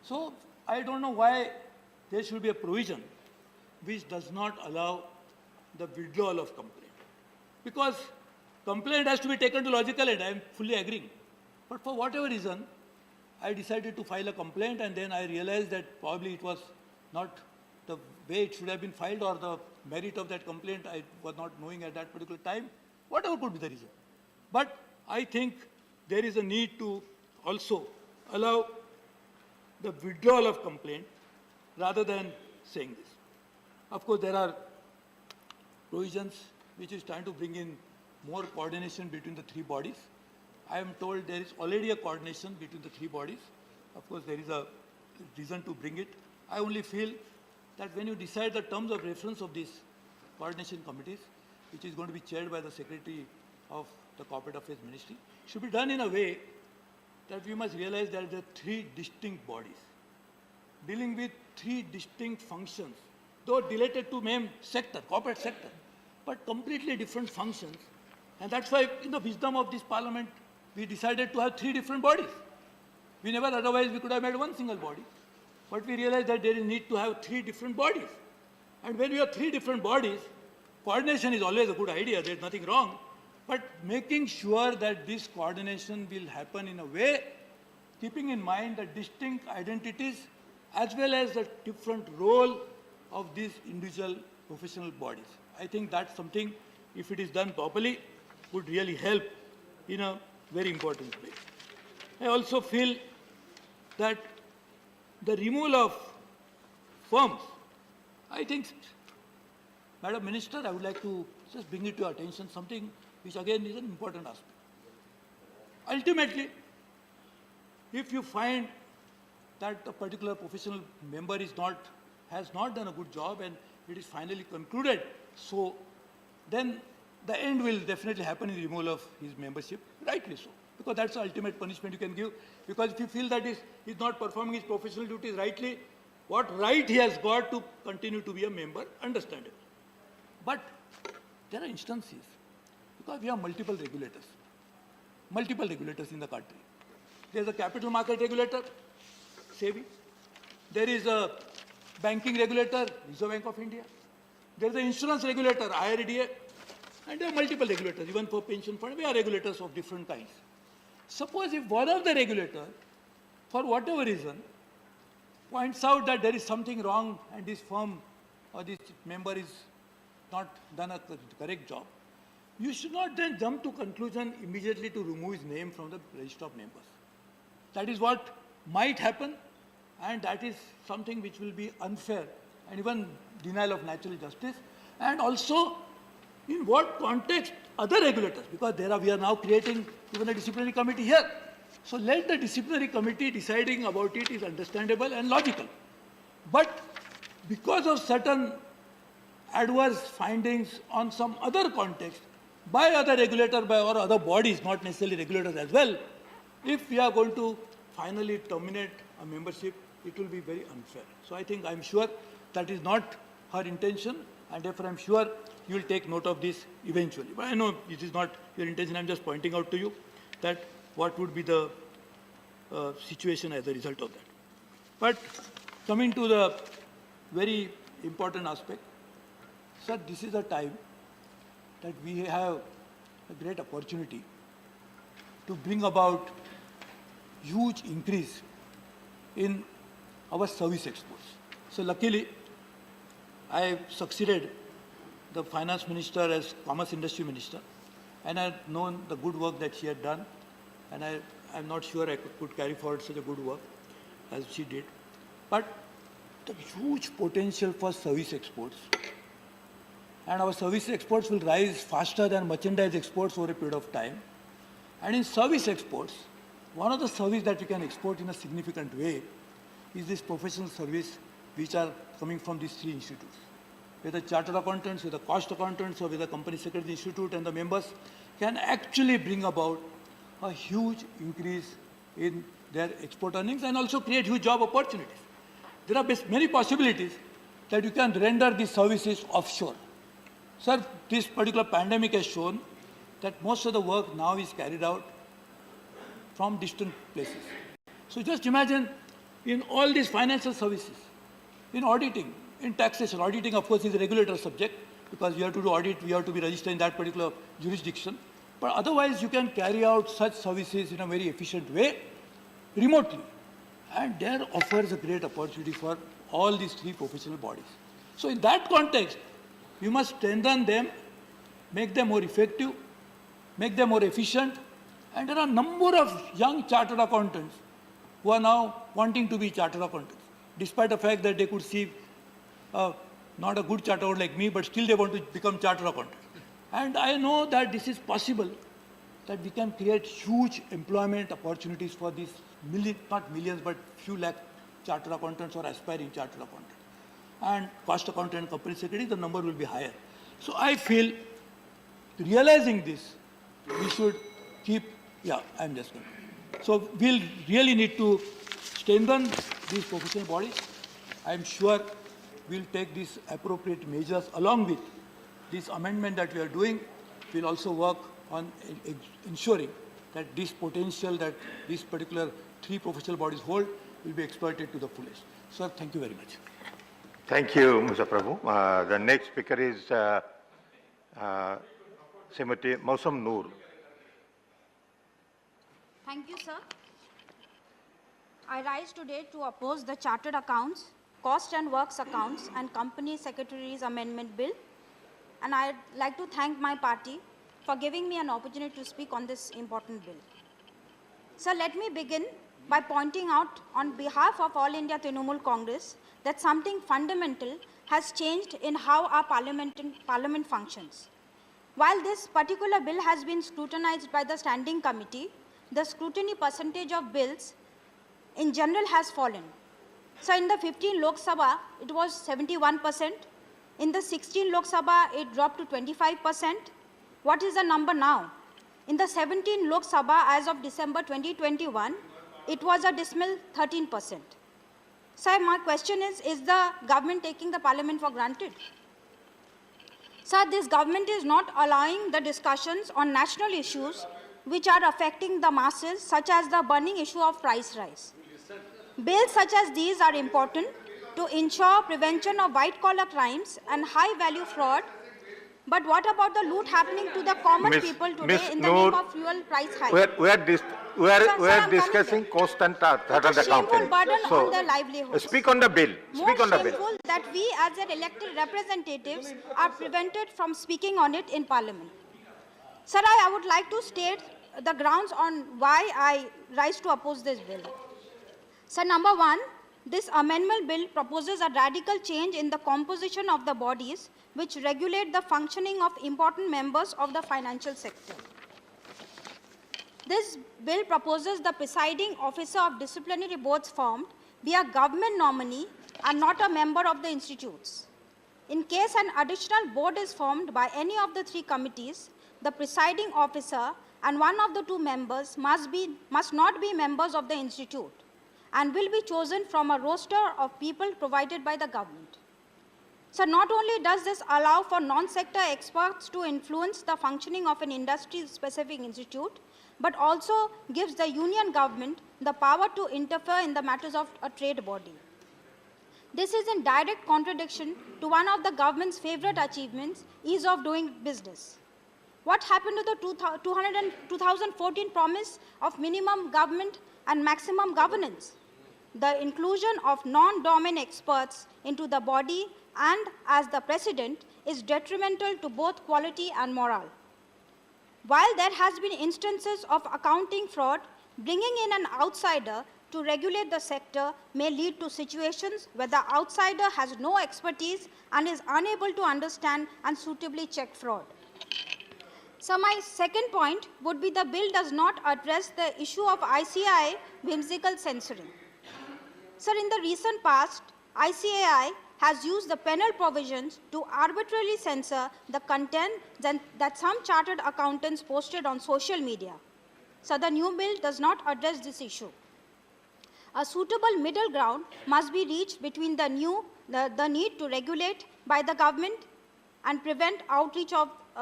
So I don't know why there should be a provision which does not allow the withdrawal of complaint. Because complaint has to be taken to logical end, I am fully agreeing. But for whatever reason, I decided to file a complaint, and then I realized that probably it was not the way it should have been filed, or the merit of that complaint I was not knowing at that particular time, whatever could be the reason. But I think there is a need to also allow the withdrawal of complaint rather than saying this. Of course, there are provisions which is trying to bring in more coordination between the three bodies. I am told there is already a coordination between the three bodies. Of course, there is a reason to bring it. I only feel that when you decide the terms of reference of these coordination committees, which is going to be chaired by the Secretary of the Corporate Affairs Ministry, should be done in a way that we must realize that there are three distinct bodies dealing with three distinct functions, though related to main sector, corporate sector, but completely different functions. And that's why in the wisdom of this parliament, we decided to have three different bodies. We never, otherwise we could have made one single body. But we realized that there is need to have three different bodies. And when we have three different bodies, coordination is always a good idea, there's nothing wrong. But making sure that this coordination will happen in a way, keeping in mind the distinct identities as well as the different role of these individual professional bodies. I think that's something, if it is done properly, would really help in a very important way. I also feel that the removal of firms, I think, Madam Minister, I would like to just bring it to your attention, something which again is an important aspect. Ultimately, if you find that a particular professional member has not done a good job and it is finally concluded, so then the end will definitely happen in the removal of his membership, rightly so, because that's the ultimate punishment you can give. Because if you feel that he's not performing his professional duties rightly, what right he has got to continue to be a member, understandable. But there are instances, because we have multiple regulators in the country. There's a capital market regulator, SEBI. There is a banking regulator, Reserve Bank of India. There is an insurance regulator, IRDA. And there are multiple regulators, even for pension fund, we are regulators of different kinds. Suppose if one of the regulators, for whatever reason, points out that there is something wrong and this firm or this member is not done a correct job, you should not then jump to conclusion immediately to remove his name from the register of members. That is what might happen, and that is something which will be unfair and even denial of natural justice. And also, in what context other regulators, because we are now creating even a disciplinary committee here. So let the disciplinary committee deciding about it is understandable and logical. But because of certain adverse findings on some other context by other regulator or other bodies, not necessarily regulators as well, if we are going to finally terminate a membership, it will be very unfair. So I'm sure that is not her intention, and therefore I'm sure you will take note of this eventually. But I know it is not your intention, I'm just pointing out to you that what would be the situation as a result of that. But coming to the very important aspect, sir, this is a time that we have a great opportunity to bring about huge increase in our service exports. So luckily, I succeeded the finance minister as commerce industry minister, and I had known the good work that she had done, and I'm not sure I could carry forward such a good work as she did. But the huge potential for service exports, and our service exports will rise faster than merchandise exports over a period of time. And in service exports, one of the services that we can export in a significant way is this professional service which are coming from these three institutes. Whether chartered accountants, whether cost accountants, or whether company secretary institute and the members can actually bring about a huge increase in their export earnings and also create huge job opportunities. There are many possibilities that you can render these services offshore. Sir, this particular pandemic has shown that most of the work now is carried out from distant places. So just imagine in all these financial services, in auditing, in taxation. Auditing, of course, is a regulator subject because you have to do audit, you have to be registered in that particular jurisdiction. But otherwise, you can carry out such services in a very efficient way, remotely. And there offers a great opportunity for all these three professional bodies. So in that context, you must strengthen them, make them more effective, make them more efficient. And there are a number of young chartered accountants who are now wanting to be chartered accountants, despite the fact that they could see not a good chartered accountant like me, but still they want to become chartered accountants. And I know that this is possible, that we can create huge employment opportunities for these not millions, but few lakh chartered accountants or aspiring chartered accountants. And cost accountant and company secretary, the number will be higher. So I feel, realizing this, we should keep, I'm just going to. So we'll really need to strengthen these professional bodies. I'm sure we'll take these appropriate measures along with this amendment that we are doing. We'll also work on ensuring that this potential that these particular three professional bodies hold will be exploited to the fullest. Sir, thank you very much. Thank you, Mr. Prabhu. The next speaker is Srimati Mausam Noor. Thank you, sir. I rise today to oppose the Chartered Accounts, Cost and Works Accounts and Company Secretaries Amendment Bill. And I'd like to thank my party for giving me an opportunity to speak on this important bill. So let me begin by pointing out on behalf of All India Trinamool Congress that something fundamental has changed in how our parliament functions. While this particular bill has been scrutinized by the Standing Committee, the scrutiny percentage of bills in general has fallen. So in the 15 Lok Sabha, it was 71%. In the 16 Lok Sabha, it dropped to 25%. What is the number now? In the 17 Lok Sabha, as of December 2021, it was a dismal 13%. So my question is the government taking the parliament for granted? Sir, this government is not allowing the discussions on national issues which are affecting the masses, such as the burning issue of price rise. Bills such as these are important to ensure prevention of white-collar crimes and high-value fraud. But what about the loot happening to the common people today in the name of fuel price hike? We are discussing cost and chartered accounting. Burden on their livelihoods. Speak on the bill. Speak on the bill. Shameful that we as their elected representatives are prevented from speaking on it in Parliament. Sir, I would like to state the grounds on why I rise to oppose this bill. Sir, number one, this amendment bill proposes a radical change in the composition of the bodies which regulate the functioning of important members of the financial sector. This bill proposes the presiding officer of disciplinary boards formed be a government nominee and not a member of the institutes. In case an additional board is formed by any of the three committees, the presiding officer and one of the two members must not be members of the institute and will be chosen from a roster of people provided by the government. So not only does this allow for non-sector experts to influence the functioning of an industry-specific institute, but also gives the union government the power to interfere in the matters of a trade body. This is in direct contradiction to one of the government's favorite achievements, ease of doing business. What happened to the 2014 promise of minimum government and maximum governance? The inclusion of non-domain experts into the body and as the president is detrimental to both quality and morale. While there has been instances of accounting fraud, bringing in an outsider to regulate the sector may lead to situations where the outsider has no expertise and is unable to understand and suitably check fraud. So my second point would be the bill does not address the issue of ICAI whimsical censoring. Sir, in the recent past, ICAI has used the penal provisions to arbitrarily censor the content that some chartered accountants posted on social media. So the new bill does not address this issue. A suitable middle ground must be reached between the need to regulate by the government and prevent outreach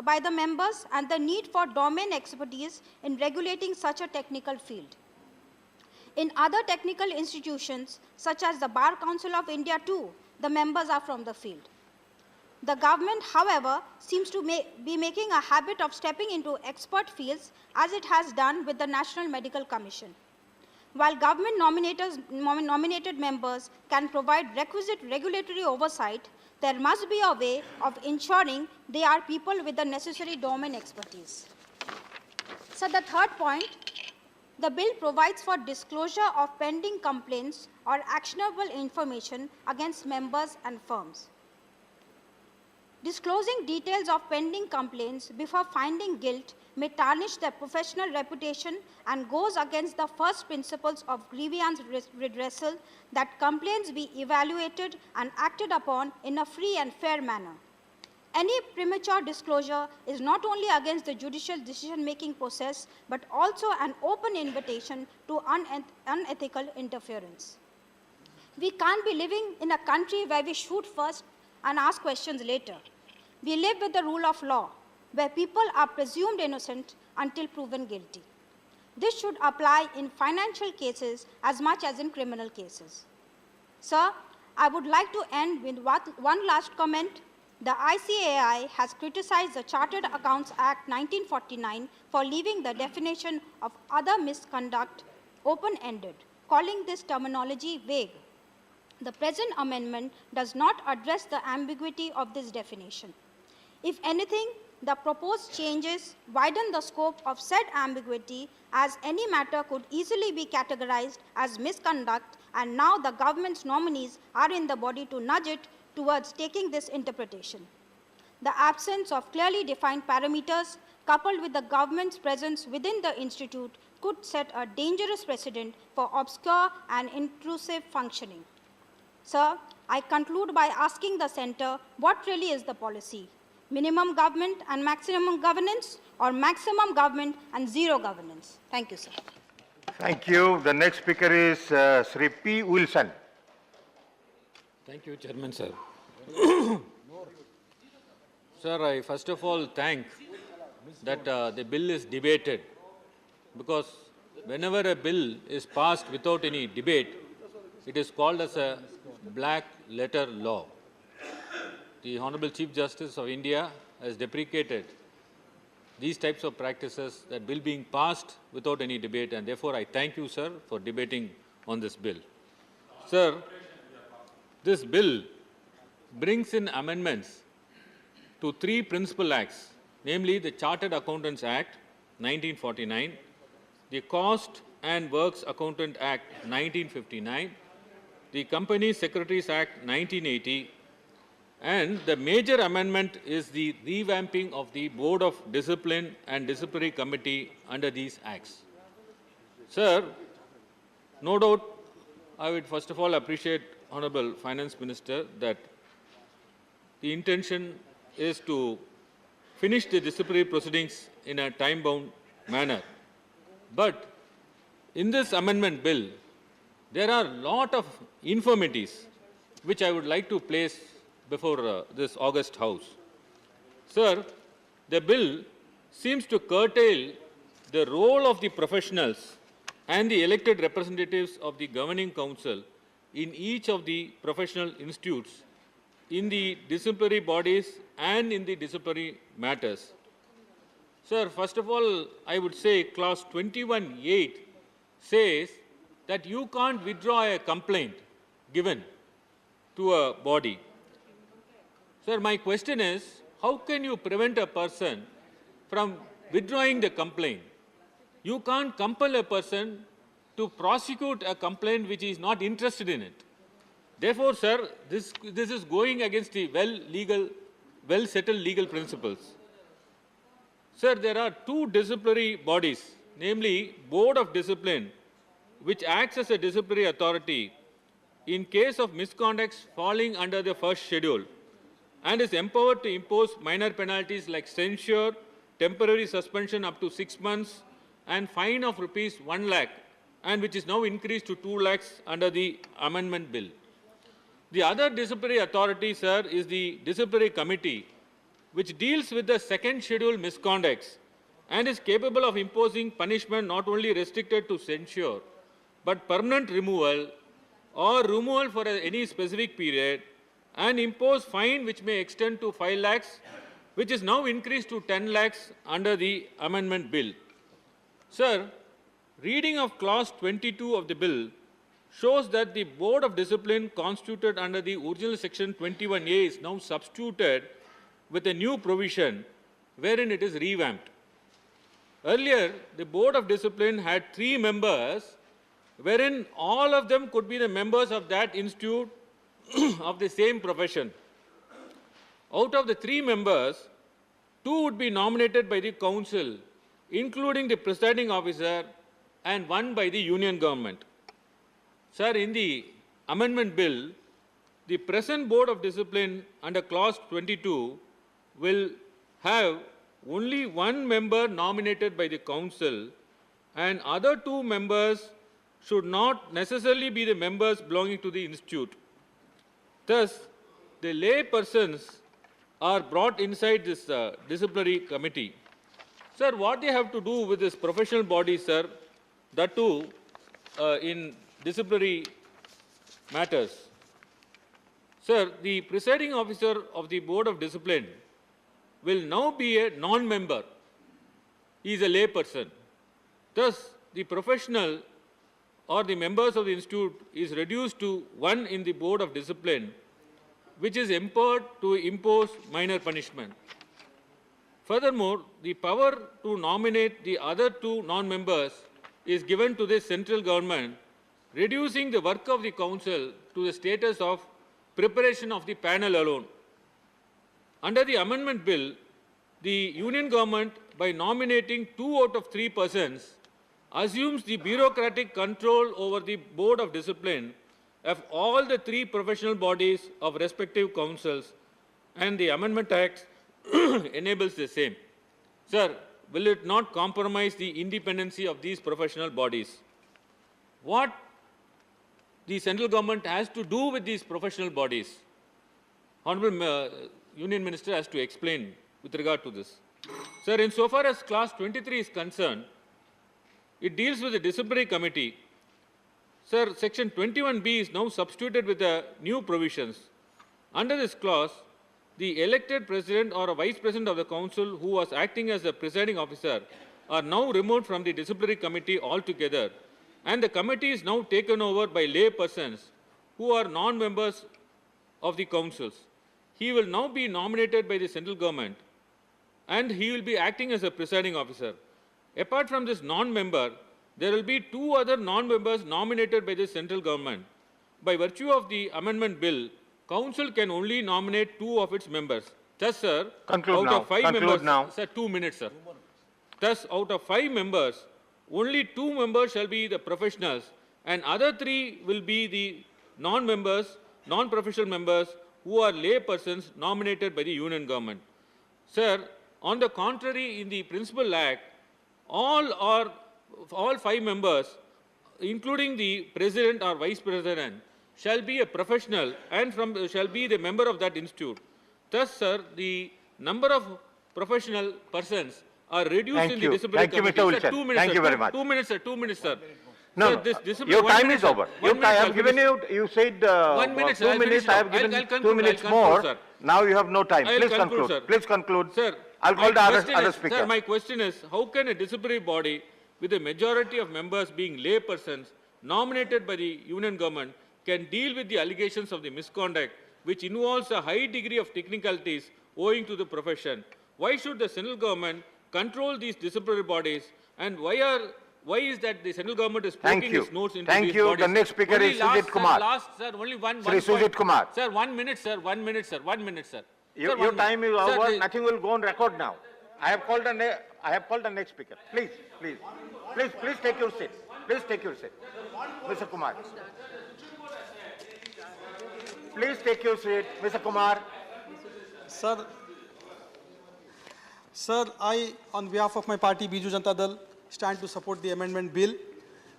by the members and the need for domain expertise in regulating such a technical field. In other technical institutions, such as the Bar Council of India too, the members are from the field. The government, however, seems to be making a habit of stepping into expert fields as it has done with the National Medical Commission. While government nominated members can provide requisite regulatory oversight, there must be a way of ensuring they are people with the necessary domain expertise. So the third point, the bill provides for disclosure of pending complaints or actionable information against members and firms. Disclosing details of pending complaints before finding guilt may tarnish their professional reputation and goes against the first principles of grievance redressal that complaints be evaluated and acted upon in a free and fair manner. Any premature disclosure is not only against the judicial decision-making process, but also an open invitation to unethical interference. We can't be living in a country where we shoot first and ask questions later. We live with the rule of law, where people are presumed innocent until proven guilty. This should apply in financial cases as much as in criminal cases. Sir, I would like to end with one last comment. The ICAI has criticized the Chartered Accounts Act 1949 for leaving the definition of other misconduct open-ended, calling this terminology vague. The present amendment does not address the ambiguity of this definition. If anything, the proposed changes widen the scope of said ambiguity, as any matter could easily be categorized as misconduct, and now the government's nominees are in the body to nudge it towards taking this interpretation. The absence of clearly defined parameters, coupled with the government's presence within the institute, could set a dangerous precedent for obscure and intrusive functioning. Sir, I conclude by asking the Centre what really is the policy: minimum government and maximum governance, or maximum government and zero governance? Thank you, sir. Thank you. The next speaker is Sri P. Wilson. Thank you, Chairman, sir. Sir, I first of all thank that the bill is debated, because whenever a bill is passed without any debate, it is called as a black letter law. The Honorable Chief Justice of India has deprecated these types of practices, that bill being passed without any debate, and therefore I thank you, sir, for debating on this bill. Sir, this bill brings in amendments to 3 principal acts, namely the Chartered Accountants Act 1949, the Cost and Works Accountant Act 1959, the Company Secretaries Act 1980, and the major amendment is the revamping of the Board of Discipline and Disciplinary Committee under these acts. Sir, no doubt I would first of all appreciate Honorable Finance Minister that the intention is to finish the disciplinary proceedings in a time-bound manner. But in this amendment bill, there are a lot of infirmities which I would like to place before this august House. Sir, the bill seems to curtail the role of the professionals and the elected representatives of the governing council in each of the professional institutes, in the disciplinary bodies and in the disciplinary matters. Sir, first of all, I would say clause 21(8) says that you can't withdraw a complaint given to a body. Sir, my question is, how can you prevent a person from withdrawing the complaint? You can't compel a person to prosecute a complaint which is not interested in it. Therefore, sir, this is going against the well-settled legal principles. Sir, there are 2 disciplinary bodies, namely Board of Discipline, which acts as a disciplinary authority in case of misconducts falling under the first schedule, and is empowered to impose minor penalties like censure, temporary suspension up to 6 months, and fine of rupees 1 lakh, and which is now increased to 2 lakhs under the amendment bill. The other disciplinary authority, sir, is the disciplinary committee, which deals with the second schedule misconducts and is capable of imposing punishment not only restricted to censure, but permanent removal or removal for any specific period, and impose fine which may extend to 5 lakhs, which is now increased to 10 lakhs under the amendment bill. Sir, reading of clause 22 of the bill shows that the Board of Discipline constituted under the original section 21A is now substituted with a new provision wherein it is revamped. Earlier, the Board of Discipline had 3 members, wherein all of them could be the members of that institute of the same profession. Out of the 3 members, 2 would be nominated by the council, including the presiding officer, and 1 by the union government. Sir, in the amendment bill, the present Board of Discipline under clause 22 will have only one member nominated by the council, and other two members should not necessarily be the members belonging to the institute. Thus, the lay persons are brought inside this disciplinary committee. Sir, what they have to do with this professional body, sir, that too in disciplinary matters. Sir, the presiding officer of the Board of Discipline will now be a non-member. He is a lay person. Thus, the professional or the members of the institute is reduced to one in the Board of Discipline, which is empowered to impose minor punishment. Furthermore, the power to nominate the other two non-members is given to the central government, reducing the work of the council to the status of preparation of the panel alone. Under the amendment bill, the union government, by nominating 2 out of 3 persons, assumes the bureaucratic control over the Board of Discipline of all the 3 professional bodies of respective councils, and the Amendment Act enables the same. Sir, will it not compromise the independency of these professional bodies? What the central government has to do with these professional bodies? Honorable Union Minister has to explain with regard to this. Sir, insofar as clause 23 is concerned, it deals with the disciplinary committee. Sir, section 21B is now substituted with the new provisions. Under this clause, the elected president or a vice president of the council who was acting as the presiding officer are now removed from the disciplinary committee altogether, and the committee is now taken over by lay persons who are non-members of the councils. He will now be nominated by the central government, and he will be acting as a presiding officer. Apart from this non-member, there will be 2 other non-members nominated by the central government. By virtue of the amendment bill, council can only nominate 2 of its members. Thus, sir, Conclude out now. of 5 Conclude members, now. sir, 2 minutes, sir. Thus, out of 5 members, only 2 members shall be the professionals, and other 3 will be the non-members, non-professional members who are lay persons nominated by the union government. Sir, on the contrary, in the Principal Act, all 5 members, including the president or vice president, shall be a professional and shall be the member of that institute. Thus, sir, the number of professional persons are reduced Thank in you. the disciplinary Thank you, committee. Mr. Sir, Wilson. 2 minutes, Thank sir. you very much. 2 minutes, sir. 2 minutes, sir. No, Sir, no. this discipline- Your 1 time minute, is sir. over. 1 minute, I I'll have given finish. you, you said 1 minute, sir. 2 I'll minutes, finish I have now. given I'll 2 conclude, minutes I'll conclude, more. sir. Now you have no time. I'll Please conclude, conclude. sir. Please conclude. Sir, I'll my call the question other is- speaker. Sir, my question is, how can a disciplinary body with a majority of members being lay persons nominated by the union government can deal with the allegations of the misconduct which involves a high degree of technicalities owing to the profession? Why should the central government control these disciplinary bodies, and why is that the central government is Thank poking you. its nose into Thank these you. bodies? The next speaker Only is last, Sujit sir, Kumar. Last, sir, only one Sri point. Sujit Kumar. Sir, 1 minute, sir. 1 minute, sir. 1 minute, sir. Sir, Your 1 time is minute. Sir, over. the- Nothing will go on record now. I have called the next speaker. Please take your seat. Please take your seat. Mr. Kumar. Please take your seat. Mr. Kumar. Sir, I, on behalf of my party, Biju Janata Dal, stand to support the amendment bill,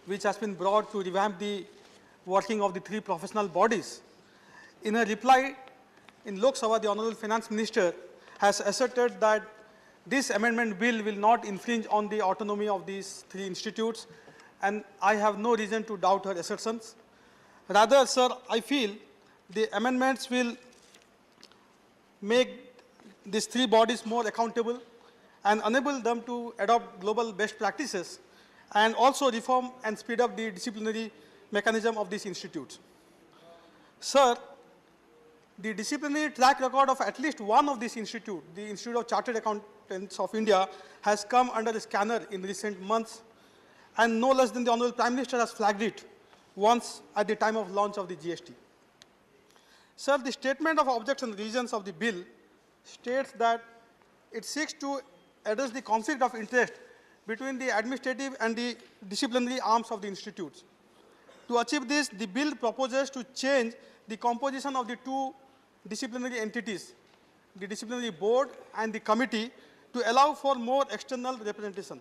which has been brought to revamp the working of the 3 professional bodies. In a reply in Lok Sabha, the Honorable Finance Minister has asserted that this amendment bill will not infringe on the autonomy of these 3 institutes, and I have no reason to doubt her assertions. Rather, sir, I feel the amendments will make these 3 bodies more accountable and enable them to adopt global best practices and also reform and speed up the disciplinary mechanism of these institutes. Sir, the disciplinary track record of at least one of these institutes, the Institute of Chartered Accountants of India, has come under a scanner in recent months, and no less than the Honorable Prime Minister has flagged it once at the time of launch of the GST. Sir, the statement of objects and reasons of the bill states that it seeks to address the conflict of interest between the administrative and the disciplinary arms of the institutes. To achieve this, the bill proposes to change the composition of the 2 disciplinary entities, the disciplinary board and the committee to allow for more external representation.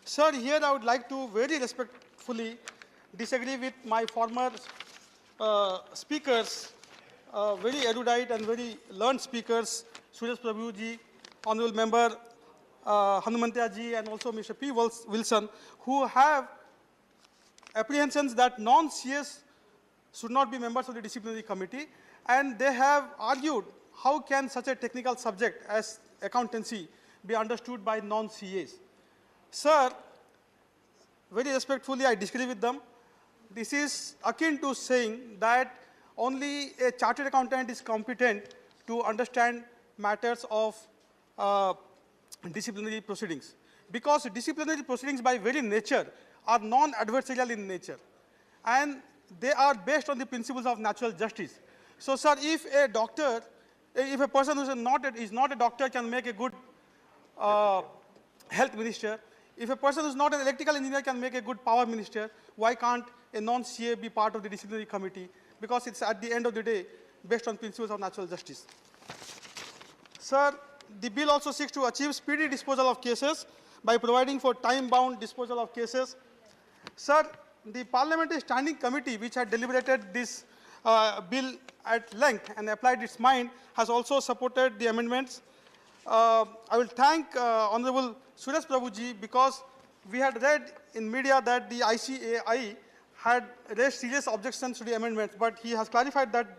Sir, here I would like to very respectfully disagree with my former speakers, very erudite and very learned speakers, Suresh Prabhu ji, Honorable Member Hanumantia ji, and also Mr. P. Wilson, who have apprehensions that non-CS should not be members of the disciplinary committee, and they have argued how can such a technical subject as accountancy be understood by non-CAs. Sir, very respectfully, I disagree with them. This is akin to saying that only a chartered accountant is competent to understand matters of disciplinary proceedings, because disciplinary proceedings by very nature are non-adversarial in nature, and they are based on the principles of natural justice. So, sir, if a doctor, if a person who is not a doctor can make a good health minister, if a person who is not an electrical engineer can make a good power minister, why can't a non-CA be part of the disciplinary committee? Because it's at the end of the day based on principles of natural justice. Sir, the bill also seeks to achieve speedy disposal of cases by providing for time-bound disposal of cases. Sir, the Parliamentary Standing Committee, which had deliberated this bill at length and applied its mind, has also supported the amendments. I will thank Honorable Suresh Prabhuji, because we had read in media that the ICAI had raised serious objections to the amendments, but he has clarified that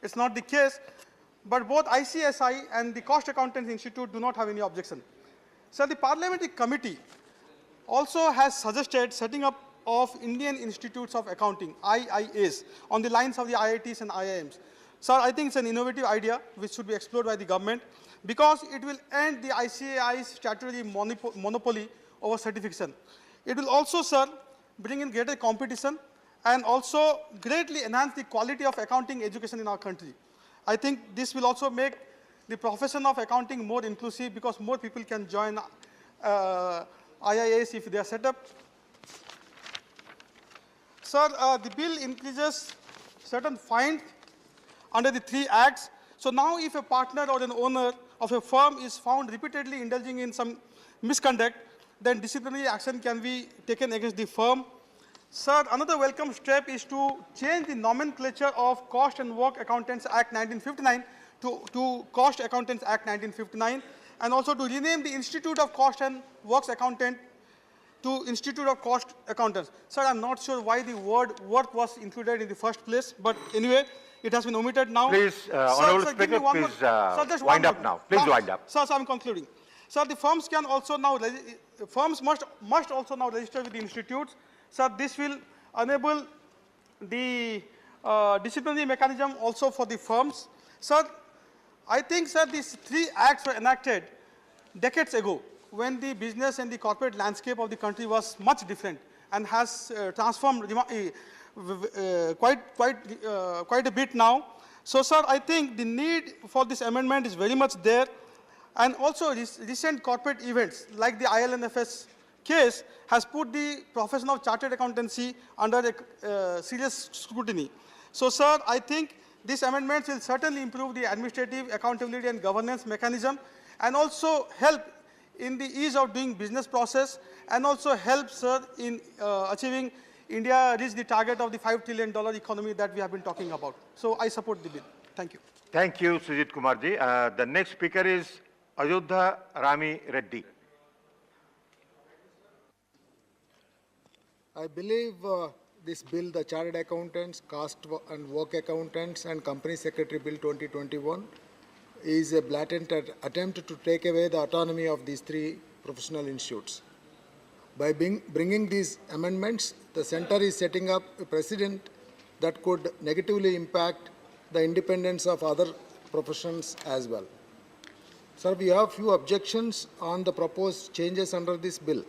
it's not the case. But both ICSI and the Cost Accountants Institute do not have any objection. So the Parliamentary Committee also has suggested setting up of Indian Institutes of Accounting, IIAs, on the lines of the IITs and IIMs. Sir, I think it's an innovative idea which should be explored by the government, because it will end the ICAI's statutory monopoly over certification. It will also, sir, bring in greater competition and also greatly enhance the quality of accounting education in our country. I think this will also make the profession of accounting more inclusive, because more people can join IIAs if they are set up. Sir, the bill increases certain fines under the 3 acts. So now if a partner or an owner of a firm is found repeatedly indulging in some misconduct, then disciplinary action can be taken against the firm. Sir, another welcome step is to change the nomenclature of Cost and Work Accountants Act 1959 to Cost Accountants Act 1959, and also to rename the Institute of Cost and Works Accountant to Institute of Cost Accountants. Sir, I'm not sure why the word work was included in the first place, but anyway, it has been omitted now. Please, Honourable Speaker, please wind up now. Please wind up. Sir, I'm concluding. Sir, the firms can also now, firms must also now register with the institutes. Sir, this will enable the disciplinary mechanism also for the firms. Sir, I think, sir, these 3 acts were enacted decades ago, when the business and the corporate landscape of the country was much different and has transformed quite a bit now. So, sir, I think the need for this amendment is very much there, and also recent corporate events like the ILNFS case has put the profession of chartered accountancy under a serious scrutiny. So, sir, I think these amendments will certainly improve the administrative accountability and governance mechanism, and also help in the ease of doing business process, and also help, sir, in achieving India reach the target of the $5 trillion economy that we have been talking about. So I support the bill. Thank you. Thank you, Sujit Kumar ji. The next speaker is Ayodhya Rami Reddy. I believe this bill, the Chartered Accountants, Cost and Work Accountants and Company Secretary Bill 2021, is a blatant attempt to take away the autonomy of these 3 professional institutes. By bringing these amendments, the Centre is setting up a precedent that could negatively impact the independence of other professions as well. Sir, we have few objections on the proposed changes under this bill.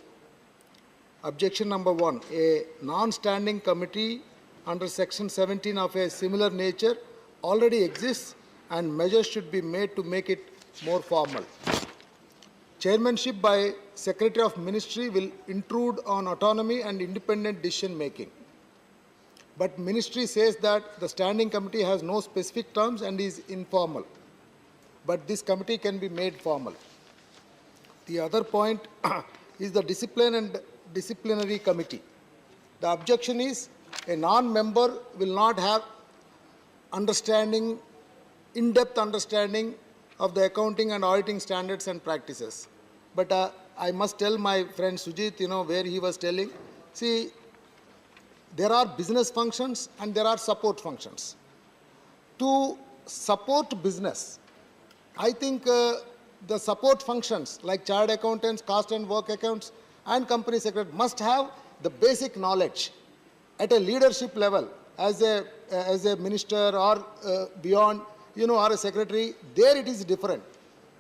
Objection number 1, a non-standing committee under Section 17 of a similar nature already exists, and measures should be made to make it more formal. Chairmanship by Secretary of Ministry will intrude on autonomy and independent decision making. But Ministry says that the Standing Committee has no specific terms and is informal. but this committee can be made formal. The other point is the discipline and disciplinary committee. The objection is a non-member will not have understanding, in-depth understanding of the accounting and auditing standards and practices. But I must tell my friend Sujit, where he was telling, see, there are business functions and there are support functions. To support business, I think the support functions like chartered accountants, cost and work accounts, and company secretary must have the basic knowledge at a leadership level as a minister or beyond, or a secretary. There it is different.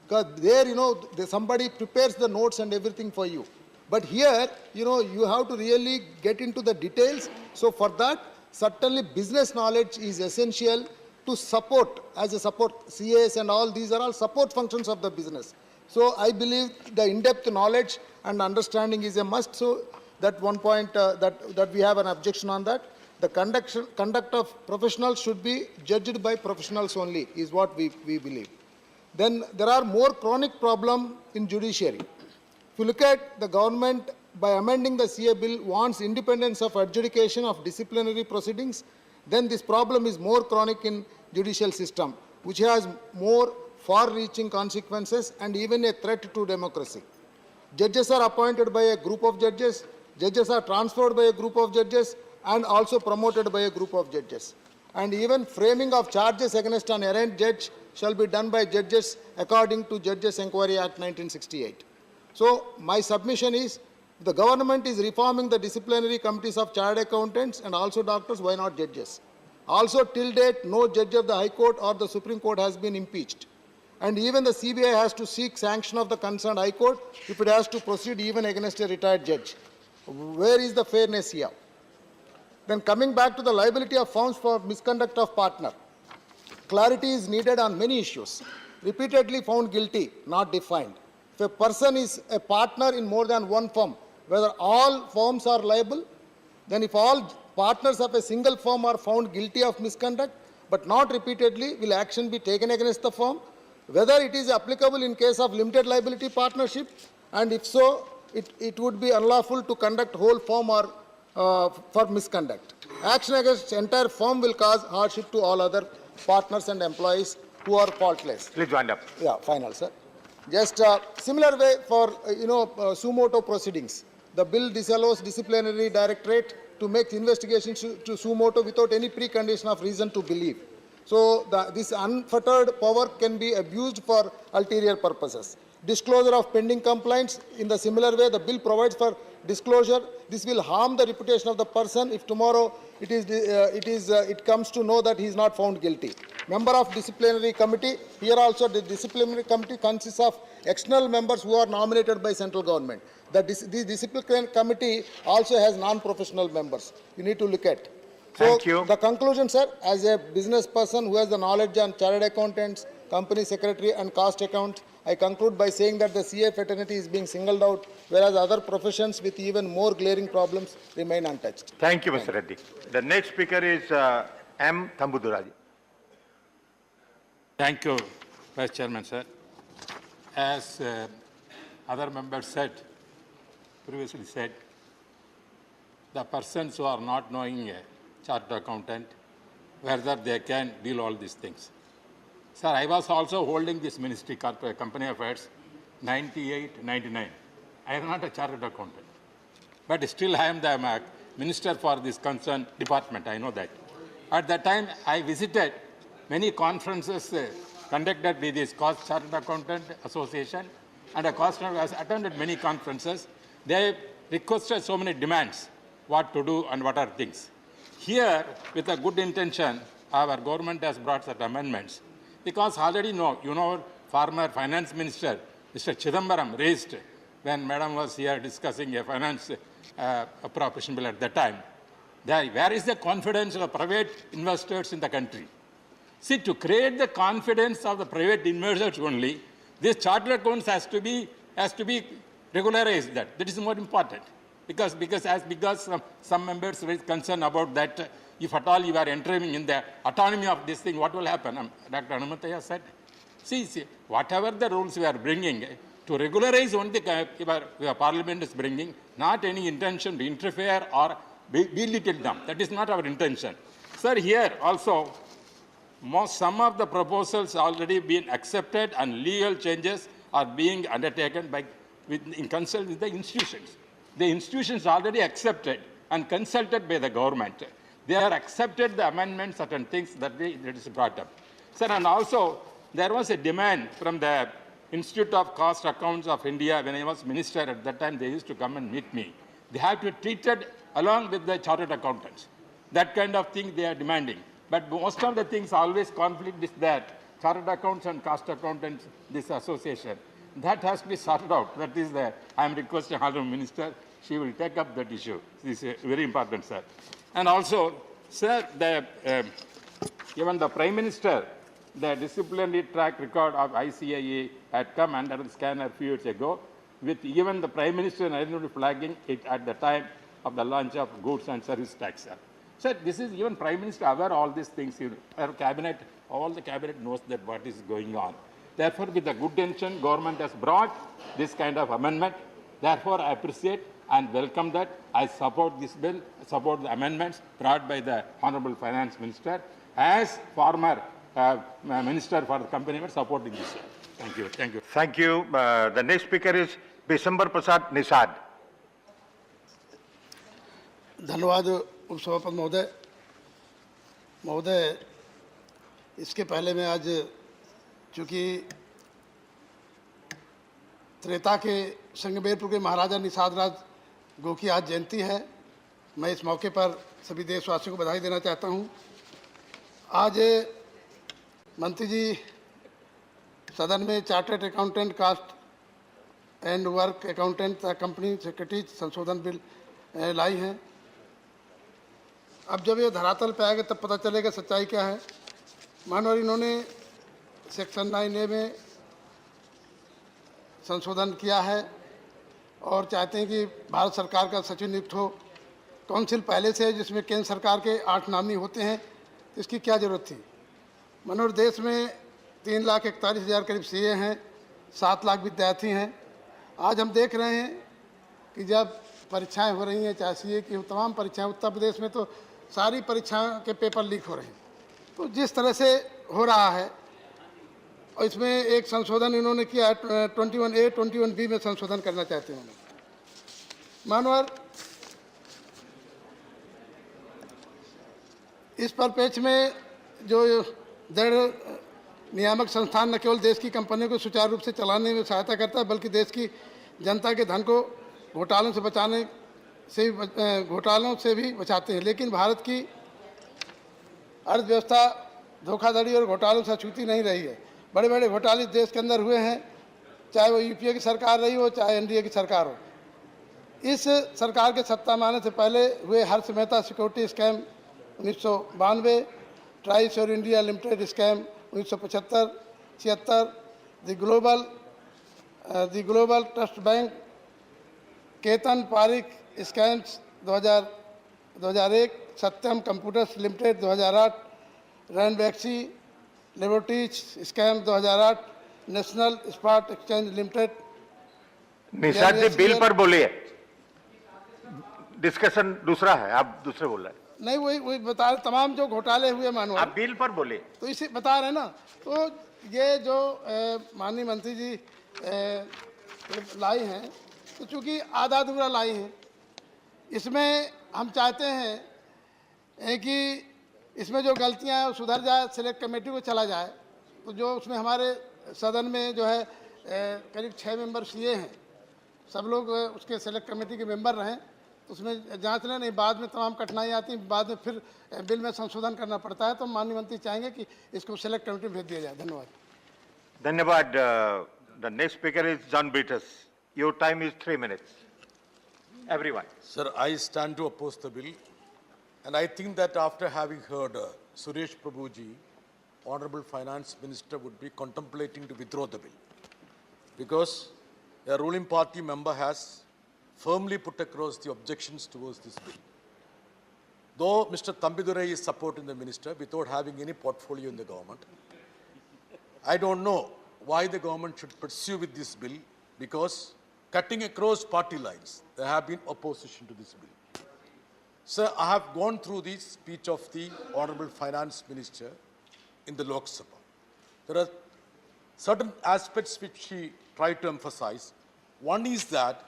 Because there, somebody prepares the notes and everything for you. But here, you have to really get into the details. So for that, certainly business knowledge is essential to support, as a support, CAs and all these are all support functions of the business. So I believe the in-depth knowledge and understanding is a must. So that one point that we have an objection on that. The conduct of professionals should be judged by professionals only, is what we believe. Then there are more chronic problems in judiciary. If you look at the government, by amending the CA bill, wants independence of adjudication of disciplinary proceedings, then this problem is more chronic in judicial system, which has more far-reaching consequences and even a threat to democracy. Judges are appointed by a group of judges, judges are transferred by a group of judges, and also promoted by a group of judges. And even framing of charges against an errant judge shall be done by judges according to Judges Enquiry Act 1968. So my submission is, the government is reforming the disciplinary committees of chartered accountants and also doctors, why not judges? Also till date, no judge of the High Court or the Supreme Court has been impeached. And even the CBI has to seek sanction of the concerned High Court if it has to proceed even against a retired judge. Where is the fairness here? Then coming back to the liability of firms for misconduct of partner. Clarity is needed on many issues. Repeatedly found guilty, not defined. If a person is a partner in more than one firm, whether all firms are liable, then if all partners of a single firm are found guilty of misconduct, but not repeatedly, will action be taken against the firm? Whether it is applicable in case of limited liability partnership, and if so, it would be unlawful to conduct whole firm or for misconduct. Action against entire firm will cause hardship to all other partners and employees who are faultless. Please wind up. Yeah, final, sir. Just similar way for, suo motu proceedings. The bill disallows disciplinary directorate to make investigations to suo motu without any precondition of reason to believe. So this unfettered power can be abused for ulterior purposes. Disclosure of pending complaints. In the similar way, the bill provides for disclosure. This will harm the reputation of the person if tomorrow it comes to know that he is not found guilty. Member of disciplinary committee. Here also the disciplinary committee consists of external members who are nominated by central government. This disciplinary committee also has non-professional members. You need to look at. Thank you. The conclusion, sir, as a business person who has the knowledge on chartered accountants, company secretary and cost account, I conclude by saying that the CA fraternity is being singled out, whereas other professions with even more glaring problems remain untouched. Thank you, Mr. Reddy. The next speaker is M. Thambuduraji. Thank you, Vice Chairman, sir. As other members previously said, the persons who are not knowing a chartered accountant, whether they can deal all these things. Sir, I was also holding this ministry, company affairs, 98, 99. I am not a chartered accountant. But still I am the minister for this concerned department, I know that. At that time, I visited many conferences conducted by this Chartered Accountant Association, and has attended many conferences. They requested so many demands, what to do and what are things. Here, with a good intention, our government has brought such amendments. Because already former finance minister, Mr. Chidambaram, raised when Madam was here discussing a finance appropriation bill at that time. Where is the confidence of private investors in the country? See, to create the confidence of the private investors only, this chartered accounts has to be regularized. That is more important. Because some members raise concern about that. If at all you are entering in the autonomy of this thing, what will happen? Dr. Anumataya said. See, whatever the rules we are bringing, to regularize only the Parliament is bringing, not any intention to interfere or belittle them. That is not our intention. Sir, here also, some of the proposals already been accepted and legal changes are being undertaken in consult with the institutions. The institutions already accepted and consulted by the government. They are accepted the amendments, certain things that is brought up. Sir, and also there was a demand from the Institute of Cost Accounts of India. When I was minister at that time, they used to come and meet me. They have to be treated along with the chartered accountants. That kind of thing they are demanding. But most of the things always conflict is that chartered accounts and cost accountants, this association, that has to be sorted out. That is I am requesting Honorable Minister, she will take up that issue. This is very important, sir. And also, sir, even the Prime Minister, the disciplinary track record of ICAE had come under the scanner a few years ago, with even the Prime Minister flagging it at the time of the launch of goods and service tax. Sir. So this is even Prime Minister aware of all these things. Our cabinet, all the cabinet knows that what is going on. Therefore, with the good intention, government has brought this kind of amendment. Therefore, I appreciate and welcome that. I support this bill, support the amendments brought by the Honorable Finance Minister. As former Minister for the company, supporting this. Thank you. Thank you. Thank you. The next speaker is Bisambar Prasad Nisad. धन्यवाद उपसभापति महोदय इसके पहले मैं आज चूंकि त्रेता के संगमेरपुर के महाराजा निषाद राज गो की आज जयंती है, मैं इस मौके पर सभी देशवासियों को बधाई देना चाहता हूं। आज मंत्री जी सदन में chartered accountant cost and work accountant company secretaries संशोधन बिल लाई हैं। अब जब ये धरातल पे आएगा तब पता चलेगा सच्चाई क्या है। मानवर इन्होंने सेक्शन 9A में संशोधन किया है और चाहते हैं कि भारत सरकार का सचिव नियुक्त हो। काउंसिल पहले से है जिसमें केंद्र सरकार के 8 नामी होते हैं, तो इसकी क्या ज़रूरत थी। मनोहर देश में 3,41,000 करीब सीए हैं, 7 लाख विद्यार्थी हैं। आज हम देख रहे हैं कि जब परीक्षाएं हो रही हैं, चाहे सीए की तमाम परीक्षाएं, उत्तर प्रदेश में तो सारी परीक्षाओं के पेपर लीक हो रहे हैं। तो जिस तरह से हो रहा है और इसमें एक संशोधन इन्होंने किया 21A 21B में संशोधन करना चाहते हैं। मानवर इस परिप्रेक्ष्य में जो दृढ़ नियामक संस्थान न केवल देश की कंपनियों को सुचारू रूप से चलाने में सहायता करता है बल्कि देश की जनता के धन को घोटालों से भी बचाते हैं। लेकिन भारत की अर्थव्यवस्था धोखाधड़ी और घोटालों से अछूती नहीं रही है। बड़े बड़े घोटाले देश के अंदर हुए हैं, चाहे वो यूपीए की सरकार रही हो चाहे एनडीए की सरकार हो। इस सरकार के सत्ता में आने से पहले हुए हर्ष मेहता सिक्योरिटी स्कैम 1992, ट्राइस और India limited scam 1975-76, the global trust bank Ketan Parikh scams 2001, Satyam computers limited 2008, Ranbaxy laboratories scam 2008, national spot exchange limited. Nishad ji bill पर बोलिए, डिस्कशन दूसरा है, आप दूसरे बोल रहे हैं। नहीं, वही बता रहे, तमाम जो घोटाले हुए मानो आप बिल पर बोले तो इसे बता रहे ना। तो ये जो माननीय मंत्री जी लाई हैं, तो चूंकि आधा अधूरा लाई हैं, इसमें हम चाहते हैं कि इसमें जो गलतियां हैं वो सुधर जाए, सिलेक्ट कमेटी को चला जाए। तो जो उसमें हमारे सदन में जो है करीब 6 मेंबर सीए हैं, सब लोग उसके सिलेक्ट कमेटी के मेंबर रहें, तो उसमें जांच लें। नहीं, बाद में तमाम कठिनाई आती हैं, बाद में फिर बिल में संशोधन करना पड़ता है। तो माननीय मंत्री चाहेंगे कि इसको सिलेक्ट कमेटी में भेज दिया जाए। धन्यवाद। धन्यवाद। The next speaker is John Brittas. Your time is 3 minutes. Everyone. Sir, I stand to oppose the bill, and I think that after having heard Suresh Prabhuji, Honorable Finance Minister would be contemplating to withdraw the bill, because a ruling party member has firmly put across the objections towards this bill. Though Mr. Thambidurai is supporting the minister without having any portfolio in the government, I don't know why the government should pursue with this bill, because cutting across party lines, there have been opposition to this bill. Sir, I have gone through the speech of the Honorable Finance Minister in the Lok Sabha. There are certain aspects which she tried to emphasize. One is that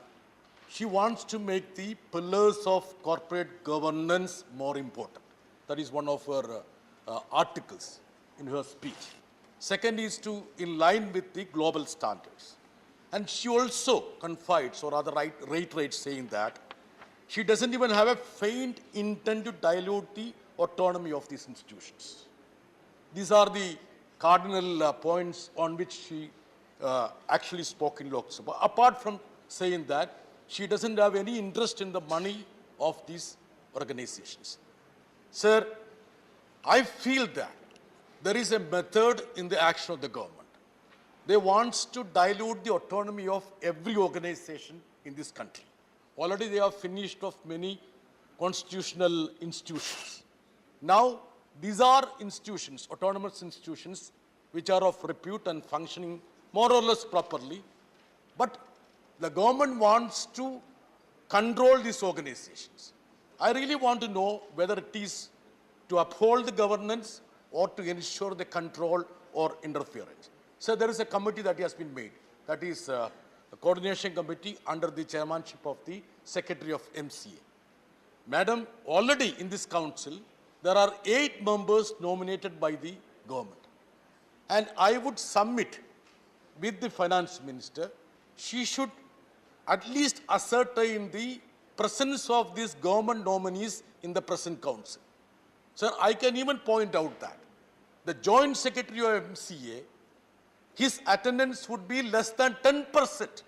she wants to make the pillars of corporate governance more important. That is one of her articles in her speech. Second is to in line with the global standards. And she also confides, or rather reiterates saying that she doesn't even have a faint intent to dilute the autonomy of these institutions. These are the cardinal points on which she actually spoke in Lok Sabha, apart from saying that she doesn't have any interest in the money of these organizations. Sir, I feel that there is a method in the action of the government. They want to dilute the autonomy of every organization in this country. Already they have finished off many constitutional institutions. Now, these are institutions, autonomous institutions, which are of repute and functioning more or less properly. But the government wants to control these organizations. I really want to know whether it is to uphold the governance or to ensure the control or interference. So there is a committee that has been made. That is a coordination committee under the chairmanship of the Secretary of MCA. Madam, already in this council, there are 8 members nominated by the government. And I would submit with the finance minister, she should at least ascertain the presence of these government nominees in the present council. Sir, I can even point out that the joint secretary of MCA, his attendance would be less than 10%.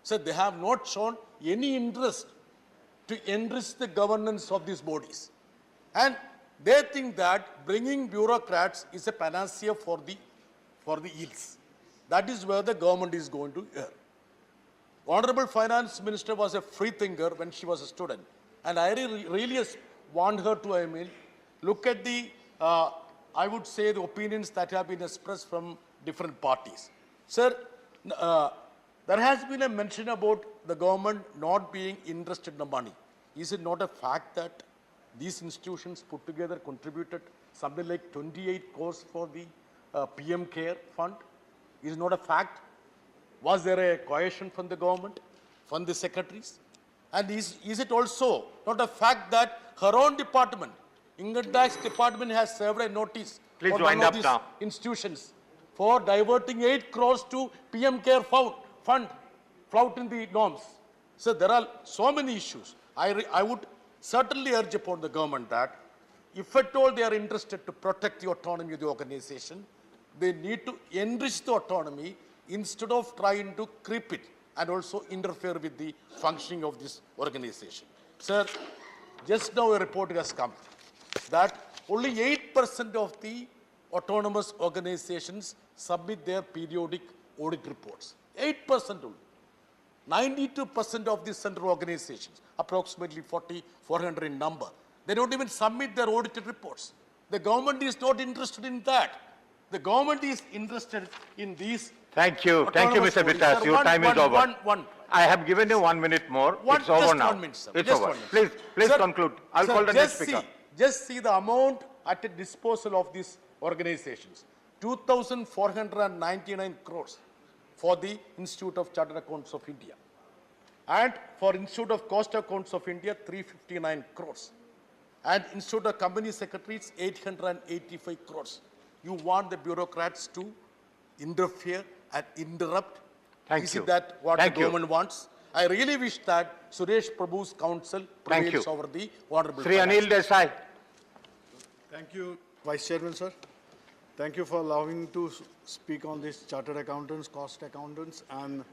So they have not shown any interest to enrich the governance of these bodies. And they think that bringing bureaucrats is a panacea for the ills. That is where the government is going to err. Honorable Finance Minister was a free thinker when she was a student. And I really want her to, look at the, I would say, the opinions that have been expressed from different parties. Sir, there has been a mention about the government not being interested in the money. Is it not a fact that these institutions put together contributed something like 28 crores for the PM Care Fund? Is it not a fact? Was there a coercion from the government, from the secretaries? And is it also not a fact that her own department, Income Tax Department, has served a notice Please for wind one up of these now. institutions for diverting 8 crores to PM Care Fund, flouting the norms? So there are so many issues. I would certainly urge upon the government that if at all they are interested to protect the autonomy of the organization, they need to enrich the autonomy instead of trying to creep it and also interfere with the functioning of this organization. Sir, just now a report has come that only 8% of the autonomous organizations submit their periodic audit reports. 8% only. 92% of the central organizations, approximately 400 in number, they don't even submit their audited reports. The government is not interested in that. The government is interested in these. Thank you, Mr. Vitas. Your time is over. I have given you 1 minute more. It's over now. 1 minute, sir. It's Just over. 1 minute. Please Sir, conclude. I'll sir, call the next speaker. Just see the amount at the disposal of these organizations. 2,499 crores for the Institute of Chartered Accounts of India. And for Institute of Cost Accounts of India, 359 crores. And Institute of Company Secretaries, 885 crores. You want the bureaucrats to interfere and interrupt? Is it that what the government wants? I really wish that Suresh Prabhu's counsel prevails over the Honorable Sri Anil Desai. Thank you, Vice Chairman, sir. Thank you for allowing me to speak on this Chartered Accountants, Cost Accountants, and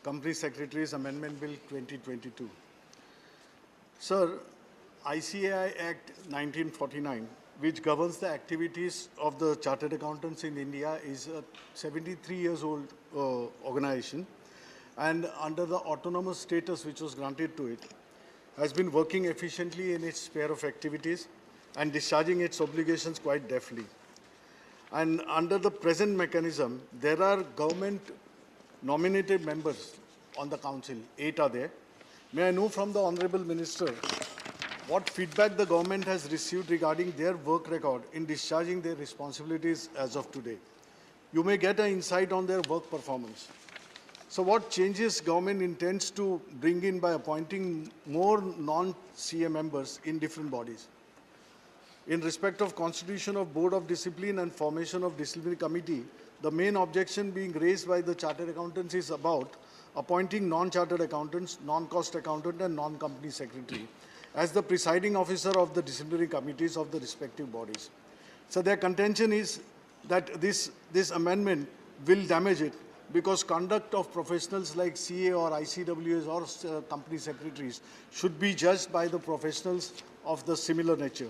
Company Secretaries Amendment Bill 2022. Sir, ICAI Act 1949, which governs the activities of the Chartered Accountants in India, is a 73 years old organization, and under the autonomous status which was granted to it, has been working efficiently in its sphere of activities and discharging its obligations quite deftly. And under the present mechanism, there are government nominated members on the council, 8 are there. May I know from the Honorable Minister what feedback the government has received regarding their work record in discharging their responsibilities as of today. You may get an insight on their work performance. So what changes government intends to bring in by appointing more non-CA members in different bodies? In respect of constitution of Board of Discipline and formation of disciplinary committee, the main objection being raised by the chartered accountants is about appointing non-chartered accountants, non-cost accountant and non-company secretary as the presiding officer of the disciplinary committees of the respective bodies. So their contention is that this amendment will damage it because conduct of professionals like CA or ICWs or company secretaries should be judged by the professionals of the similar nature.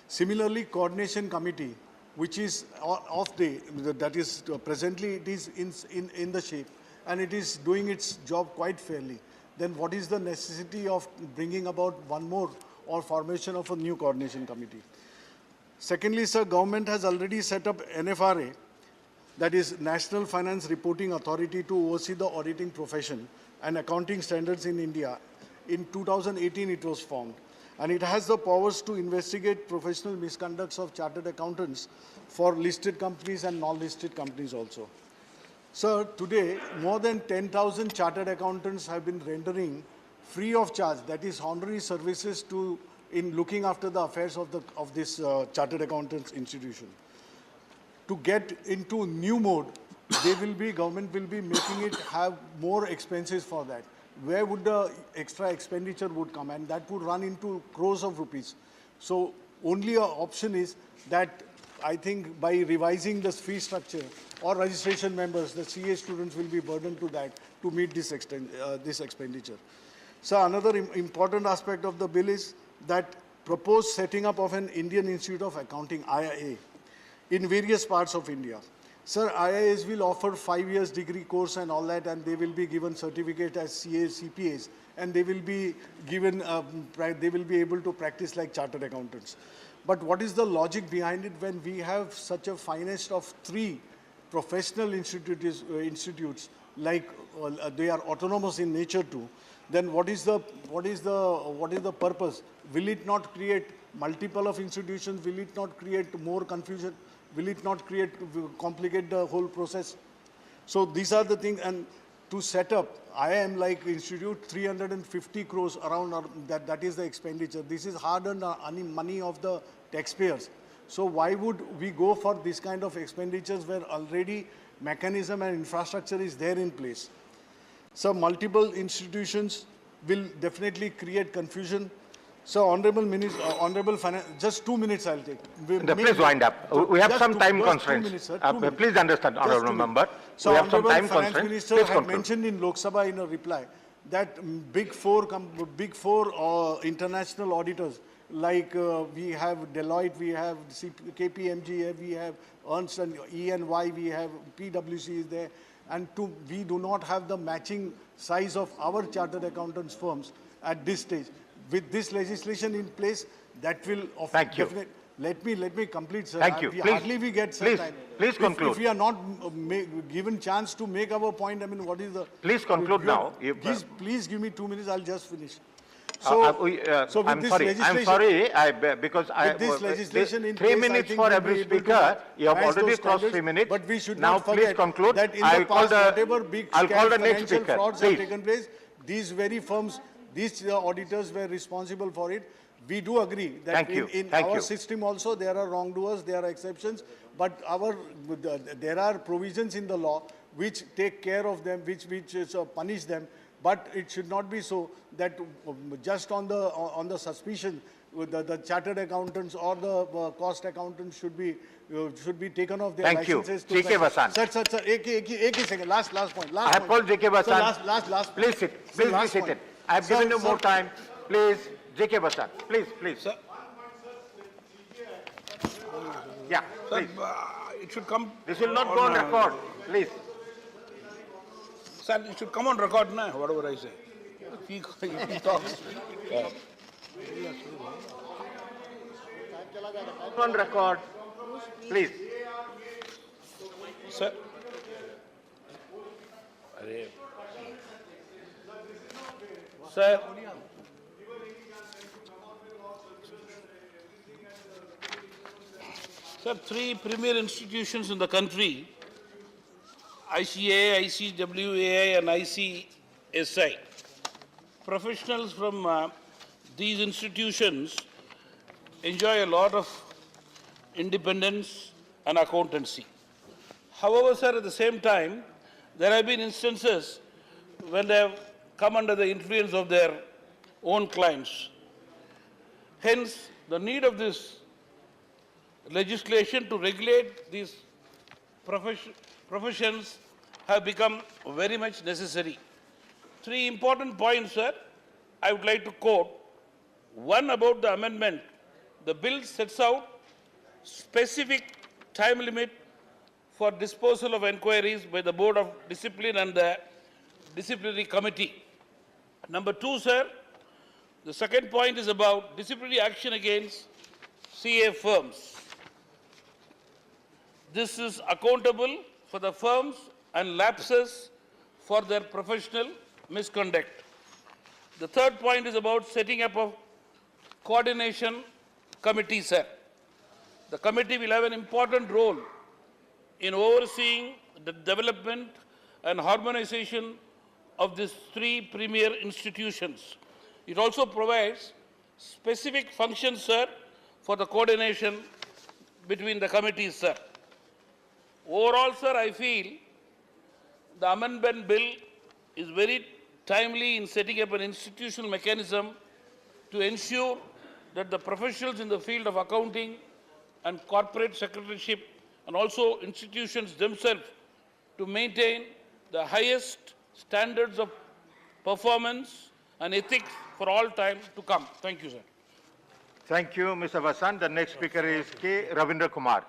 Similarly, coordination committee, which is that is presently it is in the shape and it is doing its job quite fairly, then what is the necessity of bringing about one more or formation of a new coordination committee? Secondly, sir, government has already set up NFRA, that is National Finance Reporting Authority, to oversee the auditing profession and accounting standards in India. In 2018, it was formed. And it has the powers to investigate professional misconducts of chartered accountants for listed companies and non-listed companies also. Sir, today, more than 10,000 chartered accountants have been rendering free of charge, that is honorary services in looking after the affairs of this chartered accountants institution. To get into new mode, government will be making it have more expenses for that. Where would the extra expenditure would come? And that would run into crores of rupees. So only an option is that I think by revising the fee structure or registration members, the CA students will be burdened to that to meet this expenditure. So another important aspect of the bill is that proposed setting up of an Indian Institute of Accounting, IIA, in various parts of India. Sir, IIAs will offer 5 years degree course and all that, and they will be given certificate as CAs, CPAs, and they will be given, they will be able to practice like chartered accountants. But what is the logic behind it when we have such a finest of 3 professional institutes like they are autonomous in nature too? Then what is the purpose? Will it not create multiple of institutions? Will it not create more confusion? Will it not complicate the whole process? So these are the things, and to set up IIM like institute, 350 crores around that is the expenditure. This is hard-earned money of the taxpayers. So why would we go for this kind of expenditures where already mechanism and infrastructure is there in place? So multiple institutions will definitely create confusion. So, Honorable Minister, Honorable Finance, just 2 minutes I'll take. Please wind up. We have some time constraints. Please understand, Honorable Member. So, we have some time Finance constraints. Minister Please had conclude. mentioned in Lok Sabha in a reply that big four international auditors like we have Deloitte, we have KPMG, we have Ernst and EY, we have PwC is there, and we do not have the matching size of our chartered accountants firms at this stage. With this legislation in place, that will definitely. Let me complete, sir. Thank you. Hardly we get some time. Please conclude. If we are not given chance to make our point, I mean, what is the? Please conclude now. Please give me 2 minutes. I'll just finish. So, I'm sorry. Because with this legislation in 3 place, minutes for every speaker. You have already crossed 3 minutes. But we should now not forget please conclude. that in the past, whatever big I'll call the next financial speaker. frauds Please. have taken place, these very firms, these auditors were responsible for it. We do agree that in our system also there are wrongdoers, there are exceptions, but there are provisions in the law which take care of them, which punish them. But it should not be so that just on the suspicion, the chartered accountants or the cost accountants should be taken off their licenses. Thank you. J.K. Vasan. Sir, ek second. Last point. I have called J.K. Vasan. Last. Please sit. Please be seated. I have given you more time. Please, J.K. Vasan. Please. Sir. Yeah, please. It should come. This will not go on record. Please. Sir, it should come on record now, whatever I say. If he talks. On record, please. Sir. Sir. Sir, three premier institutions in the country, ICA, ICWAI and ICSI. Professionals from these institutions enjoy a lot of independence and accountancy. However, sir, at the same time, there have been instances when they have come under the influence of their own clients. Hence, the need of this legislation to regulate these professions have become very much necessary. Three important points, sir, I would like to quote. One, about the amendment. The bill sets out specific time limit for disposal of inquiries by the Board of Discipline and the Disciplinary Committee. Number two, sir, the second point is about disciplinary action against CA firms. This is accountable for the firms and lapses for their professional misconduct. The third point is about setting up a coordination committee, sir. The committee will have an important role in overseeing the development and harmonization of these three premier institutions. It also provides specific functions, sir, for the coordination between the committees, sir. Overall, sir, I feel the amendment bill is very timely in setting up an institutional mechanism to ensure that the professionals in the field of accounting and corporate secretaryship and also institutions themselves to maintain the highest standards of performance and ethics for all time to come. Thank you, sir. Thank you, Mr. Vasant. The next speaker is K. Ravindra Kumar.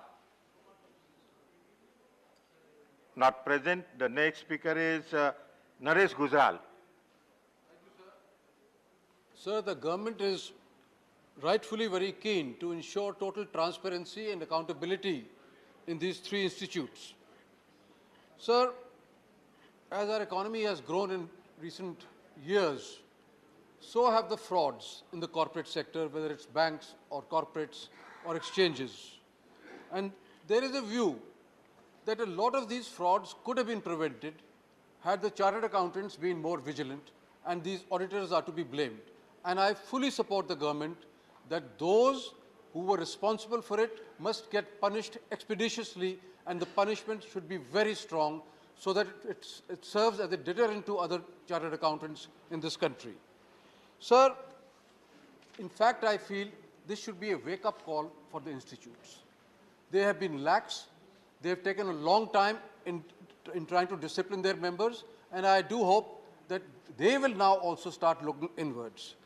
Not present. The next speaker is Naresh Gujral. Sir, the government is rightfully very keen to ensure total transparency and accountability in these three institutes. Sir, as our economy has grown in recent years, so have the frauds in the corporate sector, whether it's banks or corporates or exchanges. And there is a view that a lot of these frauds could have been prevented had the chartered accountants been more vigilant, and these auditors are to be blamed. And I fully support the government that those who were responsible for it must get punished expeditiously, and the punishment should be very strong so that it serves as a deterrent to other chartered accountants in this country. Sir, in fact, I feel this should be a wake-up call for the institutes. They have been lax. They have taken a long time in trying to discipline their members, and I do hope that they will now also start looking inwards.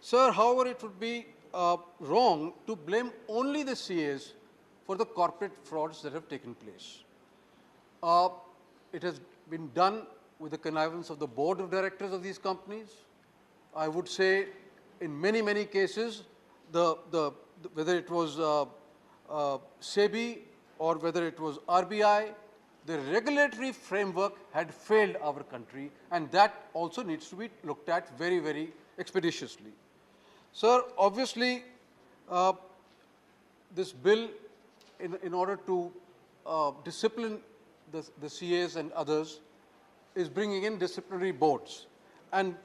Sir, however, it would be wrong to blame only the CAs for the corporate frauds that have taken place. It has been done with the connivance of the board of directors of these companies. I would say in many, many cases, whether it was SEBI or whether it was RBI, the regulatory framework had failed our country, and that also needs to be looked at very, very expeditiously. Sir, obviously, this bill, in order to discipline the CAs and others, is bringing in disciplinary boards. And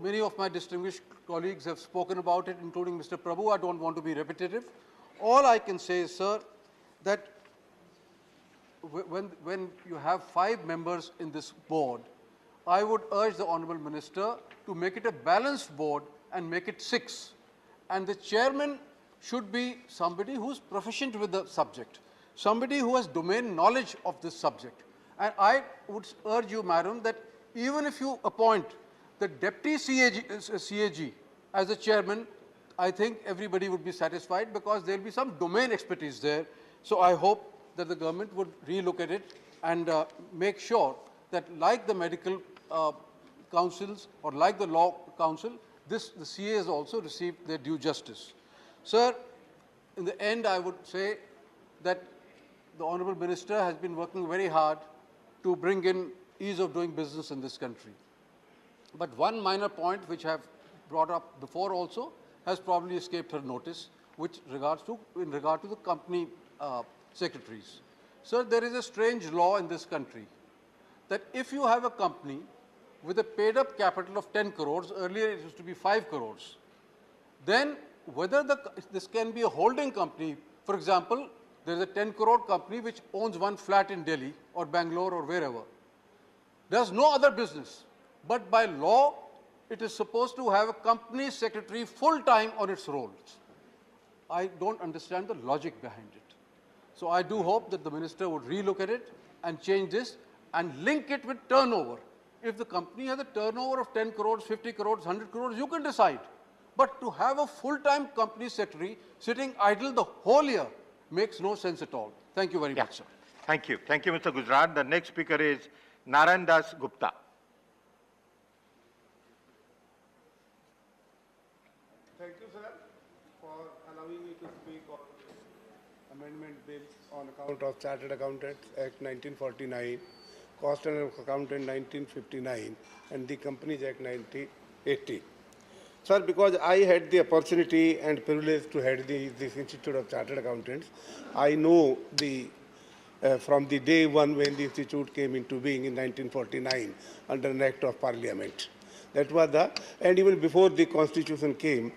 many of my distinguished colleagues have spoken about it, including Mr. Prabhu. I don't want to be repetitive. All I can say is, sir, that when you have 5 members in this board, I would urge the Honourable Minister to make it a balanced board and make it 6. And the chairman should be somebody who's proficient with the subject, somebody who has domain knowledge of this subject. And I would urge you, madam, that even if you appoint the deputy CAG as the chairman, I think everybody would be satisfied because there will be some domain expertise there. So I hope that the government would relook at it and make sure that, like the medical councils or like the law council, the CAs also receive their due justice. Sir, in the end, I would say that the Honorable Minister has been working very hard to bring in ease of doing business in this country. But one minor point which I have brought up before also has probably escaped her notice, which in regard to the company secretaries. Sir, there is a strange law in this country that if you have a company with a paid-up capital of 10 crores, earlier it used to be 5 crores, then whether this can be a holding company, for example, there is a 10 crore company which owns one flat in Delhi or Bangalore or wherever, does no other business, but by law, it is supposed to have a company secretary full-time on its rolls. I don't understand the logic behind it. So I do hope that the minister would relook at it and change this and link it with turnover. If the company has a turnover of 10 crores, 50 crores, 100 crores, you can decide. But to have a full-time company secretary sitting idle the whole year makes no sense at all. Thank you very much, sir. Thank you. Thank you, Mr. Gujarat. The next speaker is Narayan Das Gupta. Thank you, sir, for allowing me to speak on amendment bill on account of Chartered Accountants Act 1949, Cost and Accountant 1959, and the Companies Act 1980. Sir, because I had the opportunity and privilege to head this Institute of Chartered Accountants, I know from the day one when the institute came into being in 1949 under an Act of Parliament. That was and even before the Constitution came,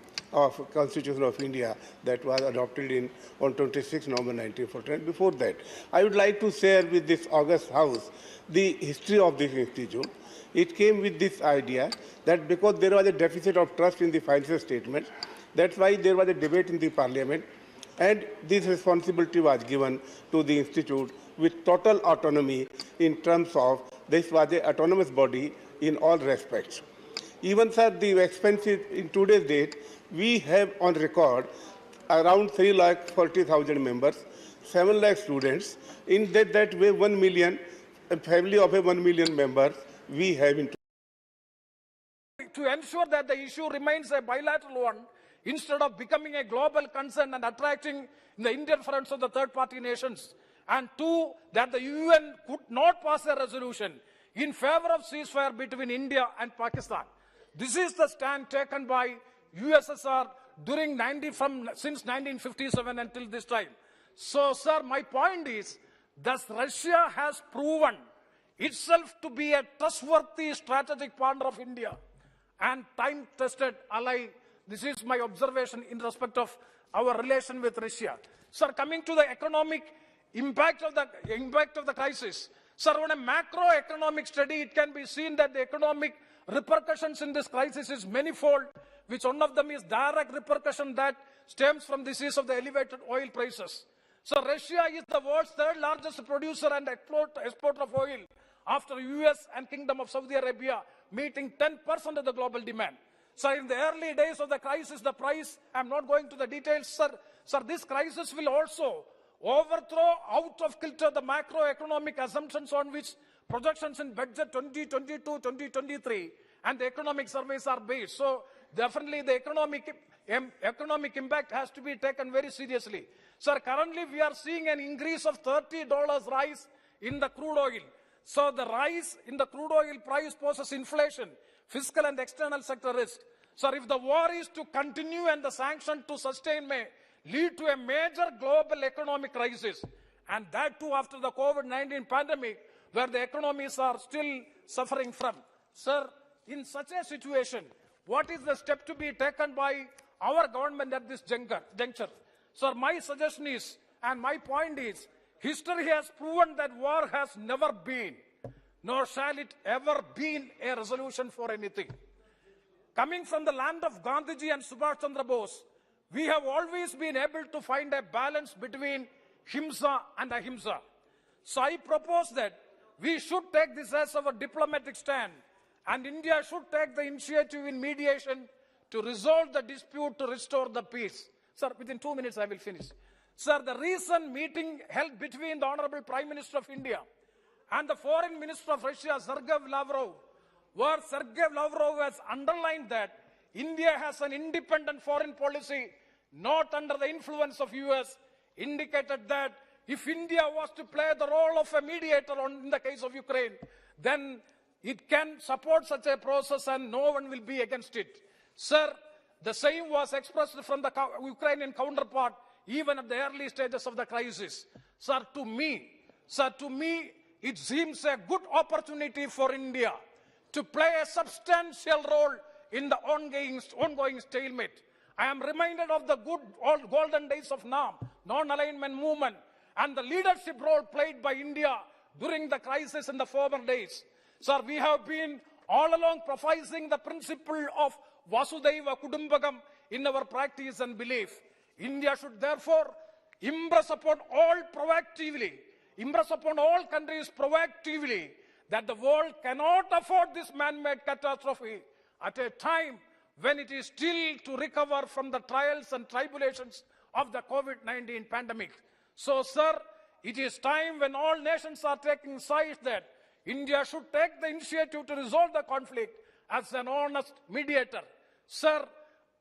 Constitution of India, that was adopted on 26 November 1949. Before that, I would like to share with this august house the history of this institute. It came with this idea that because there was a deficit of trust in the financial statements, that's why there was a debate in the Parliament, and this responsibility was given to the institute with total autonomy in terms of this was an autonomous body in all respects. Even, sir, the expenses in today's date, we have on record around 340,000 members, 7 lakh students. In that way, 1 million, a family of 1 million members we have in. To ensure that the issue remains a bilateral one, instead of becoming a global concern and attracting the interference of the third-party nations. And two, that the UN could not pass a resolution in favor of ceasefire between India and Pakistan. This is the stand taken by USSR since 1957 until this time. So, sir, my point is, thus Russia has proven itself to be a trustworthy strategic partner of India and time-tested ally. This is my observation in respect of our relation with Russia. Sir, coming to the economic impact of the crisis, sir, on a macroeconomic study, it can be seen that the economic repercussions in this crisis is manifold, which one of them is direct repercussion that stems from this is of the elevated oil prices. So Russia is the world's third largest producer and exporter of oil after US and Kingdom of Saudi Arabia, meeting 10% of the global demand. So in the early days of the crisis, the price, I'm not going to the details, sir. Sir, this crisis will also overthrow out of kilter the macroeconomic assumptions on which projections in budget 2022-2023 and the economic surveys are based. So definitely the economic impact has to be taken very seriously. Sir, currently we are seeing an increase of $30 rise in the crude oil. So the rise in the crude oil price poses inflation, fiscal and external sector risk. Sir, if the war is to continue and the sanction to sustain may lead to a major global economic crisis, and that too after the COVID-19 pandemic, where the economies are still suffering from. Sir, in such a situation, what is the step to be taken by our government at this juncture? Sir, my suggestion is, and my point is, history has proven that war has never been, nor shall it ever be a resolution for anything. Coming from the land of Gandhiji and Subhash Chandra Bose, we have always been able to find a balance between himsa and ahimsa. So I propose that we should take this as our diplomatic stand, and India should take the initiative in mediation to resolve the dispute to restore the peace. Sir, within 2 minutes I will finish. Sir, the recent meeting held between the Honorable Prime Minister of India and the Foreign Minister of Russia, Sergei Lavrov, where Sergei Lavrov has underlined that India has an independent foreign policy, not under the influence of US, indicated that if India was to play the role of a mediator in the case of Ukraine, then it can support such a process and no one will be against it. Sir, the same was expressed from the Ukrainian counterpart even at the early stages of the crisis. Sir, to me, it seems a good opportunity for India to play a substantial role in the ongoing stalemate. I am reminded of the good old golden days of NAM, non-alignment movement, and the leadership role played by India during the crisis in the former days. Sir, we have been all along professing the principle of Vasudhaiva Kudumbakam in our practice and belief. India should therefore impress upon all countries proactively that the world cannot afford this man-made catastrophe at a time when it is still to recover from the trials and tribulations of the COVID-19 pandemic. So, sir, it is time when all nations are taking sides that India should take the initiative to resolve the conflict as an honest mediator. Sir,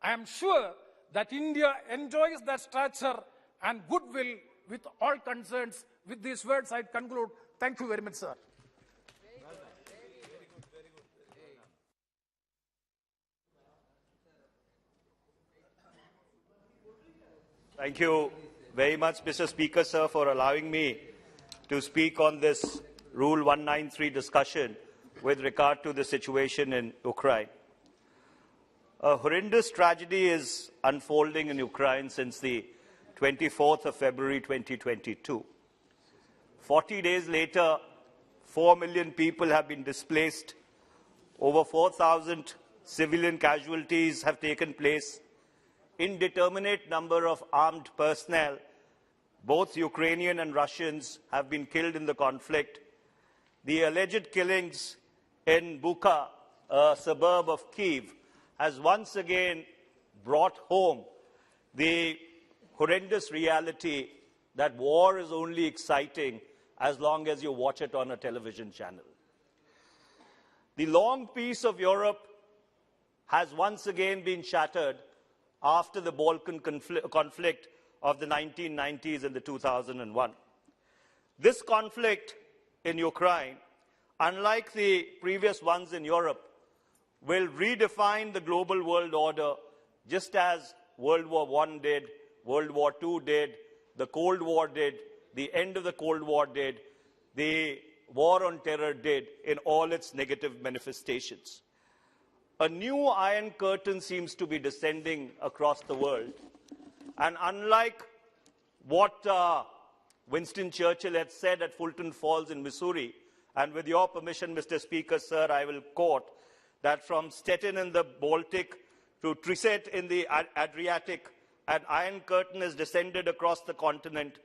I am sure that India enjoys that stature and goodwill with all concerns. With these words, I conclude. Thank you very much, sir. Thank you very much, Mr. Speaker, sir, for allowing me to speak on this Rule 193 discussion with regard to the situation in Ukraine. A horrendous tragedy is unfolding in Ukraine since the 24th of February 2022. 40 days later, 4 million people have been displaced. Over 4,000 civilian casualties have taken place. Indeterminate number of armed personnel, both Ukrainian and Russians, have been killed in the conflict. The alleged killings in Bucha, a suburb of Kyiv, has once again brought home the horrendous reality that war is only exciting as long as you watch it on a television channel. The long peace of Europe has once again been shattered after the Balkan conflict of the 1990s and the 2001. This conflict in Ukraine, unlike the previous ones in Europe, will redefine the global world order just as World War I did, World War II did, the Cold War did, the end of the Cold War did, the War on Terror did in all its negative manifestations. A new Iron Curtain seems to be descending across the world. And unlike what Winston Churchill had said at Fulton Falls in Missouri, and with your permission, Mr. Speaker, sir, I will quote that from Stettin in the Baltic to Trieste in the Adriatic, an Iron Curtain has descended across the continent.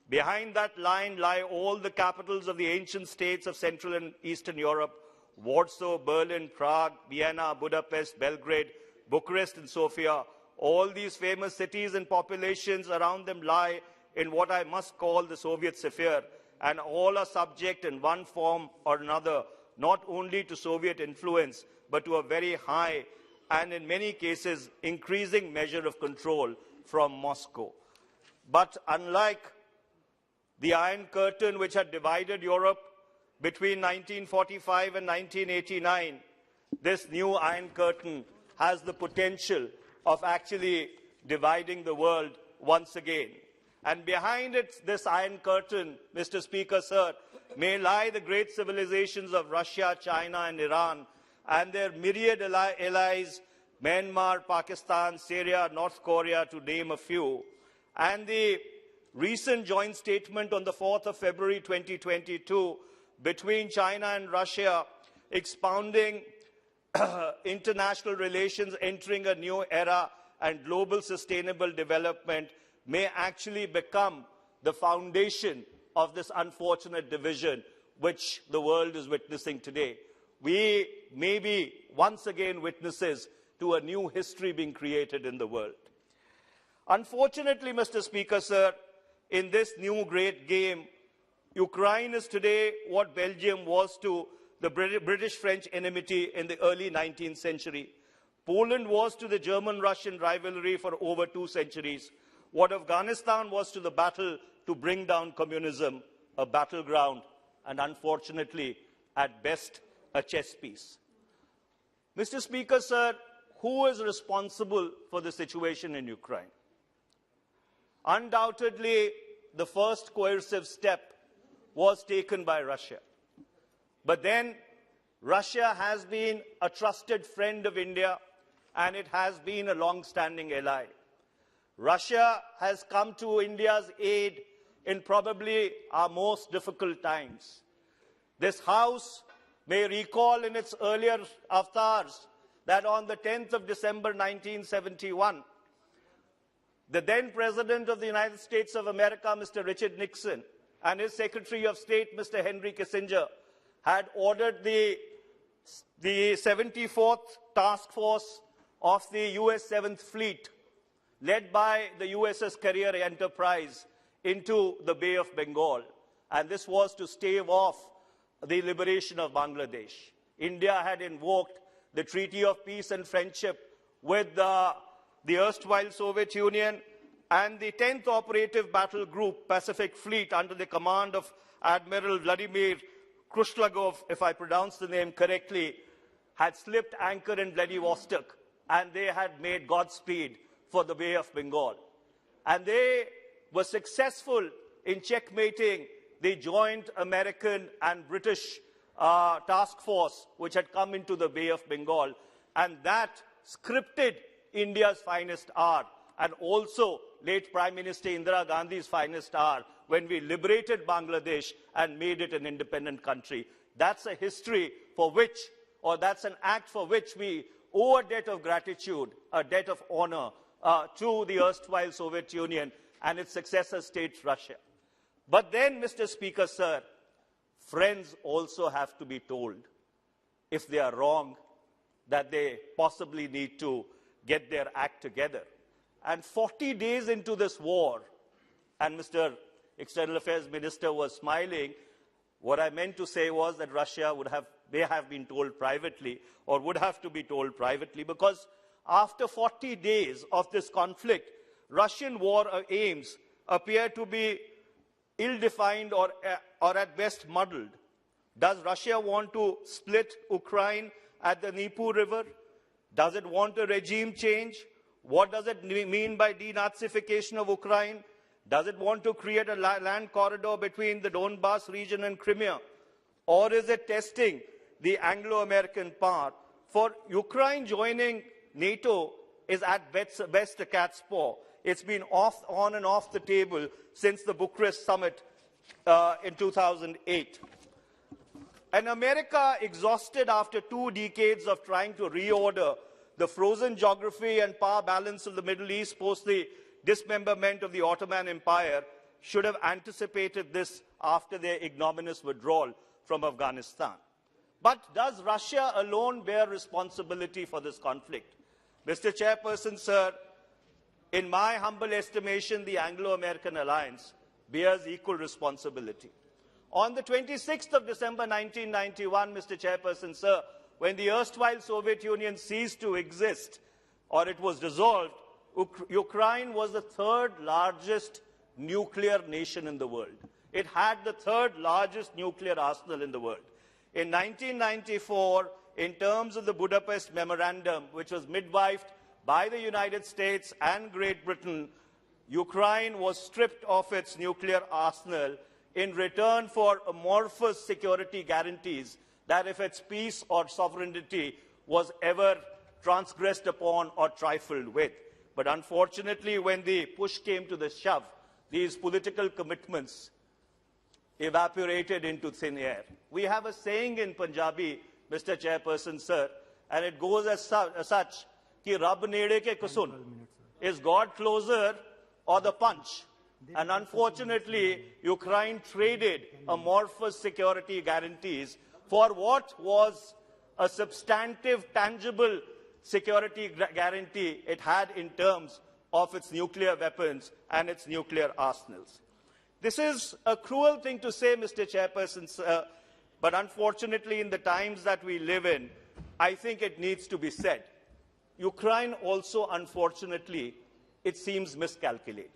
Behind that line lie all the capitals of the ancient states of Central and Eastern Europe: Warsaw, Berlin, Prague, Vienna, Budapest, Belgrade, Bucharest, and Sofia. All these famous cities and populations around them lie in what I must call the Soviet sphere, and all are subject in one form or another, not only to Soviet influence, but to a very high and in many cases increasing measure of control from Moscow. But unlike the Iron Curtain, which had divided Europe between 1945 and 1989, this new Iron Curtain has the potential of actually dividing the world once again. And behind it, this Iron Curtain, Mr. Speaker, sir, may lie the great civilizations of Russia, China, and Iran, and their myriad allies, Myanmar, Pakistan, Syria, North Korea, to name a few. And the recent joint statement on the 4th of February 2022 between China and Russia, expounding international relations entering a new era and global sustainable development, may actually become the foundation of this unfortunate division which the world is witnessing today. We may be once again witnesses to a new history being created in the world. Unfortunately, Mr. Speaker, sir, in this new great game, Ukraine is today what Belgium was to the British-French enmity in the early 19th century. Poland was to the German-Russian rivalry for over 2 centuries. What Afghanistan was to the battle to bring down communism, a battleground, and unfortunately, at best, a chess piece. Mr. Speaker, sir, who is responsible for the situation in Ukraine? Undoubtedly, the first coercive step was taken by Russia. But then, Russia has been a trusted friend of India, and it has been a long-standing ally. Russia has come to India's aid in probably our most difficult times. This House may recall in its earlier avatars that on the 10th of December 1971, the then President of the United States of America, Mr. Richard Nixon, and his Secretary of State, Mr. Henry Kissinger, had ordered the 74th Task Force of the US 7th Fleet, led by the USS Carrier Enterprise, into the Bay of Bengal. And this was to stave off the liberation of Bangladesh. India had invoked the Treaty of Peace and Friendship with the erstwhile Soviet Union, and the 10th Operative Battle Group Pacific Fleet under the command of Admiral Vladimir Krushlagov, if I pronounce the name correctly, had slipped anchor in Vladivostok, and they had made Godspeed for the Bay of Bengal. And they were successful in checkmating the joint American and British task force which had come into the Bay of Bengal, and that scripted India's finest hour, and also late Prime Minister Indira Gandhi's finest hour, when we liberated Bangladesh and made it an independent country. That's a history for which, or that's an act for which we owe a debt of gratitude, a debt of honor to the erstwhile Soviet Union and its successor state, Russia. But then, Mr. Speaker, sir, friends also have to be told, if they are wrong, that they possibly need to get their act together. And 40 days into this war, and Mr. External Affairs Minister was smiling, what I meant to say was that Russia may have been told privately, or would have to be told privately, because after 40 days of this conflict, Russian war aims appear to be ill-defined or at best muddled. Does Russia want to split Ukraine at the Dnieper River? Does it want a regime change? What does it mean by denazification of Ukraine? Does it want to create a land corridor between the Donbas region and Crimea? Or is it testing the Anglo-American part? For Ukraine joining NATO is at best a cat's paw. It's been on and off the table since the Bucharest summit in 2008. And America, exhausted after 2 decades of trying to reorder the frozen geography and power balance of the Middle East post the dismemberment of the Ottoman Empire, should have anticipated this after their ignominious withdrawal from Afghanistan. But does Russia alone bear responsibility for this conflict? Mr. Chairperson, sir, in my humble estimation, the Anglo-American alliance bears equal responsibility. On the 26th of December 1991, Mr. Chairperson, sir, when the erstwhile Soviet Union ceased to exist, or it was dissolved, Ukraine was the 3rd largest nuclear nation in the world. It had the 3rd largest nuclear arsenal in the world. In 1994, in terms of the Budapest Memorandum, which was midwifed by the United States and Great Britain, Ukraine was stripped of its nuclear arsenal in return for amorphous security guarantees that if its peace or sovereignty was ever transgressed upon or trifled with. But unfortunately, when the push came to the shove, these political commitments evaporated into thin air. We have a saying in Punjabi, Mr. Chairperson, sir, and it goes as such, ki Rab nede ke kusun, is God closer or the punch? And unfortunately, Ukraine traded amorphous security guarantees for what was a substantive, tangible security guarantee it had in terms of its nuclear weapons and its nuclear arsenals. This is a cruel thing to say, Mr. Chairperson, sir, but unfortunately, in the times that we live in, I think it needs to be said. Ukraine also, unfortunately, it seems miscalculated.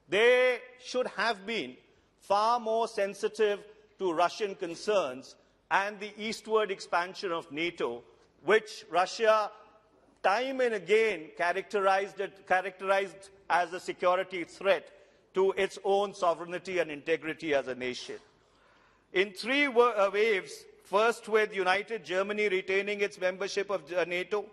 they should have been far more sensitive to Russian concerns and the eastward expansion of NATO, which Russia time and again characterized as a security threat to its own sovereignty and integrity as a nation. In three waves, first with United Germany retaining its membership of NATO,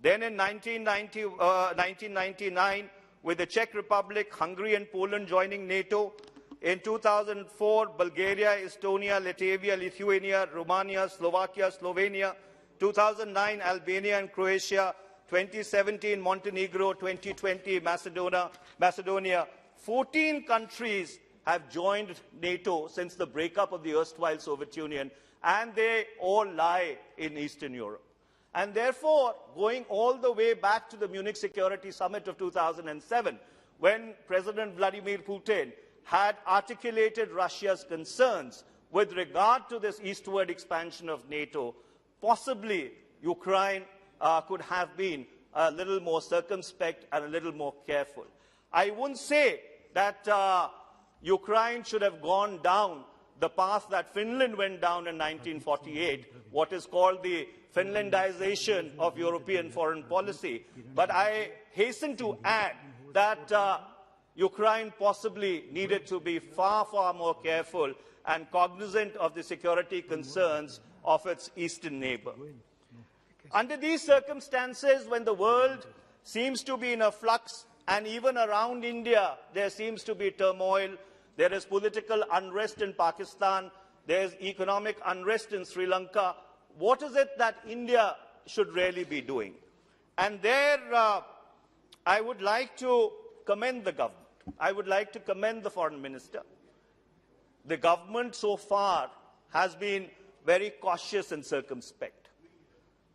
then in 1999 with the Czech Republic, Hungary and Poland joining NATO, in 2004 Bulgaria, Estonia, Latvia, Lithuania, Romania, Slovakia, Slovenia, 2009 Albania and Croatia, 2017 Montenegro, 2020 Macedonia. 14 countries have joined NATO since the breakup of the erstwhile Soviet Union, and they all lie in Eastern Europe. And therefore, going all the way back to the Munich Security Summit of 2007, when President Vladimir Putin had articulated Russia's concerns with regard to this eastward expansion of NATO, possibly Ukraine could have been a little more circumspect and a little more careful. I wouldn't say that Ukraine should have gone down the path that Finland went down in 1948, what is called the Finlandization of European foreign policy. But I hasten to add that Ukraine possibly needed to be far, far more careful and cognizant of the security concerns of its eastern neighbor. Under these circumstances, when the world seems to be in a flux, and even around India there seems to be turmoil, there is political unrest in Pakistan, there is economic unrest in Sri Lanka, what is it that India should really be doing? And there I would like to commend the government. I would like to commend the foreign minister. The government so far has been very cautious and circumspect.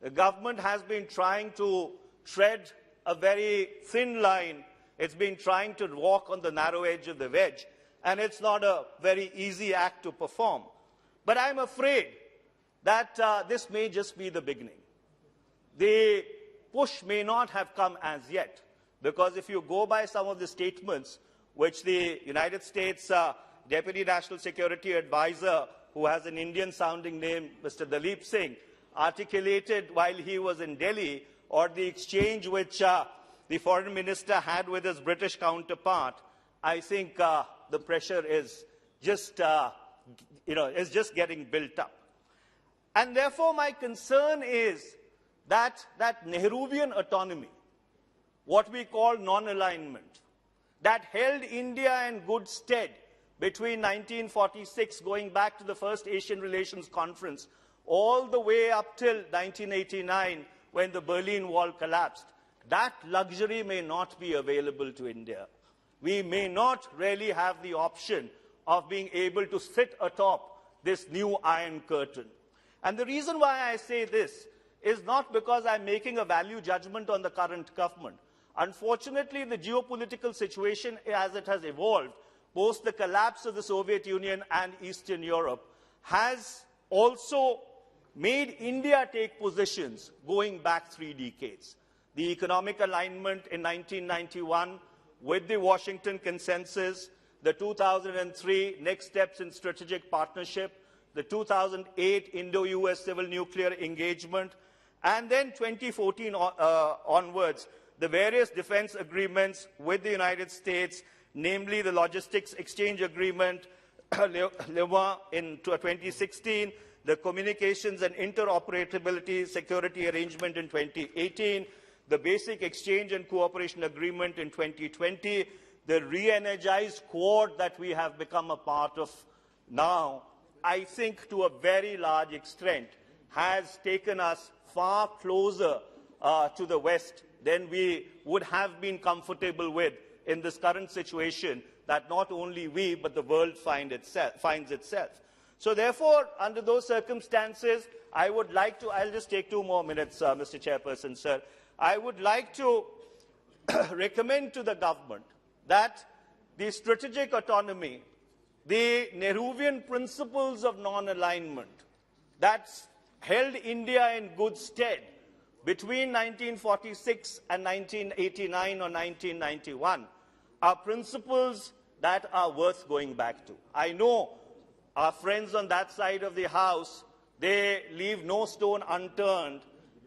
The government has been trying to tread a very thin line. It's been trying to walk on the narrow edge of the wedge, and it's not a very easy act to perform. But I'm afraid that this may just be the beginning. The push may not have come as yet, because if you go by some of the statements which the United States Deputy National Security Advisor, who has an Indian-sounding name, Mr. Dalip Singh, articulated while he was in Delhi, or the exchange which the foreign minister had with his British counterpart, I think the pressure is just, getting built up. And therefore, my concern is that Nehruvian autonomy, what we call non-alignment, that held India in good stead between 1946, going back to the first Asian Relations Conference, all the way up till 1989, when the Berlin Wall collapsed. That luxury may not be available to India. We may not really have the option of being able to sit atop this new Iron Curtain. And the reason why I say this is not because I'm making a value judgment on the current government. Unfortunately, the geopolitical situation as it has evolved, post the collapse of the Soviet Union and Eastern Europe, has also made India take positions going back 3 decades. The economic alignment in 1991 with the Washington Consensus, the 2003 next steps in strategic partnership, the 2008 Indo-US civil nuclear engagement, and then 2014 onwards, the various defense agreements with the United States, namely the Logistics Exchange Agreement, LEMA in 2016, the Communications and Interoperability Security Arrangement in 2018, the Basic Exchange and Cooperation Agreement in 2020, the re-energized Quad that we have become a part of now, I think to a very large extent has taken us far closer to the West than we would have been comfortable with in this current situation that not only we but the world finds itself. So therefore, under those circumstances, I would like to, I'll just take 2 more minutes, Mr. Chairperson, sir. I would like to recommend to the government that the strategic autonomy, the Nehruvian principles of non-alignment that held India in good stead between 1946 and 1989 or 1991, are principles that are worth going back to. I know our friends on that side of the House, they leave no stone unturned,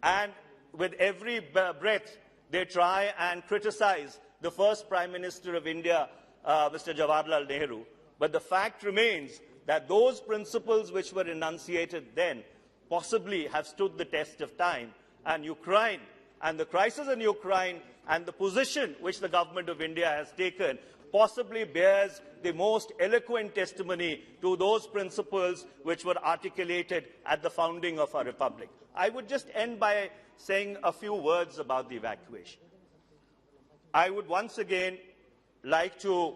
and with every breath, they try and criticize the first Prime Minister of India, Mr. Jawaharlal Nehru. But the fact remains that those principles which were enunciated then possibly have stood the test of time, and Ukraine and the crisis in Ukraine and the position which the government of India has taken possibly bears the most eloquent testimony to those principles which were articulated at the founding of our republic. I would just end by saying a few words about the evacuation. I would once again like to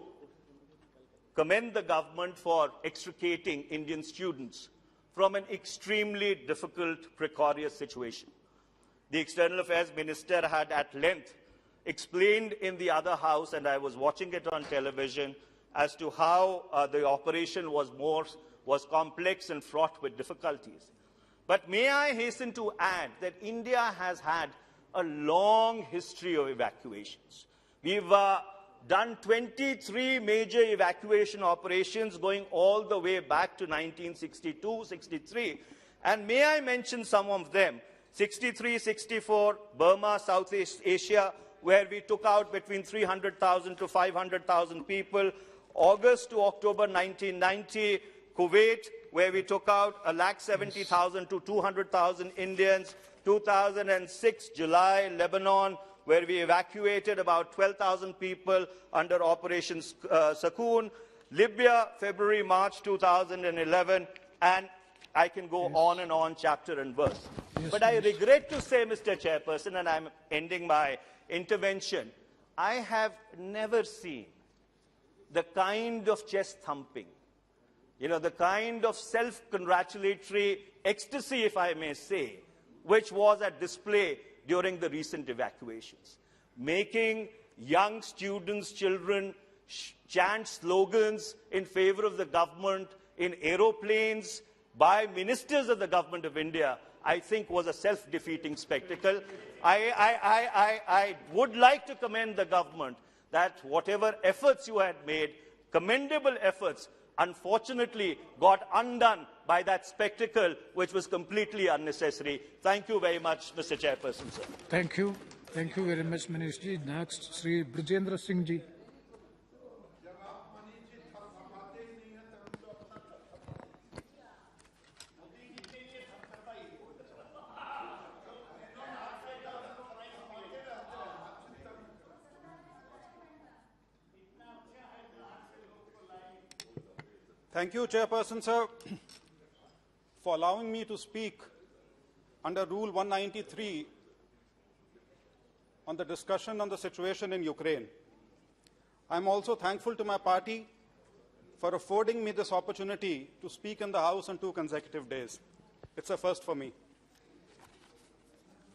commend the government for extricating Indian students from an extremely difficult, precarious situation. The External Affairs Minister had at length explained in the other house, and I was watching it on television, as to how the operation was complex and fraught with difficulties. But may I hasten to add that India has had a long history of evacuations. We've done 23 major evacuation operations going all the way back to 1962-63. And may I mention some of them? 63-64, Burma, Southeast Asia, where we took out between 300,000 to 500,000 people. August to October 1990, Kuwait, where we took out 170,000 to 200,000 Indians. 2006, July, Lebanon, where we evacuated about 12,000 people under Operation Sakoon. Libya, February, March 2011, and I can go on and on, chapter and verse. Yes, but I regret to say, Mr. Chairperson, and I'm ending my intervention, I have never seen the kind of chest thumping, the kind of self-congratulatory ecstasy, if I may say, which was at display during the recent evacuations. Making young students, children, chant slogans in favor of the government in aeroplanes by ministers of the government of India, I think was a self-defeating spectacle. I would like to commend the government that whatever efforts you had made, commendable efforts, unfortunately got undone by that spectacle which was completely unnecessary. Thank you very much, Mr. Chairperson, sir. Thank you. Thank you very much, Minister. Next, Sri Brijendra Singh ji. Thank you, Chairperson, sir, for allowing me to speak under Rule 193 on the discussion on the situation in Ukraine. I am also thankful to my party for affording me this opportunity to speak in the House on 2 consecutive days. It's a first for me.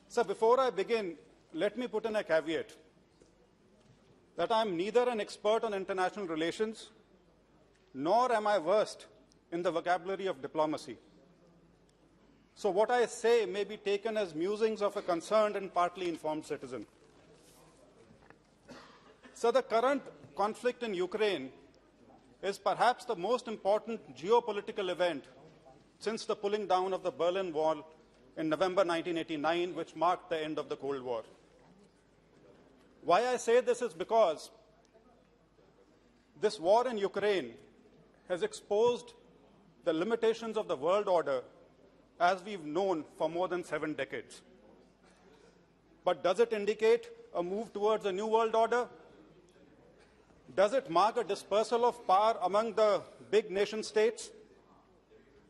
Sir, before I begin, let me put in a caveat that I am neither an expert on international relations nor am I versed in the vocabulary of diplomacy. So what I say may be taken as musings of a concerned and partly informed citizen. So the current conflict in Ukraine is perhaps the most important geopolitical event since the pulling down of the Berlin Wall in November 1989, which marked the end of the Cold War. Why I say this is because this war in Ukraine has exposed the limitations of the world order as we've known for more than 7 decades. But does it indicate a move towards a new world order? Does it mark a dispersal of power among the big nation states?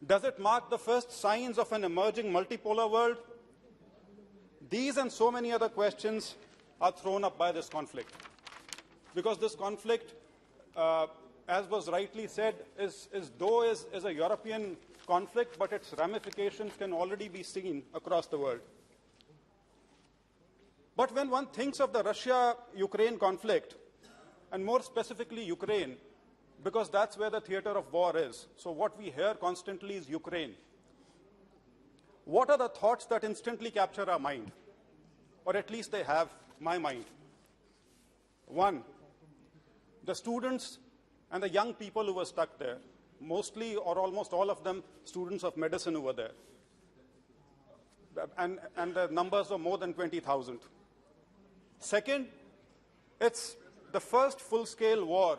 Does it mark the first signs of an emerging multipolar world? These and so many other questions are thrown up by this conflict. Because this conflict, as was rightly said, is a European conflict, but its ramifications can already be seen across the world. But when one thinks of the Russia-Ukraine conflict, and more specifically Ukraine, because that's where the theater of war is, so what we hear constantly is Ukraine. What are the thoughts that instantly capture our mind? Or at least they have my mind. One, the students and the young people who were stuck there, mostly or almost all of them students of medicine who were there. And the numbers were more than 20,000. Second, it's the first full-scale war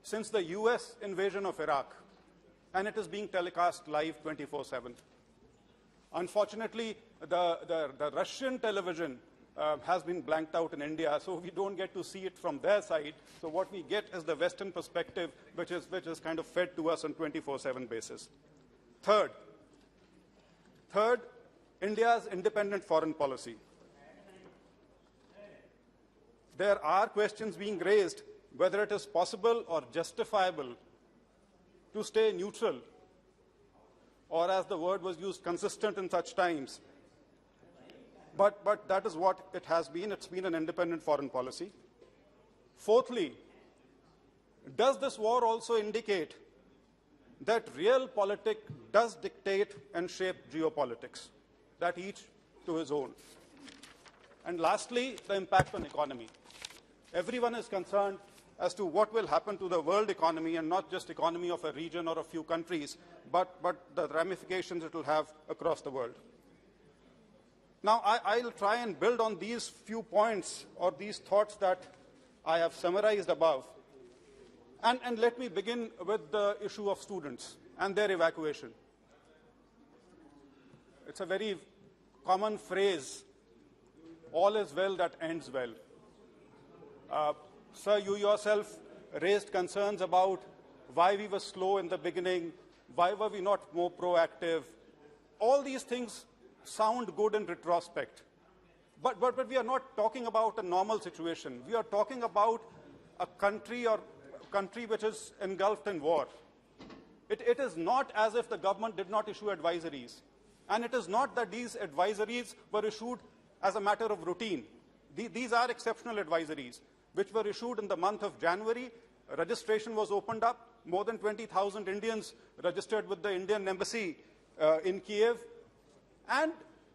since the US invasion of Iraq, and it is being telecast live 24/7. Unfortunately, the Russian television has been blanked out in India, so we don't get to see it from their side. So what we get is the Western perspective, which is kind of fed to us on 24/7 basis. Third, India's independent foreign policy. There are questions being raised whether it is possible or justifiable to stay neutral, or as the word was used, consistent in such times. But that is what it has been. It's been an independent foreign policy. Fourthly, does this war also indicate that realpolitik does dictate and shape geopolitics, that each to his own? And lastly, the impact on economy. Everyone is concerned as to what will happen to the world economy, and not just economy of a region or a few countries, but the ramifications it will have across the world. Now, I'll try and build on these few points or these thoughts that I have summarized above. And let me begin with the issue of students and their evacuation. It's a very common phrase, all is well that ends well. Sir, you yourself raised concerns about why we were slow in the beginning, why were we not more proactive. All these things sound good in retrospect. But we are not talking about a normal situation. We are talking about a country which is engulfed in war. It is not as if the government did not issue advisories. And it is not that these advisories were issued as a matter of routine. These are exceptional advisories, which were issued in the month of January. Registration was opened up. More than 20,000 Indians registered with the Indian embassy in Kiev.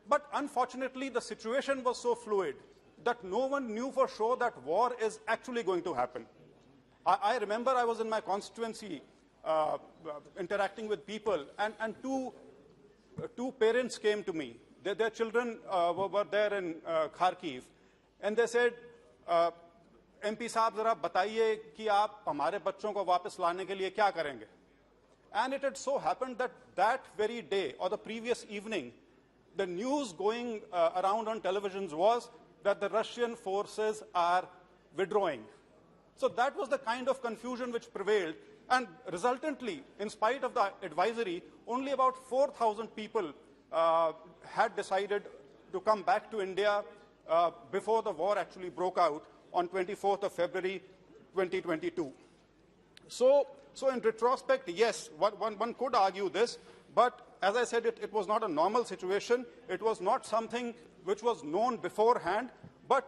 But unfortunately, the situation was so fluid that no one knew for sure that war is actually going to happen. I remember I was in my constituency interacting with people, and two parents came to me. Their children were there in Kharkiv, and they said, MP साहब जरा बताइए कि आप हमारे बच्चों को वापस लाने के लिए क्या करेंगे? And it had so happened that very day or the previous evening, the news going around on televisions was that the Russian forces are withdrawing. So that was the kind of confusion which prevailed, and resultantly, in spite of the advisory, only about 4,000 people had decided to come back to India before the war actually broke out on 24th of February 2022. So in retrospect, yes, one could argue this, but as I said, it was not a normal situation. It was not something which was known beforehand, but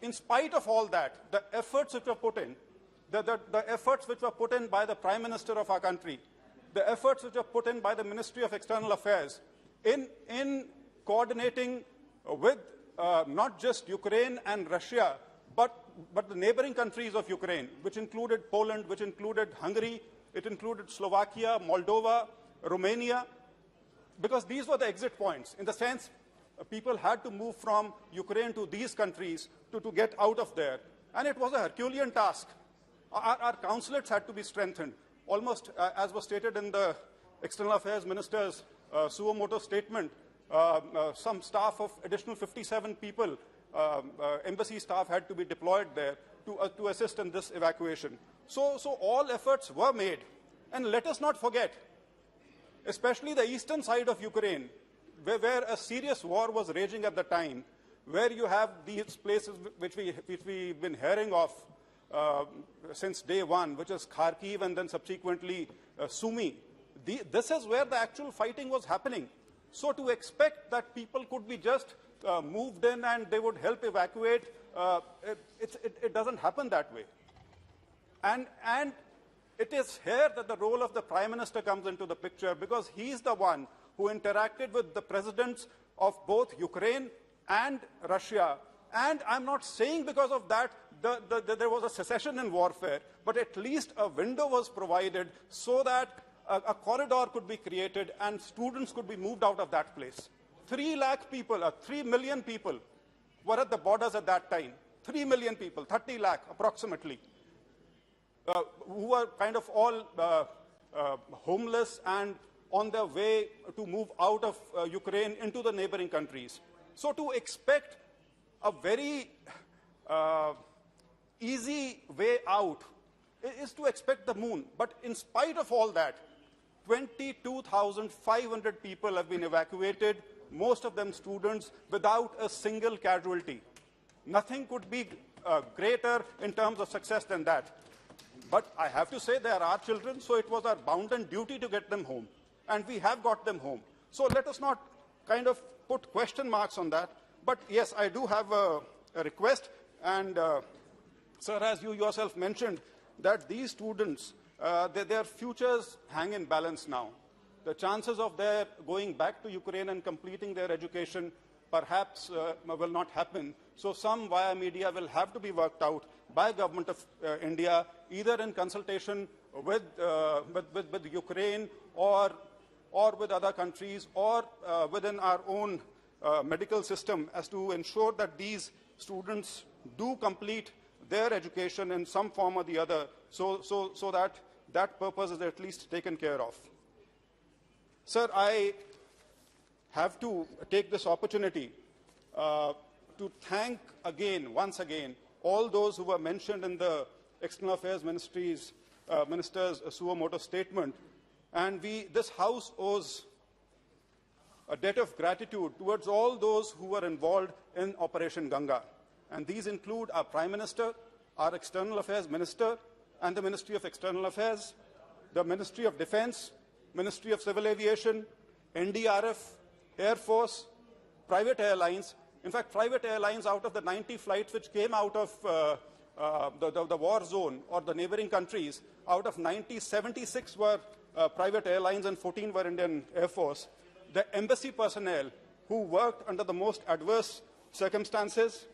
in spite of all that, the efforts which were put in, the efforts which were put in by the Prime Minister of our country, the efforts which were put in by the Ministry of External Affairs in coordinating with not just Ukraine and Russia, but the neighboring countries of Ukraine, which included Poland, which included Hungary, it included Slovakia, Moldova, Romania, because these were the exit points. In the sense, people had to move from Ukraine to these countries to get out of there. And it was a Herculean task. Our consulates had to be strengthened. Almost, as was stated in the External Affairs Minister's suo motu statement, some staff of additional 57 people, embassy staff had to be deployed there to assist in this evacuation. So all efforts were made. And let us not forget, especially the eastern side of Ukraine, where a serious war was raging at the time, where you have these places which we've been hearing of since day one, which is Kharkiv and then subsequently Sumy. This is where the actual fighting was happening. So to expect that people could be just moved in and they would help evacuate, it doesn't happen that way. And it is here that the role of the Prime Minister comes into the picture, because he's the one who interacted with the presidents of both Ukraine and Russia. And I'm not saying because of that there was a cessation in warfare, but at least a window was provided so that a corridor could be created and students could be moved out of that place. 3 lakh people, 3 million people were at the borders at that time. 3 million people, 30 lakh approximately, who were kind of all homeless and on their way to move out of Ukraine into the neighboring countries. So to expect a very easy way out is to expect the moon. But in spite of all that, 22,500 people have been evacuated, most of them students, without a single casualty. Nothing could be greater in terms of success than that. But I have to say they are our children, so it was our bounden duty to get them home. And we have got them home. So let us not kind of put question marks on that. But yes, I do have a request. And sir, as you yourself mentioned, that these students, their futures hang in balance now. The chances of their going back to Ukraine and completing their education perhaps will not happen. So some via media will have to be worked out by government of India, either in consultation with Ukraine or with other countries or within our own medical system, as to ensure that these students do complete their education in some form or the other, so that that purpose is at least taken care of. Sir, I have to take this opportunity to thank once again, all those who were mentioned in the External Affairs Minister's suo motu statement. And this House owes a debt of gratitude towards all those who were involved in Operation Ganga. And these include our Prime Minister, our External Affairs Minister, and the Ministry of External Affairs, the Ministry of Defense, Ministry of Civil Aviation, NDRF, Air Force, private airlines. In fact, private airlines, out of the 90 flights which came out of the war zone or the neighboring countries, out of 90, 76 were private airlines and 14 were Indian Air Force. The embassy personnel who worked under the most adverse circumstances.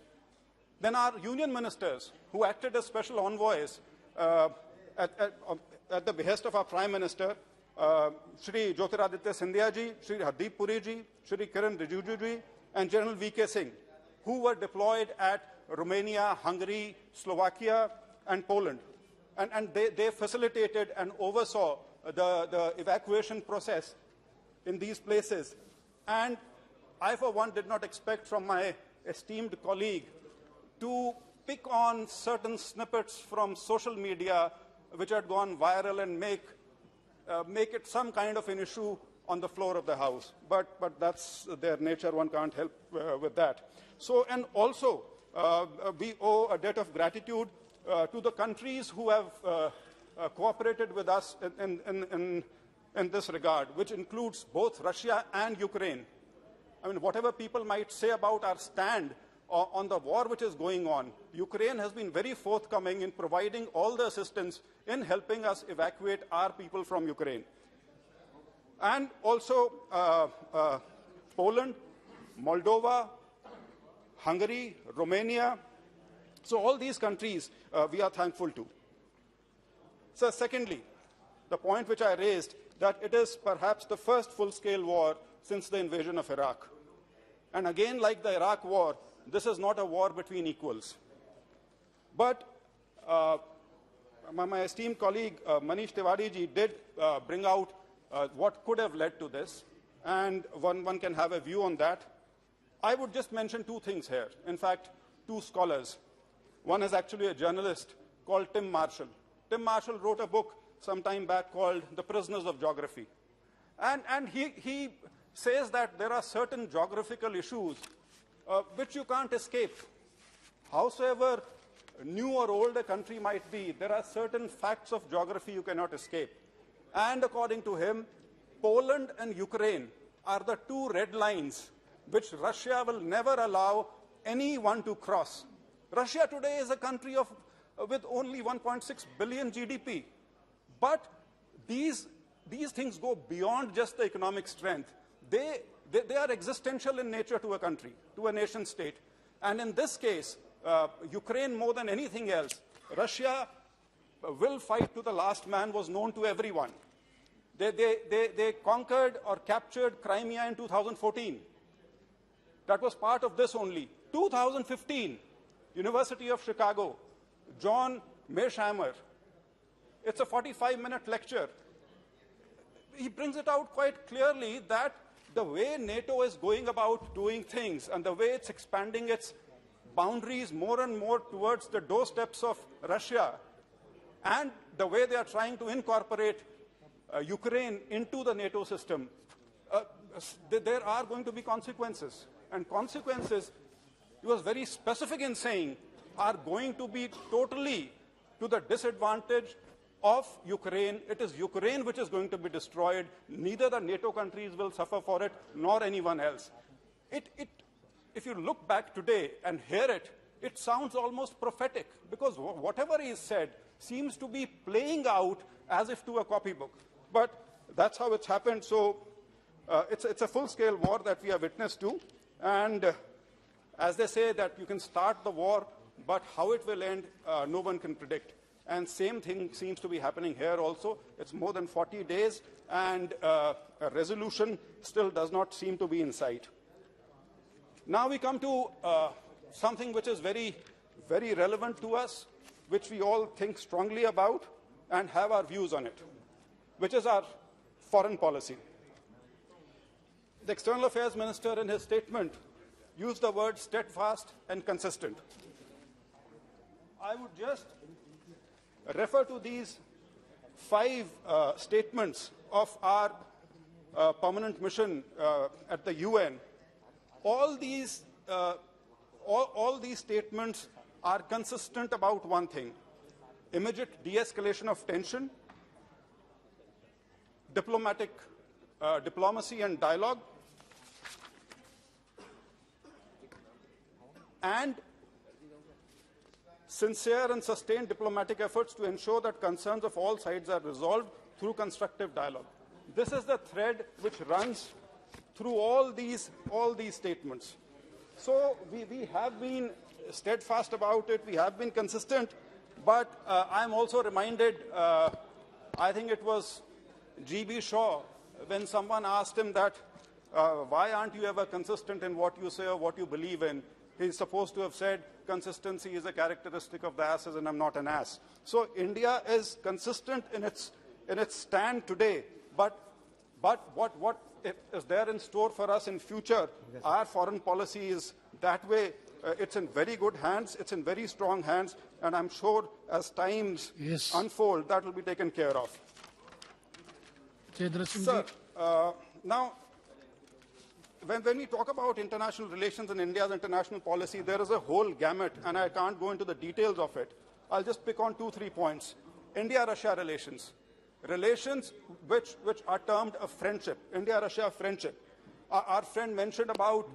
Then our union ministers who acted as special envoys at the behest of our Prime Minister, Shri Jyotiraditya Scindia ji, Shri Hardeep Puri ji, Shri Kiran Rijiju ji, and General V.K. Singh, who were deployed at Romania, Hungary, Slovakia, and Poland. And they facilitated and oversaw the evacuation process in these places. And I, for one, did not expect from my esteemed colleague to pick on certain snippets from social media which had gone viral and make it some kind of an issue on the floor of the House. But that's their nature, one can't help with that. So, and also, we owe a debt of gratitude to the countries who have cooperated with us in this regard, which includes both Russia and Ukraine. I mean, whatever people might say about our stand on the war which is going on, Ukraine has been very forthcoming in providing all the assistance in helping us evacuate our people from Ukraine. And also Poland, Moldova, Hungary, Romania. So all these countries we are thankful to. So secondly, the point which I raised, that it is perhaps the first full-scale war since the invasion of Iraq. And again, like the Iraq war, this is not a war between equals. But my esteemed colleague Manish Tiwari ji did bring out what could have led to this, and one can have a view on that. I would just mention two things here. In fact, two scholars. One is actually a journalist called Tim Marshall. Tim Marshall wrote a book some time back called The Prisoners of Geography. And he says that there are certain geographical issues which you can't escape. Howsoever new or old a country might be, there are certain facts of geography you cannot escape. And according to him, Poland and Ukraine are the two red lines which Russia will never allow anyone to cross. Russia today is a country with only 1.6 billion GDP. But these things go beyond just the economic strength. They are existential in nature to a country, to a nation state. And in this case, Ukraine more than anything else. Russia will fight to the last man was known to everyone. They conquered or captured Crimea in 2014. That was part of this only. 2015, University of Chicago, John Mearsheimer. It's a 45-minute lecture. He brings it out quite clearly that the way NATO is going about doing things and the way it's expanding its boundaries more and more towards the doorsteps of Russia, and the way they are trying to incorporate Ukraine into the NATO system, there are going to be consequences. And consequences, he was very specific in saying, are going to be totally to the disadvantage of Ukraine. It is Ukraine which is going to be destroyed. Neither the NATO countries will suffer for it, nor anyone else. If you look back today and hear it, it sounds almost prophetic, because whatever is said seems to be playing out as if to a copybook. But that's how it's happened. So it's a full-scale war that we are witness to. And as they say that you can start the war, but how it will end, no one can predict. And same thing seems to be happening here also. It's more than 40 days, and a resolution still does not seem to be in sight. Now we come to something which is very, very relevant to us, which we all think strongly about and have our views on it, which is our foreign policy. The External Affairs Minister in his statement used the word steadfast and consistent. I would just refer to these 5 statements of our permanent mission at the UN. All these statements are consistent about one thing: immediate de-escalation of tension, diplomacy and dialogue, and sincere and sustained diplomatic efforts to ensure that concerns of all sides are resolved through constructive dialogue. This is the thread which runs through all these statements. So we have been steadfast about it, we have been consistent, but I'm also reminded, I think it was G.B. Shaw, when someone asked him that, why aren't you ever consistent in what you say or what you believe in? He's supposed to have said, consistency is a characteristic of the asses and I'm not an ass. So India is consistent in its stand today, but what is there in store for us in future? Our foreign policy is that way. It's in very good hands, it's in very strong hands, and I'm sure as times unfold, that will be taken care of. Sir, now, when we talk about international relations and India's international policy, there is a whole gamut, and I can't go into the details of it. I'll just pick on 2-3 points. India-Russia relations. Relations which are termed a friendship, India-Russia friendship. Our friend mentioned about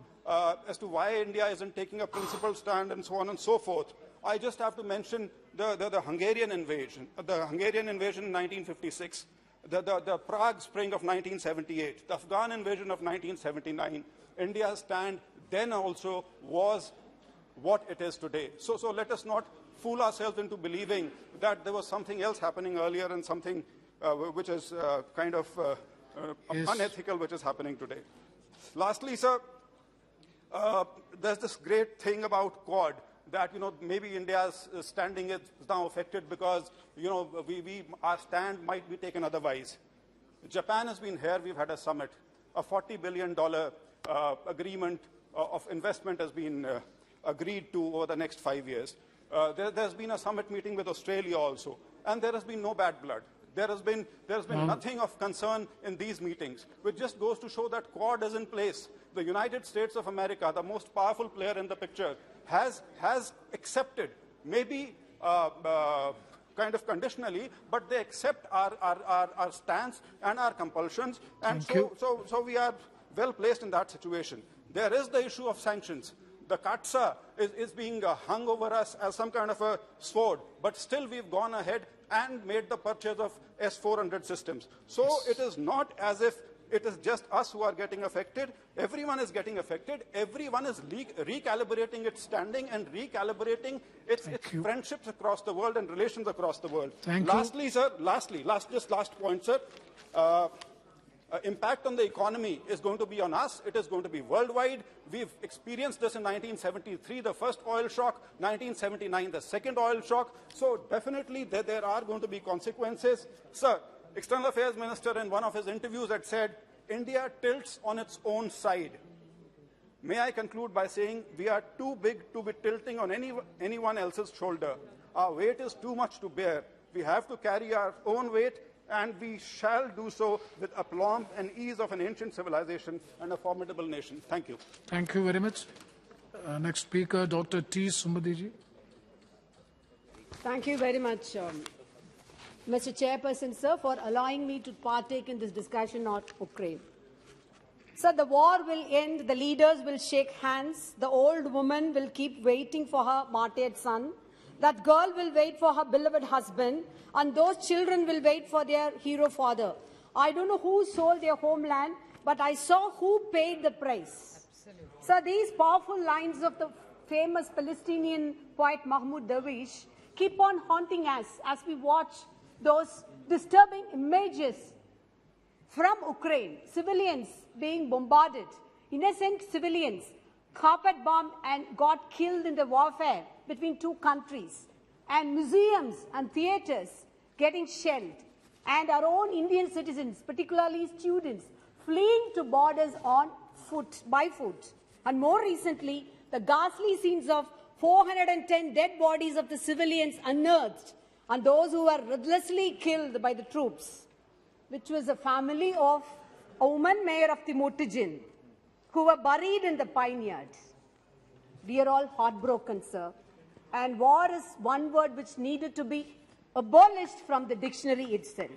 as to why India isn't taking a principled stand and so on and so forth. I just have to mention the Hungarian invasion, in 1956, the Prague Spring of 1978, the Afghan invasion of 1979. India's stand then also was what it is today. So let us not fool ourselves into believing that there was something else happening earlier and something which is kind of unethical which is happening today. Lastly, sir, there's this great thing about Quad that, maybe India's standing is now affected because, our stand might be taken otherwise. Japan has been here, we've had a summit. A $40 billion agreement of investment has been agreed to over the next 5 years. There's been a summit meeting with Australia also, and there has been no bad blood. There has been nothing of concern in these meetings, which just goes to show that Quad is in place. The United States of America, the most powerful player in the picture, has accepted, maybe kind of conditionally, but they accept our stance and our compulsions, and so we are well placed in that situation. There is the issue of sanctions. The katsa is being hung over us as some kind of a sword, but still we've gone ahead and made the purchase of S-400 systems. So it is not as if it is just us who are getting affected. Everyone is getting affected. Everyone is recalibrating its standing and recalibrating its friendships across the world and relations across the world. Lastly, sir, last point, sir. Impact on the economy is going to be on us. It is going to be worldwide. We've experienced this in 1973, the first oil shock, 1979, the second oil shock. So definitely there are going to be consequences. Sir, External Affairs Minister in one of his interviews had said, India tilts on its own side. May I conclude by saying we are too big to be tilting on anyone else's shoulder. Our weight is too much to bear. We have to carry our own weight, and we shall do so with aplomb and ease of an ancient civilization and a formidable nation. Thank you. Thank you very much. Next speaker, Dr. T. Sumadiji. Thank you very much, Mr. Chairperson, sir, for allowing me to partake in this discussion on Ukraine. Sir, the war will end, the leaders will shake hands, the old woman will keep waiting for her martyred son, that girl will wait for her beloved husband, and those children will wait for their hero father. I don't know who sold their homeland, but I saw who paid the price. So these powerful lines of the famous Palestinian poet Mahmoud Darwish keep on haunting us as we watch those disturbing images from Ukraine, civilians being bombarded, innocent civilians carpet bombed and got killed in the warfare between two countries, and museums and theaters getting shelled, and our own Indian citizens, particularly students, fleeing to borders on foot, by foot. And more recently, the ghastly scenes of 410 dead bodies of the civilians unearthed, and those who were ruthlessly killed by the troops, which was a family of a woman mayor of the Mutijin, who were buried in the pine yard. We are all heartbroken, sir. And war is one word which needed to be abolished from the dictionary itself.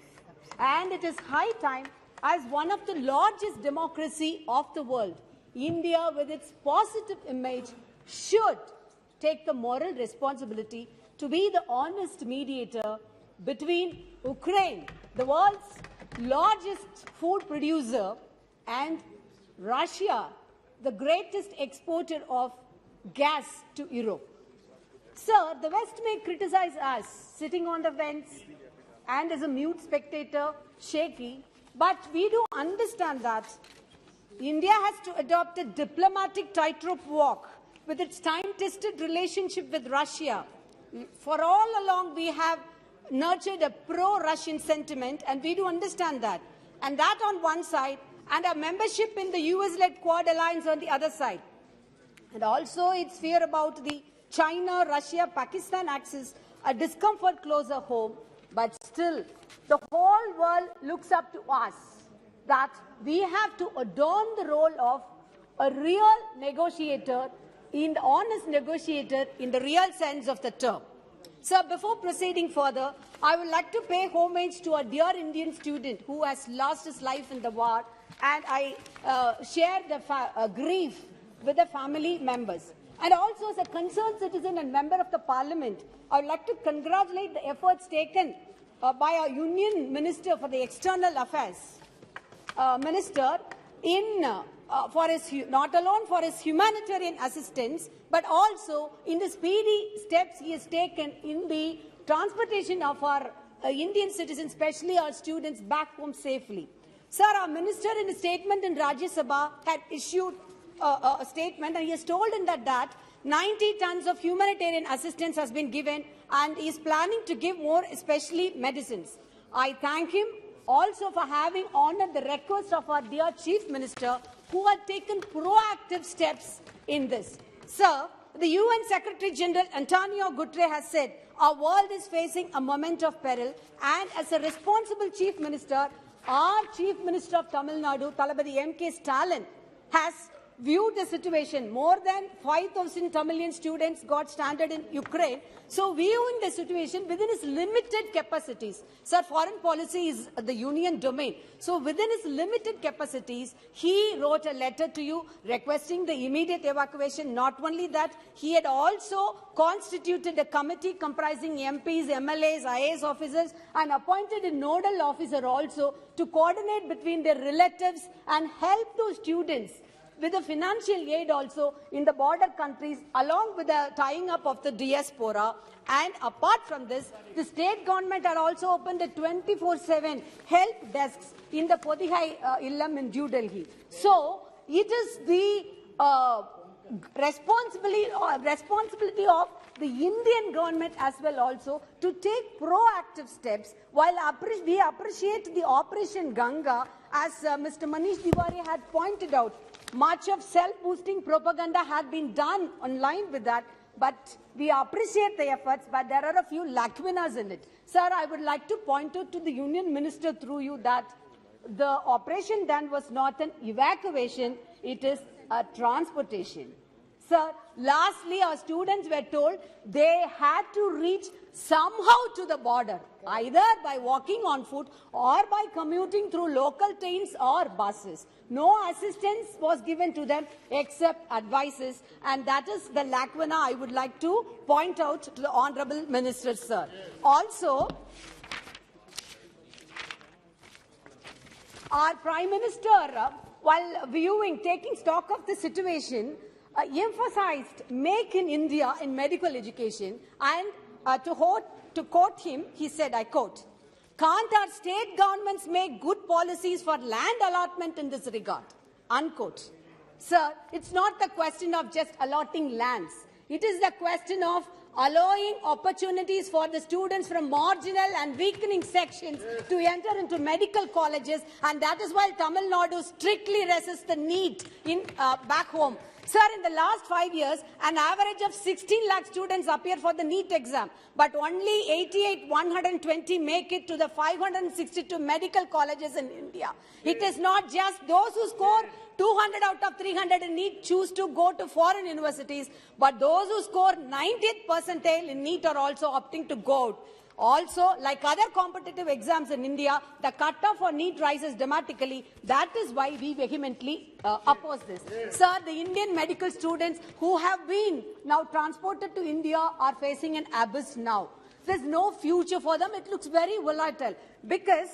And it is high time, as one of the largest democracy of the world, India, with its positive image, should take the moral responsibility to be the honest mediator between Ukraine, the world's largest food producer, and Russia, the greatest exporter of gas to Europe. Sir, the West may criticize us, sitting on the fence and as a mute spectator, shaky, but we do understand that India has to adopt a diplomatic tightrope walk with its time-tested relationship with Russia. For all along, we have nurtured a pro-Russian sentiment, and we do understand that. And that on one side, and our membership in the US-led Quad Alliance on the other side. And also its fear about the China, Russia, Pakistan axis, a discomfort closer home, but still the whole world looks up to us, that we have to adorn the role of a real negotiator, in the honest negotiator in the real sense of the term. Sir, before proceeding further, I would like to pay homage to a dear Indian student who has lost his life in the war, and I share the grief with the family members. And also, as a concerned citizen and member of the parliament, I would like to congratulate the efforts taken by our Union Minister for the External Affairs Minister in for his, not alone for his humanitarian assistance, but also in the speedy steps he has taken in the transportation of our Indian citizens, especially our students, back home safely. Sir, our minister in a statement in Rajya Sabha had issued a statement, and he has told in that 90 tons of humanitarian assistance has been given, and he is planning to give more, especially medicines. I thank him also for having honored the request of our dear Chief Minister, who had taken proactive steps in this. Sir, the UN Secretary General Antonio Guterres has said our world is facing a moment of peril, and as a responsible Chief Minister, our Chief Minister of Tamil Nadu, Thalapathy M.K. Stalin, has viewed the situation. More than 5,000 Tamilian students got stranded in Ukraine. So viewing the situation within its limited capacities. Sir, foreign policy is the union domain. So within its limited capacities, he wrote a letter to you requesting the immediate evacuation. Not only that, he had also constituted a committee comprising MPs, MLAs, IAS officers, and appointed a nodal officer also to coordinate between their relatives and help those students with the financial aid also in the border countries, along with the tying up of the diaspora. And apart from this, the state government had also opened a 24/7 help desks in the Podihai Illam in New Delhi. So it is the responsibility of the Indian government as well also to take proactive steps. While we appreciate the Operation Ganga, as Mr. Manish Tiwari had pointed out, much of self-boosting propaganda had been done online with that, but we appreciate the efforts, but there are a few lacunas in it. Sir, I would like to point out to the Union Minister through you that the operation done was not an evacuation, it is a transportation. Sir, lastly, our students were told they had to reach somehow to the border, either by walking on foot or by commuting through local trains or buses. No assistance was given to them except advices, and that is the lacuna I would like to point out to the Honourable Minister, sir. Also, our Prime Minister, while taking stock of the situation, emphasized Make in India in medical education, and to quote him, he said, I quote, "Can't our state governments make good policies for land allotment in this regard?" Unquote. Sir, it's not the question of just allotting lands. It is the question of allowing opportunities for the students from marginal and weakening sections to enter into medical colleges, and that is why Tamil Nadu strictly resists the NEET in back home. Sir, in the last 5 years, an average of 16 lakh students appear for the NEET exam, but only 120 make it to the 562 medical colleges in India. It is not just those who score 200 out of 300 in NEET choose to go to foreign universities, but those who score 90th percentile in NEET are also opting to go out. Also, like other competitive exams in India, the cutoff for NEET rises dramatically. That is why we vehemently oppose this. Sir, the Indian medical students who have been now transported to India are facing an abyss now. There's no future for them. It looks very volatile because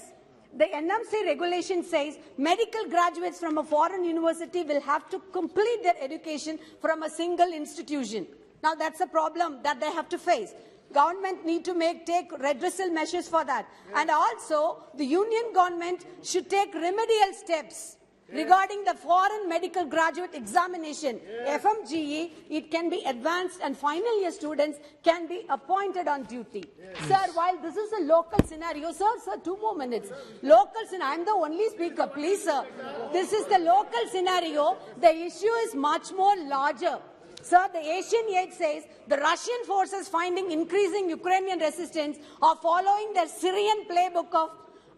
the NMC regulation says medical graduates from a foreign university will have to complete their education from a single institution. Now, that's a problem that they have to face. Government need to take redressal measures for that. And also, the union government should take remedial steps regarding the foreign medical graduate examination. FMGE, it can be advanced and final year students can be appointed on duty. Sir, while this is a local scenario, sir, 2 more minutes. Local scenario, I'm the only speaker, please, sir. This is the local scenario. The issue is much more larger. Sir, the Asian Aid says the Russian forces finding increasing Ukrainian resistance are following their Syrian playbook of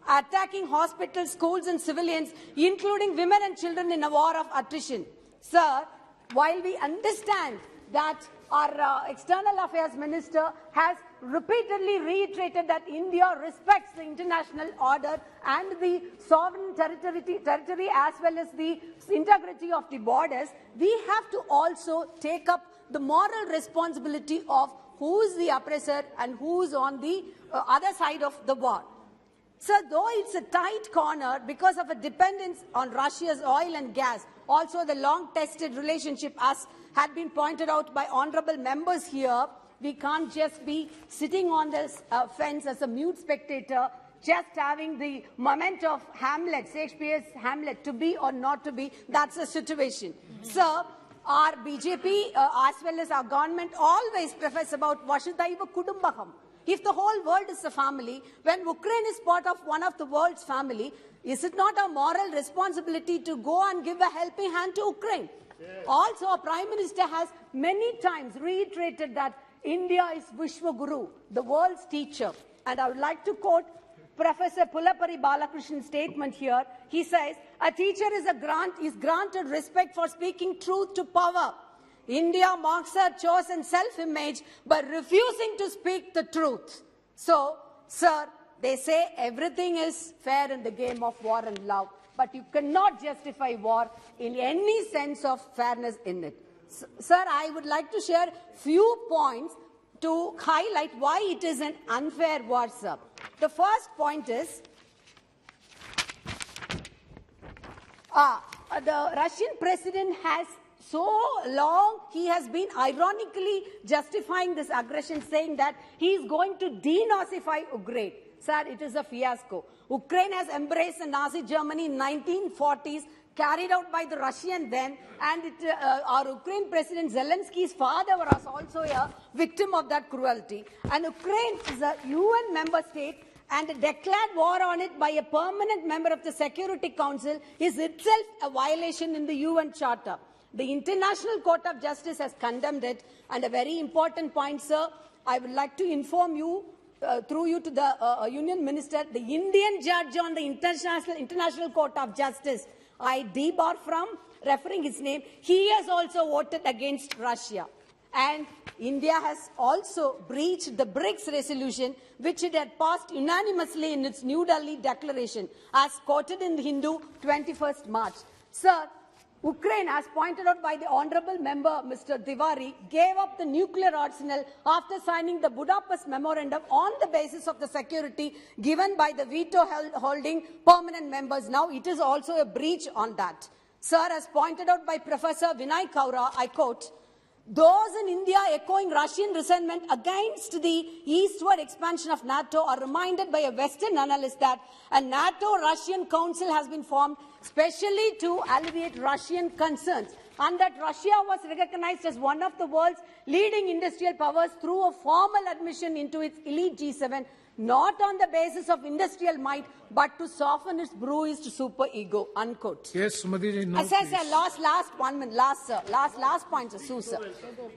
attacking hospitals, schools and civilians, including women and children in a war of attrition. Sir, while we understand that our External Affairs Minister has repeatedly reiterated that India respects the international order and the sovereign territory as well as the integrity of the borders, we have to also take up the moral responsibility of who is the oppressor and who is on the other side of the war. So though it's a tight corner because of a dependence on Russia's oil and gas, also the long-tested relationship as had been pointed out by honorable members here, we can't just be sitting on this fence as a mute spectator, just having the moment of Hamlet, Shakespeare's Hamlet, to be or not to be. That's the situation. Sir, our BJP as well as our government always profess about Vasudhaiva Kudumbakam. If the whole world is a family, when Ukraine is part of one of the world's family, is it not a moral responsibility to go and give a helping hand to Ukraine? Yes. Also, our Prime Minister has many times reiterated that India is Vishwa Guru, the world's teacher. And I would like to quote Professor Pullapari Balakrishnan's statement here. He says, a teacher is granted respect for speaking truth to power. India marks her chosen self-image by refusing to speak the truth. So, sir, they say everything is fair in the game of war and love, but you cannot justify war in any sense of fairness in it. Sir, I would like to share few points to highlight why it is an unfair war, sir. The first point is, the Russian president has so long, he has been ironically justifying this aggression, saying that he is going to denazify Ukraine. Sir, it is a fiasco. Ukraine has embraced the Nazi Germany in 1940s, carried out by the Russian then, and our Ukraine President Zelensky's father was also a victim of that cruelty. And Ukraine is a UN member state, and declared war on it by a permanent member of the Security Council is itself a violation in the UN Charter. The International Court of Justice has condemned it. And a very important point, sir, I would like to inform you, through you to the Union Minister, the Indian judge on the International Court of Justice, I debar from referring his name, he has also voted against Russia. And India has also breached the BRICS resolution, which it had passed unanimously in its New Delhi declaration, as quoted in the Hindu 21st March. Sir, Ukraine, as pointed out by the honourable member Mr. Tiwari, gave up the nuclear arsenal after signing the Budapest Memorandum on the basis of the security given by the veto-holding permanent members. Now it is also a breach on that. Sir, as pointed out by Professor Vinay Kaura, I quote, those in India echoing Russian resentment against the eastward expansion of NATO are reminded by a Western analyst that a NATO-Russian Council has been formed specially to alleviate Russian concerns, and that Russia was recognized as one of the world's leading industrial powers through a formal admission into its elite G7, not on the basis of industrial might, but to soften its bruised superego, unquote. Yes, Sumati ji, now last 1 minute, last point, sir.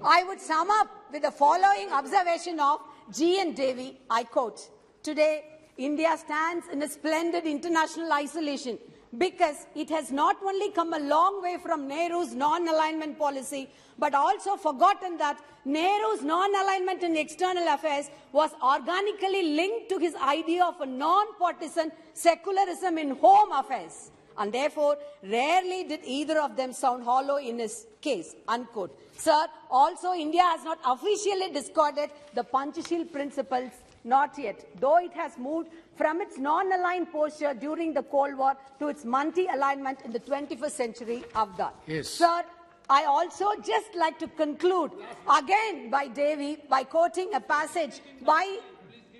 I would sum up with the following observation of G.N. Devi, I quote, today, India stands in a splendid international isolation because it has not only come a long way from Nehru's non-alignment policy, but also forgotten that Nehru's non-alignment in external affairs was organically linked to his idea of a non-partisan secularism in home affairs. And therefore, rarely did either of them sound hollow in his case, unquote. Sir, also India has not officially discarded the Panchashil principles, not yet, though it has moved from its non-aligned posture during the Cold War to its multi-alignment in the 21st century of that. Yes. Sir, I also just like to conclude again by Devi by quoting a passage by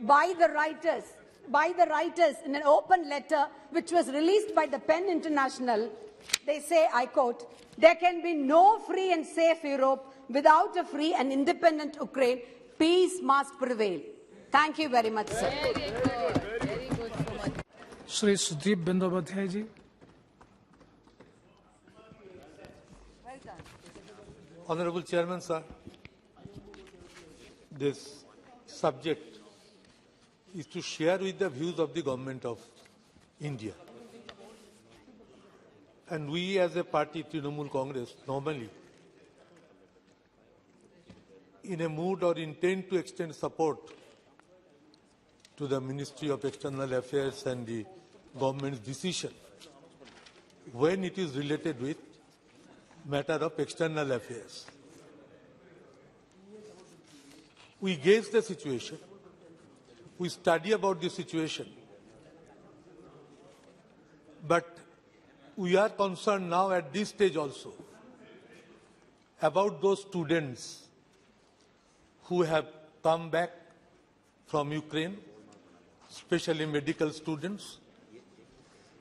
the writers in an open letter which was released by the PEN International. They say, I quote, there can be no free and safe Europe without a free and independent Ukraine. Peace must prevail. Thank you very much, sir. very good. Shri Sudip Bandyopadhyay ji. Honorable Chairman, sir, this subject is to share with the views of the government of India. And we as a party, Trinamool Congress, normally in a mood or intent to extend support to the Ministry of External Affairs and the government's decision when it is related with matter of external affairs. We gauge the situation, we study about the situation, but we are concerned now at this stage also about those students who have come back from Ukraine, especially medical students,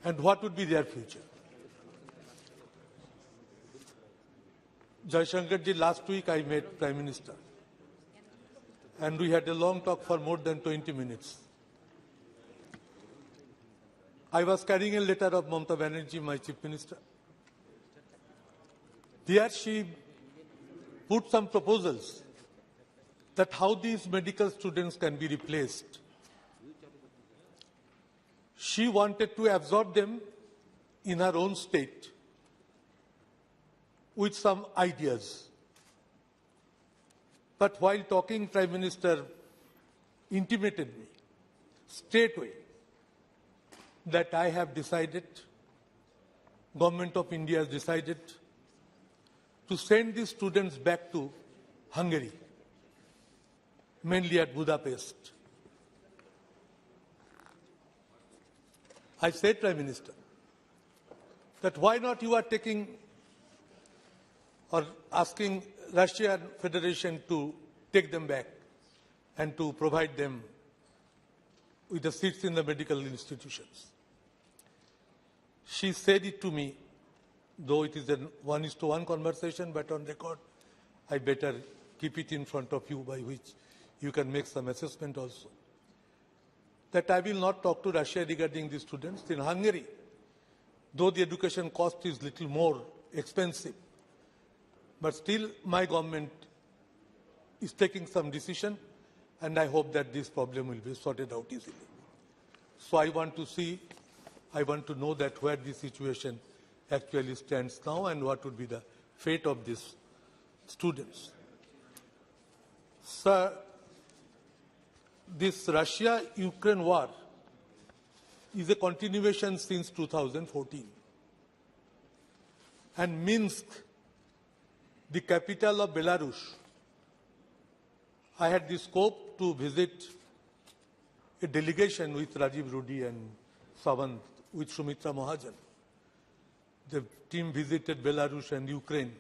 and what would be their future. Jaishankarji, last week I met Prime Minister and we had a long talk for more than 20 minutes. I was carrying a letter of Mamata Banerjee, my Chief Minister. There she put some proposals that how these medical students can be replaced. she wanted to absorb them in her own state with some ideas. But while talking, Prime Minister intimated me straightway that I have decided, Government of India has decided to send these students back to Hungary, mainly at Budapest. I said, Prime Minister, that why not you are taking or asking Russian Federation to take them back and to provide them with the seats in the medical institutions. She said it to me, though it is a 1:1 conversation, but on record, I better keep it in front of you by which you can make some assessment also. That I will not talk to Russia regarding the students in Hungary, though the education cost is little more expensive. But still, my government is taking some decision, and I hope that this problem will be sorted out easily. So I want to know that where the situation actually stands now and what would be the fate of these students. Sir, this Russia-Ukraine war is a continuation since 2014. And Minsk, the capital of Belarus, I had the scope to visit a delegation with Rajiv Rudi and Savant, with Sumitra Mahajan. The team visited Belarus and Ukraine.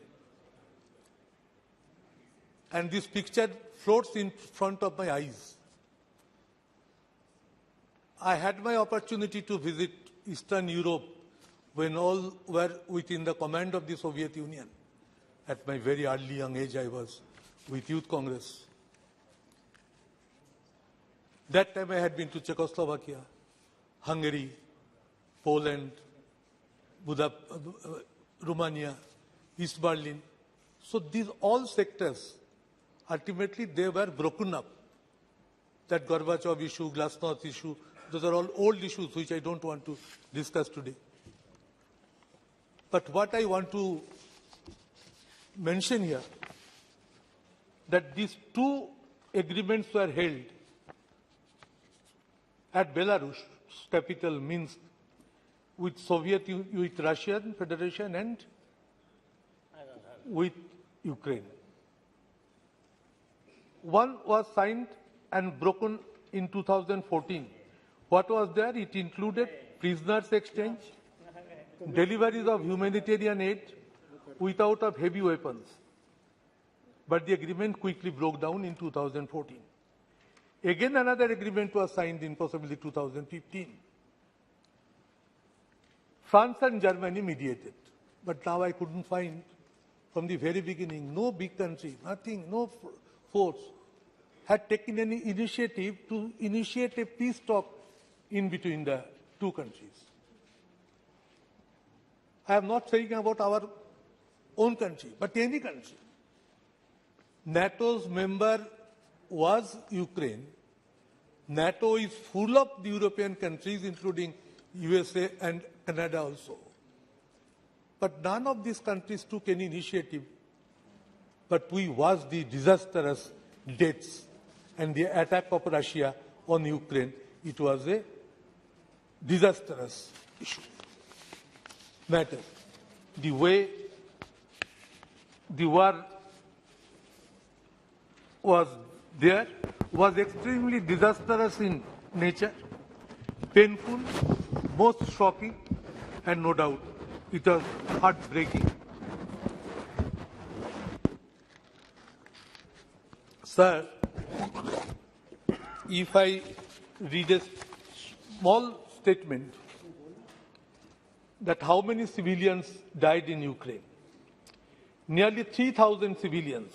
And this picture floats in front of my eyes. I had my opportunity to visit Eastern Europe when all were within the command of the Soviet Union. At my very early young age, I was with Youth Congress. That time I had been to Czechoslovakia, Hungary, Poland, Romania, East Berlin. So these all sectors, ultimately they were broken up. That Gorbachev issue, Glasnost issue, those are all old issues which I don't want to discuss today. But what I want to mention here, that these two agreements were held at Belarus, capital Minsk, with with Russian Federation and with Ukraine. One was signed and broken in 2014. What was there? It included prisoners exchange, deliveries of humanitarian aid without of heavy weapons. But the agreement quickly broke down in 2014. Again, another agreement was signed in possibly 2015. France and Germany mediated. But now I couldn't find, from the very beginning, no big country, nothing, no force had taken any initiative to initiate a peace talk in between the two countries. I am not saying about our own country, but any country. NATO's member was Ukraine. NATO is full of the European countries, including USA and Canada also. But none of these countries took any initiative. But we was the disastrous deaths and the attack of Russia on Ukraine. It was a disastrous issue. Matter. The way the war was there was extremely disastrous in nature, painful, most shocking, and no doubt it was heartbreaking. Sir, if I read a small statement that how many civilians died in Ukraine. Nearly 3,000 civilians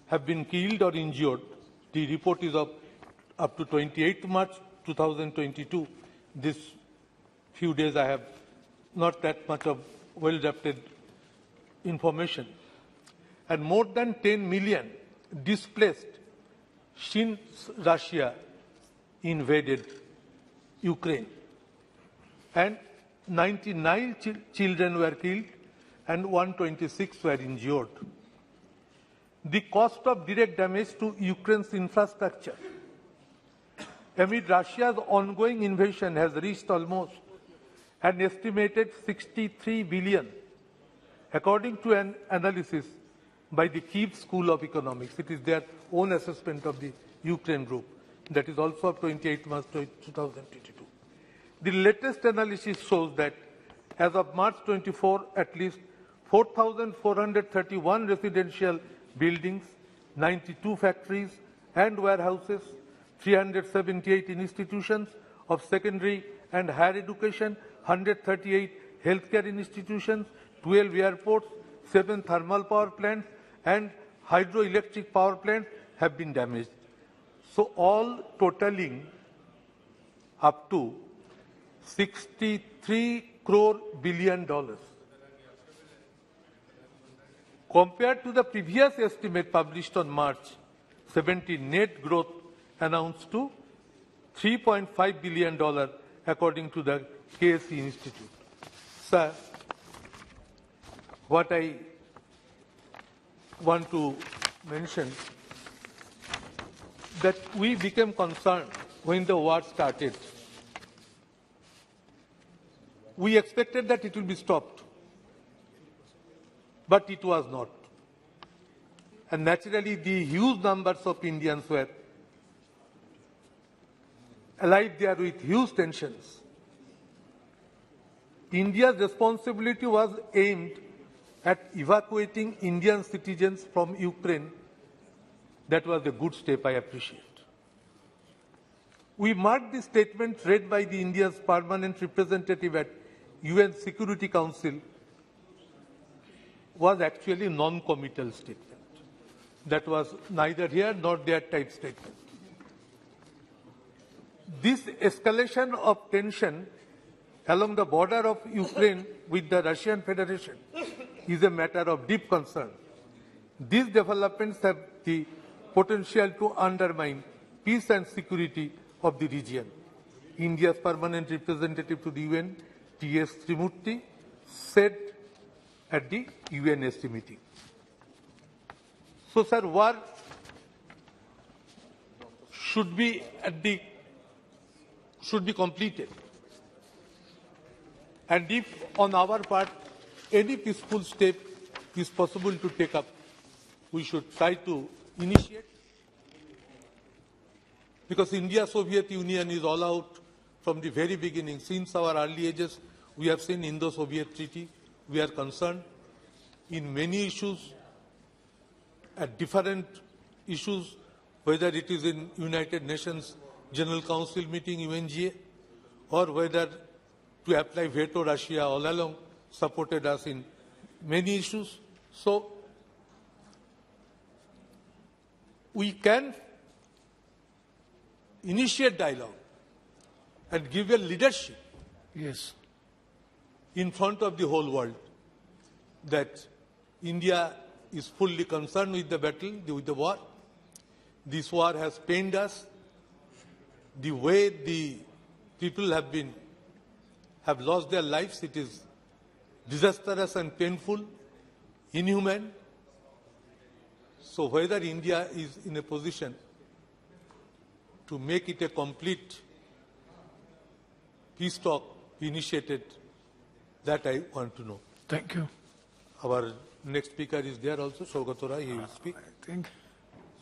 have been killed or injured. The report is of up to 28th March 2022. This few days I have not that much of well-drafted information. And more than 10 million displaced since Russia invaded Ukraine. and 99 children were killed and 126 were injured. The cost of direct damage to Ukraine's infrastructure amid Russia's ongoing invasion has reached almost an estimated 63 billion, according to an analysis by the Kyiv School of Economics. It is their own assessment of the Ukraine group. That is also of 28 March 2022. The latest analysis shows that as of March 24, at least 4,431 residential buildings, 92 factories and warehouses, 378 institutions of secondary and higher education, 138 healthcare institutions, 12 airports, 7 thermal power plants and hydroelectric power plants have been damaged. So all totaling up to $63 billion. Compared to the previous estimate published on March 17, net growth announced to $3.5 billion according to the KSE Institute. Sir, what I want to mention that we became concerned when the war started. We expected that it will be stopped, but it was not. And naturally, the huge numbers of Indians were alive there with huge tensions. India's responsibility was aimed at evacuating Indian citizens from Ukraine. That was a good step, I appreciate. We marked the statement read by the India's permanent representative at UN Security Council was actually a non-committal statement. That was neither here nor there type statement. This escalation of tension along the border of Ukraine with the Russian Federation is a matter of deep concern. These developments have the potential to undermine peace and security of the region. India's permanent representative to the UN, T.S. Trimurti, said at the UNSC meeting. So, sir, war should be completed. And if on our part any peaceful step is possible to take up, we should try to initiate. Because India-Soviet Union is all out from the very beginning. Since our early ages, we have seen Indo-Soviet Treaty. We are concerned in many issues, at different issues, whether it is in United Nations General Council meeting, UNGA, or whether to apply veto, Russia all along supported us in many issues. So we can initiate dialogue and give a leadership in front of the whole world that India is fully concerned with the battle, with the war. This war has pained us. The way the people have lost their lives, it is disastrous and painful, inhuman. So whether India is in a position to make it a complete peace talk initiated, that I want to know. Thank you. Our next speaker is there also, Shaukatora, he will speak.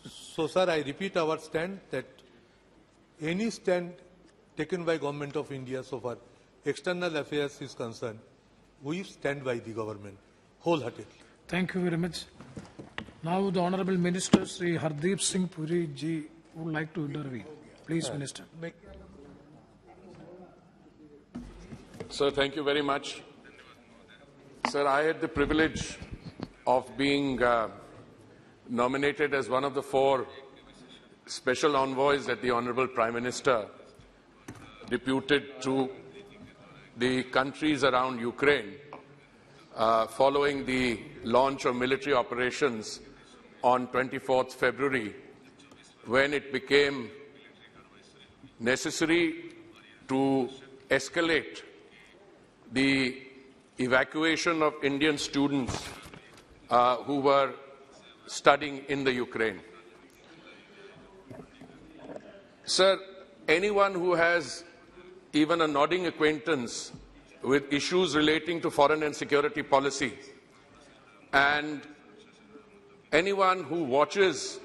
So, sir, I repeat our stand that any stand taken by Government of India so far, external affairs is concerned, we stand by the government wholeheartedly. Thank you very much. Now the Honorable Minister, Sri Hardeep Singh Puri ji, would like to intervene. Please, Minister. Sir, thank you very much. Sir, I had the privilege of being nominated as one of the 4 special envoys that the Honorable Prime Minister deputed to the countries around Ukraine following the launch of military operations on 24th February, when it became necessary to escalate the evacuation of Indian students who were studying in the Ukraine. Sir, anyone who has even a nodding acquaintance with issues relating to foreign and security policy, and anyone who watches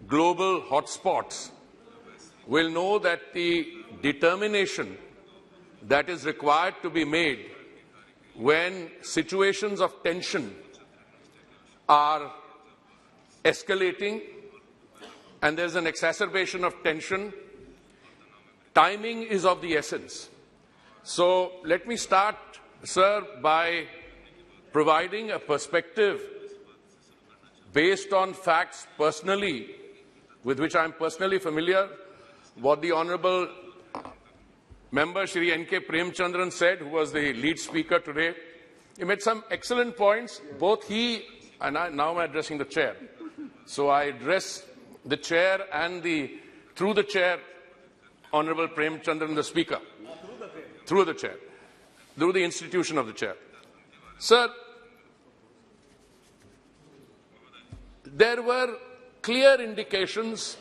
global hotspots will know that the determination that is required to be made when situations of tension are escalating and there's an exacerbation of tension, timing is of the essence. So let me start, sir, by providing a perspective based on facts personally, with which I am personally familiar, what the Honourable Member Shri N.K. Premchandran said, who was the lead speaker today. He made some excellent points, both he, and now I'm addressing the chair. So I address the chair and through the chair, Honourable Premchandran, the speaker. Through the chair. Through the institution of the chair. Sir, there were clear indications,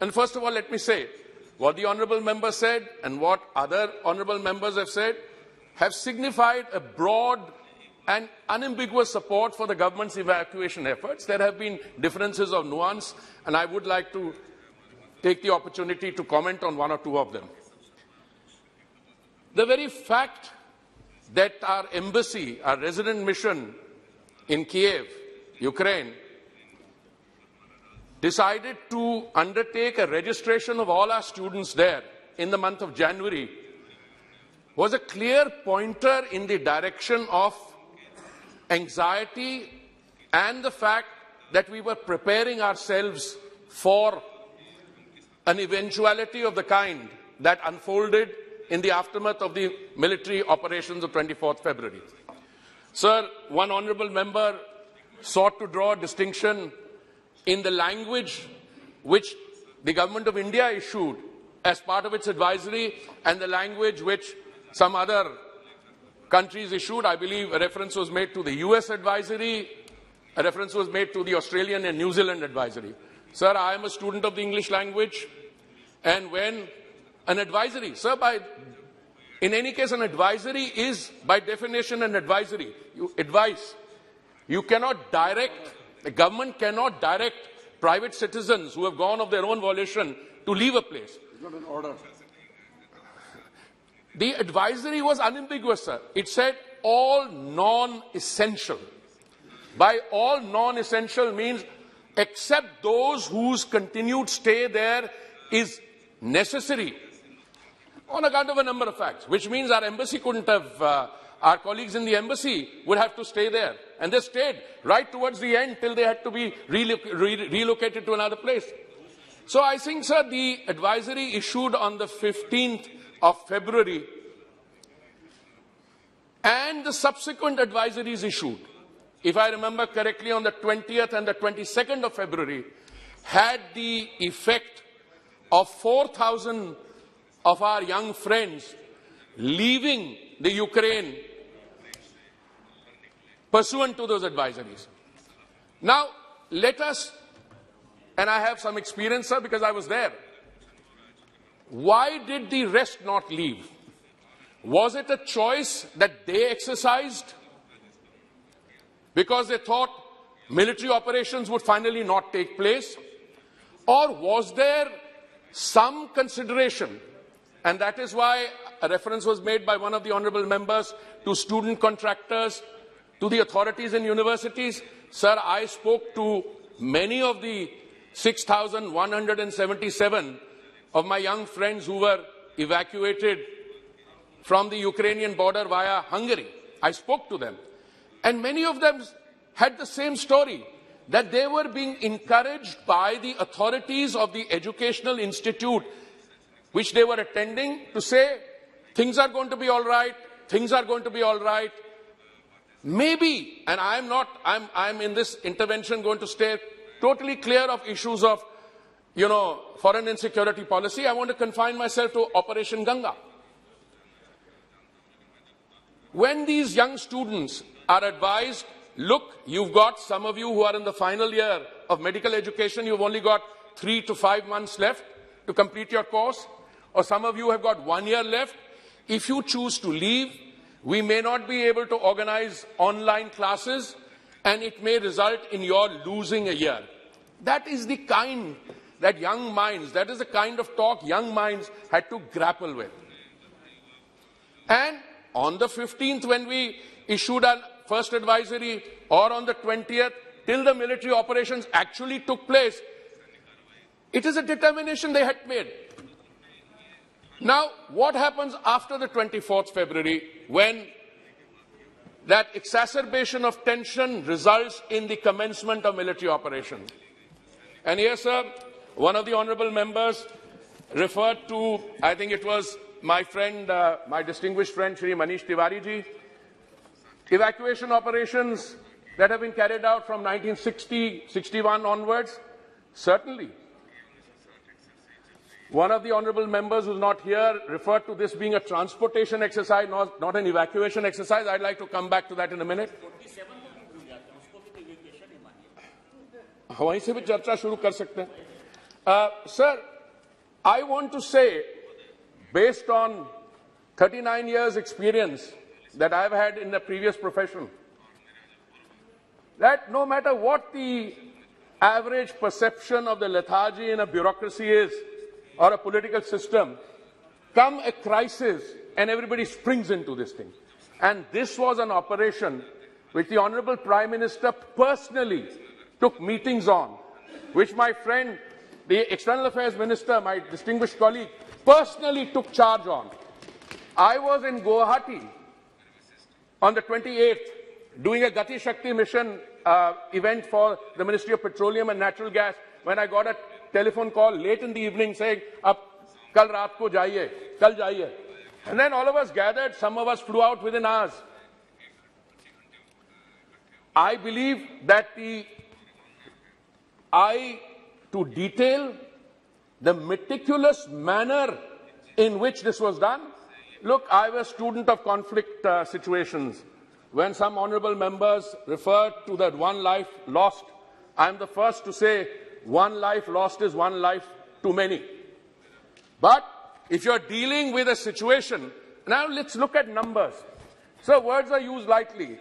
and first of all, let me say, what the Honourable Member said and what other Honourable Members have said have signified a broad and unambiguous support for the government's evacuation efforts. There have been differences of nuance, and I would like to take the opportunity to comment on one or two of them. The very fact that our embassy, our resident mission in Kiev, Ukraine, decided to undertake a registration of all our students there in the month of January was a clear pointer in the direction of anxiety and the fact that we were preparing ourselves for an eventuality of the kind that unfolded in the aftermath of the military operations of 24th February. Sir, one honourable member sought to draw a distinction in the language which the Government of India issued as part of its advisory and the language which some other countries issued. I believe a reference was made to the US advisory, a reference was made to the Australian and New Zealand advisory. Sir, I am a student of the English language, and when an advisory, sir, in any case, an advisory is by definition an advisory. You cannot direct, the government cannot direct private citizens who have gone of their own volition to leave a place. It's not an order. The advisory was unambiguous, sir. It said all non-essential. By all non-essential means except those whose continued stay there is necessary on account of a number of facts, which means our embassy couldn't have, our colleagues in the embassy would have to stay there. And they stayed right towards the end till they had to be relocated to another place. So I think, sir, the advisory issued on the 15th of February and the subsequent advisories issued, if I remember correctly, on the 20th and the 22nd of February, had the effect of 4,000 of our young friends leaving the Ukraine pursuant to those advisories. Now, let us, and I have some experience, sir, because I was there. Why did the rest not leave? Was it a choice that they exercised because they thought military operations would finally not take place? Or was there some consideration, and that is why a reference was made by one of the honourable members to student contractors, to the authorities in universities? Sir, I spoke to many of the 6,177 of my young friends who were evacuated from the Ukrainian border via Hungary. I spoke to them. And many of them had the same story, that they were being encouraged by the authorities of the educational institute which they were attending to say, things are going to be all right, things are going to be all right. Maybe, and I'm in this intervention going to stay totally clear of issues of, foreign and security policy. I want to confine myself to Operation Ganga. when these young students are advised, look, you've got some of you who are in the final year of medical education, you've only got 3 to 5 months left to complete your course, or some of you have got 1 year left. If you choose to leave, we may not be able to organize online classes, and it may result in your losing a year. That is the kind that young minds, that is the kind of talk young minds had to grapple with. And on the 15th, when we issued our first advisory, or on the 20th, till the military operations actually took place, it is a determination they had made. Now, what happens after the 24th February, when that exacerbation of tension results in the commencement of military operations? And here, sir, one of the honourable members referred to, I think it was my friend, my distinguished friend, Shri Manish Tiwari ji, evacuation operations that have been carried out from 1960-61 onwards. Certainly. One of the honourable members who is not here referred to this being a transportation exercise, not an evacuation exercise. I'd like to come back to that in a minute. वहीं से भी चर्चा शुरू कर सकते हैं. Sir, I want to say, based on 39 years experience that I've had in the previous profession, that no matter what the average perception of the lethargy in a bureaucracy is, or a political system, come a crisis and everybody springs into this thing. And this was an operation which the Honourable Prime Minister personally took meetings on, which my friend, the External Affairs Minister, my distinguished colleague, personally took charge on. I was in Guwahati on the 28th doing a Gati Shakti mission event for the Ministry of Petroleum and Natural Gas, when I got a telephone call late in the evening saying, "Ab kal raat ko jaiye, kal jaiye." And then all of us gathered, some of us flew out within hours. I believe that the eye to detail, the meticulous manner in which this was done. Look, I was a student of conflict situations. When some honourable members referred to that one life lost, I am the first to say one life lost is one life too many. But if you're dealing with a situation, now let's look at numbers. So words are used lightly.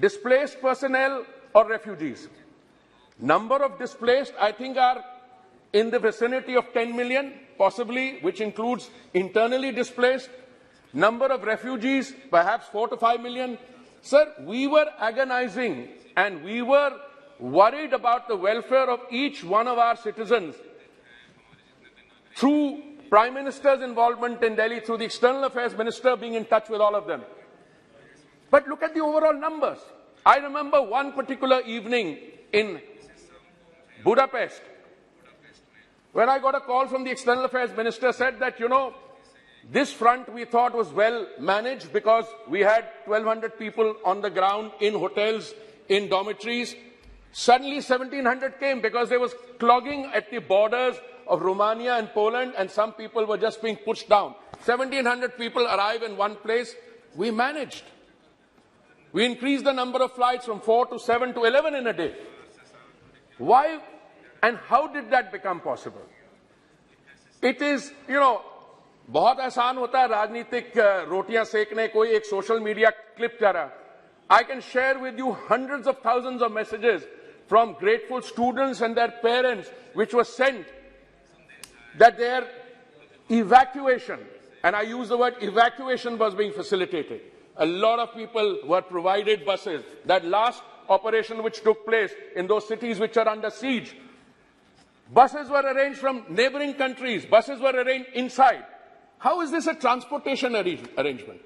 Displaced personnel or refugees. Number of displaced, I think, are in the vicinity of 10 million, possibly, which includes internally displaced. Number of refugees, perhaps 4 to 5 million. Sir, we were agonizing and we were worried about the welfare of each one of our citizens through Prime Minister's involvement in Delhi, through the External Affairs Minister being in touch with all of them. But look at the overall numbers. I remember one particular evening in Budapest, when I got a call from the External Affairs Minister, said that, you know, this front we thought was well managed because we had 1,200 people on the ground in hotels, in dormitories. Suddenly 1,700 came because there was clogging at the borders of Romania and Poland, and some people were just being pushed down. 1,700 people arrive in one place. We managed. We increased the number of flights from 4 to 7 to 11 in a day. Why and how did that become possible? It is, you know, बहुत आसान होता है राजनीतिक रोटियां सेकने, कोई एक social media clip करा. I can share with you hundreds of thousands of messages from grateful students and their parents which were sent that their evacuation, and I use the word evacuation, was being facilitated. A lot of people were provided buses. That last operation which took place in those cities which are under siege, buses were arranged from neighboring countries. Buses were arranged inside. How is this a transportation arrangement?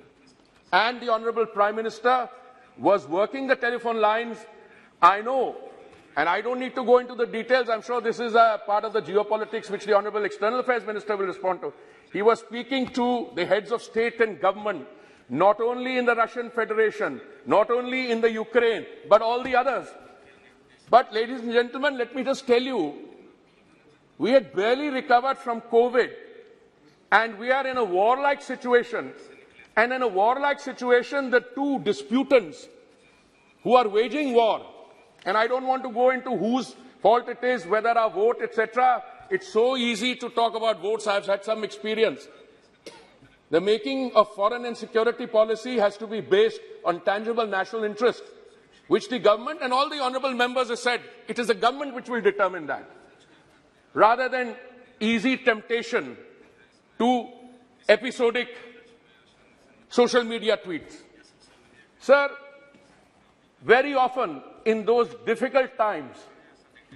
And the Honourable Prime Minister was working the telephone lines. I know, and I don't need to go into the details. I'm sure this is a part of the geopolitics which the Honourable External Affairs Minister will respond to. He was speaking to the heads of state and government, not only in the Russian Federation, not only in the Ukraine, but all the others. But ladies and gentlemen, let me just tell you, we had barely recovered from COVID, and we are in a warlike situation. And in a warlike situation, the two disputants who are waging war, and I don't want to go into whose fault it is, whether our vote, etc. It's so easy to talk about votes. I've had some experience. The making of foreign and security policy has to be based on tangible national interest, which the government and all the honourable members have said, it is the government which will determine that, rather than easy temptation to episodic social media tweets. Sir, very often in those difficult times,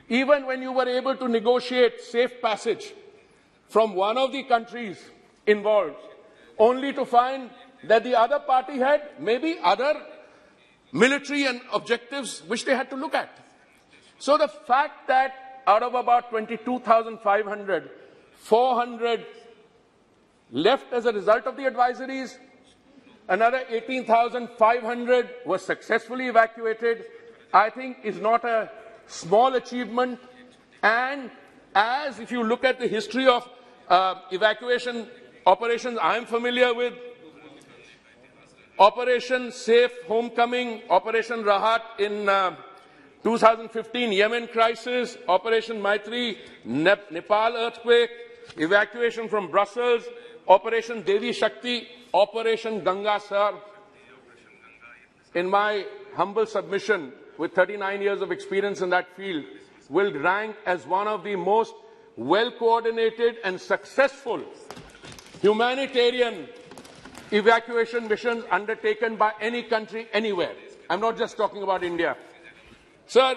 even when you were able to negotiate safe passage from one of the countries involved, only to find that the other party had maybe other military and objectives which they had to look at. So the fact that out of about 22,500, 400 left as a result of the advisories, another 18,500 were successfully evacuated, I think is not a small achievement. And as if you look at the history of evacuation operations I am familiar with, Operation Safe Homecoming, Operation Rahat in 2015, Yemen crisis, Operation Maitri, Nepal earthquake, evacuation from Brussels, Operation Devi Shakti, Operation Ganga, sir. In my humble submission, with 39 years of experience in that field, will rank as one of the most well-coordinated and successful humanitarian evacuation missions undertaken by any country anywhere. I'm not just talking about India. Sir,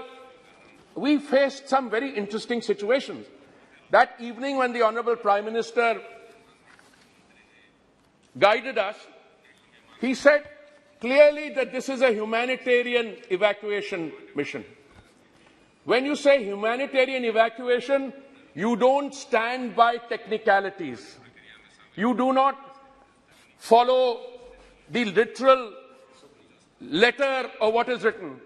we faced some very interesting situations. That evening when the Honorable Prime Minister guided us, he said clearly that this is a humanitarian evacuation mission. When you say humanitarian evacuation, you don't stand by technicalities. You do not follow the literal letter of what is written.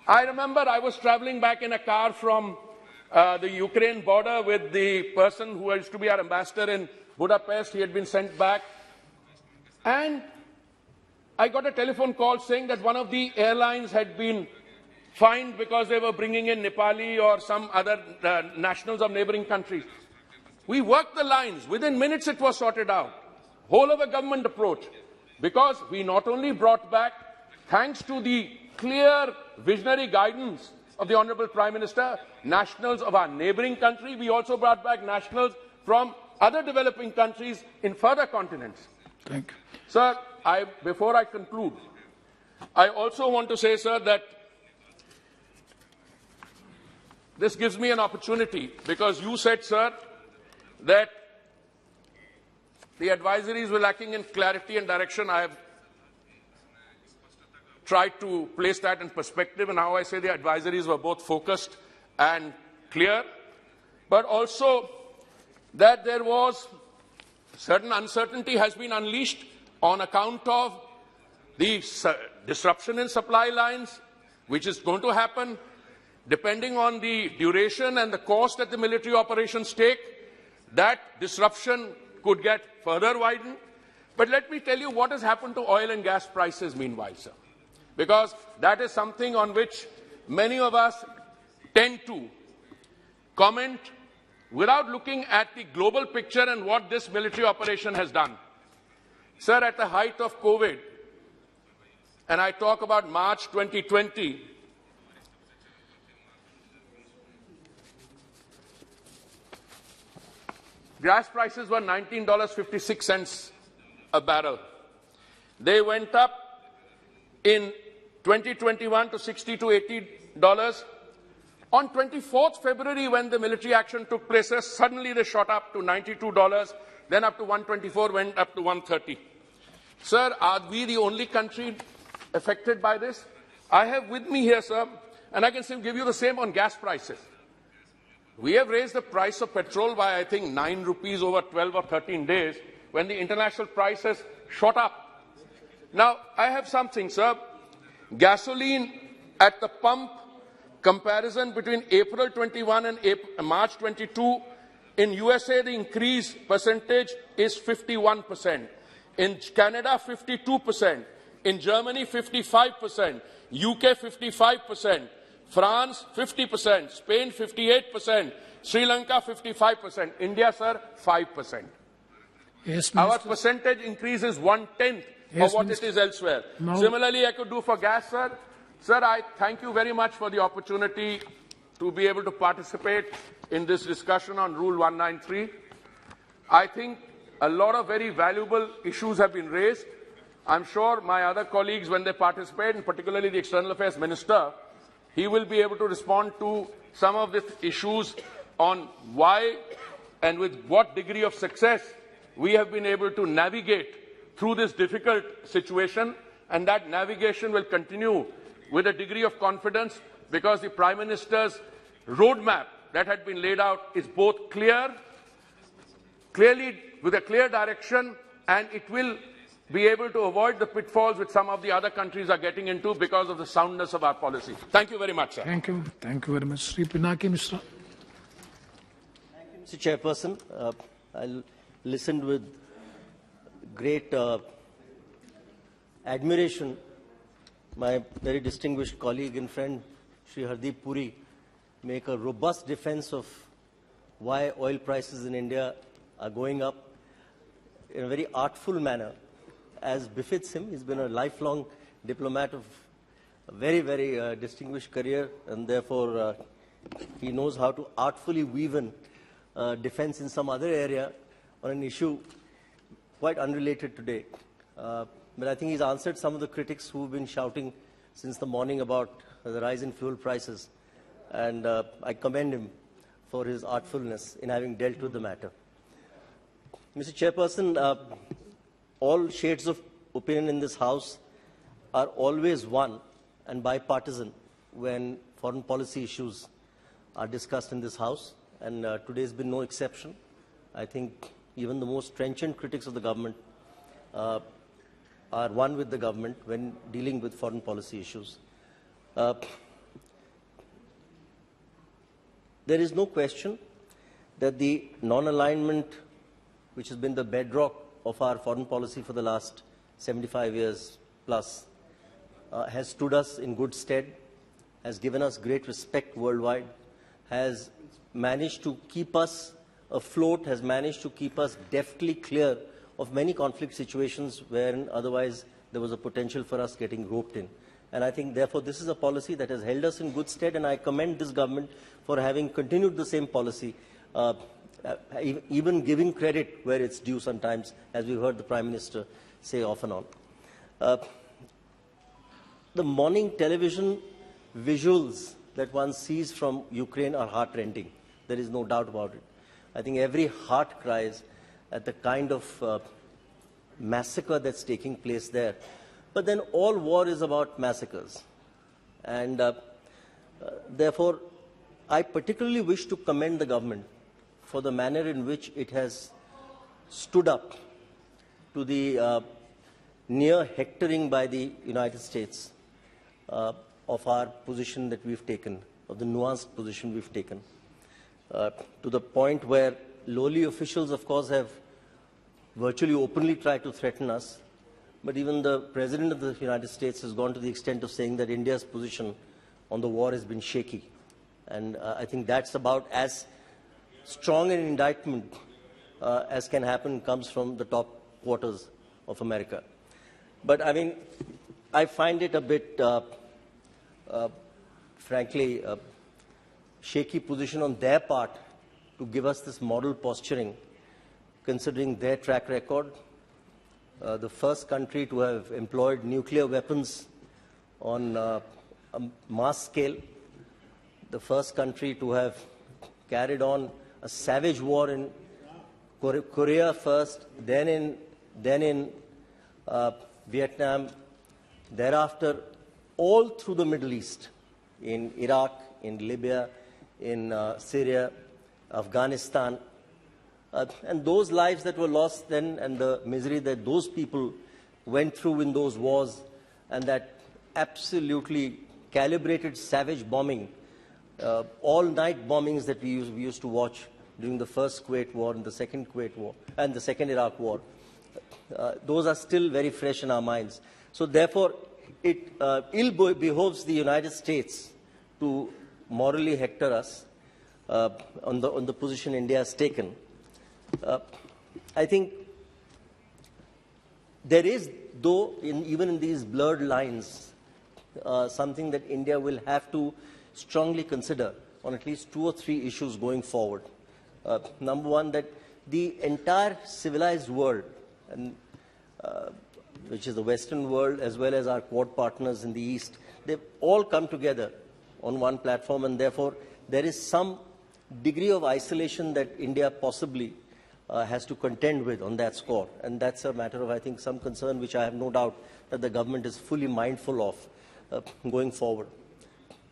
I remember I was traveling back in a car from the Ukraine border with the person who used to be our ambassador in Budapest. He had been sent back. And I got a telephone call saying that one of the airlines had been fined because they were bringing in Nepali or some other nationals of neighboring countries. We worked the lines. Within minutes it was sorted out. Whole of a government approach. Because we not only brought back, thanks to the clear visionary guidance of the Honourable Prime Minister, nationals of our neighbouring country, we also brought back nationals from other developing countries in further continents. Thank you. Sir, before I conclude, I also want to say, sir, that this gives me an opportunity, because you said, sir, that the advisories were lacking in clarity and direction. I have tried to place that in perspective, and now I say the advisories were both focused and clear, but also that there was certain uncertainty has been unleashed on account of the disruption in supply lines, which is going to happen depending on the duration and the cost that the military operations take. That disruption could get further widened. But let me tell you what has happened to oil and gas prices meanwhile, sir. Because that is something on which many of us tend to comment without looking at the global picture and what this military operation has done. Sir, at the height of COVID, and I talk about March 2020, gas prices were $19.56 a barrel. They went up in 2021 to $60 to $80. On 24th February, when the military action took place, suddenly they shot up to $92, then up to $124, went up to $130. Sir, are we the only country affected by this? I have with me here, sir, and I can give you the same on gas prices. We have raised the price of petrol by, I think, 9 rupees over 12 or 13 days, when the international price has shot up. Now, I have something, sir. Gasoline at the pump, comparison between April 21 and March 22, in USA the increase percentage is 51%. In Canada, 52%. In Germany, 55%. UK, 55%. France, 50%. Spain, 58%. Sri Lanka, 55%. India, sir, 5%. Yes, Our Minister. percentage increase is 1/10 Yes, of what Minister. it is elsewhere. Now- Similarly, I could do for gas, sir. Sir, I thank you very much for the opportunity to be able to participate in this discussion on Rule 193. I think a lot of very valuable issues have been raised. I'm sure my other colleagues, when they participate, and particularly the External Affairs Minister, he will be able to respond to some of the issues on why and with what degree of success we have been able to navigate through this difficult situation, and that navigation will continue with a degree of confidence because the Prime Minister's roadmap that had been laid out is both clearly with a clear direction, and it will be able to avoid the pitfalls which some of the other countries are getting into because of the soundness of our policy. Thank you very much, sir. Thank you. Thank you very much. Sri Pinaki Mishra. Mr. Chairperson, I listened with great admiration my very distinguished colleague and friend, Shri Hardeep Puri, make a robust defense of why oil prices in India are going up in a very artful manner, as befits him. He's been a lifelong diplomat of a very, very distinguished career, and therefore he knows how to artfully weave in defense in some other area on an issue quite unrelated today. But I think he's answered some of the critics who've been shouting since the morning about the rise in fuel prices, and I commend him for his artfulness in having dealt with the matter. Mr. Chairperson, all shades of opinion in this House are always one and bipartisan when foreign policy issues are discussed in this House, and today has been no exception. I think even the most trenchant critics of the government are one with the government when dealing with foreign policy issues. There is no question that the non-alignment, which has been the bedrock of our foreign policy for the last 75 years plus, has stood us in good stead, has given us great respect worldwide, has managed to keep us afloat, has managed to keep us deftly clear of many conflict situations wherein otherwise there was a potential for us getting roped in. And I think, therefore, this is a policy that has held us in good stead, and I commend this government for having continued the same policy, even giving credit where it's due sometimes, as we heard the Prime Minister say off and on. The morning television visuals that one sees from Ukraine are heart-rending. There is no doubt about it. I think every heart cries at the kind of massacre that's taking place there. But then all war is about massacres. And therefore, I particularly wish to commend the government for the manner in which it has stood up to the near hectoring by the United States of our position that we've taken, of the nuanced position we've taken, to the point where lowly officials, of course, have virtually openly tried to threaten us. But even the President of the United States has gone to the extent of saying that India's position on the war has been shaky. And I think that's about as strong an indictment as can happen comes from the top quarters of America. But I mean, I find it a bit, frankly, shaky position on their part to give us this model posturing, considering their track record. The first country to have employed nuclear weapons on a mass scale, the first country to have carried on a savage war in Korea first, then in Vietnam, thereafter all through the Middle East, in Iraq, in Libya, in Syria, Afghanistan, and those lives that were lost then and the misery that those people went through in those wars, and that absolutely calibrated savage bombing, all-night bombings that we used to watch during the first Kuwait War and the second Kuwait War and the second Iraq War. those are still very fresh in our minds. So therefore, it ill behoves the United States to morally hector us on the position India has taken. I think there is, though, even in these blurred lines, something that India will have to strongly consider on at least 2 or 3 issues going forward. Number one, that the entire civilized world, and, which is the Western world as well as our Quad partners in the East, they've all come together on one platform, and therefore there is some degree of isolation that India possibly has to contend with on that score. And that's a matter of, I think, some concern which I have no doubt that the government is fully mindful of going forward.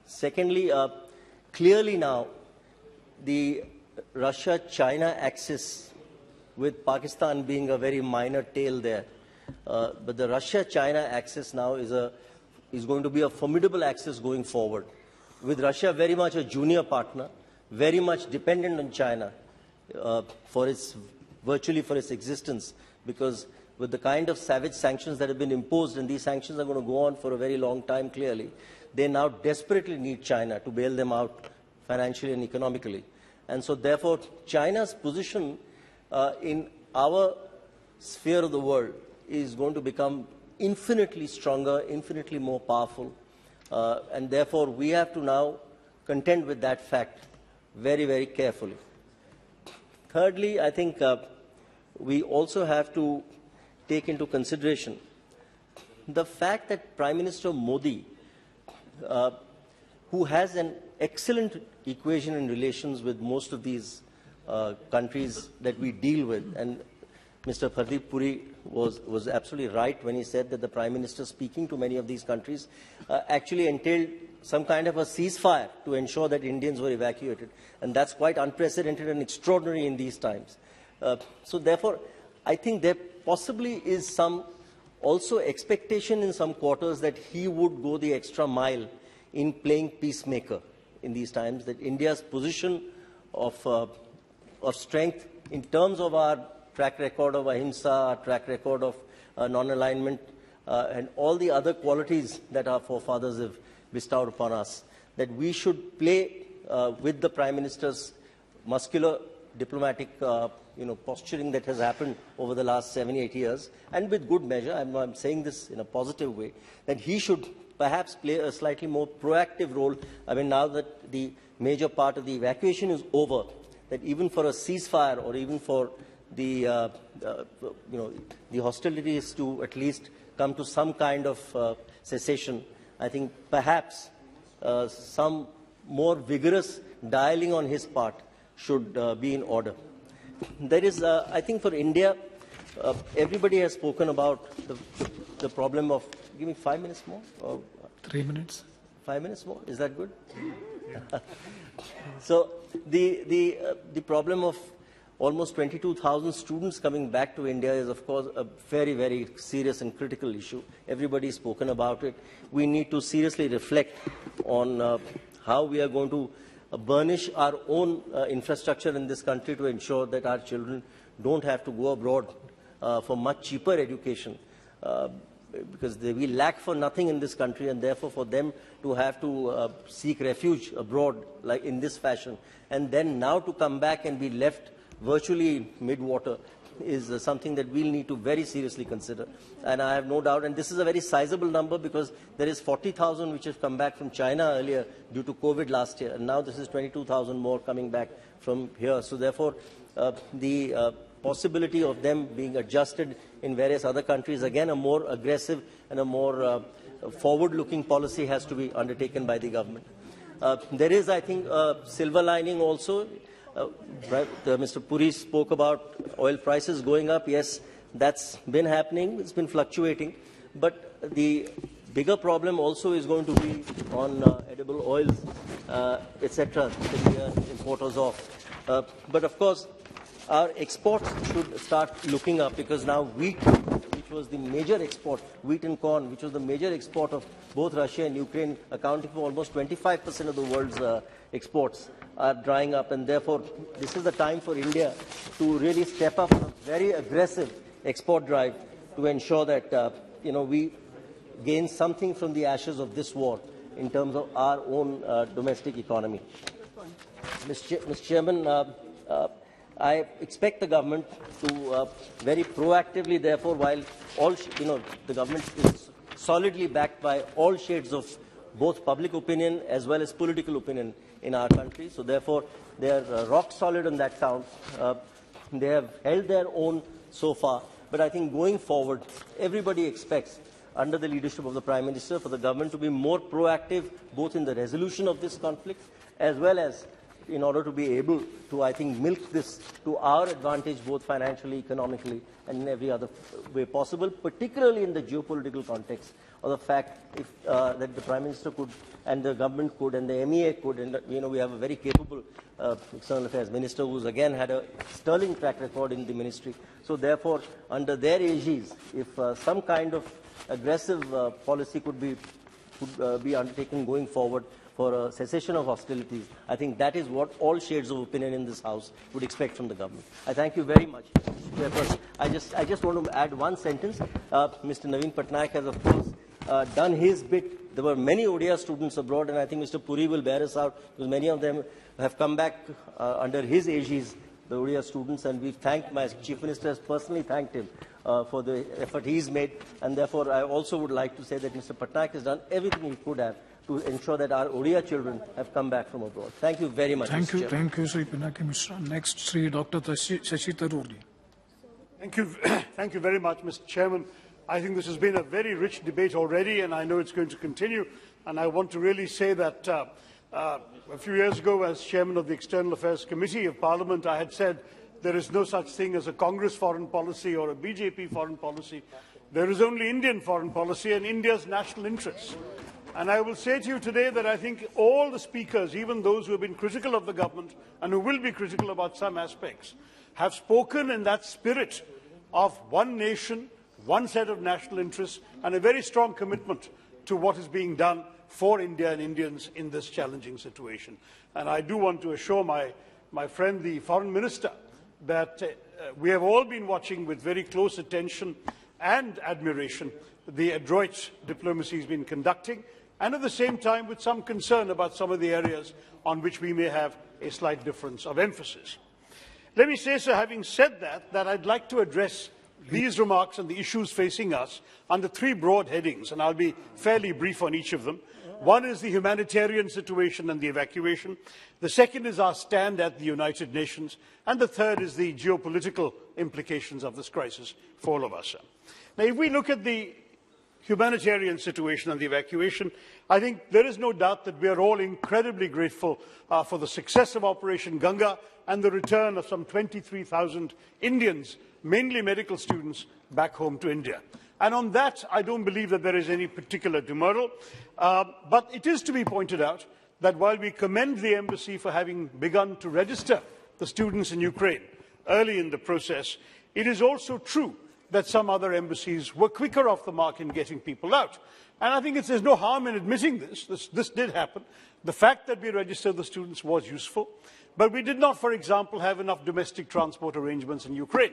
Secondly, clearly now, the Russia-China axis, with Pakistan being a very minor tail there, but the Russia-China axis now is going to be a formidable axis going forward, with Russia very much a junior partner, very much dependent on China virtually for its existence, because with the kind of savage sanctions that have been imposed, and these sanctions are going to go on for a very long time clearly, they now desperately need China to bail them out financially and economically. And so therefore, China's position in our sphere of the world is going to become infinitely stronger, infinitely more powerful, and therefore we have to now contend with that fact very, very carefully. Thirdly, I think we also have to take into consideration the fact that Prime Minister Modi, who has an excellent equation in relations with most of these countries that we deal with, and Mr. Pardeep Puri was absolutely right when he said that the Prime Minister speaking to many of these countries actually entailed some kind of a ceasefire to ensure that Indians were evacuated. And that's quite unprecedented and extraordinary in these times. So therefore, I think there possibly is some also expectation in some quarters that he would go the extra mile in playing peacemaker in these times, that India's position of strength in terms of our track record of ahimsa, our track record of non-alignment, and all the other qualities that our forefathers have bestowed upon us, that we should play with the Prime Minister's muscular diplomatic posturing that has happened over the last 7-8 years, and with good measure, I'm saying this in a positive way, that he should perhaps play a slightly more proactive role. I mean, now that the major part of the evacuation is over, that even for a ceasefire or even for the hostilities to at least come to some kind of cessation, I think perhaps some more vigorous dialing on his part should be in order. There is, I think for India, everybody has spoken about the problem of, give me 5 minutes more? Or 3 minutes. 5 minutes more? Is that good? So the problem of almost 22,000 students coming back to India is, of course, a very, very serious and critical issue. Everybody's spoken about it. We need to seriously reflect on how we are going to burnish our own infrastructure in this country to ensure that our children don't have to go abroad for much cheaper education, because we lack for nothing in this country, and therefore for them to have to seek refuge abroad like in this fashion, and then now to come back and be left virtually mid-water is something that we'll need to very seriously consider. And I have no doubt, and this is a very sizable number because there is 40,000 which have come back from China earlier due to COVID last year, and now this is 22,000 more coming back from here. So therefore, the possibility of them being adjusted in various other countries, again, a more aggressive and a more forward-looking policy has to be undertaken by the government. There is, I think, a silver lining also. Mr. Puri spoke about oil prices going up. Yes, that's been happening. It's been fluctuating. But the bigger problem also is going to be on edible oils, etc., that we are importers of. But of course, our exports should start looking up, because now wheat, which was the major export, wheat and corn, which was the major export of both Russia and Ukraine, accounting for almost 25% of the world's exports, are drying up. And therefore, this is the time for India to really step up in a very aggressive export drive to ensure that we gain something from the ashes of this war in terms of our own domestic economy. Mr. Chairman, I expect the government to very proactively, therefore, while all, the government is solidly backed by all shades of both public opinion as well as political opinion in our country. So, therefore, they are rock solid on that count. They have held their own so far. But I think going forward, everybody expects, under the leadership of the Prime Minister, for the government to be more proactive, both in the resolution of this conflict, as well as in order to be able to, I think, milk this to our advantage, both financially, economically, and in every other way possible, particularly in the geopolitical context of the fact that the Prime Minister could, and the government could, and the MEA could, and we have a very capable External Affairs Minister who's again had a sterling track record in the ministry. So therefore, under their aegis, if some kind of aggressive policy could be undertaken going forward for a cessation of hostilities, I think that is what all shades of opinion in this House would expect from the government. I thank you very much, Mr. Chairperson. I just want to add one sentence. Mr. Naveen Patnaik has, of course, done his bit. There were many ODIA students abroad, and I think Mr. Puri will bear us out, because many of them have come back under his aegis, the ODIA students, and we've thanked, my Chief Minister has personally thanked him for the effort he's made, and therefore I also would like to say that Mr. Patnaik has done everything he could have to ensure that our ODIA children have come back from abroad. Thank you very much, Thank Mr. you, Chairman. thank you, Sri Pinaki Mishra. Next, Sri Dr. Shashi Tharoor. Thank you, thank you very much, Mr. Chairman. I think this has been a very rich debate already, and I know it's going to continue. And I want to really say that a few years ago, as Chairman of the External Affairs Committee of Parliament, I had said there is no such thing as a Congress foreign policy or a BJP foreign policy. There is only Indian foreign policy and India's national interests. And I will say to you today that I think all the speakers, even those who have been critical of the government and who will be critical about some aspects, have spoken in that spirit of one nation, one set of national interests, and a very strong commitment to what is being done for India and Indians in this challenging situation. And I do want to assure my friend, the Foreign Minister, that we have all been watching with very close attention and admiration the adroit diplomacy he's been conducting, and at the same time with some concern about some of the areas on which we may have a slight difference of emphasis. Let me say, so having said that I'd like to address these remarks and the issues facing us under three broad headings, and I'll be fairly brief on each of them. One is the humanitarian situation and the evacuation. The second is our stand at the United Nations. And the third is the geopolitical implications of this crisis for all of us. Now, if we look at the humanitarian situation and the evacuation, I think there is no doubt that we are all incredibly grateful for the success of Operation Ganga and the return of some 23,000 Indians, mainly medical students, back home to India. And on that, I don't believe that there is any particular demurral. But it is to be pointed out that while we commend the embassy for having begun to register the students in Ukraine early in the process, it is also true that some other embassies were quicker off the mark in getting people out. And I think there's no harm in admitting this. This did happen. The fact that we registered the students was useful. But we did not, for example, have enough domestic transport arrangements in Ukraine.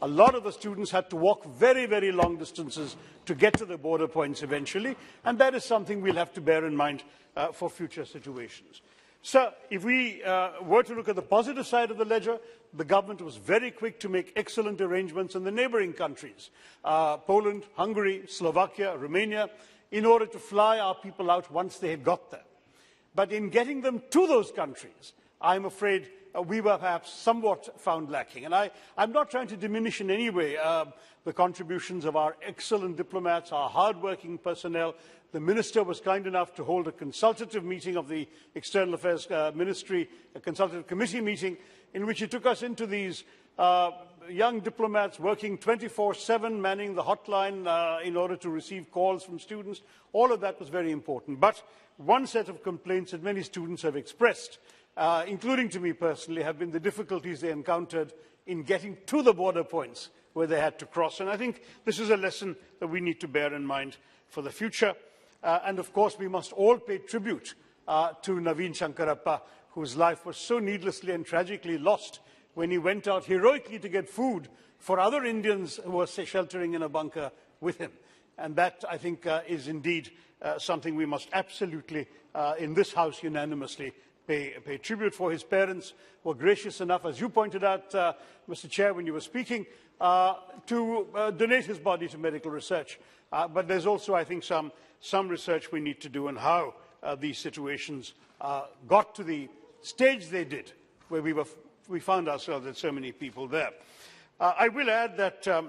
A lot of the students had to walk very, very long distances to get to the border points eventually, and that is something we'll have to bear in mind for future situations. So, if we were to look at the positive side of the ledger, the government was very quick to make excellent arrangements in the neighbouring countries, Poland, Hungary, Slovakia, Romania, in order to fly our people out once they had got there. But in getting them to those countries, I'm afraid we were perhaps somewhat found lacking. And I'm not trying to diminish in any way the contributions of our excellent diplomats, our hard-working personnel. The Minister was kind enough to hold a consultative meeting of the External Affairs Ministry, a consultative committee meeting, in which he took us into these young diplomats working 24/7, manning the hotline in order to receive calls from students. All of that was very important. But one set of complaints that many students have expressed, including to me personally, have been the difficulties they encountered in getting to the border points where they had to cross. And I think this is a lesson that we need to bear in mind for the future. And of course, we must all pay tribute to Naveen Shankarappa, whose life was so needlessly and tragically lost when he went out heroically to get food for other Indians who were sheltering in a bunker with him. And that, I think, is indeed something we must absolutely, in this House, unanimously pay tribute for. His parents were gracious enough, as you pointed out, Mr. Chair, when you were speaking, to donate his body to medical research. But there's also, I think, some research we need to do on how these situations got to the stage they did, where we found ourselves with so many people there. I will add that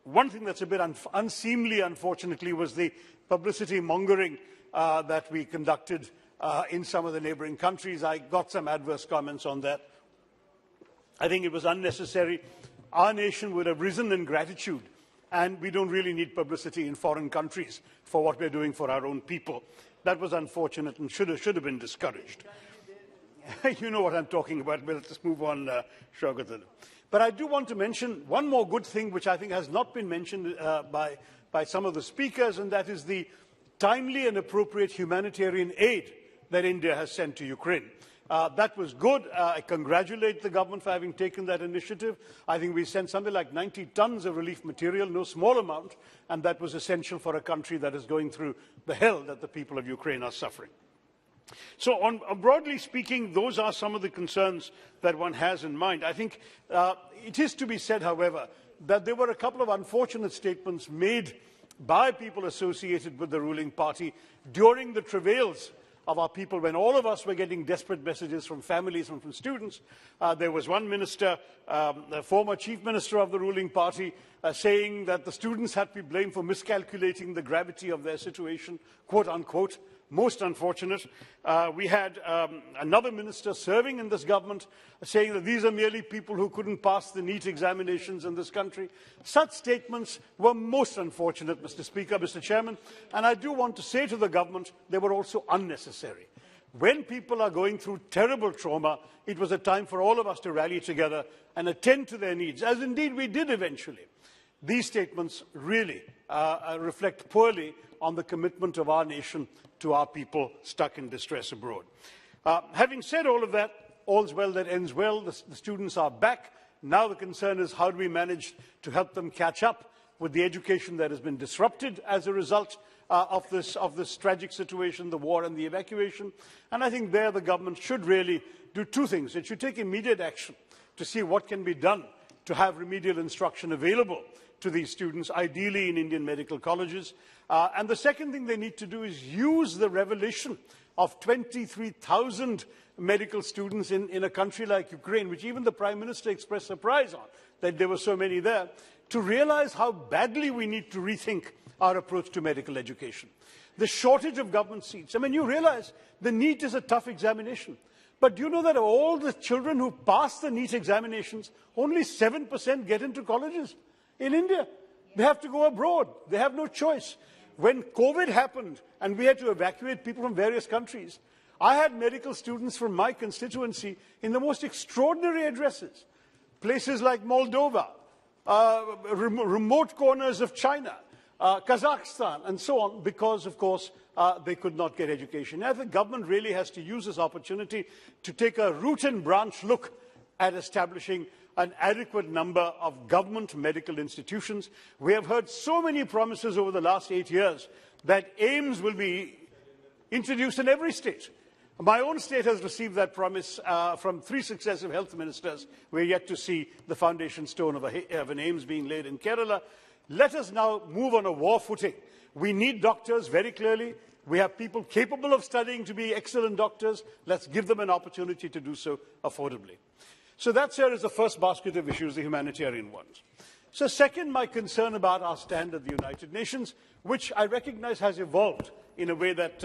one thing that's a bit unseemly, unfortunately, was the publicity mongering that we conducted in some of the neighbouring countries. I got some adverse comments on that. I think it was unnecessary. Our nation would have risen in gratitude, and we don't really need publicity in foreign countries for what we're doing for our own people. That was unfortunate and should have been discouraged. You know what I'm talking about, but let's move on, Shaukat. But I do want to mention one more good thing, which I think has not been mentioned by some of the speakers, and that is the timely and appropriate humanitarian aid that India has sent to Ukraine. That was good. I congratulate the government for having taken that initiative. I think we sent something like 90 tons of relief material, no small amount, and that was essential for a country that is going through the hell that the people of Ukraine are suffering. So broadly speaking, those are some of the concerns that one has in mind. I think it is to be said, however, that there were a couple of unfortunate statements made by people associated with the ruling party during the travails of our people, when all of us were getting desperate messages from families and from students. There was one minister, the former chief minister of the ruling party, saying that the students had to be blamed for miscalculating the gravity of their situation, quote unquote. Most unfortunate. We had another minister serving in this government saying that these are merely people who couldn't pass the NEET examinations in this country. Such statements were most unfortunate, Mr. Speaker, Mr. Chairman, and I do want to say to the government they were also unnecessary. When people are going through terrible trauma, it was a time for all of us to rally together and attend to their needs, as indeed we did eventually. These statements really reflect poorly on the commitment of our nation to our people stuck in distress abroad. Having said all of that, all's well that ends well. The students are back. Now the concern is how do we manage to help them catch up with the education that has been disrupted as a result of this tragic situation, the war and the evacuation. And I think there the government should really do two things. It should take immediate action to see what can be done to have remedial instruction available to these students, ideally in Indian medical colleges. And the second thing they need to do is use the revelation of 23,000 medical students in a country like Ukraine, which even the Prime Minister expressed surprise on, that there were so many there, to realize how badly we need to rethink our approach to medical education. The shortage of government seats. I mean, you realize the NEET is a tough examination. But do you know that of all the children who pass the NEET examinations, only 7% get into colleges in India? They have to go abroad. They have no choice. When COVID happened and we had to evacuate people from various countries, I had medical students from my constituency in the most extraordinary addresses. Places like Moldova, remote corners of China, Kazakhstan, and so on, because, of course, they could not get education. Now, the government really has to use this opportunity to take a root and branch look at establishing an adequate number of government medical institutions. We have heard so many promises over the last 8 years that AIIMS will be introduced in every state. My own state has received that promise from 3 successive health ministers. We're yet to see the foundation stone of an AIIMS being laid in Kerala. Let us now move on a war footing. We need doctors, very clearly. We have people capable of studying to be excellent doctors. Let's give them an opportunity to do so affordably. So that, sir, is the first basket of issues, the humanitarian ones. So second, my concern about our stand at the United Nations, which I recognize has evolved in a way that,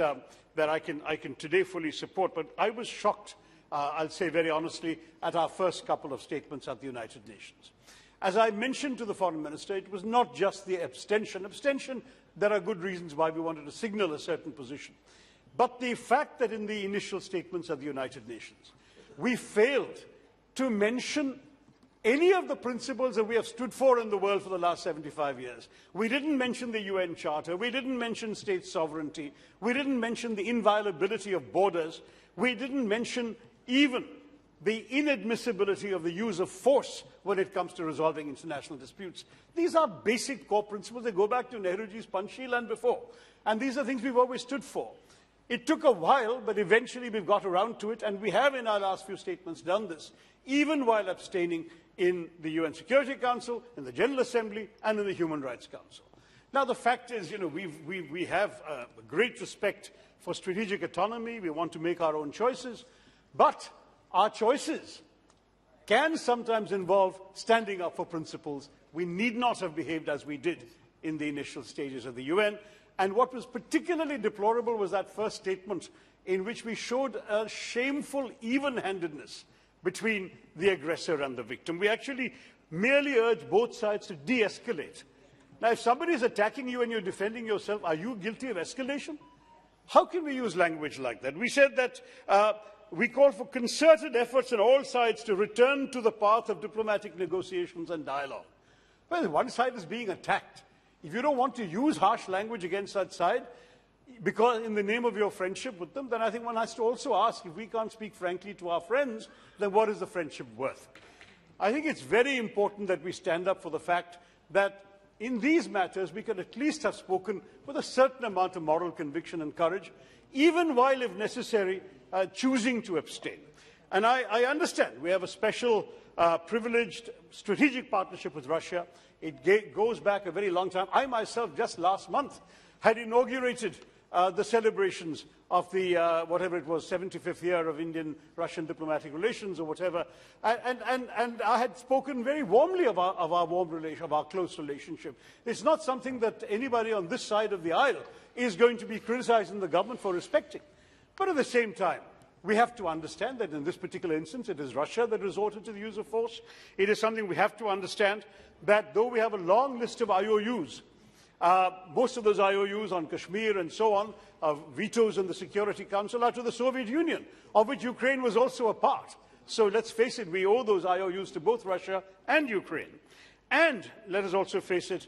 that I can today fully support. But I was shocked, I'll say very honestly, at our first couple of statements at the United Nations. As I mentioned to the Foreign Minister, it was not just the abstention. Abstention, there are good reasons why we wanted to signal a certain position. But the fact that in the initial statements at the United Nations, we failed to mention any of the principles that we have stood for in the world for the last 75 years. We didn't mention the UN Charter. We didn't mention state sovereignty. We didn't mention the inviolability of borders. We didn't mention even the inadmissibility of the use of force when it comes to resolving international disputes. These are basic core principles. They go back to Nehruji's Panchsheel and before. And these are things we've always stood for. It took a while, but eventually we've got around to it, and we have in our last few statements done this, even while abstaining in the UN Security Council, in the General Assembly, and in the Human Rights Council. Now, the fact is, we have great respect for strategic autonomy. We want to make our own choices, but our choices can sometimes involve standing up for principles. We need not have behaved as we did in the initial stages of the UN. And what was particularly deplorable was that first statement in which we showed a shameful even-handedness between the aggressor and the victim. We actually merely urged both sides to de-escalate. Now, if somebody is attacking you and you're defending yourself, are you guilty of escalation? How can we use language like that? We said that we call for concerted efforts on all sides to return to the path of diplomatic negotiations and dialogue. Well, one side is being attacked. If you don't want to use harsh language against that side, because in the name of your friendship with them, then I think one has to also ask, if we can't speak frankly to our friends, then what is the friendship worth? I think it's very important that we stand up for the fact that in these matters, we can at least have spoken with a certain amount of moral conviction and courage, even while, if necessary, choosing to abstain. And I understand we have a special, privileged strategic partnership with Russia. It goes back a very long time. I myself, just last month, had inaugurated the celebrations of the, whatever it was, 75th year of Indian-Russian diplomatic relations or whatever. And I had spoken very warmly of our warm relation, of our close relationship. It's not something that anybody on this side of the aisle is going to be criticizing the government for respecting. But at the same time, we have to understand that in this particular instance, it is Russia that resorted to the use of force. It is something we have to understand that though we have a long list of IOUs, most of those IOUs on Kashmir and so on, vetoes in the Security Council, are to the Soviet Union, of which Ukraine was also a part. So let's face it, we owe those IOUs to both Russia and Ukraine. And let us also face it,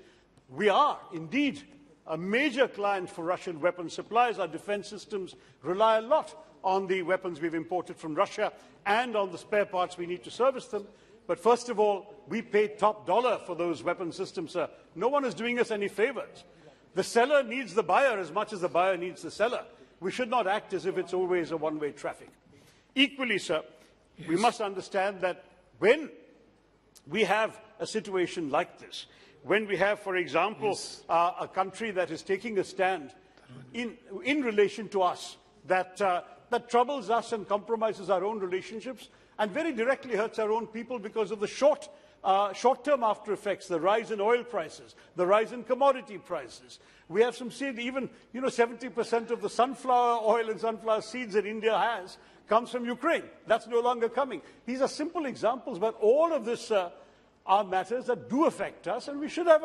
we are indeed a major client for Russian weapons supplies. Our defense systems rely a lot on the weapons we've imported from Russia and on the spare parts we need to service them. But first of all, we pay top dollar for those weapon systems, sir. No one is doing us any favors. The seller needs the buyer as much as the buyer needs the seller. We should not act as if it's always a one-way traffic. Equally, sir, we must understand that when we have a situation like this, when we have, for example, a country that is taking a stand in relation to us, that troubles us and compromises our own relationships, and very directly hurts our own people because of the short-term after effects, the rise in oil prices, the rise in commodity prices. We have some seed, even 70% of the sunflower oil and sunflower seeds that India has comes from Ukraine. That's no longer coming. These are simple examples, but all of this are matters that do affect us, and we should have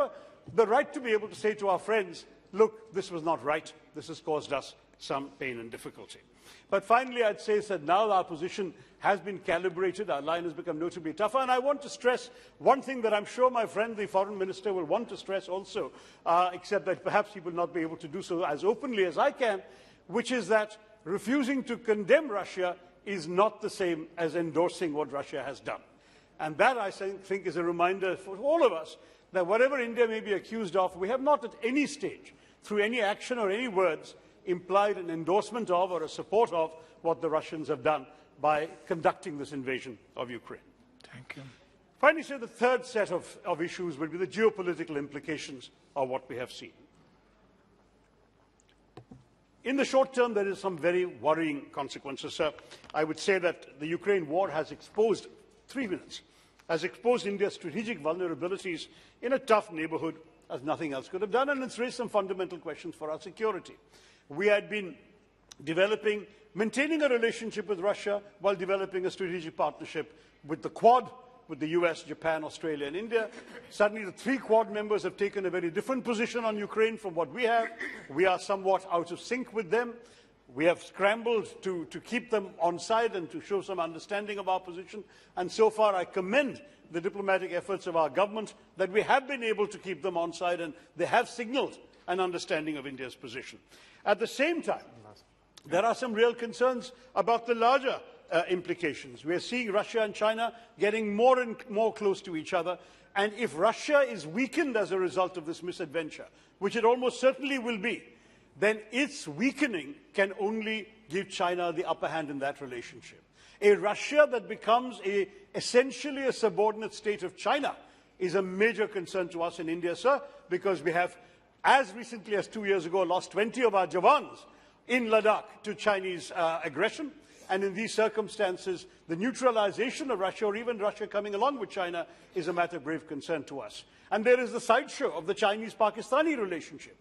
the right to be able to say to our friends, look, this was not right. This has caused us some pain and difficulty. But finally, I'd say that now our position has been calibrated, our line has become notably tougher, and I want to stress one thing that I'm sure my friend, the Foreign Minister, will want to stress also, except that perhaps he will not be able to do so as openly as I can, which is that refusing to condemn Russia is not the same as endorsing what Russia has done. And that, I think, is a reminder for all of us that whatever India may be accused of, we have not at any stage, through any action or any words, implied an endorsement of or a support of what the Russians have done by conducting this invasion of Ukraine. Thank you. Finally, sir, the third set of issues will be the geopolitical implications of what we have seen. In the short term, there is some very worrying consequences, sir. I would say that the Ukraine war has exposed, 3 minutes, has exposed India's strategic vulnerabilities in a tough neighborhood as nothing else could have done, and it's raised some fundamental questions for our security. We had been maintaining a relationship with Russia while developing a strategic partnership with the Quad, with the US, Japan, Australia and India. Suddenly the 3 Quad members have taken a very different position on Ukraine from what we have. We are somewhat out of sync with them. We have scrambled to keep them on side and to show some understanding of our position. And so far I commend the diplomatic efforts of our government that we have been able to keep them on side, and they have signalled an understanding of India's position. At the same time, there are some real concerns about the larger implications. We are seeing Russia and China getting more and more close to each other. And if Russia is weakened as a result of this misadventure, which it almost certainly will be, then its weakening can only give China the upper hand in that relationship. A Russia that becomes essentially a subordinate state of China is a major concern to us in India, sir, because we have, as recently as 2 years ago, lost 20 of our Jawans in Ladakh to Chinese aggression. And in these circumstances, the neutralization of Russia, or even Russia coming along with China, is a matter of grave concern to us. And there is the sideshow of the Chinese-Pakistani relationship.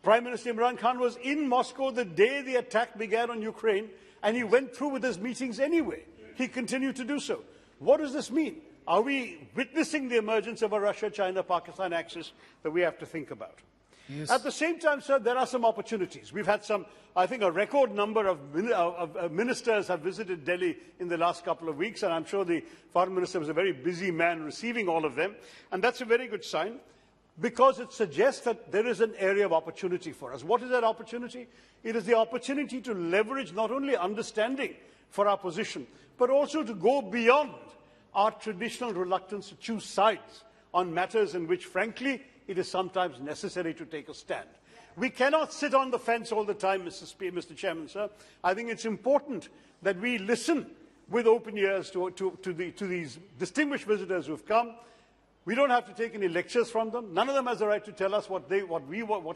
Prime Minister Imran Khan was in Moscow the day the attack began on Ukraine, and he went through with his meetings anyway. He continued to do so. What does this mean? Are we witnessing the emergence of a Russia-China-Pakistan axis that we have to think about? Yes. At the same time, sir, there are some opportunities. We've had some, I think, a record number of ministers have visited Delhi in the last couple of weeks, and I'm sure the Foreign Minister was a very busy man receiving all of them. And that's a very good sign, because it suggests that there is an area of opportunity for us. What is that opportunity? It is the opportunity to leverage not only understanding for our position, but also to go beyond our traditional reluctance to choose sides on matters in which, frankly, it is sometimes necessary to take a stand. We cannot sit on the fence all the time, Mr. Chairman, sir. I think it's important that we listen with open ears to these distinguished visitors who have come. We don't have to take any lectures from them. None of them has the right to tell us what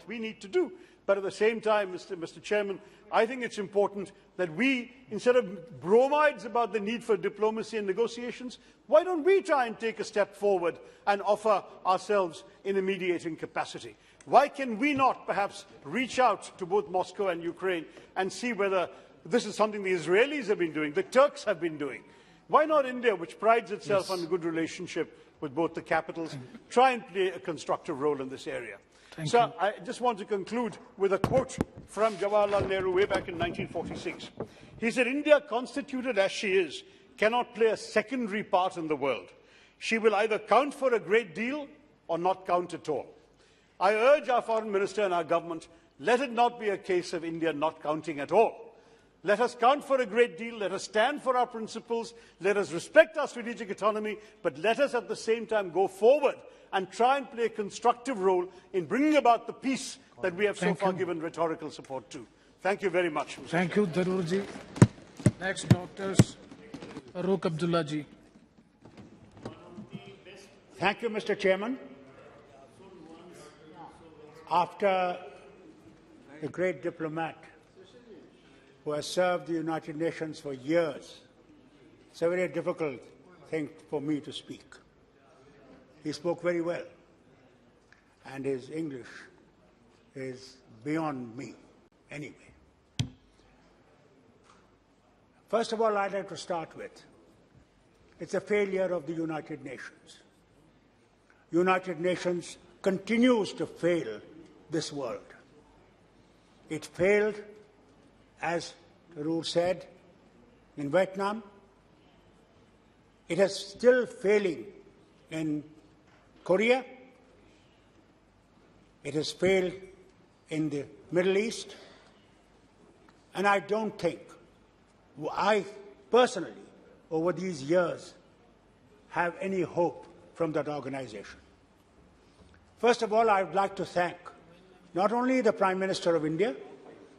we need to do. But at the same time, Mr. Chairman, I think it's important that we, instead of bromides about the need for diplomacy and negotiations, why don't we try and take a step forward and offer ourselves in a mediating capacity? Why can we not perhaps reach out to both Moscow and Ukraine and see whether this is something the Israelis have been doing, the Turks have been doing? Why not India, which prides itself on a good relationship with both the capitals, try and play a constructive role in this area? So I just want to conclude with a quote from Jawaharlal Nehru way back in 1946. He said, "India, constituted as she is, cannot play a secondary part in the world. She will either count for a great deal or not count at all." I urge our Foreign Minister and our government, let it not be a case of India not counting at all. Let us count for a great deal, let us stand for our principles, let us respect our strategic autonomy, but let us at the same time go forward and try and play a constructive role in bringing about the peace that we have so far given rhetorical support to. Thank you very much. Thank you, Darurji. Next, Doctors Farooq Abdullah ji. Thank you, Mr. Chairman. After a great diplomat who has served the United Nations for years, it's a very difficult thing for me to speak. He spoke very well, and his English is beyond me anyway. First of all, I'd like to start with, it's a failure of the United Nations. United Nations continues to fail this world. It failed, as Tarur said, in Vietnam. It is still failing in Korea. It has failed in the Middle East. And I don't think, I personally, over these years, have any hope from that organization. First of all, I would like to thank not only the Prime Minister of India,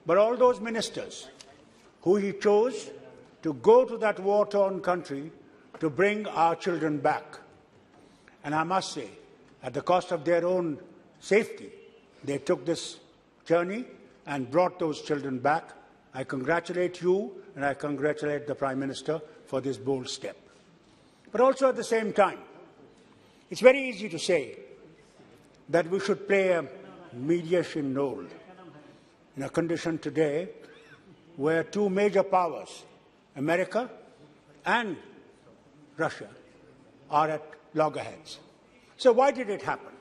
but all those ministers who he chose to go to that war-torn country to bring our children back. And I must say, at the cost of their own safety, they took this journey and brought those children back. I congratulate you and I congratulate the Prime Minister for this bold step. But also at the same time, it's very easy to say that we should play a mediation role in a condition today where two major powers, America and Russia, are at loggerheads. So why did it happen?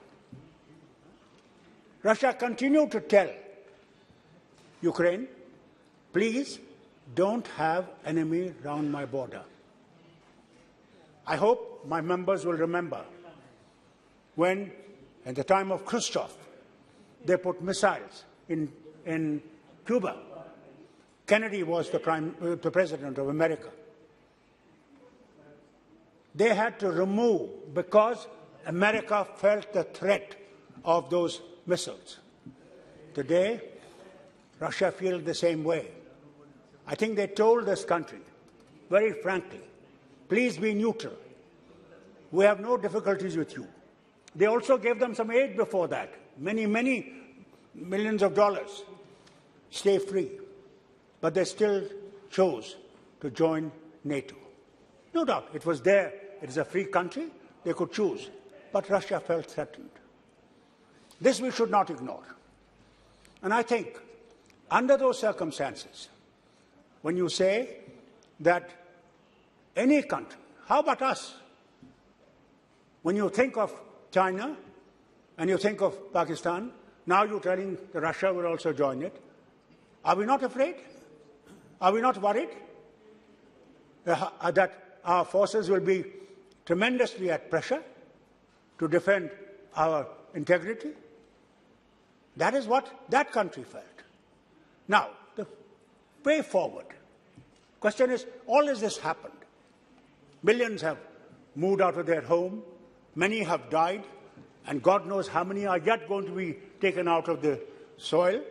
Russia continued to tell Ukraine, please don't have enemy round my border. I hope my members will remember when, at the time of Khrushchev, they put missiles in Cuba. Kennedy was the president of America. they had to remove because America felt the threat of those missiles. Today, Russia feels the same way. I think they told this country, very frankly, please be neutral. We have no difficulties with you. They also gave them some aid before that, many millions of dollars. Stay free. But they still chose to join NATO. No doubt, it was there. It is a free country. They could choose. But Russia felt threatened. This we should not ignore. And I think, under those circumstances, when you say that any country, how about us? When you think of China and you think of Pakistan, now you're telling that Russia will also join it. Are we not afraid? Are we not worried that our forces will be tremendously at pressure to defend our integrity? That is what that country felt. Now, the way forward. Question is, all of this happened. Millions have moved out of their home. Many have died. And God knows how many are yet going to be taken out of the soil.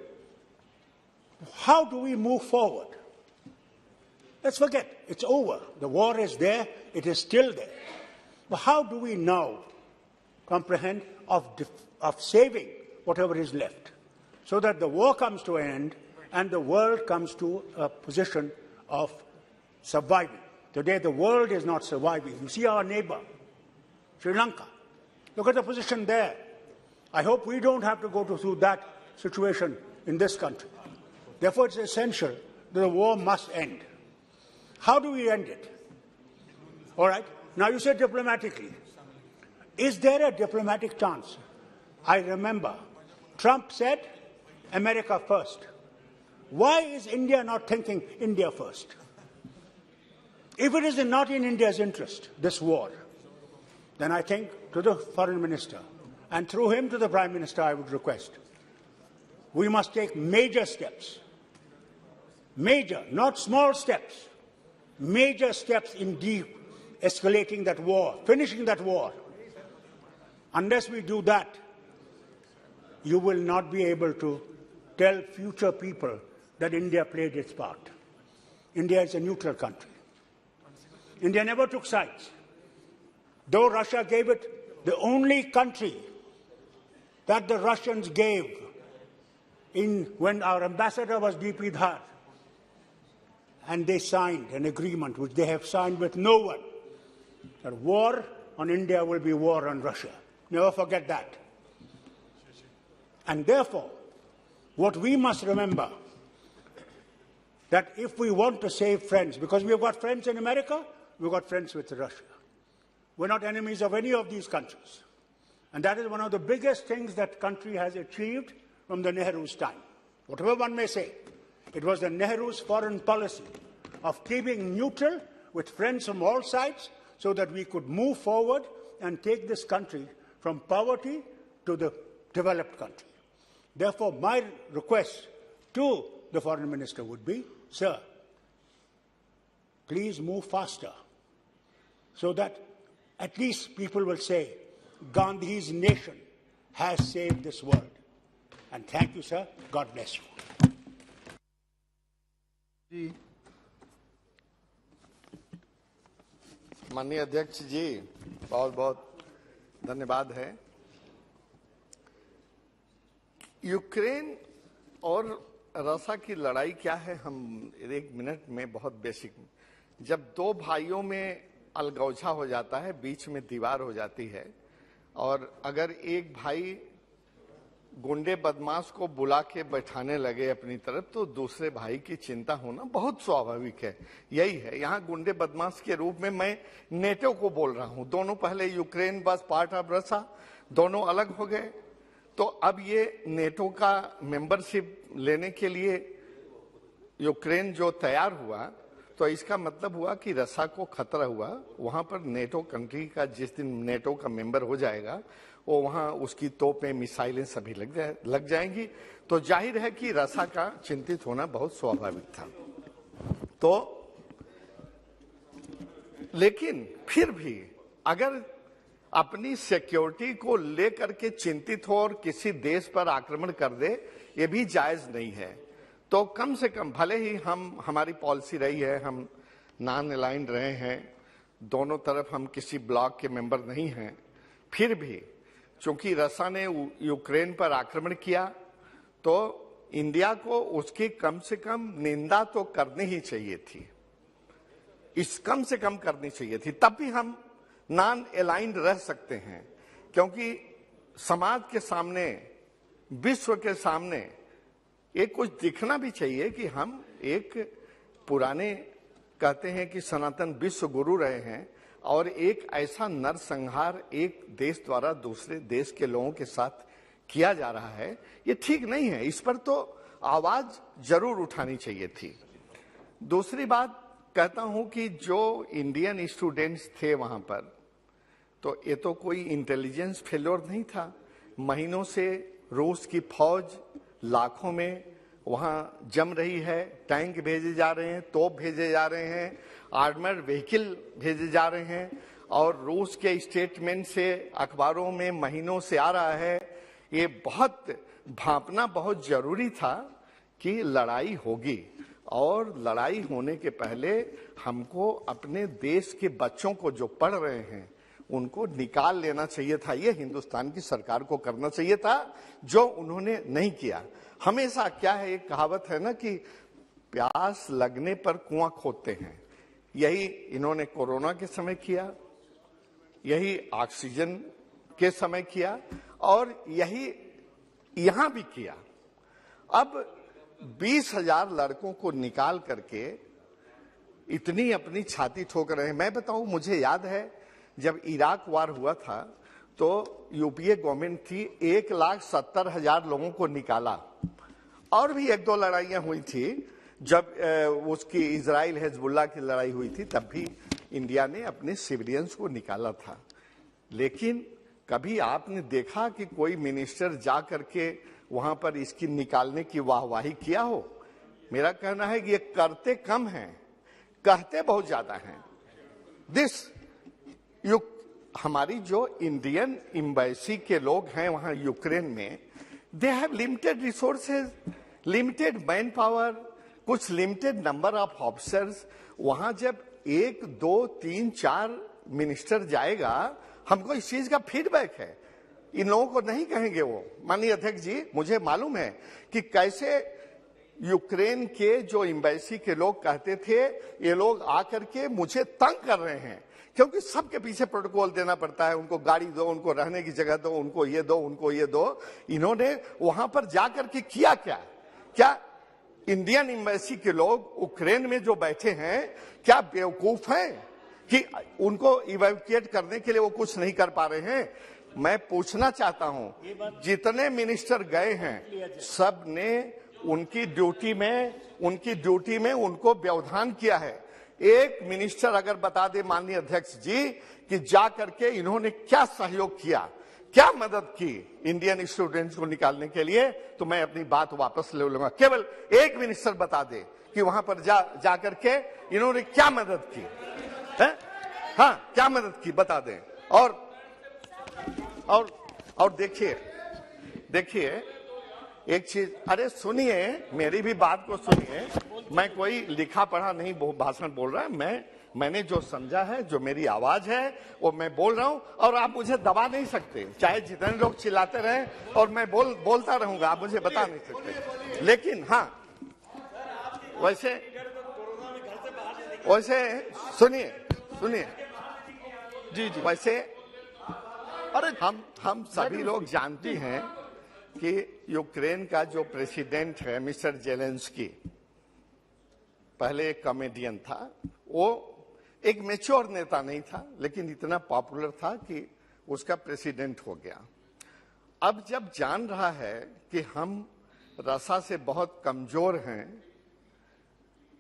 How do we move forward? Let's forget. It's over. The war is there. It is still there. But how do we now comprehend of saving whatever is left so that the war comes to an end and the world comes to a position of surviving? Today, the world is not surviving. You see our neighbor, Sri Lanka. Look at the position there. I hope we don't have to go through that situation in this country. Therefore, it's essential that the war must end. How do we end it? All right. Now, you said diplomatically. Is there a diplomatic chance? I remember Trump said, America first. Why is India not thinking India first? If it is not in India's interest, this war, then I think to the foreign minister and through him to the prime minister, I would request, we must take major steps. Major, not small steps. Major steps in de-escalating that war, finishing that war. Unless we do that, you will not be able to tell future people that India played its part. India is a neutral country. India never took sides. Though Russia gave it, the only country that the Russians gave when our ambassador was D.P. Dhar, and they signed an agreement which they have signed with no one, that war on India will be war on Russia. Never forget that. And therefore, what we must remember, that if we want to save friends, because we have got friends in America, we've got friends with Russia. We're not enemies of any of these countries. And that is one of the biggest things that country has achieved from the Nehru's time. Whatever one may say, it was the Nehru's foreign policy of keeping neutral with friends from all sides so that we could move forward and take this country from poverty to the developed country. Therefore, my request to the foreign minister would be, sir, please move faster so that at least people will say, Gandhi's nation has saved this world. And thank you, sir. God bless you. माननीय अध्यक्ष जी, बहुत बहुत धन्यवाद है। Ukraine और रसिया की लड़ाई क्या है, हम एक मिनट में बहुत बेसिक, जब दो भाइयों में अलगौझा हो जाता है, बीच में दीवार हो जाती है, और अगर एक भाई गुंडे बदमाश को बुला के बैठाने लगे अपनी तरफ, तो दूसरे भाई की चिंता होना बहुत स्वाभाविक है। यही है, यहाँ गुंडे बदमाश के रूप में मैं नेटो को बोल रहा हूँ। दोनों पहले Ukraine was part of Russia, दोनों अलग हो गए, तो अब ये नेटो का मेंबरशिप लेने के लिए यूक्रेन जो तैयार हुआ, तो इसका मतलब हुआ कि रसिया को खतरा हुआ। वहां पर नेटो कंट्री का जिस दिन नेटो का मेंबर हो जाएगा, वो वहां उसकी तोपें, मिसाइलें सभी लग जाएंगी, तो जाहिर है कि रसिया का चिंतित होना बहुत स्वाभाविक था। तो लेकिन फिर भी अगर अपनी सिक्योरिटी को लेकर के चिंतित हो और किसी देश पर आक्रमण कर दे, ये भी जायज नहीं है। तो कम से कम, भले ही हमारी पॉलिसी रही है, हम नॉन अलाइंड रहे हैं, दोनों तरफ हम किसी ब्लॉक के मेंबर नहीं हैं, फिर भी चूंकि रसिया ने यूक्रेन पर आक्रमण किया तो इंडिया को उसकी कम से कम निंदा तो करनी ही चाहिए थी, कम से कम करनी चाहिए थी, तब भी हम नॉन अलाइंड रह सकते हैं। क्योंकि समाज के सामने, विश्व के सामने एक कुछ दिखना भी चाहिए कि हम एक पुराने, कहते हैं कि सनातन विश्व गुरु रहे हैं, और एक ऐसा नरसंहार एक देश द्वारा दूसरे देश के लोगों के साथ किया जा रहा है, ये ठीक नहीं है। इस पर तो आवाज जरूर उठानी चाहिए थी। दूसरी बात कहता हूं कि जो इंडियन स्टूडेंट्स थे वहां पर, तो ये तो कोई इंटेलिजेंस फेल्योर नहीं था। महीनों से रूस की फौज लाखों में वहां जम रही है, टैंक भेजे जा रहे हैं, तोप भेजे जा रहे हैं, आर्मर्ड व्हीकल भेजे जा रहे हैं, और रूस के स्टेटमेंट से अखबारों में महीनों से आ रहा है। ये बहुत भांपना बहुत जरूरी था कि लड़ाई होगी, और लड़ाई होने के पहले हमको अपने देश के बच्चों को जो पढ़ रहे हैं उनको निकाल लेना चाहिए था। ये हिंदुस्तान की सरकार को करना चाहिए था, जो उन्होंने नहीं किया। हमेशा क्या है, एक कहावत है ना कि प्यास लगने पर कुआं खोदते हैं। यही इन्होंने कोरोना के समय किया, यही ऑक्सीजन के समय किया, और यही यहां भी किया। अब 20,000 लड़कों को निकाल करके इतनी अपनी छाती ठोक रहे हैं। मैं बताऊं, मुझे याद है जब इराक वार हुआ था तो यूपीए गवर्नमेंट थी, 1,70,000 लोगों को निकाला, और भी एक दो लड़ाइयां हुई थी। जब उसकी इजराइल हिजबुल्लाह की लड़ाई हुई थी तब भी इंडिया ने अपने सिविलियंस को निकाला था। लेकिन कभी आपने देखा कि कोई मिनिस्टर जा करके वहां पर इसकी निकालने की वाहवाही किया हो? मेरा कहना है कि ये करते कम हैं, कहते बहुत ज्यादा हैं। हमारी जो इंडियन एम्बेसी के लोग हैं वहां यूक्रेन में, they have limited resources, limited man power, कुछ लिमिटेड नंबर ऑफ ऑफिसर्स। वहां जब 1, 2, 3, 4 मिनिस्टर जाएगा, हमको इस चीज का फीडबैक है। इन लोगों को नहीं कहेंगे वो। माननीय अध्यक्ष जी, मुझे मालूम है कि कैसे यूक्रेन के जो एम्बेसी के लोग कहते थे, ये लोग आकर के मुझे तंग कर रहे हैं, क्योंकि सबके पीछे प्रोटोकॉल देना पड़ता है। उनको गाड़ी दो, उनको रहने की जगह दो, उनको ये दो, उनको ये दो। इन्होंने वहां पर जाकर के किया क्या इंडियन एम्बेसी के लोग यूक्रेन में जो बैठे हैं, क्या बेवकूफ हैं कि उनको इवैक्यूएट करने के लिए वो कुछ नहीं कर पा रहे हैं? मैं पूछना चाहता हूं, जितने मिनिस्टर गए हैं सब ने उनकी ड्यूटी में उनको व्यवधान किया है। एक मिनिस्टर अगर बता दे माननीय अध्यक्ष जी कि जा करके इन्होंने क्या सहयोग किया, क्या मदद की इंडियन स्टूडेंट्स को निकालने के लिए, तो मैं अपनी बात वापस ले लूंगा। केवल एक मिनिस्टर बता दे कि वहां पर जा करके इन्होंने क्या मदद की है? हाँ, क्या मदद की बता दें। और देखिए एक चीज, अरे सुनिए, मेरी भी बात को सुनिए। मैं कोई लिखा पढ़ा नहीं भाषण बोल रहा है, मैंने जो समझा है, जो मेरी आवाज है वो मैं बोल रहा हूं, और आप मुझे दबा नहीं सकते। चाहे जितने लोग चिल्लाते रहें और मैं बोलता रहूंगा, आप मुझे बता नहीं सकते। लेकिन हाँ, वैसे सुनिए जी, वैसे अरे हम सभी लोग जानते हैं कि यूक्रेन का जो प्रेसिडेंट है मिस्टर जेलेंस्की, पहले एक कॉमेडियन था। वो एक मैच्योर नेता नहीं था, लेकिन इतना पॉपुलर था कि उसका प्रेसिडेंट हो गया। अब जब जान रहा है कि हम रसिया से बहुत कमजोर हैं,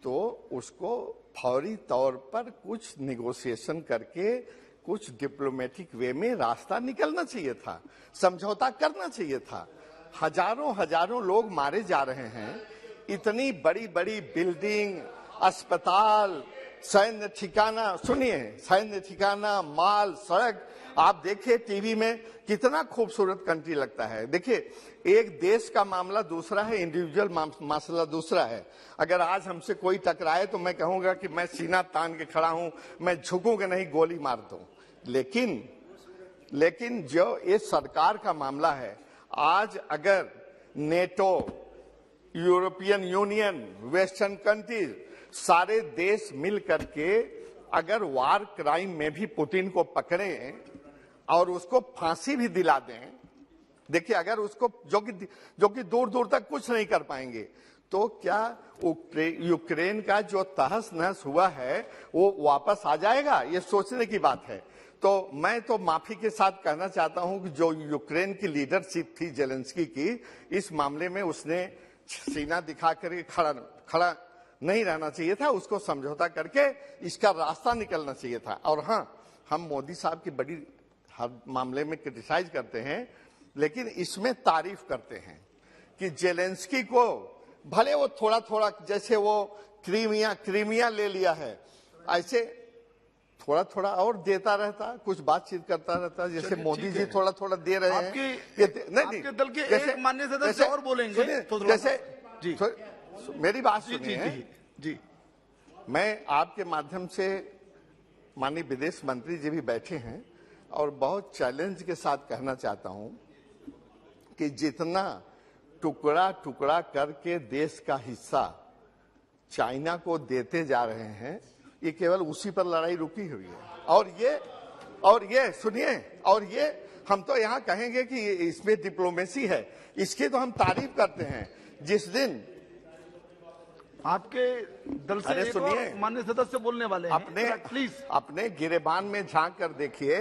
तो उसको फौरी तौर पर कुछ निगोशिएशन करके कुछ डिप्लोमेटिक वे में रास्ता निकलना चाहिए था, समझौता करना चाहिए था। हजारों लोग मारे जा रहे हैं, इतनी बड़ी बड़ी बिल्डिंग, अस्पताल, सैन्य ठिकाना, सुनिए, सैन्य ठिकाना, माल, सड़क, आप देखिए टीवी में कितना खूबसूरत कंट्री लगता है। देखिए, एक देश का मामला दूसरा है, इंडिविजुअल मसला दूसरा है। अगर आज हमसे कोई टकराए तो मैं कहूंगा कि मैं सीना तान के खड़ा हूं, मैं झुकूंगा नहीं, गोली मार दूं। लेकिन जो ये सरकार का मामला है, आज अगर NATO, European union, western countries, सारे देश मिल करके अगर वार क्राइम में भी पुतिन को पकड़ें और उसको फांसी भी दिला दें, देखिए अगर उसको जो कि दूर दूर तक कुछ नहीं कर पाएंगे, तो क्या यूक्रेन का जो तहस नहस हुआ है वो वापस आ जाएगा? ये सोचने की बात है। तो मैं तो माफी के साथ कहना चाहता हूं कि जो यूक्रेन की लीडरशिप थी जेलेंस्की की, इस मामले में उसने सीना दिखा कर खड़ा नहीं रहना चाहिए था, उसको समझौता करके इसका रास्ता निकलना चाहिए था। और हाँ, हम मोदी साहब की बड़ी हर मामले में क्रिटिसाइज करते हैं, लेकिन इसमें तारीफ करते हैं कि जेलेंस्की को भले वो थोड़ा थोड़ा, जैसे वो क्रीमिया ले लिया है, ऐसे थोड़ा थोड़ा और देता रहता, कुछ बातचीत करता रहता, जैसे मोदी जी थोड़ा थोड़ा दे रहे हैं। आपके दल के एक माननीय सदस्य और बोलेंगे तो जैसे जी, मेरी बात सुनिए जी। मैं आपके माध्यम से, माननीय विदेश मंत्री जी भी बैठे हैं, और बहुत चैलेंज के साथ कहना चाहता हूं कि जितना टुकड़ा टुकड़ा करके देश का हिस्सा चाइना को देते जा रहे हैं, ये केवल उसी पर लड़ाई रुकी हुई है। और ये सुनिए, और ये हम तो यहाँ कहेंगे कि इसमें डिप्लोमेसी है, इसकी तो हम तारीफ करते हैं। जिस दिन आपके दल से एक और माननीय सदस्य बोलने वाले हैं, प्लीज अपने गिरेबान में झांक कर देखिए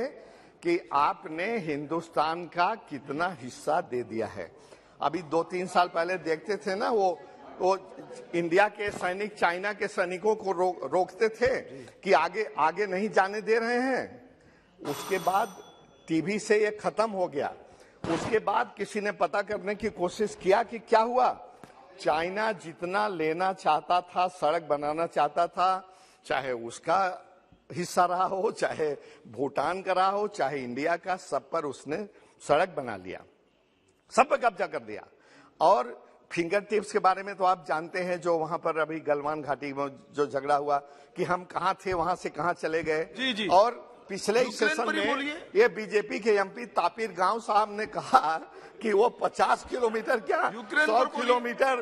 कि आपने हिंदुस्तान का कितना हिस्सा दे दिया है। अभी 2-3 साल पहले देखते थे ना, वो इंडिया के सैनिक चाइना के सैनिकों को रोकते थे कि आगे नहीं जाने दे रहे हैं। उसके बाद टीवी से ये खत्म हो गया। उसके बाद किसी ने पता करने की कोशिश किया कि क्या हुआ। चाइना जितना लेना चाहता था, सड़क बनाना चाहता था, चाहे उसका हिस्सा रहा हो, चाहे भूटान का रहा हो, चाहे इंडिया का, सब पर उसने सड़क बना लिया, सब पर कब्जा कर दिया। और फिंगर टिप्स के बारे में तो आप जानते हैं, जो वहां पर अभी गलवान घाटी में जो झगड़ा हुआ कि हम कहां थे, वहां से कहां चले गए। जी। और पिछले सेशन में ये बीजेपी के एमपी तापिर गांव साहब ने कहा कि वो 50 किलोमीटर क्या 100 किलोमीटर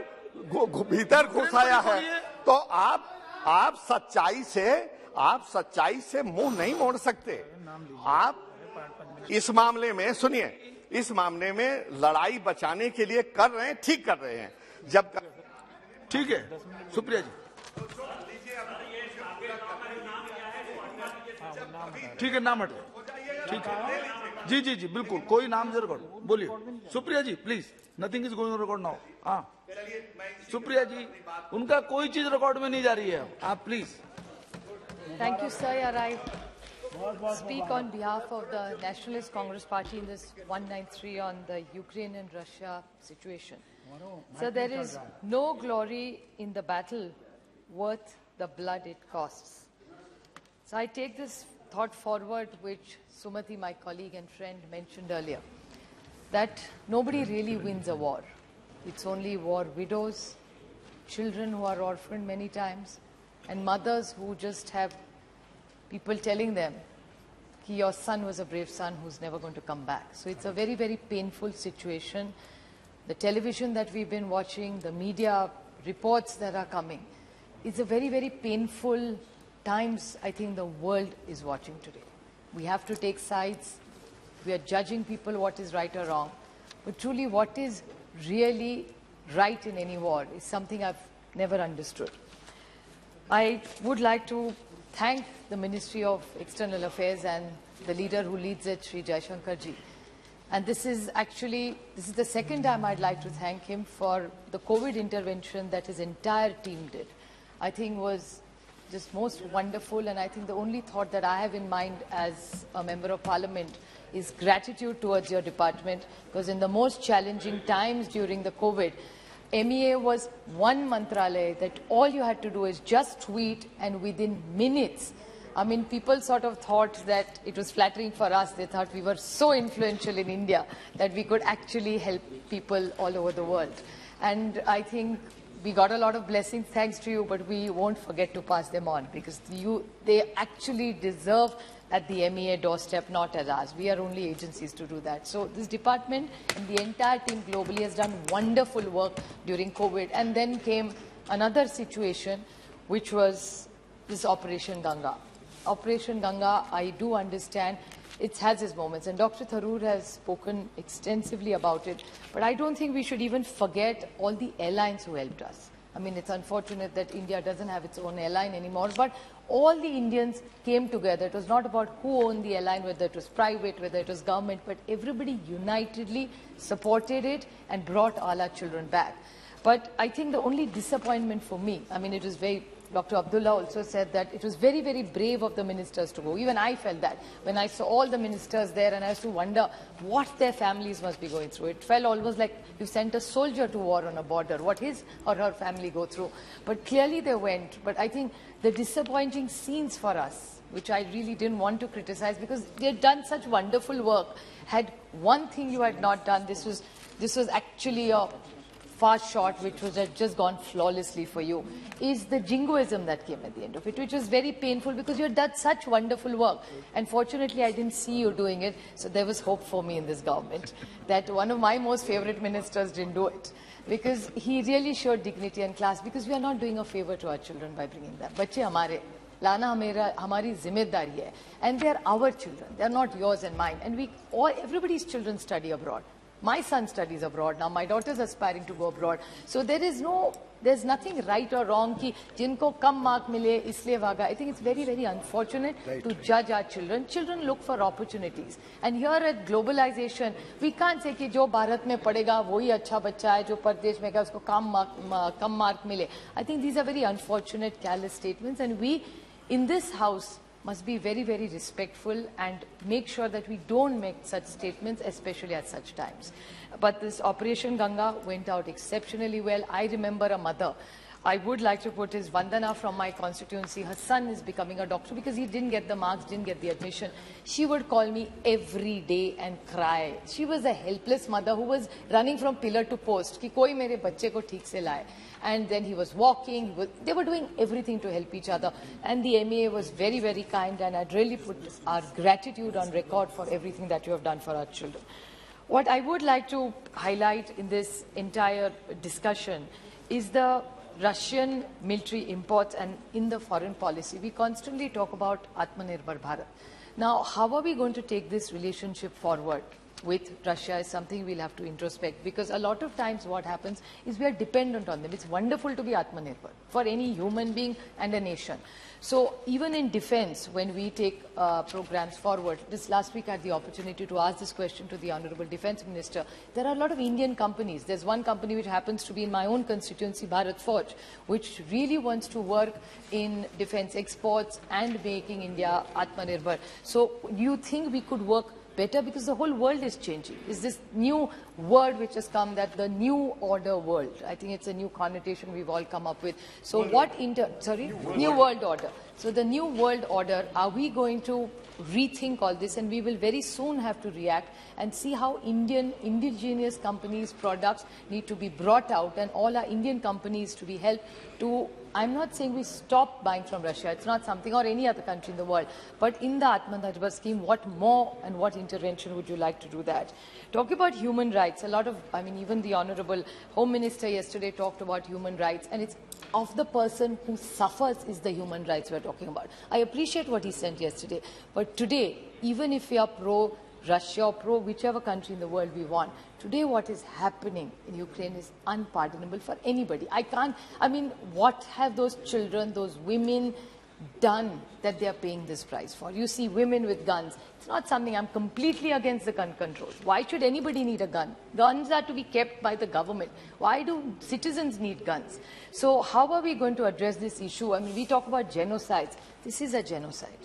भीतर घुस आया है। तो आप सच्चाई से मुंह नहीं मोड़ सकते। आप इस मामले में सुनिए, इस मामले में लड़ाई बचाने के लिए कर रहे हैं, ठीक कर रहे हैं। जब ठीक है, सुप्रिया जी, ठीक है, नाम हटे, ठीक है, जी, बिल्कुल, कोई नाम से रिकॉर्ड बोलिए। Supriya ji please, nothing is going record now. हाँ, सुप्रिया जी, उनका कोई चीज रिकॉर्ड में नहीं जा रही है, आप please. Thank you, sir. I speak on behalf of the Nationalist Congress Party in this 193 on the Ukraine and Russia situation. So there is no glory in the battle worth the blood it costs. So I take this thought forward, which Sumati, my colleague and friend, mentioned earlier, that nobody really wins a war. It's only war widows, children who are orphaned many times, and mothers who just have people telling them that your son was a brave son who's never going to come back. So it's a very, very painful situation. The television that we've been watching, the media reports that are coming, it's a very, very painful times I think the world is watching today. We have to take sides. We are judging people what is right or wrong. But truly what is really right in any war is something I've never understood. I would like to thank the Ministry of External Affairs and the leader who leads it, Sri Jaishankar ji. And this is the second time I'd like to thank him for the COVID intervention that his entire team did. I think was just most wonderful, and I think the only thought that I have in mind as a Member of Parliament is gratitude towards your department, because in the most challenging times during the COVID, MEA was one mantralaya that all you had to do is just tweet, and within minutes, I mean, people sort of thought that it was flattering for us. They thought we were so influential in India that we could actually help people all over the world. And I think we got a lot of blessings thanks to you, but we won't forget to pass them on, because they actually deserve at the MEA doorstep, not at ours. We are only agencies to do that. So this department and the entire team globally has done wonderful work during COVID. And then came another situation, which was this Operation Ganga. Operation Ganga, I do understand, it has its moments, and Dr. Tharoor has spoken extensively about it, but I don't think we should even forget all the airlines who helped us. I mean, it's unfortunate that India doesn't have its own airline anymore, but all the Indians came together. It was not about who owned the airline, whether it was private, whether it was government, but everybody unitedly supported it and brought all our children back. But I think the only disappointment for me, I mean, it was very, Dr. Abdullah also said that it was very, very brave of the ministers to go. Even I felt that when I saw all the ministers there, and I used to wonder what their families must be going through. It felt almost like you sent a soldier to war on a border, what his or her family go through. But clearly they went. But I think the disappointing scenes for us, which I really didn't want to criticize, because they had done such wonderful work, had one thing you had not done. This was actually a far short, which was had just gone flawlessly for you, is the jingoism that came at the end of it, which was very painful because you had done such wonderful work. And fortunately, I didn't see you doing it, so there was hope for me in this government that one of my most favorite ministers didn't do it, because he really showed dignity and class, because we are not doing a favor to our children by bringing them. Bacche hamare, लाना हमारी जिम्मेदारी है, and they are our children, they are not yours and mine, and everybody's children study abroad. My son studies abroad now. My daughter is aspiring to go abroad. So there's nothing right or wrong कि जिनको कम mark मिले इसलिए भागा. I think it's very, very unfortunate to judge our children. Children look for opportunities. And here at globalization, we can't say कि जो भारत में पढ़ेगा वही अच्छा बच्चा है, जो परदेश में गया उसको कम mark मिले. I think these are very unfortunate, careless statements, and we in this house must be very, very respectful and make sure that we don't make such statements, especially at such times. But this Operation Ganga went out exceptionally well. I remember a mother. I would like to put his Vandana from my constituency. Her son is becoming a doctor because he didn't get the marks, didn't get the admission. She would call me every day and cry. She was a helpless mother who was running from pillar to post. Ki koi mere bacche ko theek se laye. And then he was walking. They were doing everything to help each other. And the MEA was very, very kind. And I'd really put our gratitude on record for everything that you have done for our children. What I would like to highlight in this entire discussion is the Russian military imports, and in the foreign policy, we constantly talk about Atmanirbhar Bharat. Now, how are we going to take this relationship forward with Russia is something we'll have to introspect, because a lot of times what happens is we are dependent on them. It's wonderful to be Atmanirbhar for any human being and a nation. So even in defense, when we take programs forward, this last week I had the opportunity to ask this question to the Honorable Defense Minister. There are a lot of Indian companies. There's one company which happens to be in my own constituency, Bharat Forge, which really wants to work in defense exports and making India Atmanirbhar. So do you think we could work better, because the whole world is changing? Is this new word which has come, that the new order world? I think it's a new connotation we've all come up with. So new world order. So the new world order, are we going to rethink all this? And we will very soon have to react and see how indigenous companies' products need to be brought out, and all our Indian companies to be helped to, I'm not saying we stop buying from Russia, it's not something, or any other country in the world, but in the Atmanirbhar scheme, what more and what intervention would you like to do that? Talk about human rights, a lot of, I mean, even the Honorable Home Minister yesterday talked about human rights, and it's of the person who suffers is the human rights we're talking about. I appreciate what he sent yesterday, but today, even if we are pro-Russia or pro-whichever country in the world we want, today what is happening in Ukraine is unpardonable for anybody. What have those children, those women done that they are paying this price for? You see women with guns. It's not something, I'm completely against the gun control. Why should anybody need a gun? Guns are to be kept by the government. Why do citizens need guns? So how are we going to address this issue? I mean, we talk about genocides. This is a genocide.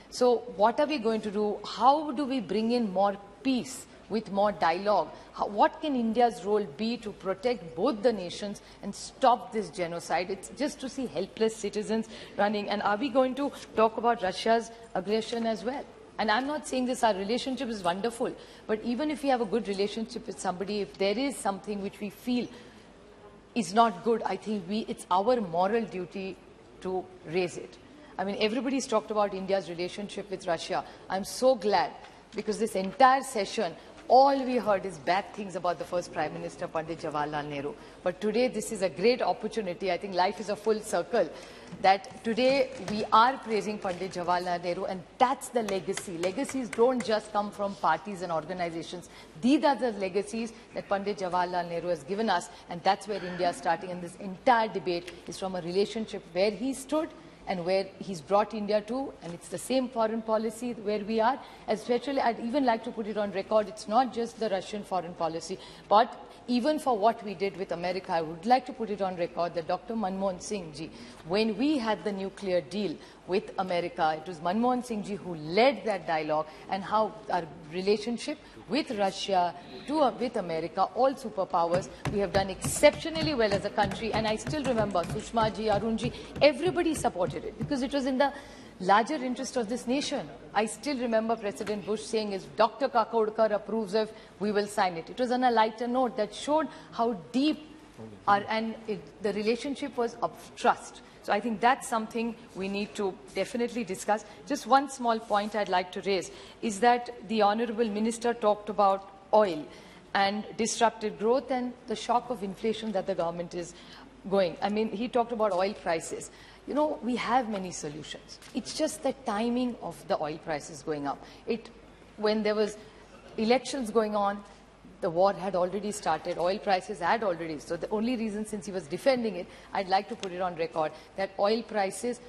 So what are we going to do? How do we bring in more peace with more dialogue. What can India's role be to protect both the nations and stop this genocide? It's just to see helpless citizens running. And are we going to talk about Russia's aggression as well? And I'm not saying this, our relationship is wonderful, but even if we have a good relationship with somebody, if there is something which we feel is not good, I think it's our moral duty to raise it. I mean, everybody's talked about India's relationship with Russia. I'm so glad, because this entire session, all we heard is bad things about the first Prime Minister, Pandit Jawaharlal Nehru. But today, this is a great opportunity. I think life is a full circle. That today, we are praising Pandit Jawaharlal Nehru, and that's the legacy. Legacies don't just come from parties and organizations. These are the legacies that Pandit Jawaharlal Nehru has given us, and that's where India is starting. And this entire debate is from a relationship where he stood and where he's brought India to, and it's the same foreign policy where we are. Especially, I'd even like to put it on record, it's not just the Russian foreign policy, but even for what we did with America, I would like to put it on record that Dr. Manmohan Singh ji, when we had the nuclear deal with America, it was Manmohan Singh ji who led that dialogue, and how our relationship with Russia, with America, all superpowers, we have done exceptionally well as a country. And I still remember Sushma ji, Arun ji, everybody supported it because it was in the larger interest of this nation. I still remember President Bush saying, if Dr. Kakodkar approves of, we will sign it. It was on a lighter note that showed how deep the relationship was of trust. So I think that's something we need to definitely discuss. Just one small point I'd like to raise is that the Honourable Minister talked about oil and disrupted growth and the shock of inflation that the government is going. I mean, he talked about oil prices. You know, we have many solutions. It's just the timing of the oil prices going up. When there was elections going on, the war had already started, oil prices had already. So the only reason, since he was defending it, I'd like to put it on record, that oil prices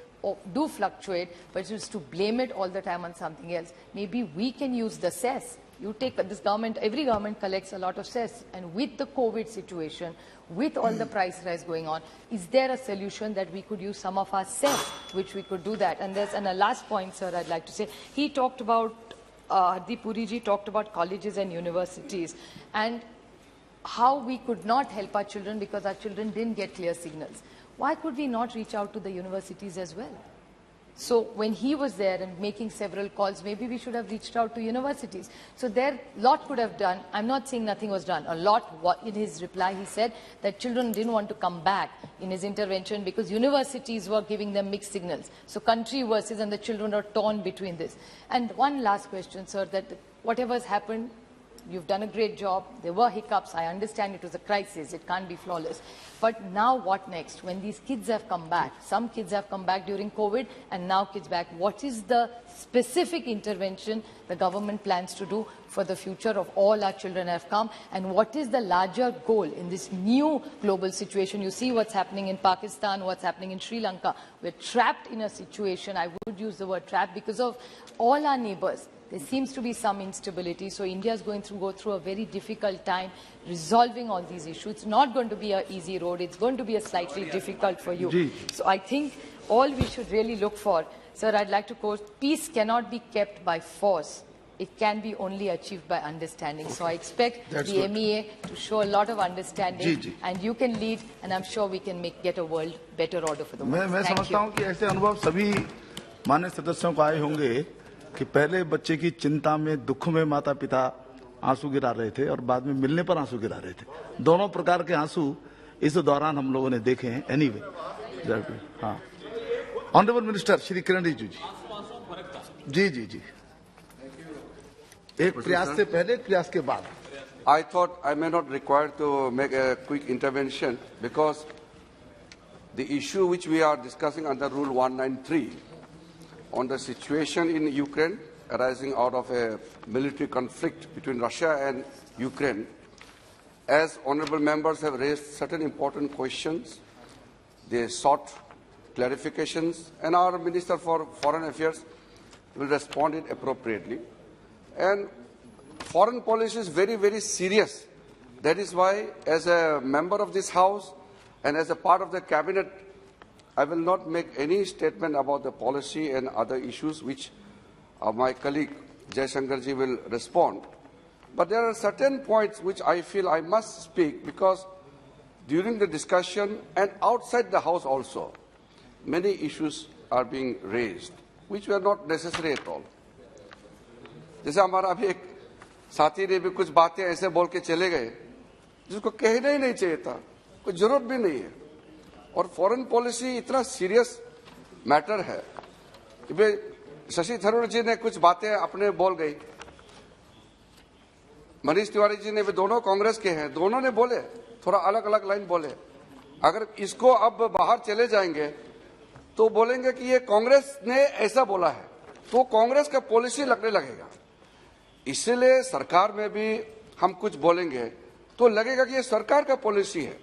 do fluctuate, but just to blame it all the time on something else. Maybe we can use the cess. You take this government, every government collects a lot of cess, and with the COVID situation, with all the price rise going on, is there a solution that we could use some of our cess, which we could do that? And a last point, sir, I'd like to say, he talked about, Hardeep Puri ji talked about colleges and universities and how we could not help our children because our children didn't get clear signals. Why could we not reach out to the universities as well? So when he was there and making several calls, maybe we should have reached out to universities. So there, lot could have done. I'm not saying nothing was done. A lot, in his reply, he said that children didn't want to come back in his intervention because universities were giving them mixed signals. So country versus, and the children are torn between this. And one last question, sir, that whatever's happened, you've done a great job. There were hiccups. I understand it was a crisis. It can't be flawless. But now what next? When these kids have come back, some kids have come back during COVID and now kids back, what is the specific intervention the government plans to do for the future of all our children have come? And what is the larger goal in this new global situation? You see what's happening in Pakistan, what's happening in Sri Lanka. We're trapped in a situation, I would use the word trapped, because of all our neighbors. There seems to be some instability, so India is going to go through a very difficult time resolving all these issues. It's not going to be an easy road. It's going to be a slightly difficult for you. So I think all we should really look for, sir, I'd like to quote, peace cannot be kept by force. It can be only achieved by understanding. So I expect the MEA to show a lot of understanding, and you can lead, and I'm sure we can get a world better order for the world. मैं समझता हूं कि ऐसे अनुभव सभी माननीय सदस्यों को आए होंगे कि पहले बच्चे की चिंता में, दुख में माता पिता आंसू गिरा रहे थे और बाद में मिलने पर आंसू गिरा रहे थे. दोनों प्रकार के आंसू इस दौरान हम लोगों ने देखे हैं. एनीवे, हाँ, ऑनरेबल मिनिस्टर श्री किरण रिजिजू जी जी जी एक प्रयास से पहले, एक प्रयास के बाद. I thought I may not require to make a quick intervention because the issue which we are discussing under Rule 193 on the situation in Ukraine arising out of a military conflict between Russia and Ukraine, as honourable members have raised certain important questions, they sought clarifications, and our Minister for Foreign Affairs will respond it appropriately. And foreign policy is very, very serious. That is why, as a member of this House and as a part of the Cabinet, I will not make any statement about the policy and other issues which my colleague Jai Shankarji will respond. But there are certain points which I feel I must speak because during the discussion and outside the House also, many issues are being raised, which were not necessary at all. जैसे हमारा अभी एक साथी ने भी कुछ बातें ऐसे बोल के चले गए जिसको कहना ही नहीं चाहिए था, कोई जरूरत भी नहीं है। और फॉरेन पॉलिसी इतना सीरियस मैटर है। शशि थरूर जी ने कुछ बातें अपने बोल गई, मनीष तिवारी जी ने भी, दोनों कांग्रेस के हैं, दोनों ने बोले, थोड़ा अलग अलग लाइन बोले। अगर इसको अब बाहर चले जाएंगे तो बोलेंगे कि ये कांग्रेस ने ऐसा बोला है, तो कांग्रेस का पॉलिसी लगने लगेगा। इसलिए सरकार में भी हम कुछ बोलेंगे तो लगेगा कि ये सरकार का पॉलिसी है।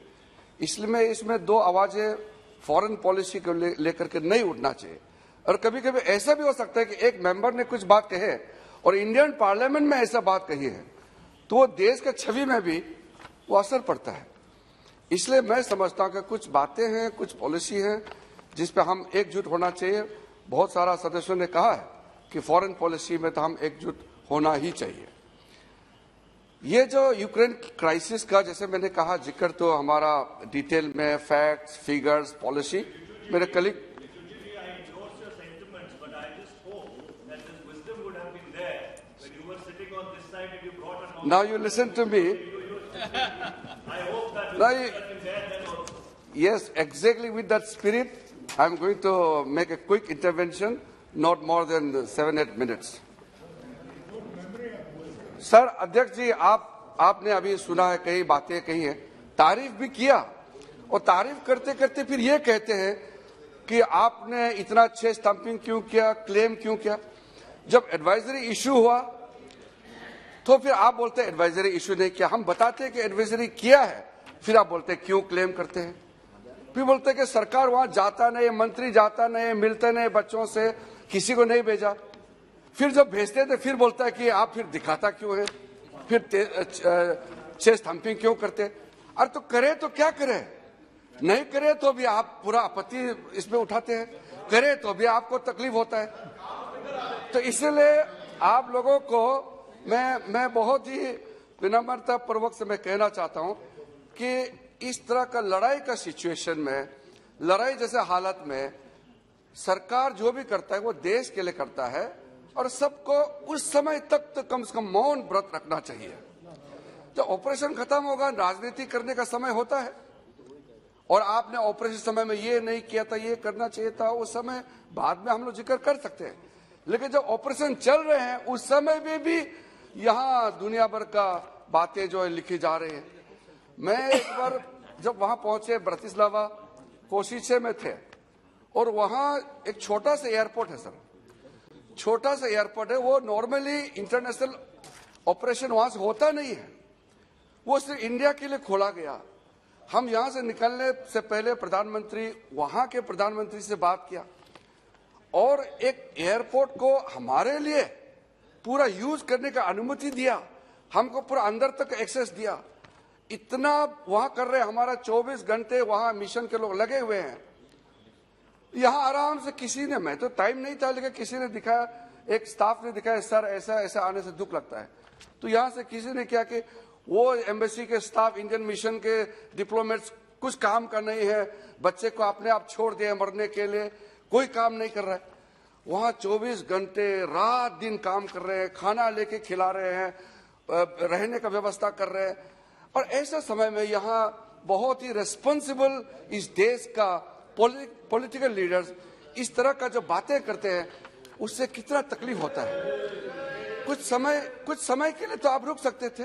इसलिए इसमें दो आवाजें फॉरेन पॉलिसी को लेकर के नहीं उठना चाहिए। और कभी कभी ऐसा भी हो सकता है कि एक मेंबर ने कुछ बात कहे और इंडियन पार्लियामेंट में ऐसा बात कही है तो देश के छवि में भी वो असर पड़ता है। इसलिए मैं समझता हूं कि कुछ बातें हैं, कुछ पॉलिसी है जिस पे हम एकजुट होना चाहिए। बहुत सारा सदस्यों ने कहा है कि फॉरेन पॉलिसी में तो हम एकजुट होना ही चाहिए। ये जो यूक्रेन क्राइसिस का, जैसे मैंने कहा, जिक्र तो हमारा डिटेल में फैक्ट्स, फिगर्स, पॉलिसी मेरे colleague Now you listen to me. Yes, exactly with that spirit, I'm going to make a quick intervention, not more than 7-8 minutes. Sir अध्यक्ष जी, आपने अभी सुना है, कई बातें कही हैं, तारीफ भी किया और तारीफ करते करते फिर ये कहते हैं कि आपने इतना अच्छे स्टंपिंग क्यों किया, क्लेम क्यों किया। जब एडवाइजरी इशू हुआ तो फिर आप बोलते हैं एडवाइजरी इशू नहीं किया। हम बताते हैं कि एडवाइजरी किया है, फिर आप बोलते हैं क्यों क्लेम करते हैं। फिर बोलते हैं कि सरकार वहां जाता नहीं, मंत्री जाता नहीं, मिलते नहीं बच्चों से, किसी को नहीं भेजा। फिर जब भेजते हैं तो फिर बोलता है कि आप फिर दिखाता क्यों है, फिर चेस्ट हम्पिंग क्यों करते। अरे तो करे तो क्या करे, नहीं करे तो भी आप पूरा आपत्ति इसमें उठाते हैं, करे तो भी आपको तकलीफ होता है। तो इसलिए आप लोगों को मैं बहुत ही विनम्रता पूर्वक से मैं कहना चाहता हूं कि इस तरह का लड़ाई का सिचुएशन में, लड़ाई जैसे हालत में सरकार जो भी करता है वो देश के लिए करता है और सबको उस समय तक तो कम से कम मौन व्रत रखना चाहिए। जब ऑपरेशन खत्म होगा, राजनीति करने का समय होता है और आपने ऑपरेशन समय में ये नहीं किया था, ये करना चाहिए था, उस समय बाद में हम लोग जिक्र कर सकते हैं। लेकिन जब ऑपरेशन चल रहे हैं उस समय में भी यहाँ दुनिया भर का बातें जो है लिखी जा रही है। मैं एक बार जब वहां पहुंचे, ब्रतिस्लावा कोशिशे में थे और वहां एक छोटा सा एयरपोर्ट है सर, छोटा सा एयरपोर्ट है। वो नॉर्मली इंटरनेशनल ऑपरेशन वहां से होता नहीं है, वो सिर्फ इंडिया के लिए खोला गया। हम यहां से निकलने से पहले प्रधानमंत्री, वहां के प्रधानमंत्री से बात किया और एक एयरपोर्ट को हमारे लिए पूरा यूज करने का अनुमति दिया, हमको पूरा अंदर तक एक्सेस दिया। इतना वहां कर रहे, हमारा 24 घंटे वहां मिशन के लोग लगे हुए हैं। यहां आराम से किसी ने, मैं तो टाइम नहीं था लेकिन किसी ने दिखाया, एक स्टाफ ने दिखाया, सर ऐसा ऐसा आने से दुख लगता है। तो यहां से किसी ने क्या कि वो एम्बेसी के स्टाफ, इंडियन मिशन के डिप्लोमेट्स कुछ काम का नहीं है, बच्चे को अपने आप छोड़ दिए मरने के लिए, कोई काम नहीं कर रहा है। वहां 24 घंटे रात दिन काम कर रहे हैं, खाना लेके खिला रहे हैं, रहने का व्यवस्था कर रहे हैं। और ऐसे समय में यहाँ बहुत ही रेस्पॉन्सिबल इस देश का पॉलिटिकल लीडर्स इस तरह का जो बातें करते हैं उससे कितना तकलीफ होता है। कुछ समय के लिए तो आप रुक सकते थे।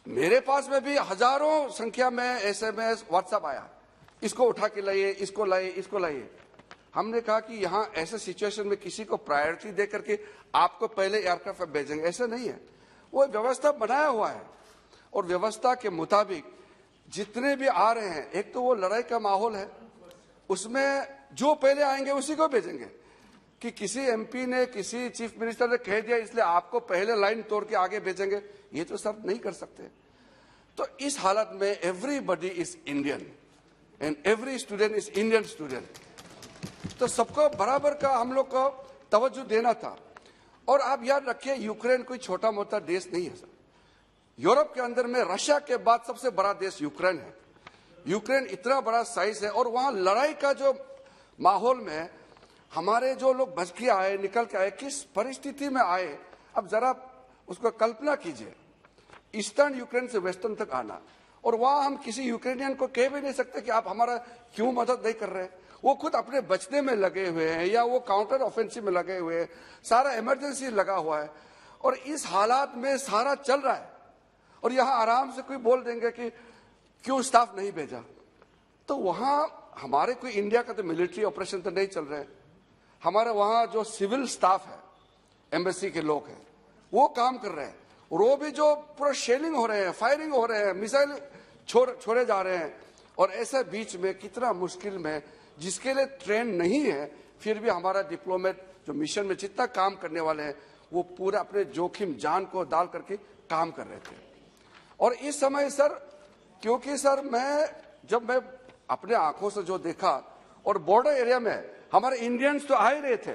मेरे पास में भी हजारों संख्या में SMS, व्हाट्सएप आया, इसको उठा के लाइए, इसको लाइए, इसको लाइए। हमने कहा कि यहाँ ऐसे सिचुएशन में किसी को प्रायोरिटी दे करके आपको पहले एयरक्राफ्ट भेजेंगे, ऐसा नहीं है। वो व्यवस्था बनाया हुआ है और व्यवस्था के मुताबिक जितने भी आ रहे हैं, एक तो वो लड़ाई का माहौल है, उसमें जो पहले आएंगे उसी को भेजेंगे। कि किसी MP ने, किसी चीफ मिनिस्टर ने कह दिया इसलिए आपको पहले लाइन तोड़ के आगे भेजेंगे, ये तो सब नहीं कर सकते। तो इस हालत में everybody is Indian and every student is Indian student. तो सबको बराबर का हम लोग को तवज्जो देना था। और आप याद रखिए, यूक्रेन कोई छोटा मोटा देश नहीं है सर, यूरोप के अंदर में रशिया के बाद सबसे बड़ा देश यूक्रेन है। यूक्रेन इतना बड़ा साइज है और वहां लड़ाई का जो माहौल में हमारे जो लोग बच के आए, निकल के आए, किस परिस्थिति में आए, अब जरा उसको कल्पना कीजिए। ईस्टर्न यूक्रेन से वेस्टर्न तक आना, और वहां हम किसी यूक्रेनियन को कह भी नहीं सकते कि आप हमारा क्यों मदद नहीं कर रहे। वो खुद अपने बचने में लगे हुए हैं या वो काउंटर ऑफेंसिव में लगे हुए हैं, सारा इमरजेंसी लगा हुआ है, और इस हालात में सारा चल रहा है। और यहां आराम से कोई बोल देंगे कि क्यों स्टाफ नहीं भेजा, तो वहां हमारे कोई इंडिया का तो मिलिट्री ऑपरेशन तो नहीं चल रहे हैं। हमारे वहां जो सिविल स्टाफ है, एम्बेसी के लोग हैं, वो काम कर रहे हैं, और वो भी जो पूरा शेलिंग हो रहे हैं, फायरिंग हो रहे हैं, मिसाइल छोड़े जा रहे हैं। और ऐसे बीच में कितना मुश्किल में, जिसके लिए ट्रेन नहीं है, फिर भी हमारा डिप्लोमेट जो मिशन में जितना काम करने वाले हैं, वो पूरा अपने जोखिम जान को डाल करके काम कर रहे थे। और इस समय सर, क्योंकि सर जब मैं अपने आंखों से जो देखा, और बॉर्डर एरिया में हमारे इंडियंस तो आ ही रहे थे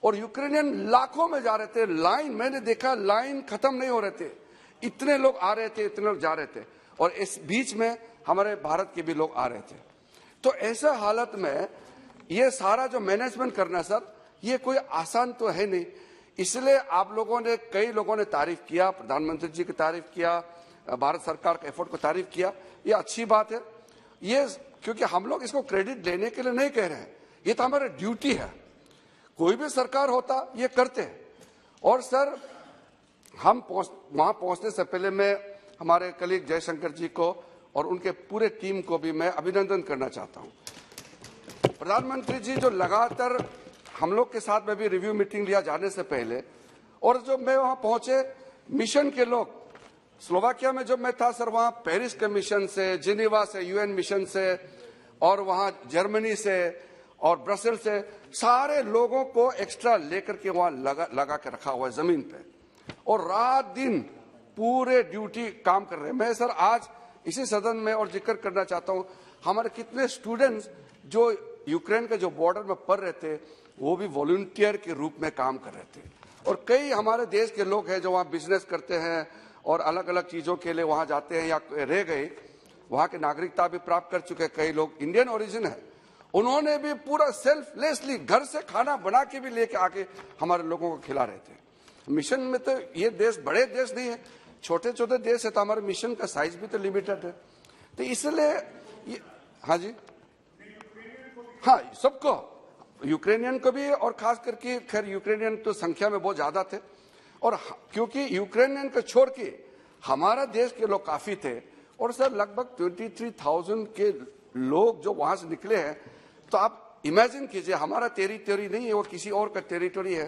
और यूक्रेनियन लाखों में जा रहे थे। लाइन मैंने देखा, लाइन खत्म नहीं हो रहे थे, इतने लोग आ रहे थे, इतने लोग जा रहे थे, और इस बीच में हमारे भारत के भी लोग आ रहे थे। तो ऐसा हालत में ये सारा जो मैनेजमेंट करना सर, ये कोई आसान तो है नहीं। इसलिए आप लोगों ने, कई लोगों ने तारीफ किया, प्रधानमंत्री जी की तारीफ किया, भारत सरकार के एफर्ट को तारीफ किया, ये अच्छी बात है। ये क्योंकि हम लोग इसको क्रेडिट लेने के लिए नहीं कह रहे हैं, ये तो हमारा ड्यूटी है। कोई भी सरकार होता ये करते हैं। और सर, हम वहां पहुंचने से पहले मैं हमारे कलीग जयशंकर जी को और उनके पूरे टीम को भी मैं अभिनंदन करना चाहता हूं। प्रधानमंत्री जी जो लगातार हम लोग के साथ में भी रिव्यू मीटिंग लिया जाने से पहले, और जब मैं वहां पहुंचे, मिशन के लोग, स्लोवाकिया में जब मैं था सर, वहां पेरिस के मिशन से, जिनेवा से, यूएन मिशन से, और वहां जर्मनी से और ब्रसेल से, सारे लोगों को एक्स्ट्रा लेकर के वहां लगा के रखा हुआ है जमीन पे, और रात दिन पूरे ड्यूटी काम कर रहे हैं। मैं सर आज इसी सदन में और जिक्र करना चाहता हूं, हमारे कितने स्टूडेंट्स जो यूक्रेन के जो बॉर्डर में पढ़ रहे थे, वो भी वॉलंटियर के रूप में काम कर रहे थे। और कई हमारे देश के लोग हैं जो वहां बिजनेस करते हैं और अलग अलग चीजों के लिए वहां जाते हैं या रह गए, वहां की नागरिकता भी प्राप्त कर चुके हैं, कई लोग इंडियन ओरिजिन है, उन्होंने भी पूरा सेल्फलेसली घर से खाना बना के भी लेके आके हमारे लोगों को खिला रहे थे। मिशन में तो ये देश बड़े देश नहीं है, छोटे छोटे देश है, तो हमारे मिशन का साइज भी तो लिमिटेड है। तो इसलिए हाँ जी, हाँ, सबको, यूक्रेनियन को भी, और खास करके खैर यूक्रेनियन तो संख्या में बहुत ज्यादा थे, और क्योंकि यूक्रेनियन को छोड़ के हमारा देश के लोग काफी थे, और सर लगभग 23,000 के लोग जो वहां से निकले हैं, तो आप इमेजिन कीजिए, हमारा टेरिटरी नहीं है, वो किसी और का टेरिटरी है।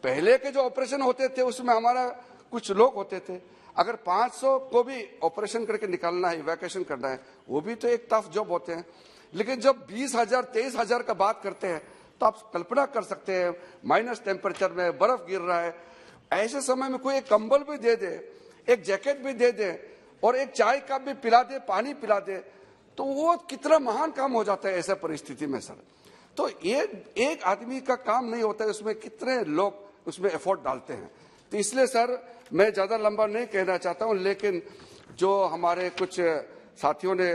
पहले के जो ऑपरेशन होते थे उसमें हमारा कुछ लोग होते थे, अगर 500 को भी ऑपरेशन करके निकालना है, इवैक्यूएशन करना है, वो भी तो एक टफ जॉब होते हैं। लेकिन जब 20,000 23,000 का बात करते हैं, तो आप कल्पना कर सकते हैं, माइनस टेम्परेचर में बर्फ गिर रहा है, ऐसे समय में कोई एक कंबल भी दे दे, एक जैकेट भी दे दे, और एक चाय कप भी पिला दे, पानी पिला दे, तो वो कितना महान काम हो जाता है ऐसा परिस्थिति में सर। तो ये एक आदमी का काम नहीं होता है, उसमें कितने लोग उसमें एफर्ट डालते हैं। तो इसलिए सर मैं ज्यादा लंबा नहीं कहना चाहता हूं, लेकिन जो हमारे कुछ साथियों ने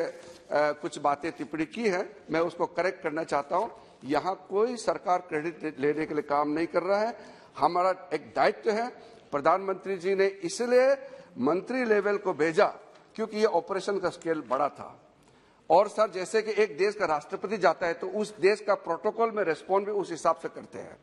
कुछ बातें टिप्पणी की है, मैं उसको करेक्ट करना चाहता हूं। यहाँ कोई सरकार क्रेडिट लेने के लिए काम नहीं कर रहा है, हमारा एक दायित्व है। प्रधानमंत्री जी ने इसलिए मंत्री लेवल को भेजा क्योंकि ये ऑपरेशन का स्केल बड़ा था। और सर जैसे कि एक देश का राष्ट्रपति जाता है तो उस देश का प्रोटोकॉल में रेस्पॉन्ड भी उस हिसाब से करते हैं।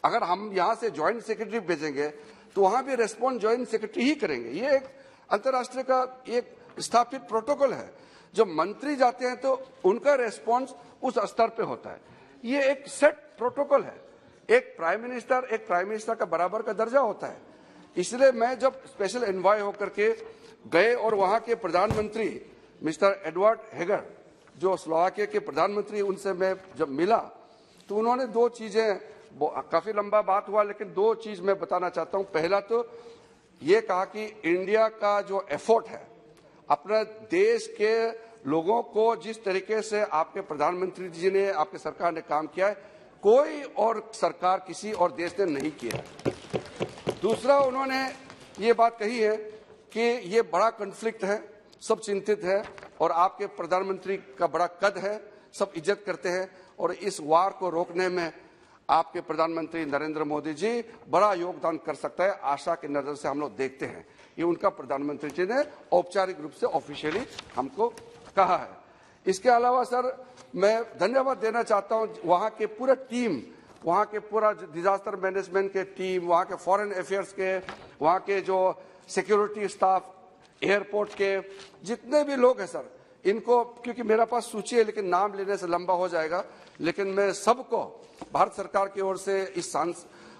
अगर हम यहाँ से ज्वाइंट सेक्रेटरी भेजेंगे तो वहां भी रेस्पॉन्ड ज्वाइंट सेक्रेटरी ही करेंगे। ये एक अंतर्राष्ट्रीय का एक स्थापित प्रोटोकॉल है। जब मंत्री जाते हैं तो उनका रेस्पॉन्स उस स्तर पे होता है। ये एक सेट प्रोटोकॉल है। एक प्राइम मिनिस्टर का बराबर का दर्जा होता है। इसलिए मैं जब स्पेशल एनवॉय होकर के गए और वहां के प्रधानमंत्री मिस्टर एडवर्ड हेगर जो स्लोवाकिया के प्रधानमंत्री, उनसे मैं जब मिला तो उन्होंने दो चीजें, काफी लंबा बात हुआ लेकिन दो चीज मैं बताना चाहता हूं। पहला तो ये कहा कि इंडिया का जो एफर्ट है अपने देश के लोगों को जिस तरीके से आपके प्रधानमंत्री जी ने, आपके सरकार ने काम किया है, कोई और सरकार किसी और देश ने नहीं किया है। दूसरा उन्होंने ये बात कही है कि ये बड़ा कॉन्फ्लिक्ट है, सब चिंतित है और आपके प्रधानमंत्री का बड़ा कद है, सब इज्जत करते हैं और इस वार को रोकने में आपके प्रधानमंत्री नरेंद्र मोदी जी बड़ा योगदान कर सकता है। आशा की नजर से हम लोग देखते हैं। ये उनका प्रधानमंत्री जी ने औपचारिक रूप से ऑफिशियली हमको कहा है। इसके अलावा सर मैं धन्यवाद देना चाहता हूं वहां के पूरा टीम, वहां के पूरा डिजास्टर मैनेजमेंट के टीम, वहां के फॉरेन अफेयर्स के, वहां के जो सिक्योरिटी स्टाफ, एयरपोर्ट के जितने भी लोग हैं सर, इनको, क्योंकि मेरा पास सूची है लेकिन नाम लेने से लंबा हो जाएगा, लेकिन मैं सबको भारत सरकार की ओर से, इस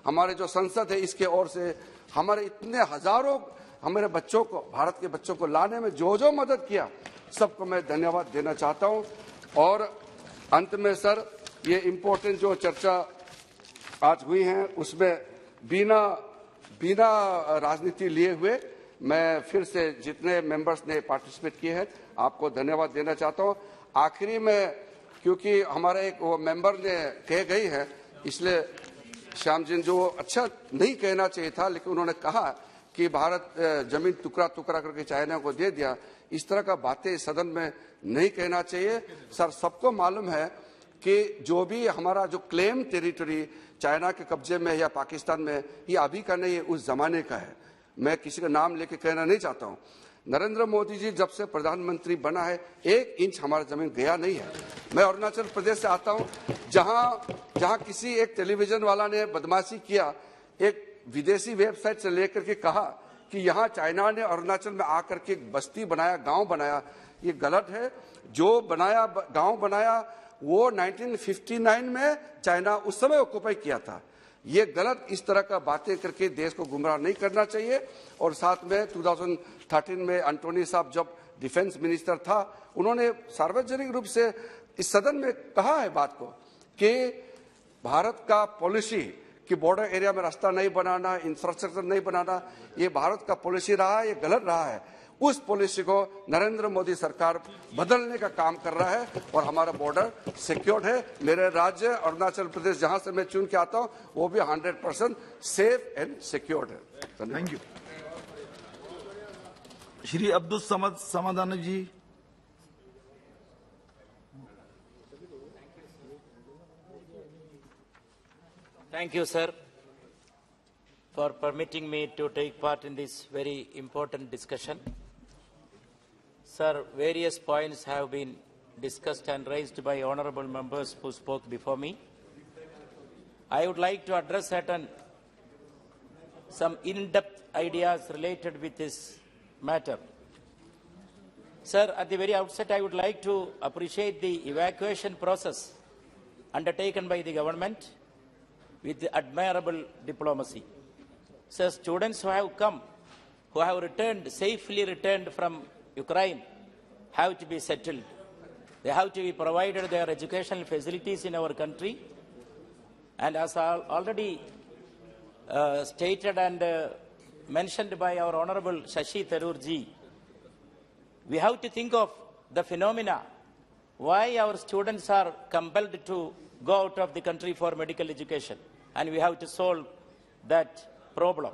हमारे जो संसद है इसके ओर से, हमारे इतने हजारों हमारे बच्चों को, भारत के बच्चों को लाने में जो जो मदद किया, सबको मैं धन्यवाद देना चाहता हूं। और अंत में सर ये इम्पोर्टेंट जो चर्चा आज हुई है उसमें बिना राजनीति लिए हुए मैं फिर से जितने मेंबर्स ने पार्टिसिपेट किए हैं आपको धन्यवाद देना चाहता हूं। आखिरी में क्योंकि हमारे एक वो मेंबर ने कह गई है, इसलिए श्याम जी जो अच्छा नहीं कहना चाहिए था, लेकिन उन्होंने कहा कि भारत जमीन टुकड़ा टुकड़ा करके चाइना को दे दिया, इस तरह का बातें सदन में नहीं कहना चाहिए। सर सबको मालूम है कि जो भी हमारा जो क्लेम टेरिटरी चाइना के कब्जे में या पाकिस्तान में, ये अभी का नहीं है, उस जमाने का है। मैं किसी का नाम लेके कहना नहीं चाहता हूं। नरेंद्र मोदी जी जब से प्रधानमंत्री बना है 1 इंच हमारा जमीन गया नहीं है। मैं अरुणाचल प्रदेश से आता हूं, जहां किसी एक टेलीविजन वाला ने बदमाशी किया, एक विदेशी वेबसाइट से लेकर के कहा कि यहां चाइना ने अरुणाचल में आकर के एक बस्ती बनाया, गांव बनाया, ये गलत है। जो बनाया गांव बनाया वो 1959 में चाइना उस समय ऑक्युपाई किया था। ये गलत, इस तरह का बातें करके देश को गुमराह नहीं करना चाहिए। और साथ में 2013 में एंटोनी साहब जब डिफेंस मिनिस्टर था, उन्होंने सार्वजनिक रूप से इस सदन में कहा है बात को कि भारत का पॉलिसी कि बॉर्डर एरिया में रास्ता नहीं बनाना, इंफ्रास्ट्रक्चर नहीं बनाना, ये भारत का पॉलिसी रहा है, ये गलत रहा है। उस पॉलिसी को नरेंद्र मोदी सरकार बदलने का काम कर रहा है और हमारा बॉर्डर सिक्योर्ड है। मेरे राज्य अरुणाचल प्रदेश जहां से मैं चुन के आता हूं वो भी 100% सेफ एंड सिक्योर्ड है। Thank you. Shri Abdul Samad Samadhan ji. Thank you, sir, for permitting me to take part in this very important discussion. Sir, various points have been discussed and raised by honorable members who spoke before me. I would like to address some in-depth ideas related with this matter. Sir, at the very outset, I would like to appreciate the evacuation process undertaken by the government with admirable diplomacy. So students who have come, who have safely returned from Ukraine, have to be settled. They have to be provided their educational facilities in our country. And as already stated and mentioned by our Honorable Shashi Tharoor ji, we have to think of the phenomena why our students are compelled to go out of the country for medical education. And we have to solve that problem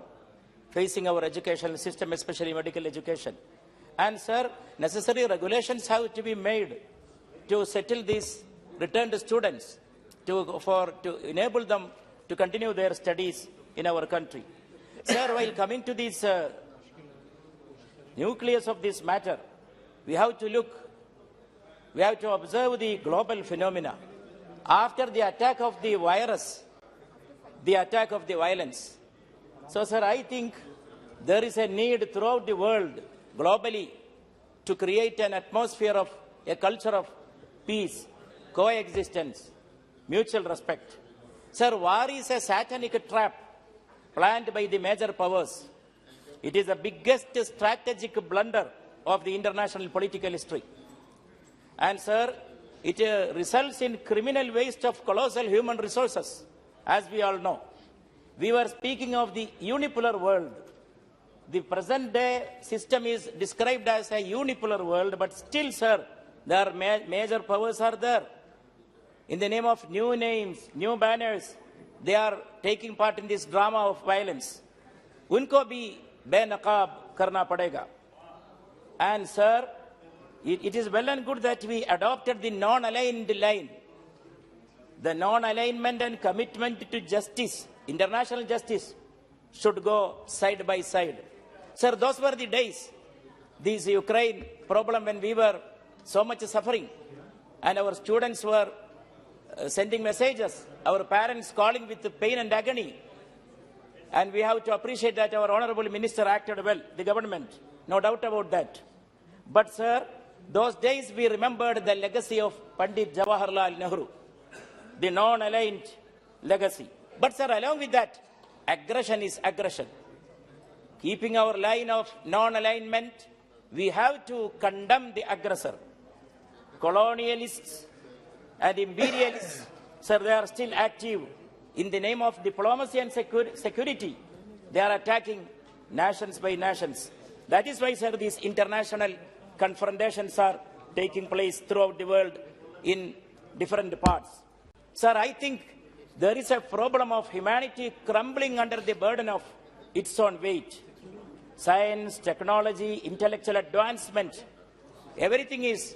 facing our educational system, especially medical education. And sir, necessary regulations have to be made to settle these returned students, to enable them to continue their studies in our country. Sir, while coming to this nucleus of this matter, we have to observe the global phenomena. After the attack of the virus, the attack of the violence. So, sir, I think there is a need throughout the world, globally, to create an atmosphere of a culture of peace, coexistence, mutual respect. Sir, war is a satanic trap planned by the major powers. It is the biggest strategic blunder of the international political history. And, sir, it results in criminal waste of colossal human resources, as we all know. We were speaking of the unipolar world. The present day system is described as a unipolar world, but still, sir, there are major powers are there. In the name of new names, new banners, they are taking part in this drama of violence. Unko bhi benaqab करना पड़ेगा. And sir, it is well and good that we adopted the non-aligned line. The non-alignment and commitment to justice, international justice, should go side by side. Sir, those were the days, this Ukraine problem, when we were so much suffering and our students were sending messages, our parents calling with pain and agony. And we have to appreciate that our honorable minister acted well, the government, no doubt about that. But sir, those days we remembered the legacy of Pandit Jawaharlal Nehru, the non-aligned legacy. But sir, along with that, aggression is aggression. Keeping our line of non-alignment, we have to condemn the aggressor. Colonialists and imperialists, sir, they are still active. In the name of diplomacy and security, they are attacking nations by nations. That is why, sir, these international confrontations are taking place throughout the world in different parts. Sir, I think there is a problem of humanity crumbling under the burden of its own weight. Science, technology, intellectual advancement, everything is